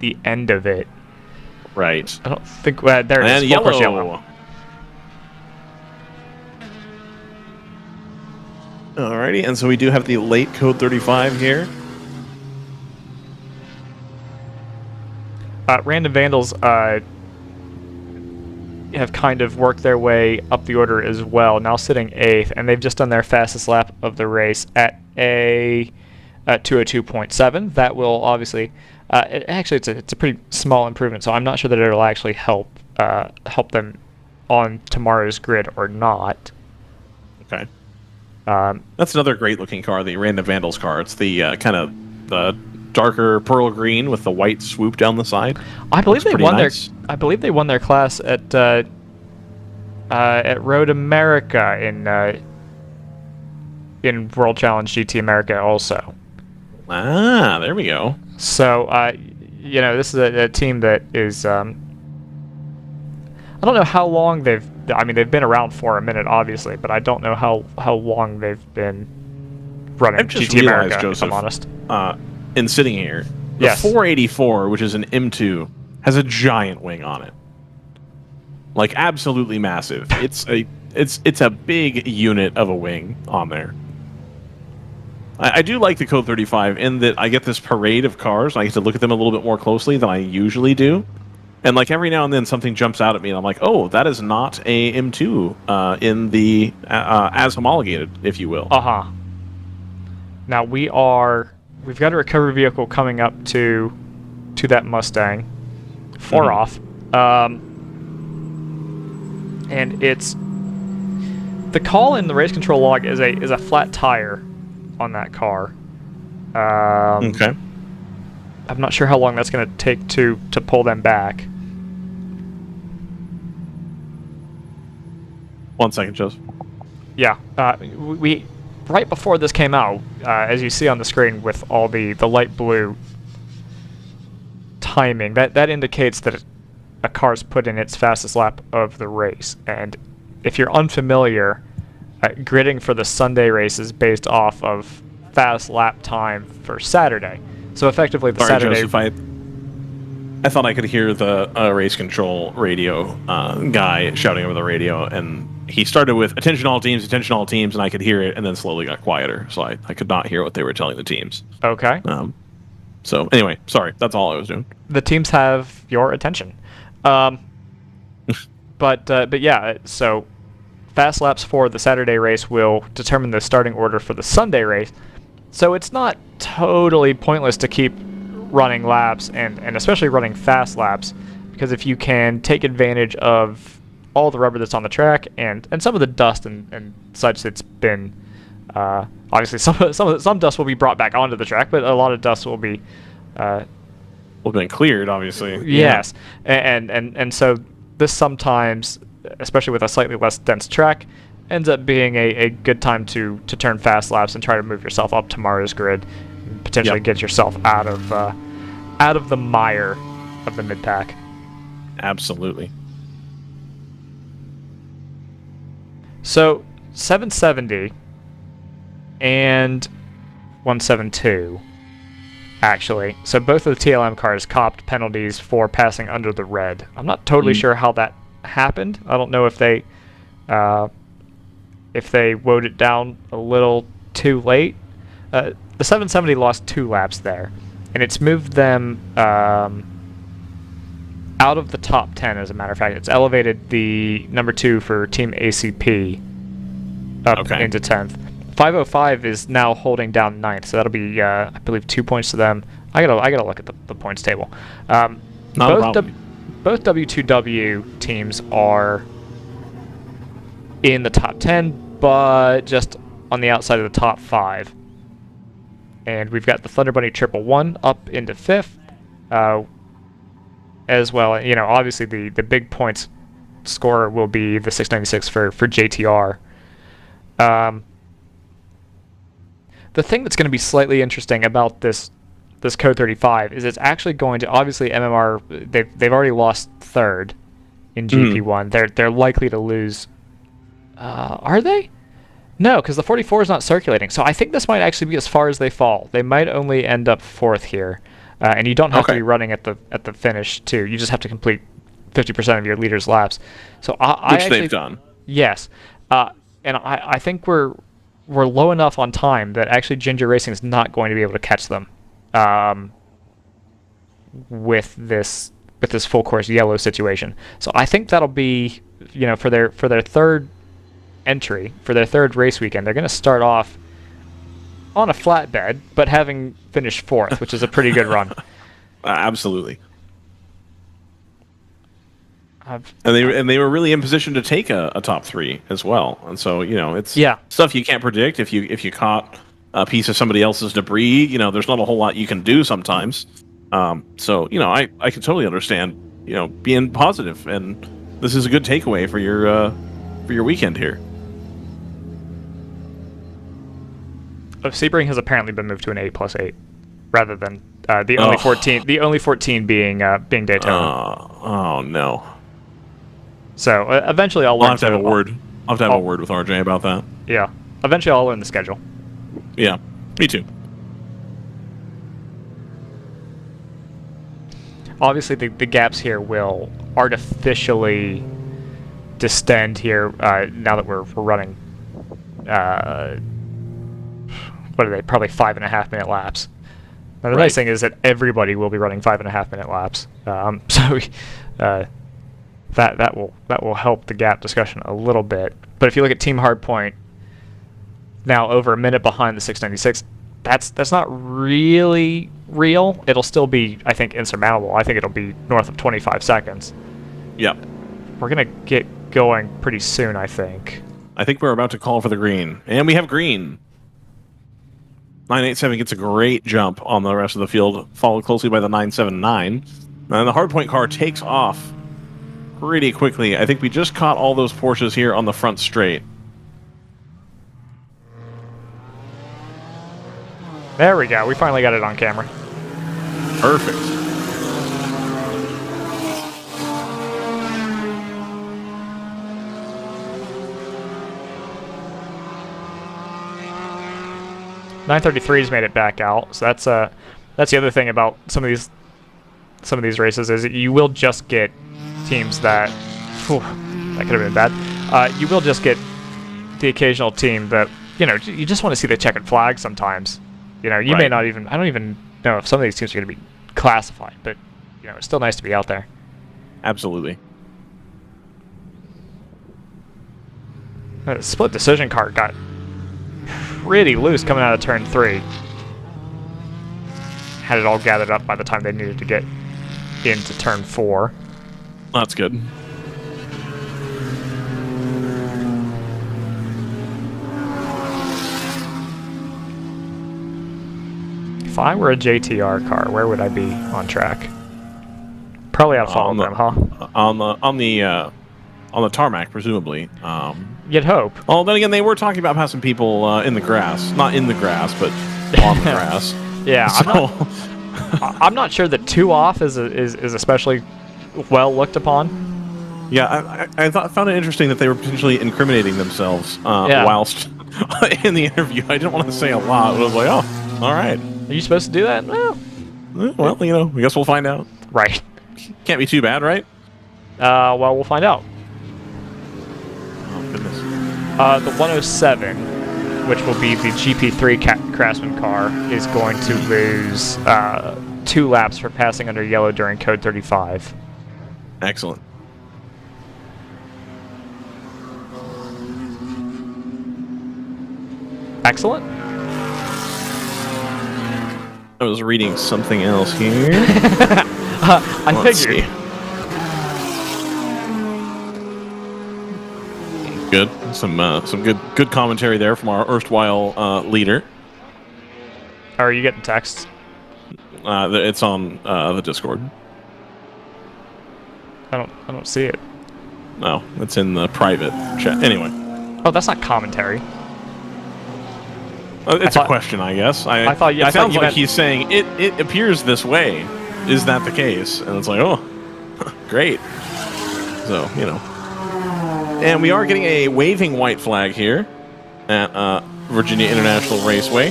the end of it.
Right.
I don't think there it is.
And yellow. Alrighty, and so we do have the late code 35 here.
Random Vandals have kind of worked their way up the order as well, now sitting 8th, and they've just done their fastest lap of the race at a 202.7. That will obviously, it's a pretty small improvement, so I'm not sure that it'll actually help them on tomorrow's grid or not.
Okay. That's another great-looking car, the Random Vandals car. It's the kind of the darker pearl green with the white swoop down the side.
I believe they won
nice.
I believe they won their class at Road America in World Challenge GT America also.
Ah, there we go.
So this is a team that is I don't know how long they've been around for a minute, obviously, but I don't know how long they've been running GT America,
Joseph,
if I'm honest.
In sitting here, the 484, which is an M2, has a giant wing on it. Like, absolutely massive. It's a big unit of a wing on there. I do like the Code 35 in that I get this parade of cars, and I get to look at them a little bit more closely than I usually do. And like every now and then something jumps out at me and I'm like, oh, that is not a M2 in the as homologated, if you will.
Now we've got a recovery vehicle coming up to that Mustang, 4 off, and it's the call in the race control log is a flat tire on that car.
Okay.
I'm not sure how long that's going to take to pull them back.
1 second, Joseph.
Yeah, we right before this came out, as you see on the screen with all the light blue timing, that indicates that a car's put in its fastest lap of the race. And if you're unfamiliar, gridding for the Sunday race is based off of fast lap time for Saturday. So effectively, the Saturday.
Joseph, I thought I could hear the race control radio guy shouting over the radio, and he started with attention all teams, and I could hear it, and then slowly got quieter, so I could not hear what they were telling the teams.
Okay.
So anyway, sorry, that's all I was doing.
The teams have your attention, but yeah. So fast laps for the Saturday race will determine the starting order for the Sunday race. So it's not totally pointless to keep running laps and especially running fast laps, because if you can take advantage of all the rubber that's on the track and some of the dust and such that's been obviously some dust will be brought back onto the track, but a lot of dust will be
Well, been cleared, obviously.
Yes, and so this sometimes, especially with a slightly less dense track, ends up being a good time to turn fast laps and try to move yourself up tomorrow's grid, and potentially get yourself out of the mire of the mid pack.
Absolutely.
So 770 and 172. Actually, so both of the TLM cars copped penalties for passing under the red. I'm not totally sure how that happened. I don't know if they woed it down a little too late. The 770 lost 2 laps there, and it's moved them out of the top 10. As a matter of fact, it's elevated the number 2 for Team ACP up into 10th. 505 is now holding down 9th, so that'll be, I believe, 2 points to them. I gotta look at the points table. Both W2W teams are in the top 10, but just on the outside of the top 5. And we've got the Thunder Bunny 111 up into 5th, as well. You know, obviously the big points scorer will be the 696 for JTR. The thing that's going to be slightly interesting about this Code 35 is it's actually going to, obviously MMR, they've already lost 3rd in GP1. They're likely to lose. Are they? No, because the 44 is not circulating. So I think this might actually be as far as they fall. They might only end up 4th here, and you don't have to be running at the finish too. You just have to complete 50% of your leader's laps. So
Which they've done.
Yes, and I think we're low enough on time that actually Ginger Racing is not going to be able to catch them with this full course yellow situation. So I think that'll be, you know, for their 3rd entry, for their 3rd race weekend, they're going to start off on a flatbed, but having finished 4th, which is a pretty good run.
Absolutely. And they were really in position to take a top 3 as well, and so, you know, it's stuff you can't predict. If you caught a piece of somebody else's debris, you know, there's not a whole lot you can do sometimes. So, you know, I can totally understand, you know, being positive, and this is a good takeaway for your weekend here.
Sebring has apparently been moved to an 8+8 rather than the only 14. The only 14 being Daytona.
Oh no.
So eventually I'll
have to have a word. I'll have to have a word with RJ about that.
Yeah. Eventually I'll learn the schedule.
Yeah. Me too.
Obviously the gaps here will artificially distend here now that we're running. What are they? Probably 5.5-minute laps. Now the nice thing is that everybody will be running 5.5-minute laps. So that will help the gap discussion a little bit. But if you look at Team Hardpoint, now over a minute behind the 696, that's not really real. It'll still be, I think, insurmountable. I think it'll be north of 25 seconds.
Yep.
We're gonna get going pretty soon, I think.
I think we're about to call for the green, and we have green. 987 gets a great jump on the rest of the field, followed closely by the 979. And the Hardpoint car takes off pretty quickly. I think we just caught all those Porsches here on the front straight.
There we go. We finally got it on camera.
Perfect.
.933's made it back out, so that's the other thing about some of these races is that you will just get teams that that could have been bad. You will just get the occasional team that, you know, you just want to see the checkered flag sometimes. You know, you may not even, I don't even know if some of these teams are going to be classified, but, you know, it's still nice to be out there.
Absolutely.
The split decision car got pretty loose coming out of turn 3. Had it all gathered up by the time they needed to get into turn 4.
That's good.
If I were a JTR car, where would I be on track? Probably out following them, huh?
On the tarmac, presumably.
You'd hope.
Well, then again, they were talking about passing people in the grass. Not in the grass, but on the grass.
Yeah,
So,
I'm not sure that 2 off is especially well looked upon.
yeah, I found it interesting that they were potentially incriminating themselves whilst in the interview. I didn't want to say a lot, but I was like, oh, all right.
Are you supposed to do that? Well,
you know, I guess we'll find out.
Right.
Can't be too bad, right?
Well, we'll find out.
Oh, goodness.
The 107, which will be the GP3 Craftsman car, is going to lose 2 laps for passing under yellow during code 35.
Excellent.
Excellent.
I was reading something else here.
I
Let's
figured.
see. Good. Some good commentary there from our erstwhile leader.
Are you getting texts?
It's on the Discord.
I don't see it.
No, it's in the private chat. Anyway.
Oh, that's not commentary.
It's a question, I guess.
I thought you
sounds like
meant...
he's saying it appears this way. Is that the case? And it's like, oh, great. So, you know. And we are getting a waving white flag here at VIRginia International Raceway.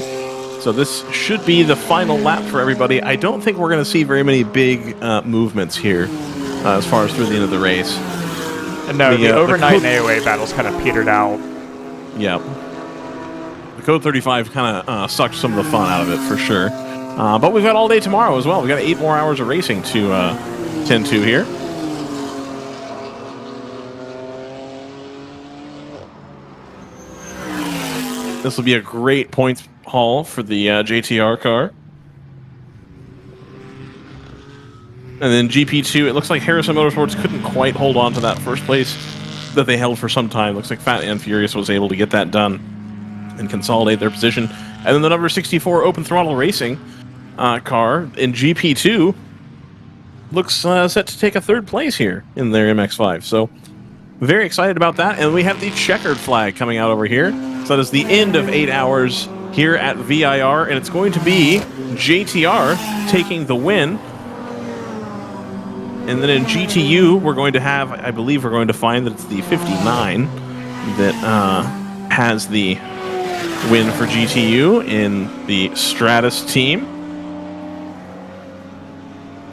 So this should be the final lap for everybody. I don't think we're going to see very many big movements here as far as through the end of the race.
No, the overnight AOA battles kind of petered out.
Yeah. The Code 35 kind of sucked some of the fun out of it, for sure. But we've got all day tomorrow as well. We've got 8 more hours of racing to tend to here. This will be a great points haul for the JTR car. And then GP2, it looks like Harrison Motorsports couldn't quite hold on to that first place that they held for some time. Looks like Fat and Furious was able to get that done and consolidate their position. And then the number 64 Open Throttle Racing car in GP2 looks set to take a 3rd place here in their MX-5. So very excited about that. And we have the checkered flag coming out over here. So that is the end of 8 hours here at VIR, and it's going to be JTR taking the win. And then in GTU, we're going to have, I believe we're going to find that it's the 59 that has the win for GTU in the Stratus team.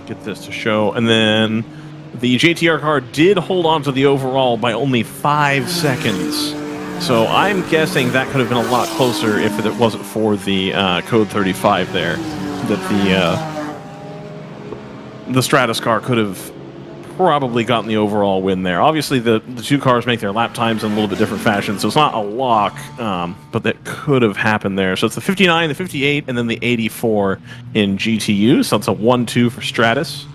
Get this to show. And then the JTR car did hold on to the overall by only 5 seconds. So I'm guessing that could have been a lot closer if it wasn't for the Code 35 there. That the Stratus car could have probably gotten the overall win there. Obviously, the 2 cars make their lap times in a little bit different fashion, so it's not a lock, but that could have happened there. So it's the 59, the 58, and then the 84 in GTU. So it's a 1-2 for Stratus.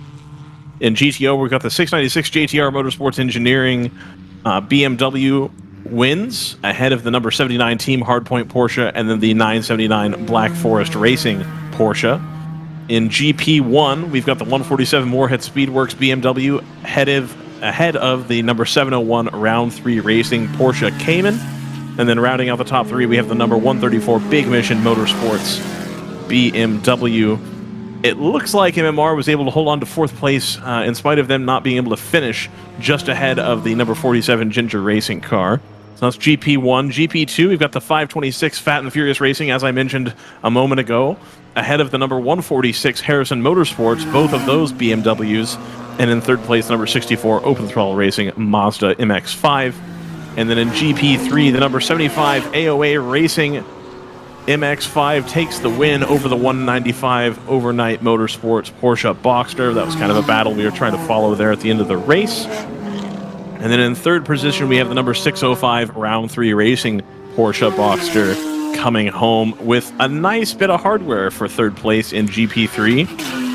In GTO, we've got the 696 JTR Motorsports Engineering BMW wins ahead of the number 79 Team Hardpoint Porsche and then the 979 Black Forest Racing Porsche. In GP1, we've got the 147 Moorhead Speedworks BMW ahead of the number 701 Round 3 Racing Porsche Cayman. And then rounding out the top 3, we have the number 134 Big Mission Motorsports BMW. It looks like MMR was able to hold on to 4th place in spite of them not being able to finish just ahead of the number 47 Ginger Racing car. So that's GP1. GP2, we've got the 526 Fat and Furious Racing, as I mentioned a moment ago, ahead of the number 146 Harrison Motorsports, both of those BMWs. And in 3rd place, number 64 Open Throttle Racing Mazda MX-5. And then in GP3, the number 75 AOA Racing MX-5 takes the win over the 195 Overnight Motorsports Porsche Boxster. That was kind of a battle we were trying to follow there at the end of the race. And then in 3rd position, we have the number 605 Round 3 Racing Porsche Boxster coming home with a nice bit of hardware for 3rd place in GP3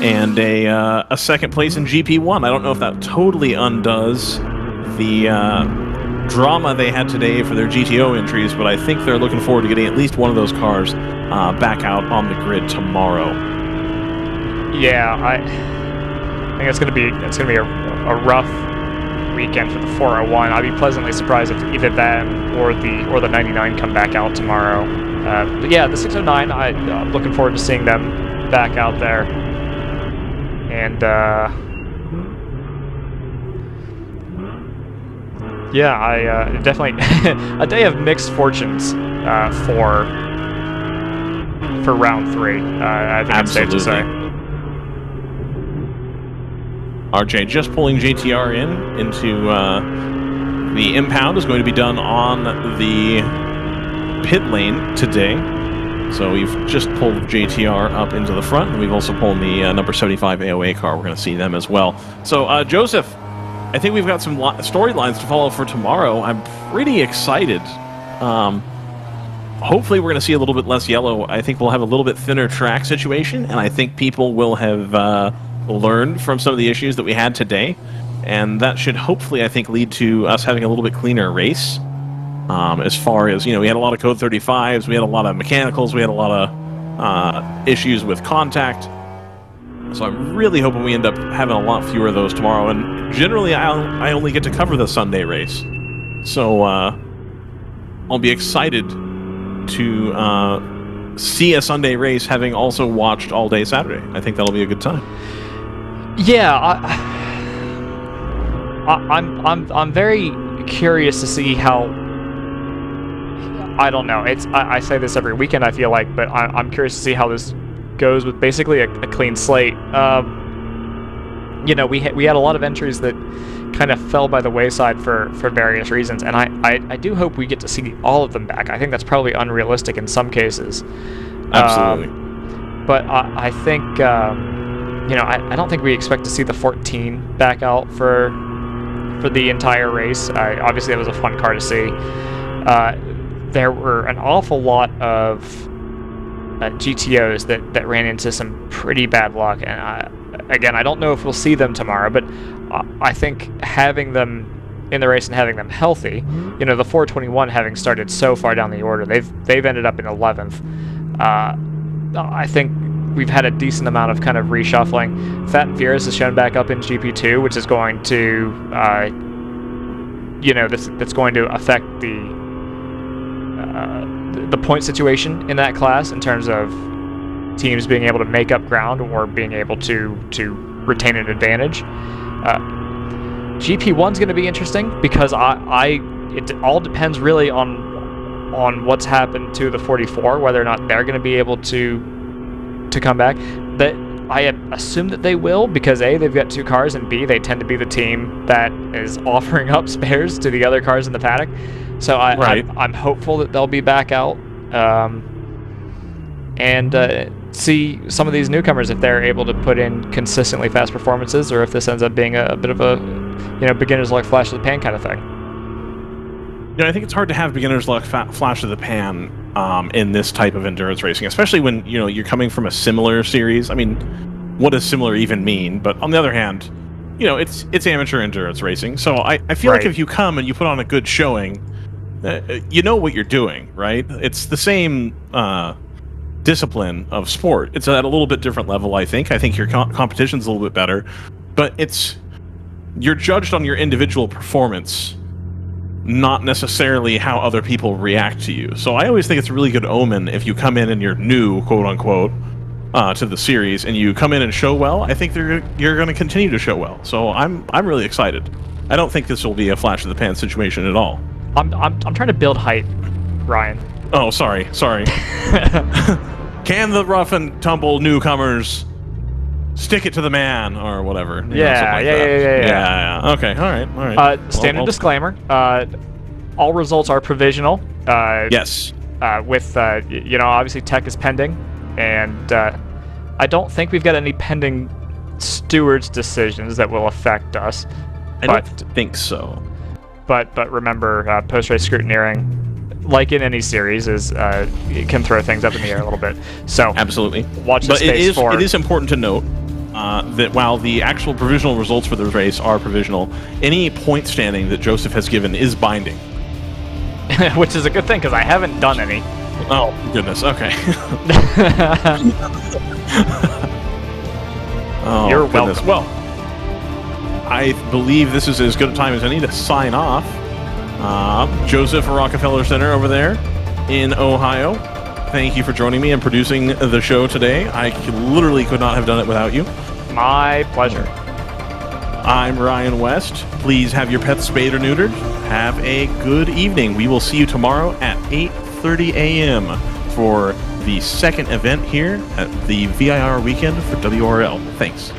and a 2nd place in GP1. I don't know if that totally undoes the drama they had today for their GTO entries, but I think they're looking forward to getting at least one of those cars back out on the grid tomorrow.
Yeah, I think it's gonna be a rough weekend for the 401. I'd be pleasantly surprised if either them or the 99 come back out tomorrow. But yeah, the 609, I'm looking forward to seeing them back out there. And yeah, I definitely a day of mixed fortunes for round 3. I think it's safe to say.
RJ just pulling JTR into the impound is going to be done on the pit lane today. So we've just pulled JTR up into the front, and we've also pulled the number 75 AOA car. We're going to see them as well. So Joseph, I think we've got some storylines to follow for tomorrow. I'm pretty excited. Hopefully we're going to see a little bit less yellow. I think we'll have a little bit thinner track situation, and I think people will have learned from some of the issues that we had today, and that should hopefully, I think, lead to us having a little bit cleaner race. As far as, we had a lot of code 35s, we had a lot of mechanicals, we had a lot of issues with contact. So I'm really hoping we end up having a lot fewer of those tomorrow, and generally I only get to cover the Sunday race. So I'll be excited to see a Sunday race having also watched all day Saturday. I think that'll be a good time.
Yeah, I'm very curious to see how. I don't know. I say this every weekend, I feel like, but I'm curious to see how this goes with basically a clean slate. We had a lot of entries that kind of fell by the wayside for various reasons, and I do hope we get to see all of them back. I think that's probably unrealistic in some cases.
Absolutely.
But I think. I don't think we expect to see the 14 back out for the entire race. Obviously, that was a fun car to see. There were an awful lot of GTOs that ran into some pretty bad luck. And again, I don't know if we'll see them tomorrow, but I think having them in the race and having them healthy, the 421 having started so far down the order, they've ended up in 11th. I think we've had a decent amount of kind of reshuffling. Fat and Furious has shown back up in GP2, which is going to, that's going to affect the point situation in that class in terms of teams being able to make up ground or being able to retain an advantage. GP1's going to be interesting because it all depends really on what's happened to the 44, whether or not they're going to be able to come back. That I assume that they will, because A, they've got 2 cars, and B, they tend to be the team that is offering up spares to the other cars in the paddock. So I'm hopeful that they'll be back out and see some of these newcomers if they're able to put in consistently fast performances, or if this ends up being a bit of a beginner's luck flash of the pan kind of thing.
I think it's hard to have beginner's luck flash of the pan in this type of endurance racing, especially when you're coming from a similar series. I mean, what does similar even mean? But on the other hand, it's amateur endurance racing, so I feel like if you come and you put on a good showing, you know what you're doing, right? It's the same discipline of sport. It's at a little bit different level, I think. I think your competition's a little bit better, but you're judged on your individual performance, not necessarily how other people react to you. So I always think it's a really good omen if you come in and you're new, quote unquote, to the series, and you come in and show well. I think you're going to continue to show well. So I'm really excited. I don't think this will be a flash of the pan situation at all.
I'm trying to build height, Ryan.
Oh, sorry. Can the rough and tumble newcomers stick it to the man, or whatever?
Yeah.
Okay, all right.
Standard disclaimer: all results are provisional.
Yes.
With obviously tech is pending, and I don't think we've got any pending stewards' decisions that will affect us.
I don't think so.
But remember, post-race scrutineering, like in any series, it can throw things up in the air a little bit. So
absolutely,
watch this space for.
It is important to note that while the actual provisional results for the race are provisional, any point standing that Joseph has given is binding.
Which is a good thing, because I haven't done any.
Oh, goodness. Okay. Oh,
You're
goodness.
welcome.
Well, I believe this is as good a time as any to sign off. Joseph Rockefeller Center over there in Ohio. Thank you for joining me and producing the show today. I literally could not have done it without you.
My pleasure.
I'm Ryan West. Please have your pets spayed or neutered. Have a good evening. We will see you tomorrow at 8:30 a.m. for the second event here at the VIR weekend for WRL. Thanks.